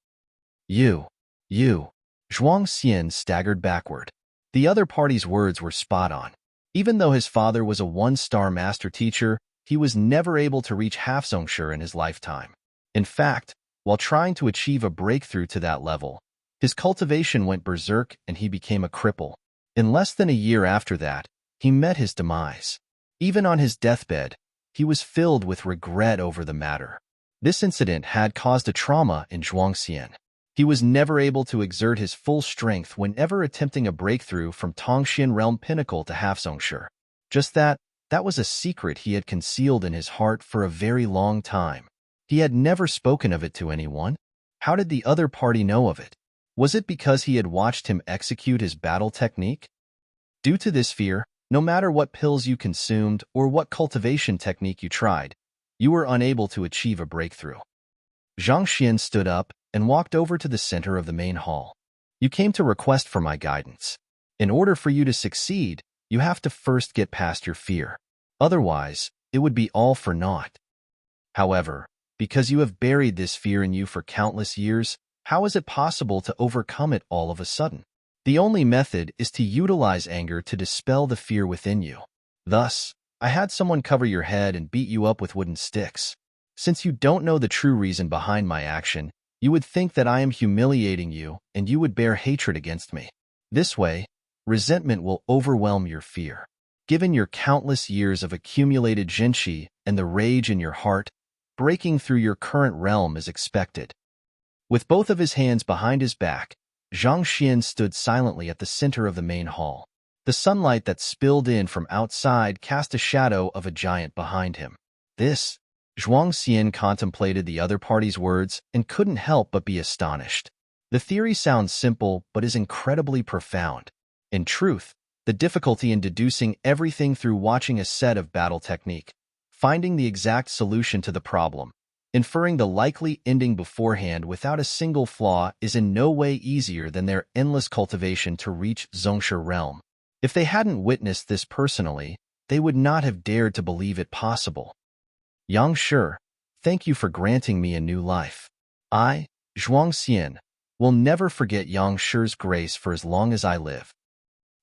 You. Zhuang Xian staggered backward. The other party's words were spot on. Even though his father was a one-star master teacher, he was never able to reach half-Zongshi in his lifetime. In fact, while trying to achieve a breakthrough to that level, his cultivation went berserk and he became a cripple. In less than a year after that, he met his demise. Even on his deathbed, he was filled with regret over the matter. This incident had caused a trauma in Zhuang Xian. He was never able to exert his full strength whenever attempting a breakthrough from Tongxian realm pinnacle to half-Zongshi. Just that was a secret he had concealed in his heart for a very long time. He had never spoken of it to anyone. How did the other party know of it? Was it because he had watched him execute his battle technique? Due to this fear, no matter what pills you consumed or what cultivation technique you tried, you were unable to achieve a breakthrough. Zhang Xian stood up and walked over to the center of the main hall. You came to request for my guidance. In order for you to succeed, you have to first get past your fear. Otherwise, it would be all for naught. However, because you have buried this fear in you for countless years, how is it possible to overcome it all of a sudden? The only method is to utilize anger to dispel the fear within you. Thus, I had someone cover your head and beat you up with wooden sticks. Since you don't know the true reason behind my action, you would think that I am humiliating you and you would bear hatred against me. This way, resentment will overwhelm your fear. Given your countless years of accumulated jinqi and the rage in your heart, breaking through your current realm is expected. With both of his hands behind his back, Zhang Xian stood silently at the center of the main hall. The sunlight that spilled in from outside cast a shadow of a giant behind him. Zhuang Xian contemplated the other party's words and couldn't help but be astonished. The theory sounds simple but is incredibly profound. In truth, the difficulty in deducing everything through watching a set of battle technique, finding the exact solution to the problem, inferring the likely ending beforehand without a single flaw is in no way easier than their endless cultivation to reach Zhongshe realm. If they hadn't witnessed this personally, they would not have dared to believe it possible. Yang Shi, thank you for granting me a new life. I, Zhuang Xian, will never forget Yang Shi's grace for as long as I live.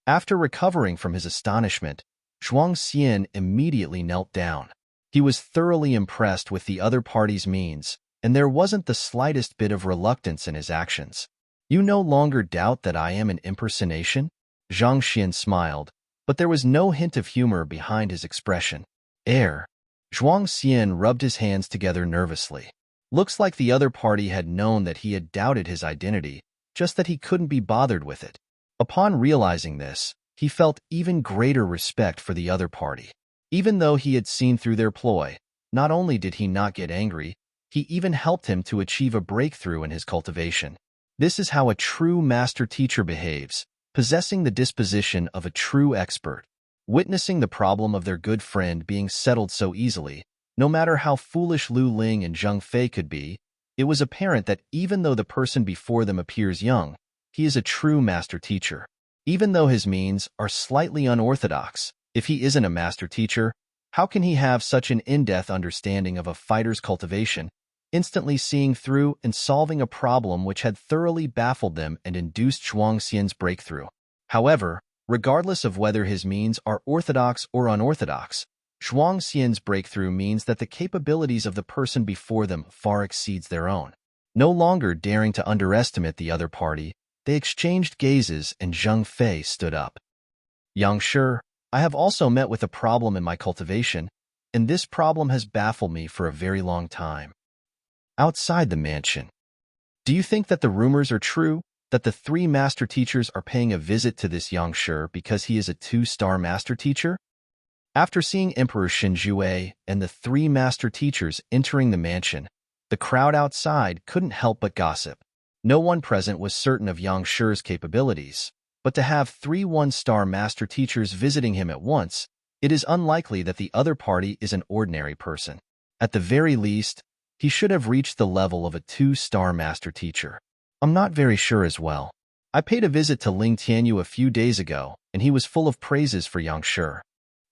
After recovering from his astonishment, Zhuang Xian immediately knelt down. He was thoroughly impressed with the other party's means, and there wasn't the slightest bit of reluctance in his actions. You no longer doubt that I am an impersonation? Zhang Xian smiled, but there was no hint of humor behind his expression. Zhuang Xian rubbed his hands together nervously. Looks like the other party had known that he had doubted his identity, just that he couldn't be bothered with it. Upon realizing this, he felt even greater respect for the other party. Even though he had seen through their ploy, not only did he not get angry, he even helped him to achieve a breakthrough in his cultivation. This is how a true master teacher behaves, possessing the disposition of a true expert. Witnessing the problem of their good friend being settled so easily, no matter how foolish Lu Ling and Zheng Fei could be, it was apparent that even though the person before them appears young, he is a true master teacher. Even though his means are slightly unorthodox, if he isn't a master teacher, how can he have such an in-depth understanding of a fighter's cultivation, instantly seeing through and solving a problem which had thoroughly baffled them and induced Zhuang Xian's breakthrough? However, regardless of whether his means are orthodox or unorthodox, Zhuang Xian's breakthrough means that the capabilities of the person before them far exceeds their own. No longer daring to underestimate the other party, they exchanged gazes and Zheng Fei stood up. Yang Shi, I have also met with a problem in my cultivation, and this problem has baffled me for a very long time. Outside the mansion, do you think that the rumors are true, that the 3 master teachers are paying a visit to this Yang Shi because he is a 2-star master teacher? After seeing Emperor Xinjue and the 3 master teachers entering the mansion, the crowd outside couldn't help but gossip. No one present was certain of Yang Shi's capabilities, but to have 3 1-star master teachers visiting him at once, it is unlikely that the other party is an ordinary person. At the very least, he should have reached the level of a 2-star master teacher. I'm not very sure as well. I paid a visit to Ling Tianyu a few days ago, and he was full of praises for Yang Shi.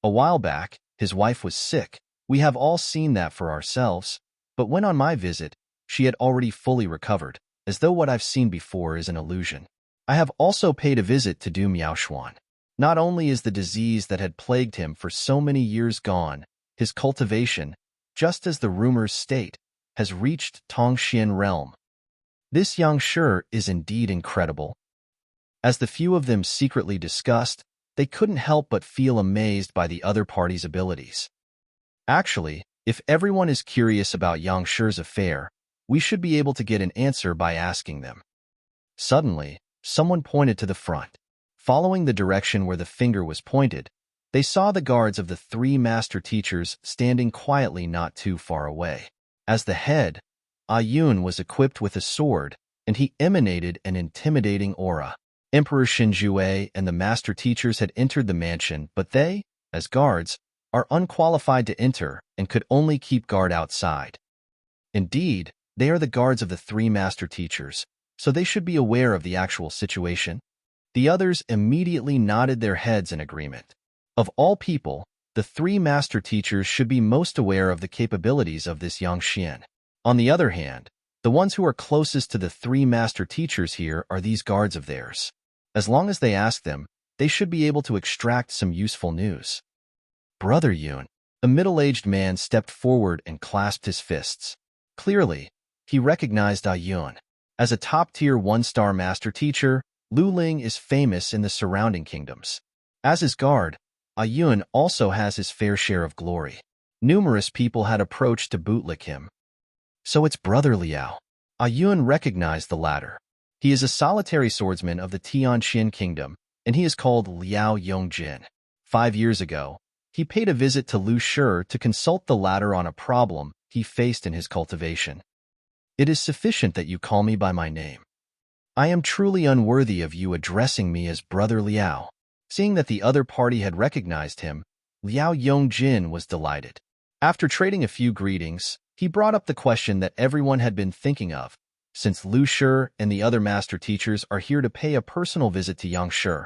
A while back, his wife was sick. We have all seen that for ourselves, but when on my visit, she had already fully recovered, as though what I've seen before is an illusion. I have also paid a visit to Du Miaoshuan. Not only is the disease that had plagued him for so many years gone, his cultivation, just as the rumors state, has reached Tongxian realm. This Yang Shi is indeed incredible. As the few of them secretly discussed, they couldn't help but feel amazed by the other party's abilities. Actually, if everyone is curious about Yang Shi's affair, we should be able to get an answer by asking them. Suddenly, someone pointed to the front. Following the direction where the finger was pointed, they saw the guards of the 3 master teachers standing quietly not too far away. As the head, Ayun was equipped with a sword, and he emanated an intimidating aura. Emperor Shinjue and the master teachers had entered the mansion, but they, as guards, are unqualified to enter and could only keep guard outside. Indeed, they are the guards of the three master teachers, so they should be aware of the actual situation. The others immediately nodded their heads in agreement. Of all people, the three master teachers should be most aware of the capabilities of this young Xian. On the other hand, the ones who are closest to the three master teachers here are these guards of theirs. As long as they ask them, they should be able to extract some useful news. Brother Yun, a middle-aged man, stepped forward and clasped his fists. Clearly, he recognized Ayun. As a top-tier one-star master teacher, Lu Ling is famous in the surrounding kingdoms. As his guard, Ayun also has his fair share of glory. Numerous people had approached to bootlick him. So it's Brother Liao. Ayun recognized the latter. He is a solitary swordsman of the Tianqian kingdom, and he is called Liao Yongjin. 5 years ago, he paid a visit to Lu Shi to consult the latter on a problem he faced in his cultivation. It is sufficient that you call me by my name. I am truly unworthy of you addressing me as Brother Liao. Seeing that the other party had recognized him, Liao Yongjin was delighted. After trading a few greetings, he brought up the question that everyone had been thinking of, since Lu Shi and the other master teachers are here to pay a personal visit to Yang Shi.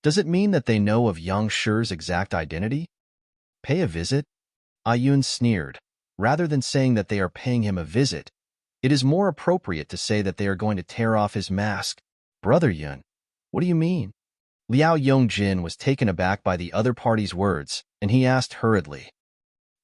Does it mean that they know of Yang Shi's exact identity? Pay a visit? Ayun sneered. Rather than saying that they are paying him a visit, it is more appropriate to say that they are going to tear off his mask. Brother Yun, what do you mean? Liao Yongjin was taken aback by the other party's words, and he asked hurriedly.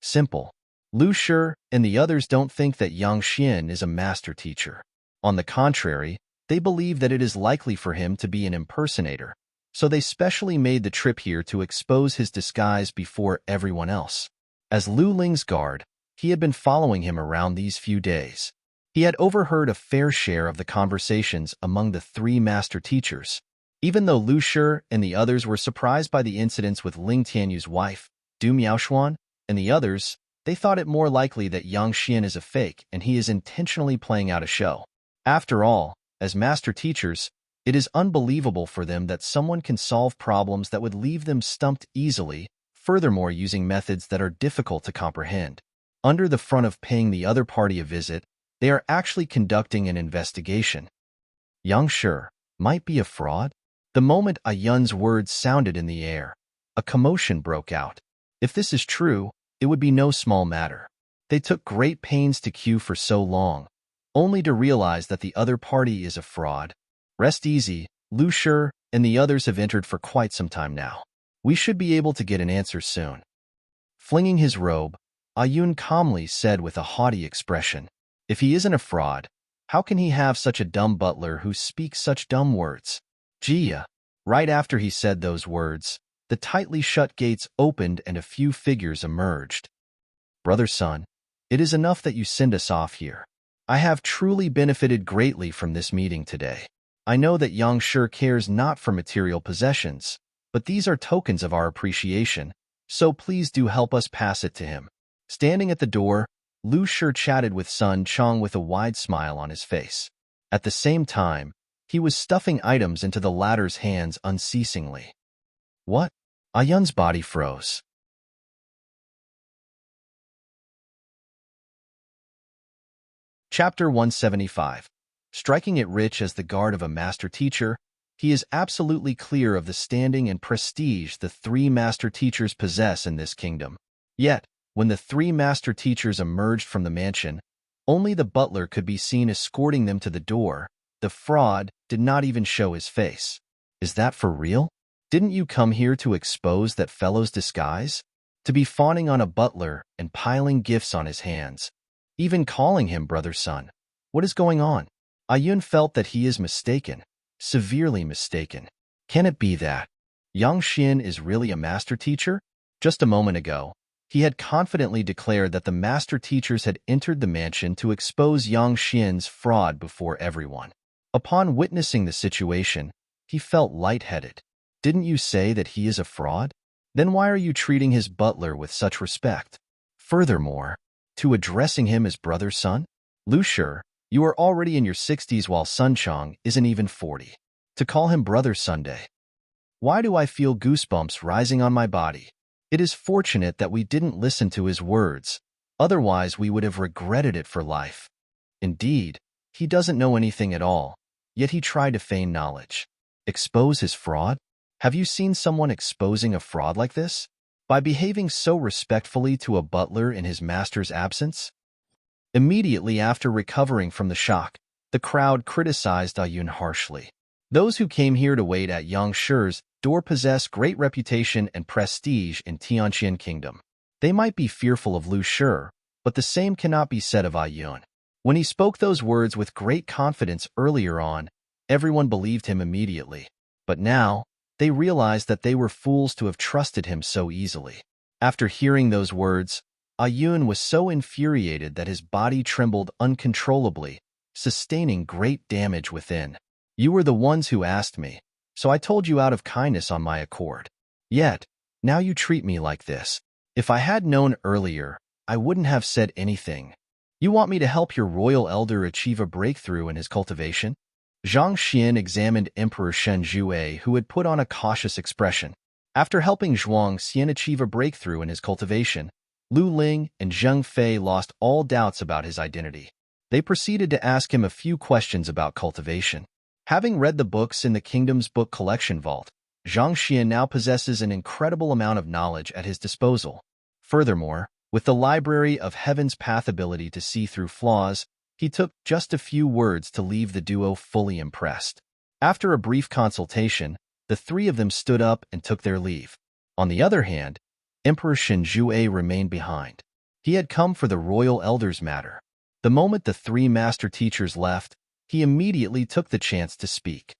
Simple. Lu Shi and the others don't think that Yang Xian is a master teacher. On the contrary, they believe that it is likely for him to be an impersonator, so they specially made the trip here to expose his disguise before everyone else. As Lu Ling's guard, he had been following him around these few days. He had overheard a fair share of the conversations among the three master teachers. Even though Lu Shi and the others were surprised by the incidents with Ling Tianyu's wife, Du Miaoshuan, and the others, they thought it more likely that Yang Xian is a fake and he is intentionally playing out a show. After all, as master teachers, it is unbelievable for them that someone can solve problems that would leave them stumped easily, furthermore using methods that are difficult to comprehend. Under the front of paying the other party a visit, they are actually conducting an investigation. Yang Shi might be a fraud? The moment Ayun's words sounded in the air, a commotion broke out. If this is true, it would be no small matter. They took great pains to queue for so long, only to realize that the other party is a fraud. Rest easy, Lu Shi and the others have entered for quite some time now. We should be able to get an answer soon. Flinging his robe, Ayun calmly said with a haughty expression, if he isn't a fraud, how can he have such a dumb butler who speaks such dumb words? Jia. Right after he said those words, the tightly shut gates opened and a few figures emerged. Brother Sun, it is enough that you send us off here. I have truly benefited greatly from this meeting today. I know that Yang Shi cares not for material possessions, but these are tokens of our appreciation, so please do help us pass it to him. Standing at the door, Lu Shi chatted with Sun Chong with a wide smile on his face. At the same time, he was stuffing items into the latter's hands unceasingly. What? Ayun's body froze. Chapter 175. Striking it rich as the guard of a master teacher, he is absolutely clear of the standing and prestige the three master teachers possess in this kingdom. Yet, when the three master teachers emerged from the mansion, only the butler could be seen escorting them to the door. The fraud did not even show his face. Is that for real? Didn't you come here to expose that fellow's disguise? To be fawning on a butler and piling gifts on his hands, even calling him Brother Sun. What is going on? Ayun felt that he is mistaken, severely mistaken. Can it be that Yang Xian is really a master teacher? Just a moment ago, he had confidently declared that the master teachers had entered the mansion to expose Yang Xian's fraud before everyone. Upon witnessing the situation, he felt lightheaded. Didn't you say that he is a fraud? Then why are you treating his butler with such respect? Furthermore, to addressing him as brother's son? Lu Shi, you are already in your 60s while Sun Chang isn't even 40. To call him brother Sunday. Why do I feel goosebumps rising on my body? It is fortunate that we didn't listen to his words, otherwise we would have regretted it for life. Indeed, he doesn't know anything at all, yet he tried to feign knowledge. Expose his fraud? Have you seen someone exposing a fraud like this? By behaving so respectfully to a butler in his master's absence? Immediately after recovering from the shock, the crowd criticized Ayun harshly. Those who came here to wait at Yang Shi's door possess great reputation and prestige in Tianqian Kingdom. They might be fearful of Lu Shi, but the same cannot be said of Ayun. When he spoke those words with great confidence earlier on, everyone believed him immediately. But now, they realized that they were fools to have trusted him so easily. After hearing those words, Ayun was so infuriated that his body trembled uncontrollably, sustaining great damage within. You were the ones who asked me, so I told you out of kindness on my accord. Yet, now you treat me like this. If I had known earlier, I wouldn't have said anything. You want me to help your royal elder achieve a breakthrough in his cultivation? Zhang Xian examined Emperor Shen Jue, who had put on a cautious expression. After helping Zhuang Xian achieve a breakthrough in his cultivation, Lu Ling and Zheng Fei lost all doubts about his identity. They proceeded to ask him a few questions about cultivation. Having read the books in the kingdom's book collection vault, Zhang Xian now possesses an incredible amount of knowledge at his disposal. Furthermore, with the Library of Heaven's Path ability to see through flaws, he took just a few words to leave the duo fully impressed. After a brief consultation, the three of them stood up and took their leave. On the other hand, Emperor Shen Jue remained behind. He had come for the royal elder's matter. The moment the three master teachers left, he immediately took the chance to speak.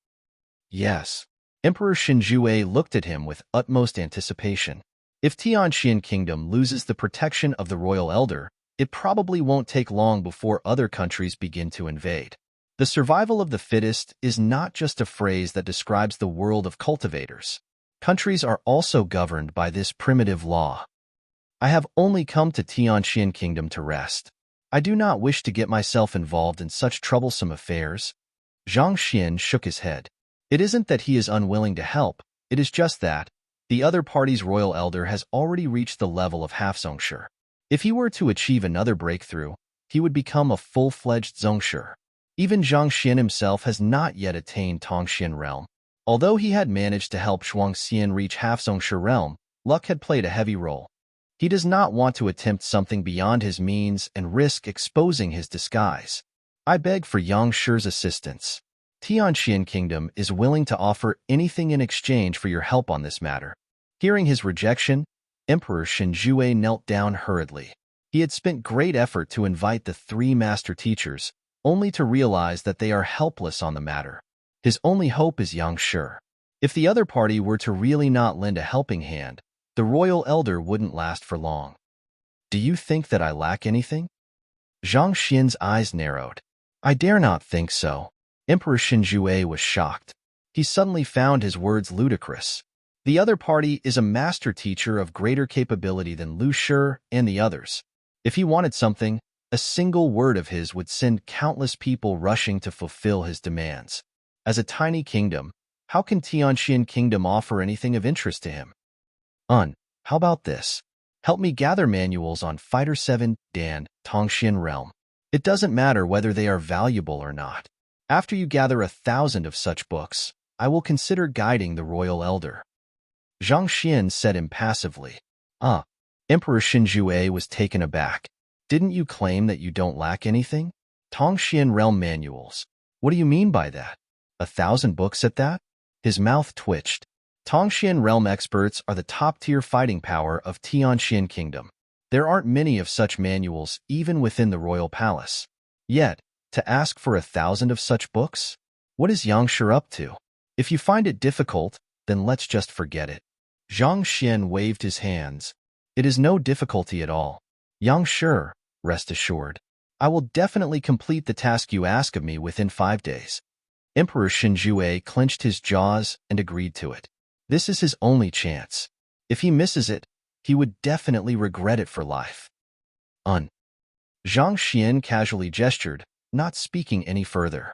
Yes. Emperor Shen Jue looked at him with utmost anticipation. If Tianqian Kingdom loses the protection of the royal elder, it probably won't take long before other countries begin to invade. The survival of the fittest is not just a phrase that describes the world of cultivators. Countries are also governed by this primitive law. I have only come to Tianqian Kingdom to rest. I do not wish to get myself involved in such troublesome affairs. Zhang Xian shook his head. It isn't that he is unwilling to help, it is just that the other party's royal elder has already reached the level of half Zongshi. If he were to achieve another breakthrough, he would become a full-fledged Zongshi. Even Zhang Xian himself has not yet attained Tongxian realm. Although he had managed to help Zhuang Xian reach half Zongshi realm, luck had played a heavy role. He does not want to attempt something beyond his means and risk exposing his disguise. I beg for Yang Shi's assistance. Tianqian Kingdom is willing to offer anything in exchange for your help on this matter. Hearing his rejection, Emperor Shen Jue knelt down hurriedly. He had spent great effort to invite the three master teachers, only to realize that they are helpless on the matter. His only hope is Yang Shi. If the other party were to really not lend a helping hand, the royal elder wouldn't last for long. Do you think that I lack anything? Zhang Xian's eyes narrowed. I dare not think so. Emperor Shen Jue was shocked. He suddenly found his words ludicrous. The other party is a master teacher of greater capability than Lu Shi and the others. If he wanted something, a single word of his would send countless people rushing to fulfill his demands. As a tiny kingdom, how can Tianqian Kingdom offer anything of interest to him? How about this? Help me gather manuals on Fighter 7 Dan, Tongxian Realm. It doesn't matter whether they are valuable or not. After you gather 1,000 of such books, I will consider guiding the royal elder. Zhang Xian said impassively. Emperor Shen Jue was taken aback. Didn't you claim that you don't lack anything? Tongxian Realm manuals. What do you mean by that? 1,000 books at that? His mouth twitched. Tongxian Realm experts are the top-tier fighting power of Tianqian Kingdom. There aren't many of such manuals even within the royal palace. Yet, to ask for 1,000 of such books? What is Yang Shi up to? If you find it difficult, then let's just forget it. Zhang Xian waved his hands. It is no difficulty at all. Yang Shi, rest assured. I will definitely complete the task you ask of me within 5 days. Emperor Shen Jue clenched his jaws and agreed to it. This is his only chance. If he misses it, he would definitely regret it for life. Zhang Xian casually gestured, not speaking any further.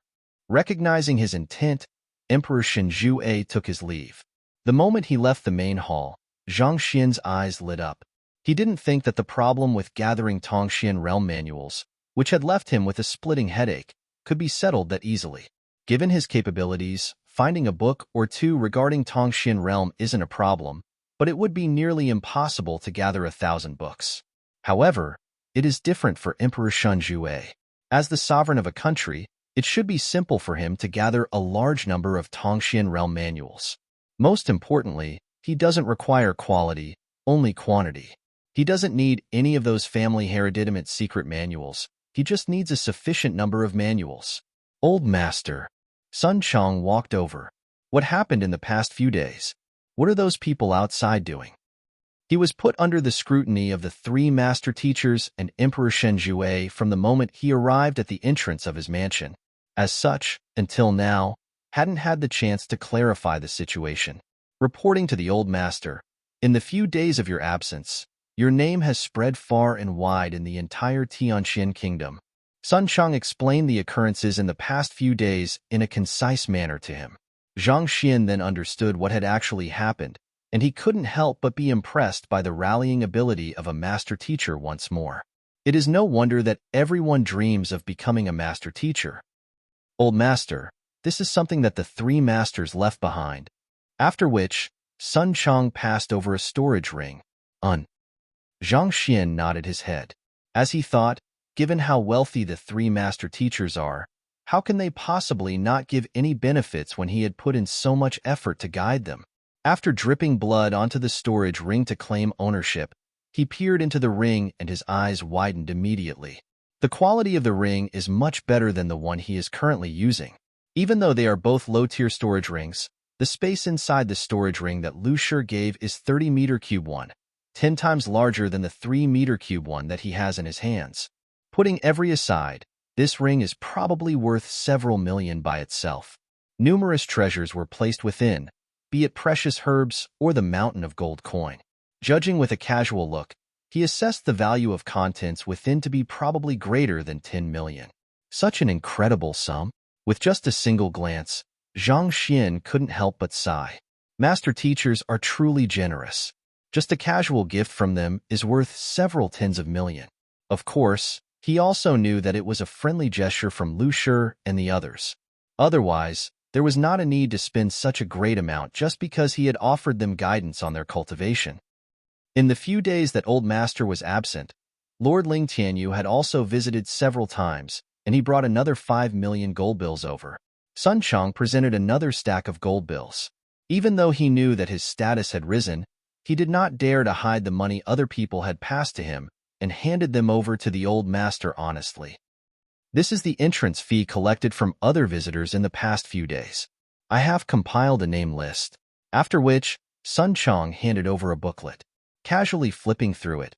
Recognizing his intent, Emperor Shenjue took his leave. The moment he left the main hall, Zhang Xian's eyes lit up. He didn't think that the problem with gathering Tongxian realm manuals, which had left him with a splitting headache, could be settled that easily. Given his capabilities, finding a book or two regarding Tongxian realm isn't a problem, but it would be nearly impossible to gather 1,000 books. However, it is different for Emperor Shenjue. As the sovereign of a country, it should be simple for him to gather a large number of Tongxian realm manuals. Most importantly, he doesn't require quality, only quantity. He doesn't need any of those family hereditament secret manuals. He just needs a sufficient number of manuals. Old Master. Sun Chong walked over. What happened in the past few days? What are those people outside doing? He was put under the scrutiny of the 3 master teachers and Emperor Shenjue from the moment he arrived at the entrance of his mansion. As such, until now, hadn't had the chance to clarify the situation. Reporting to the Old Master, in the few days of your absence, your name has spread far and wide in the entire Tianqian kingdom. Sun Chong explained the occurrences in the past few days in a concise manner to him. Zhang Xian then understood what had actually happened, and he couldn't help but be impressed by the rallying ability of a master teacher once more. It is no wonder that everyone dreams of becoming a master teacher. Old Master, this is something that the 3 masters left behind. After which, Sun Chong passed over a storage ring. Zhang Xian nodded his head. As he thought, given how wealthy the 3 master teachers are, how can they possibly not give any benefits when he had put in so much effort to guide them? After dripping blood onto the storage ring to claim ownership, he peered into the ring and his eyes widened immediately. The quality of the ring is much better than the one he is currently using. Even though they are both low-tier storage rings, the space inside the storage ring that Lu Shi gave is 30-meter-cube one, 10 times larger than the 3-meter-cube one that he has in his hands. Putting every aside, this ring is probably worth several million by itself. Numerous treasures were placed within, be it precious herbs or the mountain of gold coin. Judging with a casual look, he assessed the value of contents within to be probably greater than 10 million. Such an incredible sum. With just a single glance, Zhang Xian couldn't help but sigh. Master teachers are truly generous. Just a casual gift from them is worth several tens of million. Of course, he also knew that it was a friendly gesture from Lu Shi and the others. Otherwise, there was not a need to spend such a great amount just because he had offered them guidance on their cultivation. In the few days that Old Master was absent, Lord Ling Tianyu had also visited several times, and he brought another 5 million gold bills over. Sun Chong presented another stack of gold bills. Even though he knew that his status had risen, he did not dare to hide the money other people had passed to him and handed them over to the Old Master honestly. This is the entrance fee collected from other visitors in the past few days. I have compiled a name list. After which, Sun Chong handed over a booklet. Casually flipping through it,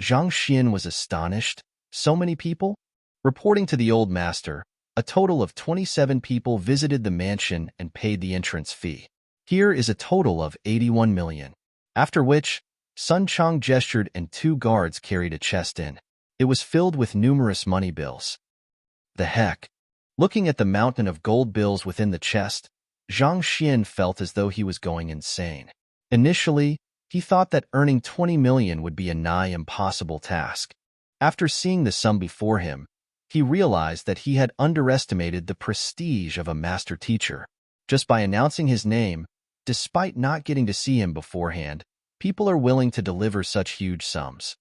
Zhang Xian was astonished. So many people? Reporting to the Old Master, a total of 27 people visited the mansion and paid the entrance fee. Here is a total of 81 million. After which, Sun Chong gestured and 2 guards carried a chest in. It was filled with numerous money bills. The heck? Looking at the mountain of gold bills within the chest, Zhang Xian felt as though he was going insane. Initially, he thought that earning 20 million would be a nigh impossible task. After seeing the sum before him, he realized that he had underestimated the prestige of a master teacher. Just by announcing his name, despite not getting to see him beforehand, people are willing to deliver such huge sums.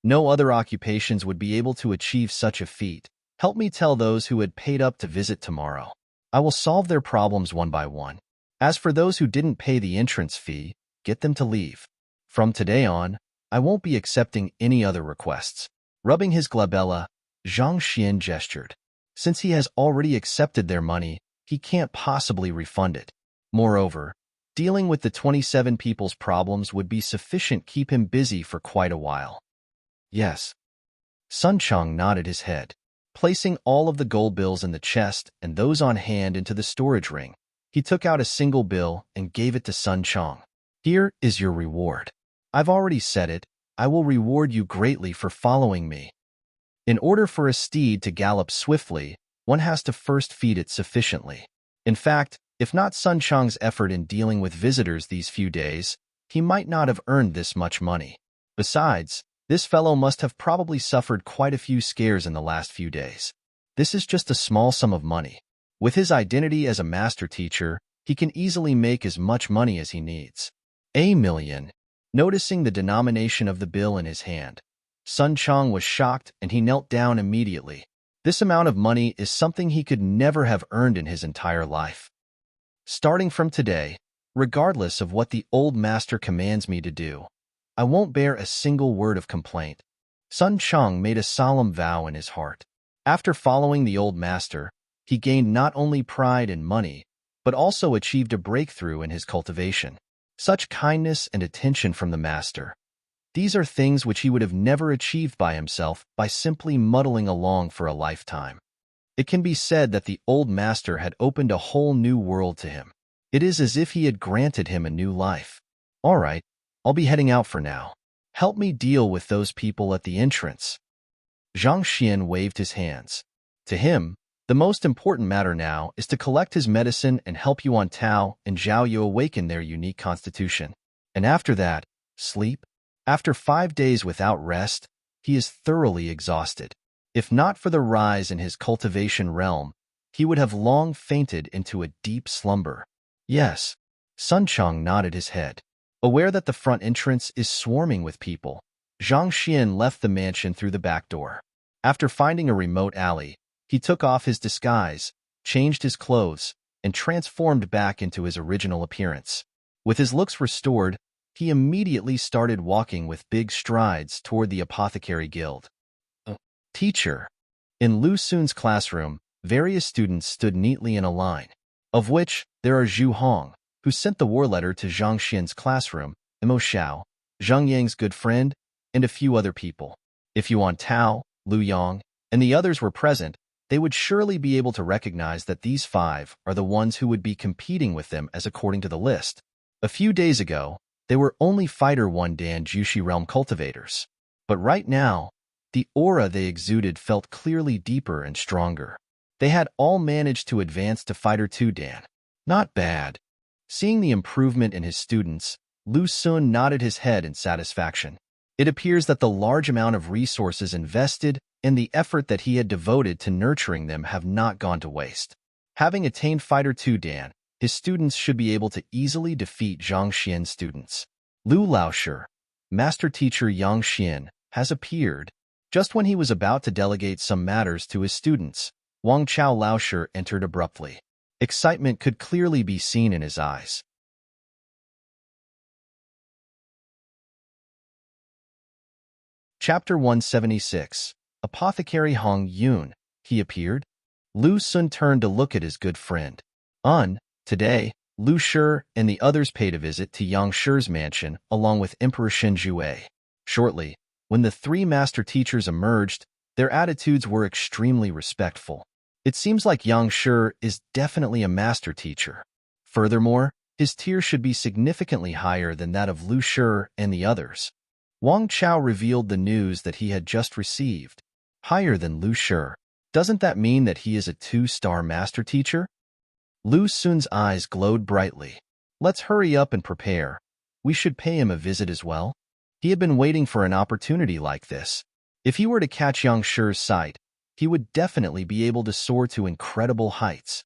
No other occupations would be able to achieve such a feat. Help me tell those who had paid up to visit tomorrow. I will solve their problems one by one. As for those who didn't pay the entrance fee, get them to leave. From today on, I won't be accepting any other requests. Rubbing his glabella, Zhang Xian gestured. Since he has already accepted their money, he can't possibly refund it. Moreover, dealing with the 27 people's problems would be sufficient to keep him busy for quite a while. Yes. Sun Chong nodded his head. Placing all of the gold bills in the chest and those on hand into the storage ring, he took out a single bill and gave it to Sun Chong. Here is your reward. I've already said it, I will reward you greatly for following me. In order for a steed to gallop swiftly, one has to first feed it sufficiently. In fact, if not Sun Chang's effort in dealing with visitors these few days, he might not have earned this much money. Besides, this fellow must have probably suffered quite a few scares in the last few days. This is just a small sum of money. With his identity as a master teacher, he can easily make as much money as he needs. A million. Noticing the denomination of the bill in his hand, Sun Chang was shocked and he knelt down immediately. This amount of money is something he could never have earned in his entire life. Starting from today, regardless of what the old master commands me to do, I won't bear a single word of complaint. Sun Chang made a solemn vow in his heart. After following the old master, he gained not only pride and money, but also achieved a breakthrough in his cultivation. Such kindness and attention from the master. These are things which he would have never achieved by himself by simply muddling along for a lifetime. It can be said that the old master had opened a whole new world to him. It is as if he had granted him a new life. All right, I'll be heading out for now. Help me deal with those people at the entrance. Zhang Xian waved his hands. To him, the most important matter now is to collect his medicine and help Yuan Tao and Zhao Yu awaken their unique constitution. And after that, sleep. After 5 days without rest, he is thoroughly exhausted. If not for the rise in his cultivation realm, he would have long fainted into a deep slumber. Yes, Sun Chang nodded his head. Aware that the front entrance is swarming with people, Zhang Xian left the mansion through the back door. After finding a remote alley, he took off his disguise, changed his clothes, and transformed back into his original appearance. With his looks restored, he immediately started walking with big strides toward the apothecary guild. Teacher. In Lu Sun's classroom, various students stood neatly in a line, of which there are Zhu Hong, who sent the war letter to Zhang Xian's classroom, Mo Xiao, Zhang Yang's good friend, and a few other people. If Yuan Tao, Lu Yang, and the others were present, they would surely be able to recognize that these 5 are the ones who would be competing with them as according to the list. A few days ago, they were only Fighter 1 Dan Jushi realm cultivators. But right now, the aura they exuded felt clearly deeper and stronger. They had all managed to advance to Fighter 2 Dan. Not bad. Seeing the improvement in his students, Lu Sun nodded his head in satisfaction. It appears that the large amount of resources invested and the effort that he had devoted to nurturing them have not gone to waste. Having attained Fighter 2 Dan, his students should be able to easily defeat Zhang Xian's students. Lu Laoshi, master teacher Yang Xian, has appeared. Just when he was about to delegate some matters to his students, Wang Chao Laoshi entered abruptly. Excitement could clearly be seen in his eyes. Chapter 176. Apothecary Hong Yun. He appeared. Lu Sun turned to look at his good friend. Today, Lu Shi and the others paid a visit to Yang Shi's mansion along with Emperor Shen Jue. Shortly, when the 3 master teachers emerged, their attitudes were extremely respectful. It seems like Yang Shi is definitely a master teacher. Furthermore, his tier should be significantly higher than that of Lu Shi and the others. Wang Chao revealed the news that he had just received. Higher than Lu Shi. Doesn't that mean that he is a 2-star master teacher? Lu Sun's eyes glowed brightly. Let's hurry up and prepare. We should pay him a visit as well. He had been waiting for an opportunity like this. If he were to catch Yang Shi's sight, he would definitely be able to soar to incredible heights.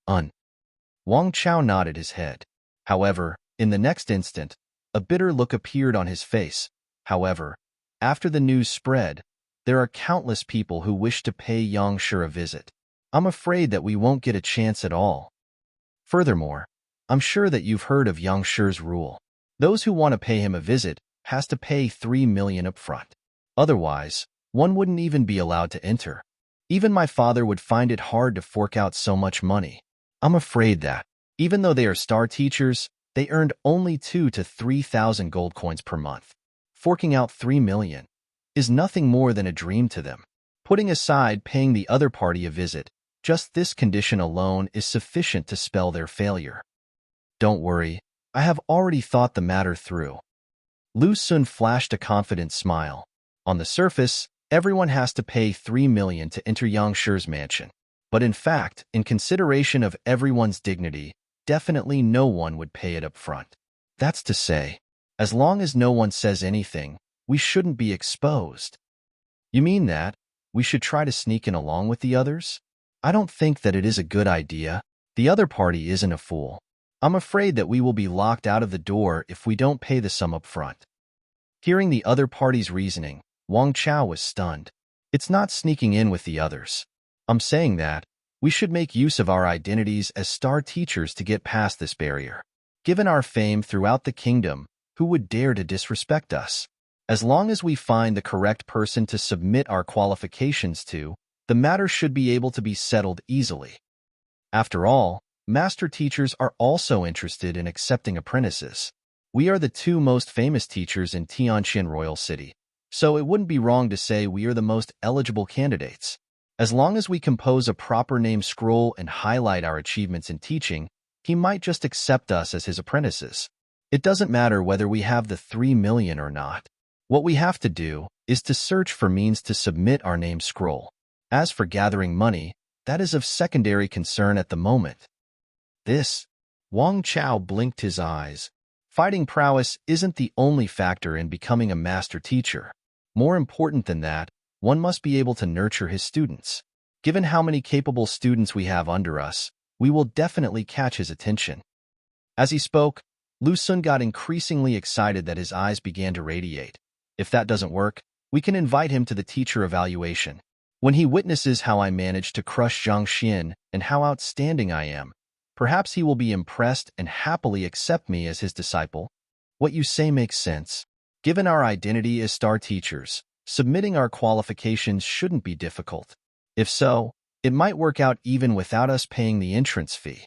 Wang Chao nodded his head. However, in the next instant, a bitter look appeared on his face. However, after the news spread, there are countless people who wish to pay Yang Shi a visit. I'm afraid that we won't get a chance at all. Furthermore, I'm sure that you've heard of Yang Shi's rule. Those who want to pay him a visit has to pay 3 million upfront. Otherwise, one wouldn't even be allowed to enter. Even my father would find it hard to fork out so much money. I'm afraid that, even though they are star teachers, they earned only 2,000 to 3,000 gold coins per month. Forking out 3 million is nothing more than a dream to them. Putting aside paying the other party a visit, just this condition alone is sufficient to spell their failure. Don't worry, I have already thought the matter through. Lu Sun flashed a confident smile. On the surface, everyone has to pay 3 million to enter Yang Shi's mansion. But in fact, in consideration of everyone's dignity, definitely no one would pay it up front. That's to say, as long as no one says anything, we shouldn't be exposed. You mean that we should try to sneak in along with the others? I don't think that it is a good idea. The other party isn't a fool. I'm afraid that we will be locked out of the door if we don't pay the sum up front. Hearing the other party's reasoning, Wang Chao was stunned. It's not sneaking in with the others. I'm saying that we should make use of our identities as star teachers to get past this barrier. Given our fame throughout the kingdom, who would dare to disrespect us? As long as we find the correct person to submit our qualifications to, the matter should be able to be settled easily. After all, master teachers are also interested in accepting apprentices. We are the two most famous teachers in Tianjin Royal City, so it wouldn't be wrong to say we are the most eligible candidates. As long as we compose a proper name scroll and highlight our achievements in teaching, he might just accept us as his apprentices. It doesn't matter whether we have the 3 million or not. What we have to do is to search for means to submit our name scroll. As for gathering money, that is of secondary concern at the moment. Wang Chao blinked his eyes. Fighting prowess isn't the only factor in becoming a master teacher. More important than that, one must be able to nurture his students. Given how many capable students we have under us, we will definitely catch his attention. As he spoke, Lu Sun got increasingly excited that his eyes began to radiate. If that doesn't work, we can invite him to the teacher evaluation. When he witnesses how I managed to crush Zhang Xian and how outstanding I am, perhaps he will be impressed and happily accept me as his disciple. What you say makes sense. Given our identity as star teachers, submitting our qualifications shouldn't be difficult. If so, it might work out even without us paying the entrance fee.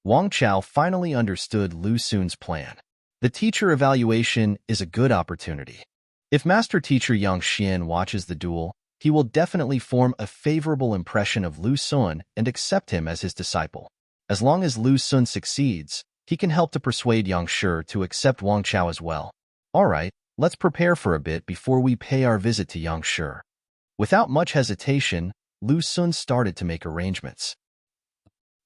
Wang Chao finally understood Lu Sun's plan. The teacher evaluation is a good opportunity. If Master Teacher Yang Xian watches the duel, he will definitely form a favorable impression of Lu Sun and accept him as his disciple. As long as Lu Sun succeeds, he can help to persuade Yang Shi to accept Wang Chao as well. All right, let's prepare for a bit before we pay our visit to Yang Shi. Without much hesitation, Lu Sun started to make arrangements.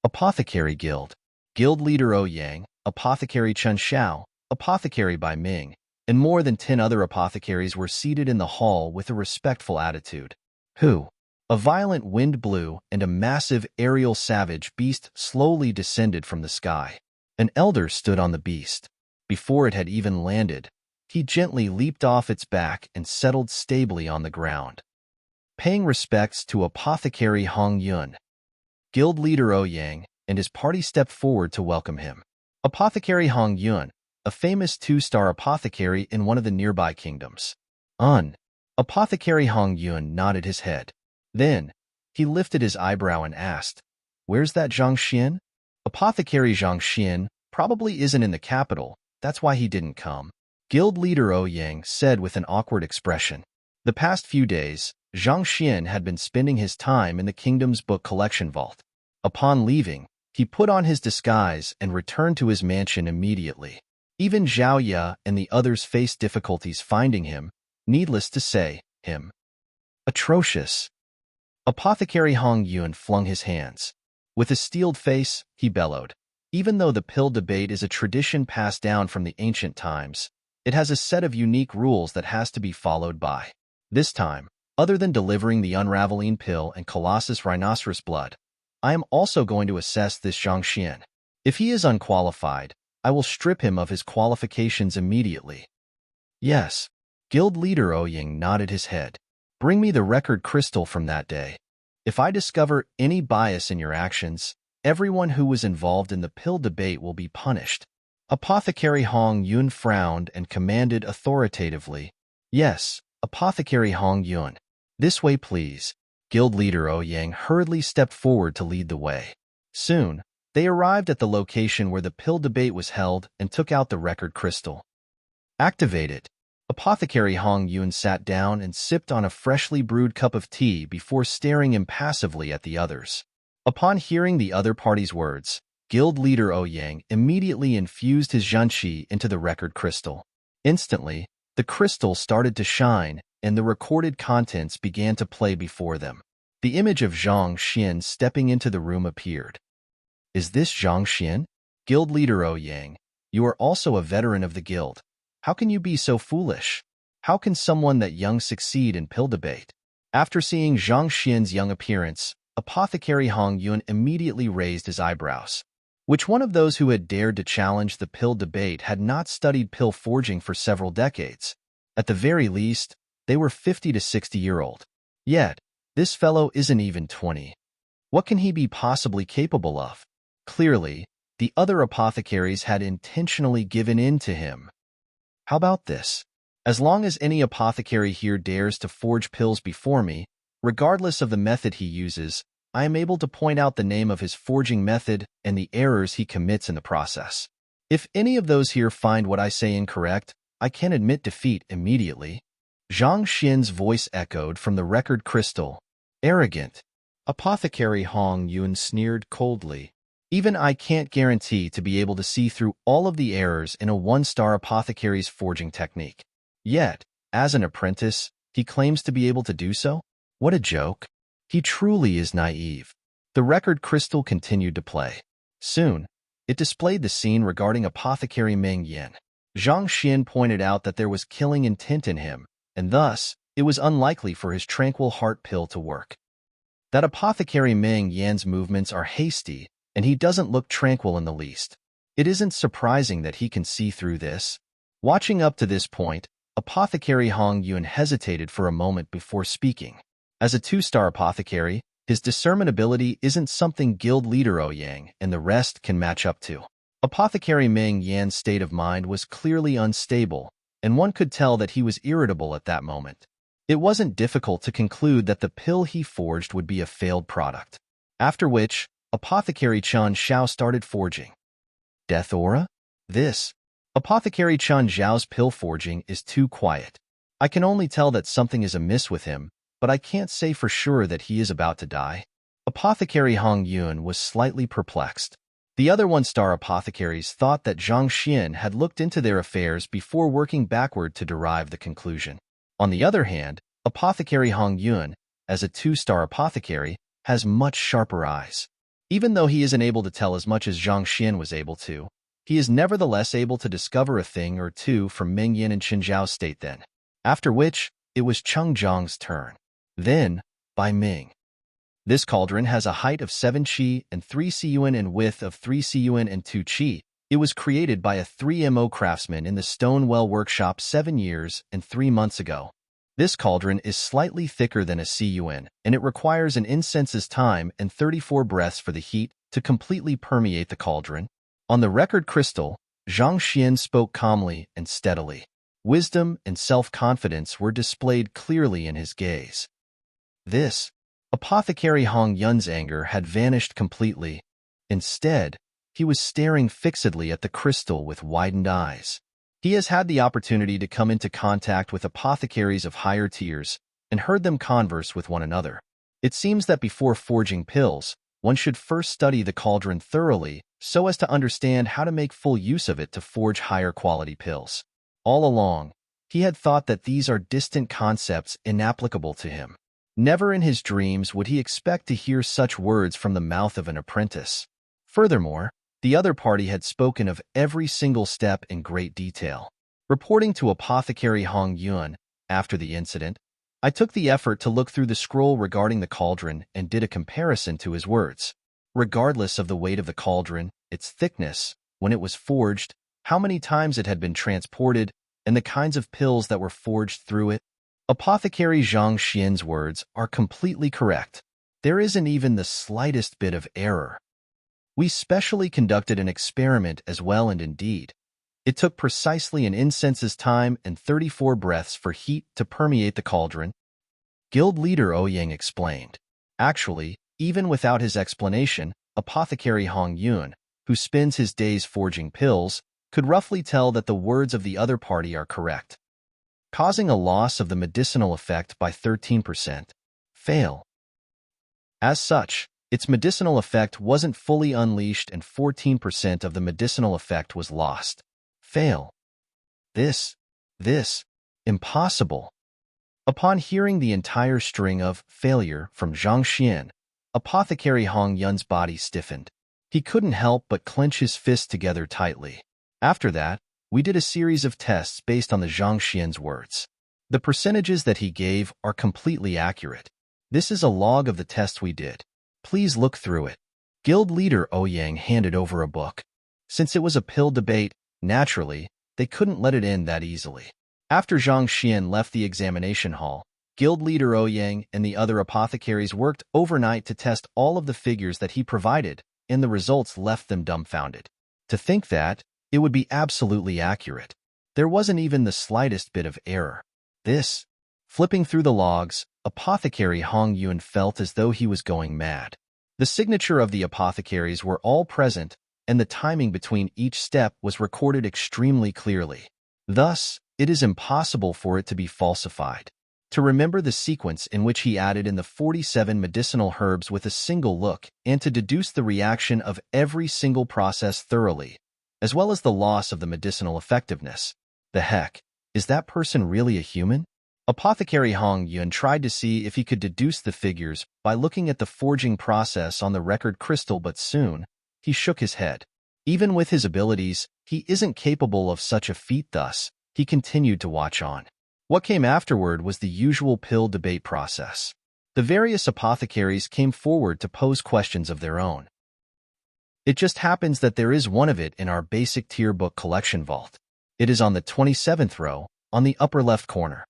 Apothecary Guild. Guild leader Ouyang, Apothecary Chen Xiao, Apothecary Bai Ming, and more than 10 other apothecaries were seated in the hall with a respectful attitude. A violent wind blew, and a massive aerial savage beast slowly descended from the sky. An elder stood on the beast. Before it had even landed, he gently leaped off its back and settled stably on the ground. Paying respects to Apothecary Hong Yun, Guild leader Ouyang and his party stepped forward to welcome him. Apothecary Hong Yun, a famous 2-star apothecary in one of the nearby kingdoms. Apothecary Hong Yun nodded his head. Then, he lifted his eyebrow and asked, "Where's that Zhang Xian?" Apothecary Zhang Xian probably isn't in the capital, that's why he didn't come. Guild leader Ouyang said with an awkward expression. The past few days, Zhang Xian had been spending his time in the kingdom's book collection vault. Upon leaving, he put on his disguise and returned to his mansion immediately. Even Zhao Ye and the others faced difficulties finding him, needless to say, him. Atrocious. Apothecary Hong Yun flung his hands. With a steeled face, he bellowed. Even though the pill debate is a tradition passed down from the ancient times, it has a set of unique rules that has to be followed by. This time, other than delivering the unraveling pill and Colossus rhinoceros blood, I am also going to assess this Zhang Xian. If he is unqualified, I will strip him of his qualifications immediately. Yes. Guild leader Ouyang nodded his head. Bring me the record crystal from that day. If I discover any bias in your actions, everyone who was involved in the pill debate will be punished. Apothecary Hong Yun frowned and commanded authoritatively. Yes, Apothecary Hong Yun. This way, please. Guild leader Ouyang hurriedly stepped forward to lead the way. Soon, they arrived at the location where the pill debate was held and took out the record crystal. Activate it. Apothecary Hong Yun sat down and sipped on a freshly brewed cup of tea before staring impassively at the others. Upon hearing the other party's words, Guild leader Ouyang immediately infused his zhanqi into the record crystal. Instantly, the crystal started to shine, and the recorded contents began to play before them. The image of Zhang Xian stepping into the room appeared. Is this Zhang Xian? Guild leader Yang, you are also a veteran of the guild. How can you be so foolish? How can someone that young succeed in pill debate? After seeing Zhang Xian's young appearance, Apothecary Hong Yun immediately raised his eyebrows. Which one of those who had dared to challenge the pill debate had not studied pill forging for several decades? At the very least, they were 50 to 60-year-old. Yet, this fellow isn't even 20. What can he be possibly capable of? Clearly, the other apothecaries had intentionally given in to him. How about this? As long as any apothecary here dares to forge pills before me, regardless of the method he uses, I am able to point out the name of his forging method and the errors he commits in the process. If any of those here find what I say incorrect, I can admit defeat immediately. Zhang Xian's voice echoed from the record crystal. Arrogant. Apothecary Hong Yun sneered coldly. Even I can't guarantee to be able to see through all of the errors in a one-star apothecary's forging technique. Yet, as an apprentice, he claims to be able to do so? What a joke. He truly is naive. The record crystal continued to play. Soon, it displayed the scene regarding Apothecary Meng Yan. Zhang Xian pointed out that there was killing intent in him, and thus, it was unlikely for his tranquil heart pill to work. That Apothecary Meng Yan's movements are hasty, and he doesn't look tranquil in the least. It isn't surprising that he can see through this. Watching up to this point, Apothecary Hong Yun hesitated for a moment before speaking. As a 2-star apothecary, his discernment ability isn't something guild leader Yang and the rest can match up to. Apothecary Meng Yan's state of mind was clearly unstable, and one could tell that he was irritable at that moment. It wasn't difficult to conclude that the pill he forged would be a failed product. After which, Apothecary Chen Xiao started forging. Death aura? This. Apothecary Chen Xiao's pill forging is too quiet. I can only tell that something is amiss with him, but I can't say for sure that he is about to die. Apothecary Hong Yun was slightly perplexed. The other 1-star apothecaries thought that Zhang Xian had looked into their affairs before working backward to derive the conclusion. On the other hand, Apothecary Hong Yun, as a 2-star apothecary, has much sharper eyes. Even though he isn't able to tell as much as Zhang Xian was able to, he is nevertheless able to discover a thing or two from Meng Yan and Qin Zhao's state then. After which, it was Cheng Zhang's turn. Then, by Ming. This cauldron has a height of 7 qi and 3 cun and width of 3 cun and 2 qi. It was created by a 3mo craftsman in the Stonewell workshop 7 years and 3 months ago. This cauldron is slightly thicker than a cun, and it requires an incense's time and 34 breaths for the heat to completely permeate the cauldron. On the record crystal, Zhang Xian spoke calmly and steadily. Wisdom and self-confidence were displayed clearly in his gaze. This. Apothecary Hong Yun's anger had vanished completely. Instead, he was staring fixedly at the crystal with widened eyes. He has had the opportunity to come into contact with apothecaries of higher tiers and heard them converse with one another. It seems that before forging pills, one should first study the cauldron thoroughly so as to understand how to make full use of it to forge higher quality pills. All along, he had thought that these are distant concepts inapplicable to him. Never in his dreams would he expect to hear such words from the mouth of an apprentice. Furthermore, the other party had spoken of every single step in great detail. Reporting to Apothecary Hong Yun, after the incident, I took the effort to look through the scroll regarding the cauldron and did a comparison to his words. Regardless of the weight of the cauldron, its thickness, when it was forged, how many times it had been transported, and the kinds of pills that were forged through it, Apothecary Zhang Xian's words are completely correct. There isn't even the slightest bit of error. We specially conducted an experiment as well, and indeed, it took precisely an incense's time and 34 breaths for heat to permeate the cauldron. Guild leader Yang explained. Actually, even without his explanation, Apothecary Hong Yun, who spends his days forging pills, could roughly tell that the words of the other party are correct. Causing a loss of the medicinal effect by 13%. Fail. As such, its medicinal effect wasn't fully unleashed and 14% of the medicinal effect was lost. Fail. This. Impossible. Upon hearing the entire string of failure from Zhang Xian, Apothecary Hong Yun's body stiffened. He couldn't help but clench his fists together tightly. After that, we did a series of tests based on the Zhang Xian's words. The percentages that he gave are completely accurate. This is a log of the tests we did. Please look through it. Guild leader Ouyang handed over a book. Since it was a pill debate, naturally, they couldn't let it end that easily. After Zhang Xian left the examination hall, Guild leader Ouyang and the other apothecaries worked overnight to test all of the figures that he provided, and the results left them dumbfounded. To think that, it would be absolutely accurate. There wasn't even the slightest bit of error. Flipping through the logs, Apothecary Hong Yun felt as though he was going mad. The signature of the apothecaries were all present, and the timing between each step was recorded extremely clearly. Thus, it is impossible for it to be falsified. To remember the sequence in which he added in the 47 medicinal herbs with a single look, and to deduce the reaction of every single process thoroughly, as well as the loss of the medicinal effectiveness. The heck, is that person really a human? Apothecary Hong Yun tried to see if he could deduce the figures by looking at the forging process on the record crystal, but soon, he shook his head. Even with his abilities, he isn't capable of such a feat. Thus, he continued to watch on. What came afterward was the usual pill debate process. The various apothecaries came forward to pose questions of their own. It just happens that there is one of it in our basic tier book collection vault. It is on the 27th row, on the upper left corner.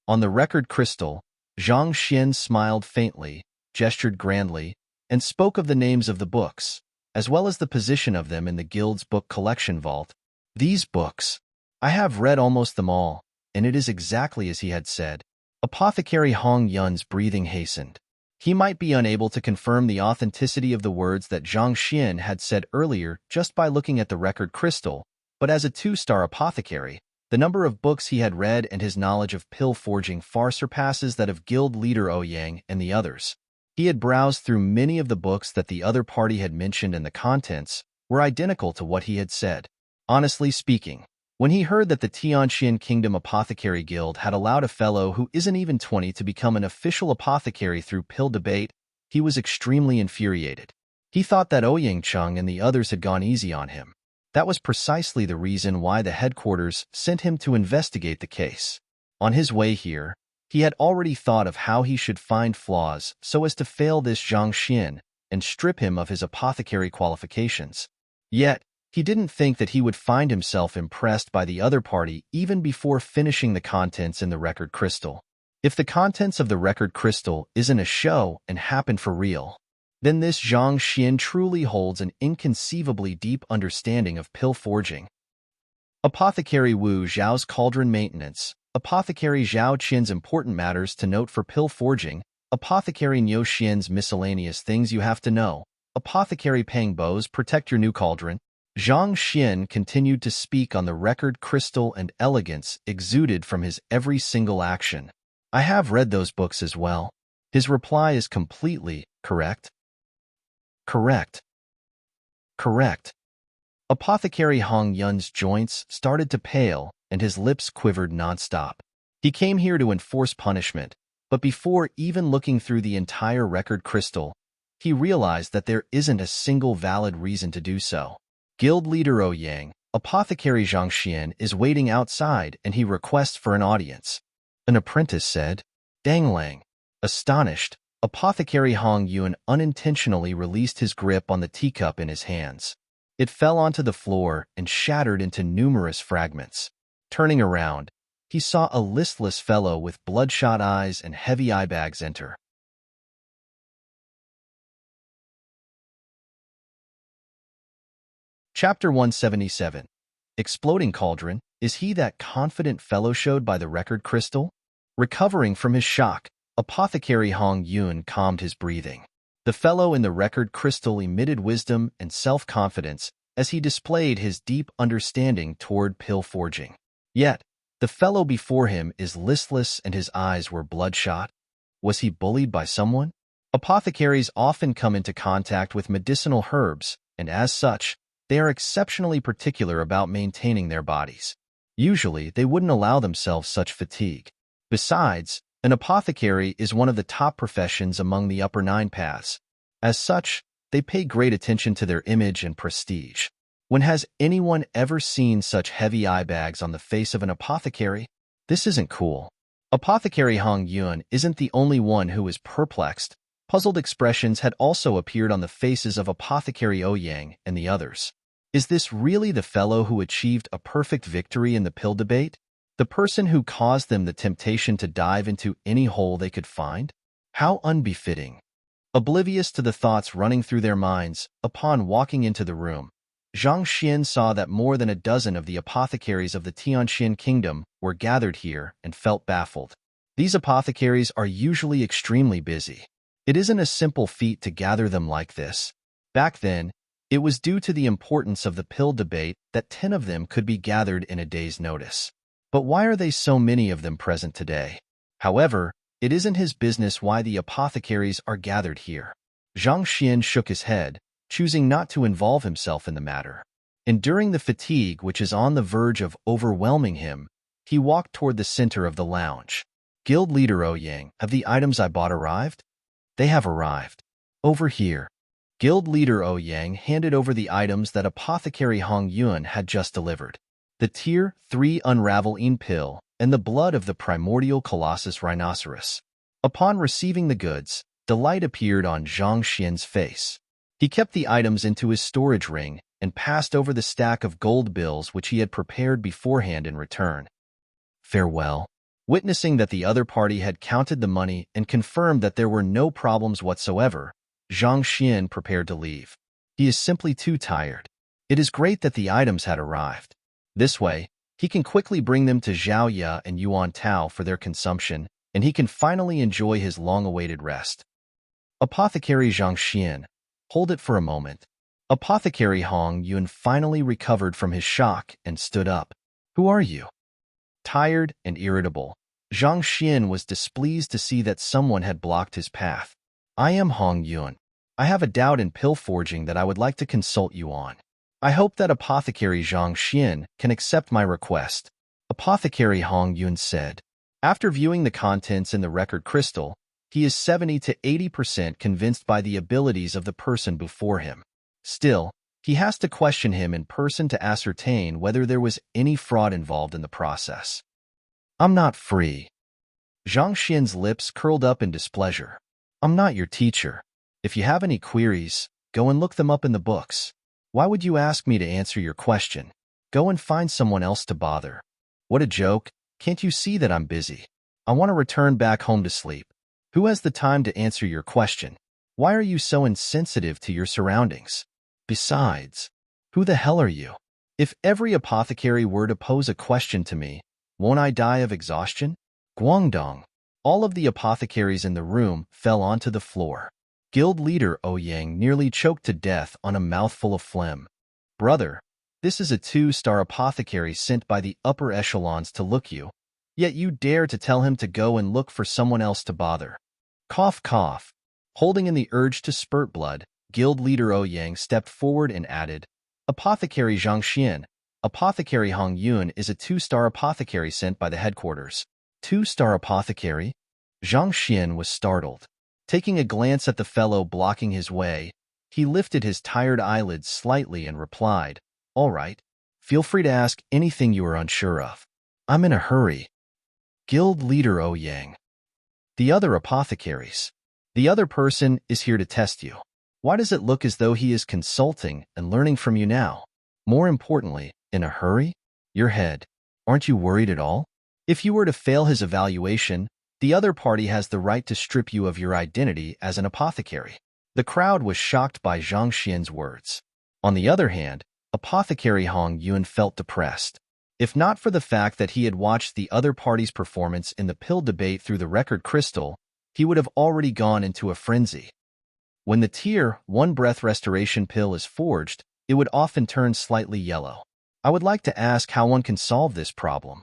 On the record crystal, Zhang Xian smiled faintly, gestured grandly, and spoke of the names of the books, as well as the position of them in the guild's book collection vault. These books, I have read almost them all, and it is exactly as he had said. Apothecary Hong Yun's breathing hastened. He might be unable to confirm the authenticity of the words that Zhang Xian had said earlier just by looking at the record crystal, but as a 2-star apothecary, the number of books he had read and his knowledge of pill forging far surpasses that of guild leader Ouyang and the others. He had browsed through many of the books that the other party had mentioned, and the contents were identical to what he had said. Honestly speaking, when he heard that the Tianxian Kingdom Apothecary Guild had allowed a fellow who isn't even 20 to become an official apothecary through pill debate, he was extremely infuriated. He thought that Ouyang Chung and the others had gone easy on him. That was precisely the reason why the headquarters sent him to investigate the case. On his way here, he had already thought of how he should find flaws so as to fail this Zhang Xian and strip him of his apothecary qualifications. Yet, he didn't think that he would find himself impressed by the other party even before finishing the contents in the record crystal. If the contents of the record crystal isn't a show and happen for real, then this Zhang Xian truly holds an inconceivably deep understanding of pill forging. Apothecary Wu Zhao's cauldron maintenance, Apothecary Zhao Qin's important matters to note for pill forging, Apothecary Niu Xian's miscellaneous things you have to know, Apothecary Pang Bo's protect your new cauldron. Zhang Xian continued to speak on the record crystal, and elegance exuded from his every single action. I have read those books as well. His reply is completely correct. Correct. Correct. Apothecary Hong Yun's joints started to pale, and his lips quivered nonstop. He came here to enforce punishment, but before even looking through the entire record crystal, he realized that there isn't a single valid reason to do so. Guild leader Ouyang, Apothecary Zhang Xian, is waiting outside and he requests for an audience. An apprentice said. Danglang. Astonished, Apothecary Hong Yun unintentionally released his grip on the teacup in his hands. It fell onto the floor and shattered into numerous fragments. Turning around, he saw a listless fellow with bloodshot eyes and heavy eye bags enter. Chapter 177. Exploding Cauldron. Is he that confident fellow showed by the record crystal? Recovering from his shock, Apothecary Hong Yun calmed his breathing. The fellow in the record crystal emitted wisdom and self-confidence as he displayed his deep understanding toward pill forging. Yet, the fellow before him is listless and his eyes were bloodshot. Was he bullied by someone? Apothecaries often come into contact with medicinal herbs, and as such, they are exceptionally particular about maintaining their bodies. Usually, they wouldn't allow themselves such fatigue. Besides, An apothecary is one of the top professions among the upper nine paths. As such, they pay great attention to their image and prestige. When has anyone ever seen such heavy eye bags on the face of an apothecary? This isn't cool. Apothecary Hong Yun isn't the only one who is perplexed. Puzzled expressions had also appeared on the faces of Apothecary Ouyang and the others. Is this really the fellow who achieved a perfect victory in the pill debate? The person who caused them the temptation to dive into any hole they could find? How unbefitting. Oblivious to the thoughts running through their minds, upon walking into the room, Zhang Xian saw that more than a dozen of the apothecaries of the Tianxian kingdom were gathered here and felt baffled. These apothecaries are usually extremely busy. It isn't a simple feat to gather them like this. Back then, it was due to the importance of the pill debate that 10 of them could be gathered in a day's notice. But why are they so many of them present today? However, it isn't his business why the apothecaries are gathered here. Zhang Xian shook his head, choosing not to involve himself in the matter. Enduring the fatigue which is on the verge of overwhelming him, he walked toward the center of the lounge. Guild leader Ouyang, have the items I bought arrived? They have arrived. Over here. Guild leader Ouyang handed over the items that Apothecary Hong Yun had just delivered. The Tier 3 unravel pill and the blood of the primordial colossus rhinoceros. Upon receiving the goods, delight appeared on Zhang Xian's face. He kept the items into his storage ring and passed over the stack of gold bills which he had prepared beforehand in return. Farewell. Witnessing that the other party had counted the money and confirmed that there were no problems whatsoever, Zhang Xian prepared to leave. He is simply too tired. It is great that the items had arrived. This way, he can quickly bring them to Zhao Ye and Yuan Tao for their consumption, and he can finally enjoy his long-awaited rest. Apothecary Zhang Xian, hold it for a moment. Apothecary Hong Yun finally recovered from his shock and stood up. Who are you? Tired and irritable, Zhang Xian was displeased to see that someone had blocked his path. I am Hong Yun. I have a doubt in pill forging that I would like to consult you on. I hope that Apothecary Zhang Xian can accept my request, Apothecary Hong Yun said. After viewing the contents in the record crystal, he is 70 to 80% convinced by the abilities of the person before him. Still, he has to question him in person to ascertain whether there was any fraud involved in the process. I'm not free. Zhang Xian's lips curled up in displeasure. I'm not your teacher. If you have any queries, go and look them up in the books. Why would you ask me to answer your question? Go and find someone else to bother. What a joke. Can't you see that I'm busy? I want to return back home to sleep. Who has the time to answer your question? Why are you so insensitive to your surroundings? Besides, who the hell are you? If every apothecary were to pose a question to me, won't I die of exhaustion? Guangdong. All of the apothecaries in the room fell onto the floor. Guild leader Ouyang nearly choked to death on a mouthful of phlegm. Brother, this is a 2-star apothecary sent by the upper echelons to look you, yet you dare to tell him to go and look for someone else to bother. Cough, cough. Holding in the urge to spurt blood, Guild leader Ouyang stepped forward and added, Apothecary Zhang Xian, Apothecary Hong Yun is a 2-star apothecary sent by the headquarters. 2-star apothecary? Zhang Xian was startled. Taking a glance at the fellow blocking his way, he lifted his tired eyelids slightly and replied, All right, feel free to ask anything you are unsure of. I'm in a hurry. Guild leader Ouyang. The other apothecaries. The other person is here to test you. Why does it look as though he is consulting and learning from you now? More importantly, in a hurry? Your head. Aren't you worried at all? If you were to fail his evaluation, the other party has the right to strip you of your identity as an apothecary. The crowd was shocked by Zhang Xian's words. On the other hand, Apothecary Hong Yun felt depressed. If not for the fact that he had watched the other party's performance in the pill debate through the record crystal, he would have already gone into a frenzy. When the Tier 1 breath restoration pill is forged, it would often turn slightly yellow. I would like to ask how one can solve this problem.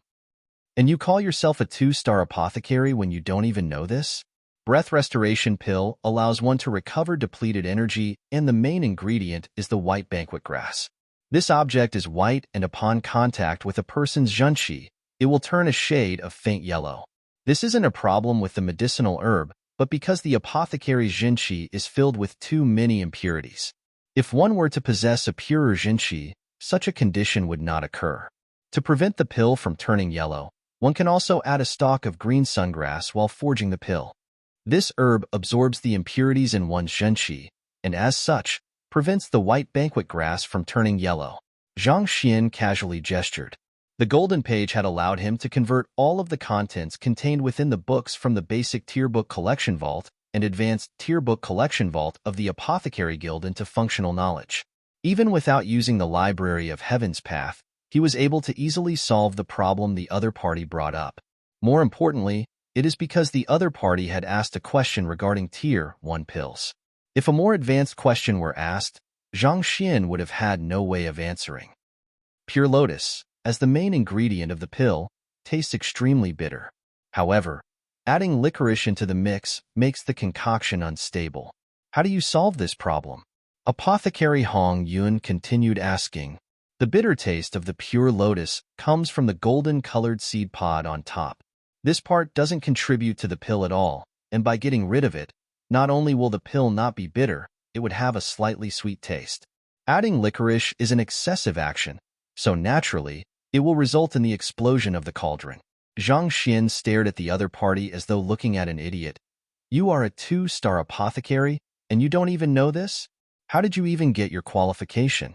And you call yourself a 2-star apothecary when you don't even know this? Breath restoration pill allows one to recover depleted energy, and the main ingredient is the white banquet grass. This object is white, and upon contact with a person's zhenqi, it will turn a shade of faint yellow. This isn't a problem with the medicinal herb, but because the apothecary's jinqi is filled with too many impurities. If one were to possess a purer jinqi, such a condition would not occur. To prevent the pill from turning yellow, one can also add a stalk of green sungrass while forging the pill. This herb absorbs the impurities in one's jinqi, and as such, prevents the white banquet grass from turning yellow. Zhang Xian casually gestured. The golden page had allowed him to convert all of the contents contained within the books from the basic tier book collection vault and advanced tier book collection vault of the Apothecary Guild into functional knowledge. Even without using the Library of Heaven's Path, he was able to easily solve the problem the other party brought up. More importantly, it is because the other party had asked a question regarding Tier 1 pills. If a more advanced question were asked, Zhang Xian would have had no way of answering. Pure lotus, as the main ingredient of the pill, tastes extremely bitter. However, adding licorice into the mix makes the concoction unstable. How do you solve this problem? Apothecary Hong Yun continued asking. The bitter taste of the pure lotus comes from the golden-colored seed pod on top. This part doesn't contribute to the pill at all, and by getting rid of it, not only will the pill not be bitter, it would have a slightly sweet taste. Adding licorice is an excessive action, so naturally, it will result in the explosion of the cauldron. Zhang Xian stared at the other party as though looking at an idiot. You are a 2-star apothecary, and you don't even know this? How did you even get your qualification?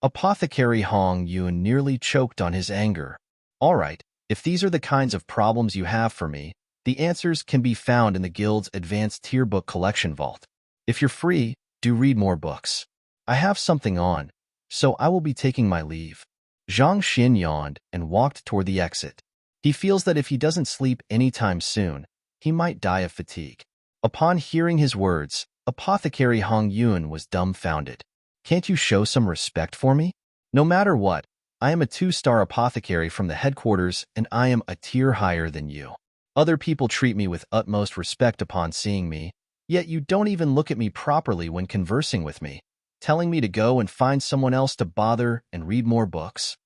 Apothecary Hong Yun nearly choked on his anger. All right, if these are the kinds of problems you have for me, the answers can be found in the Guild's advanced tier book collection vault. If you're free, do read more books. I have something on, so I will be taking my leave. Zhang Xian yawned and walked toward the exit. He feels that if he doesn't sleep anytime soon, he might die of fatigue. Upon hearing his words, Apothecary Hong Yun was dumbfounded. Can't you show some respect for me? No matter what, I am a 2-star apothecary from the headquarters and I am a tier higher than you. Other people treat me with utmost respect upon seeing me, yet you don't even look at me properly when conversing with me, telling me to go and find someone else to bother and read more books.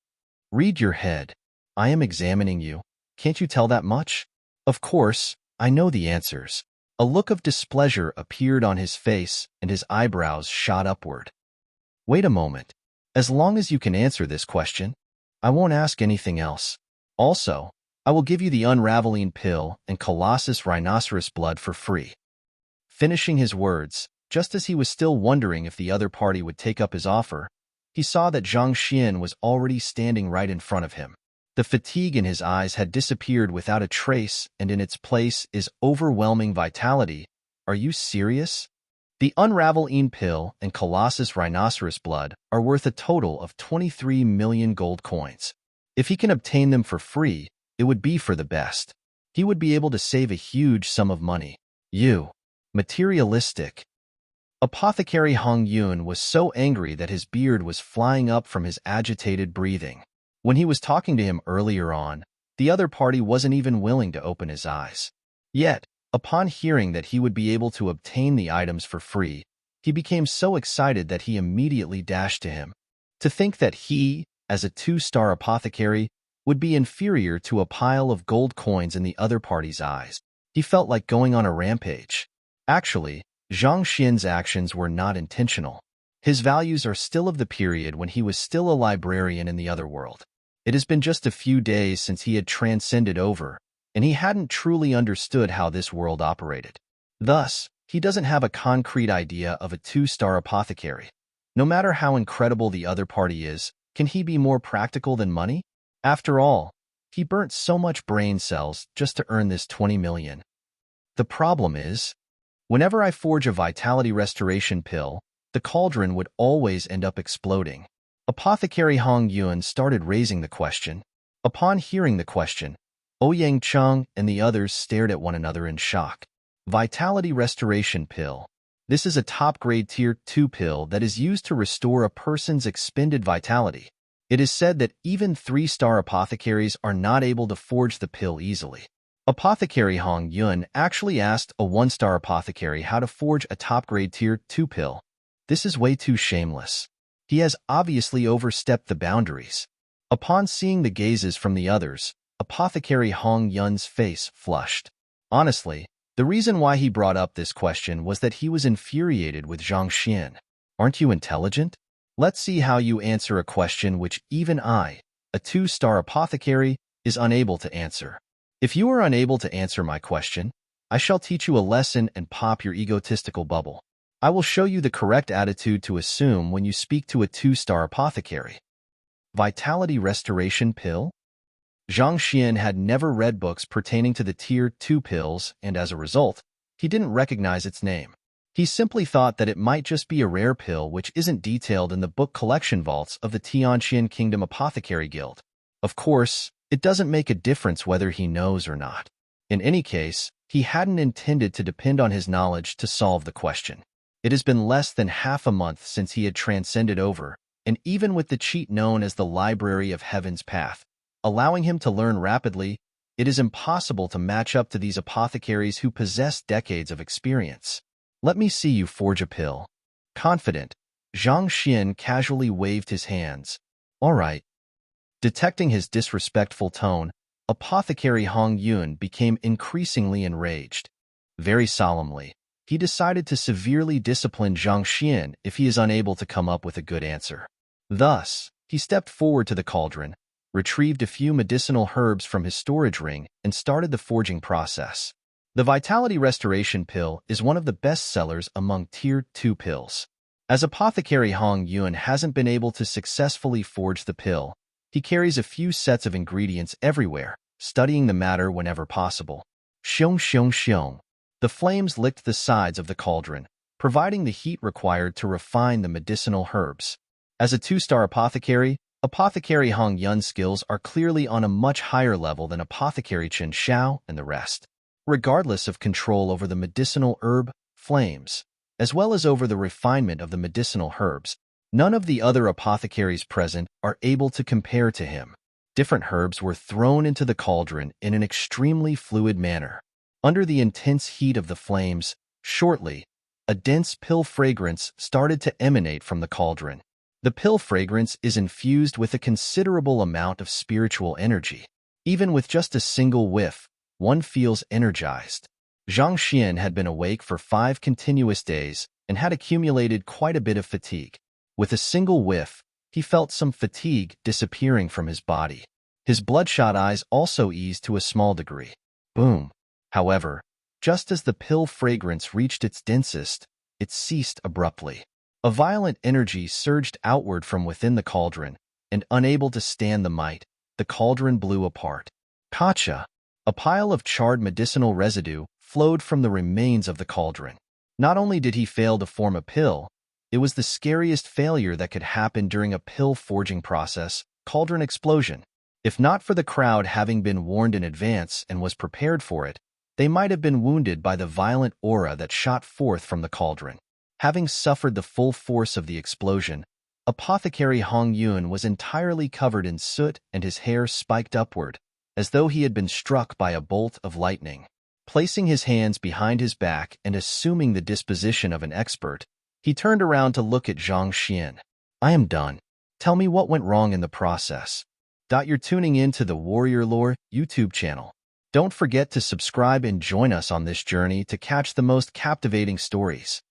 Read your head. I am examining you. Can't you tell that much? Of course, I know the answers. A look of displeasure appeared on his face and his eyebrows shot upward. Wait a moment. As long as you can answer this question, I won't ask anything else. Also, I will give you the unraveling pill and Colossus rhinoceros blood for free. Finishing his words, just as he was still wondering if the other party would take up his offer, he saw that Zhang Xian was already standing right in front of him. The fatigue in his eyes had disappeared without a trace, and in its place is overwhelming vitality. Are you serious? The unraveling pill and Colossus rhinoceros blood are worth a total of 23 million gold coins. If he can obtain them for free, it would be for the best. He would be able to save a huge sum of money. You. Materialistic. Apothecary Hong Yun was so angry that his beard was flying up from his agitated breathing. When he was talking to him earlier on, the other party wasn't even willing to open his eyes. Yet, upon hearing that he would be able to obtain the items for free, he became so excited that he immediately dashed to him. To think that he, as a 2-star apothecary, would be inferior to a pile of gold coins in the other party's eyes. He felt like going on a rampage. Actually, Zhang Xian's actions were not intentional. His values are still of the period when he was still a librarian in the other world. It has been just a few days since he had transcended over, and he hadn't truly understood how this world operated. Thus, he doesn't have a concrete idea of a 2-star apothecary. No matter how incredible the other party is, can he be more practical than money? After all, he burnt so much brain cells just to earn this 20 million. The problem is, whenever I forge a vitality restoration pill, the cauldron would always end up exploding. Apothecary Hong Yun started raising the question. Upon hearing the question, Ouyang Cheng and the others stared at one another in shock. Vitality restoration pill. This is a top-grade tier 2 pill that is used to restore a person's expended vitality. It is said that even 3-star apothecaries are not able to forge the pill easily. Apothecary Hong Yun actually asked a 1-star apothecary how to forge a top-grade tier 2 pill. This is way too shameless. He has obviously overstepped the boundaries. Upon seeing the gazes from the others, Apothecary Hong Yun's face flushed. Honestly, the reason why he brought up this question was that he was infuriated with Zhang Xian. Aren't you intelligent? Let's see how you answer a question which even I, a 2-star apothecary, is unable to answer. If you are unable to answer my question, I shall teach you a lesson and pop your egotistical bubble. I will show you the correct attitude to assume when you speak to a 2-star apothecary. Vitality Restoration Pill? Zhang Xian had never read books pertaining to the Tier 2 pills, and as a result, he didn't recognize its name. He simply thought that it might just be a rare pill which isn't detailed in the book collection vaults of the Tianqian Kingdom Apothecary Guild. Of course, it doesn't make a difference whether he knows or not. In any case, he hadn't intended to depend on his knowledge to solve the question. It has been less than half a month since he had transcended over, and even with the cheat known as the Library of Heaven's Path, allowing him to learn rapidly, it is impossible to match up to these apothecaries who possess decades of experience. Let me see you forge a pill. Confident, Zhang Xian casually waved his hands. All right. Detecting his disrespectful tone, Apothecary Hong Yun became increasingly enraged. Very solemnly, he decided to severely discipline Zhang Xian if he is unable to come up with a good answer. Thus, he stepped forward to the cauldron, retrieved a few medicinal herbs from his storage ring, and started the forging process. The Vitality Restoration Pill is one of the best sellers among Tier 2 pills. As Apothecary Hong Yun hasn't been able to successfully forge the pill, he carries a few sets of ingredients everywhere, studying the matter whenever possible. Xiong xiong xiong. The flames licked the sides of the cauldron, providing the heat required to refine the medicinal herbs. As a 2-star apothecary, Apothecary Hong Yun's skills are clearly on a much higher level than Apothecary Chen Xiao and the rest. Regardless of control over the medicinal herb, flames, as well as over the refinement of the medicinal herbs, none of the other apothecaries present are able to compare to him. Different herbs were thrown into the cauldron in an extremely fluid manner. Under the intense heat of the flames, shortly, a dense pill fragrance started to emanate from the cauldron. The pill fragrance is infused with a considerable amount of spiritual energy. Even with just a single whiff, one feels energized. Zhang Xian had been awake for 5 continuous days and had accumulated quite a bit of fatigue. With a single whiff, he felt some fatigue disappearing from his body. His bloodshot eyes also eased to a small degree. Boom. However, just as the pill fragrance reached its densest, it ceased abruptly. A violent energy surged outward from within the cauldron, and unable to stand the might, the cauldron blew apart. Kacha! A pile of charred medicinal residue flowed from the remains of the cauldron. Not only did he fail to form a pill, it was the scariest failure that could happen during a pill forging process, cauldron explosion. If not for the crowd having been warned in advance and was prepared for it, they might have been wounded by the violent aura that shot forth from the cauldron. Having suffered the full force of the explosion, Apothecary Hong Yun was entirely covered in soot and his hair spiked upward, as though he had been struck by a bolt of lightning. Placing his hands behind his back and assuming the disposition of an expert, he turned around to look at Zhang Xian. I am done. Tell me what went wrong in the process. You're tuning in to the Warrior Lore YouTube channel. Don't forget to subscribe and join us on this journey to catch the most captivating stories.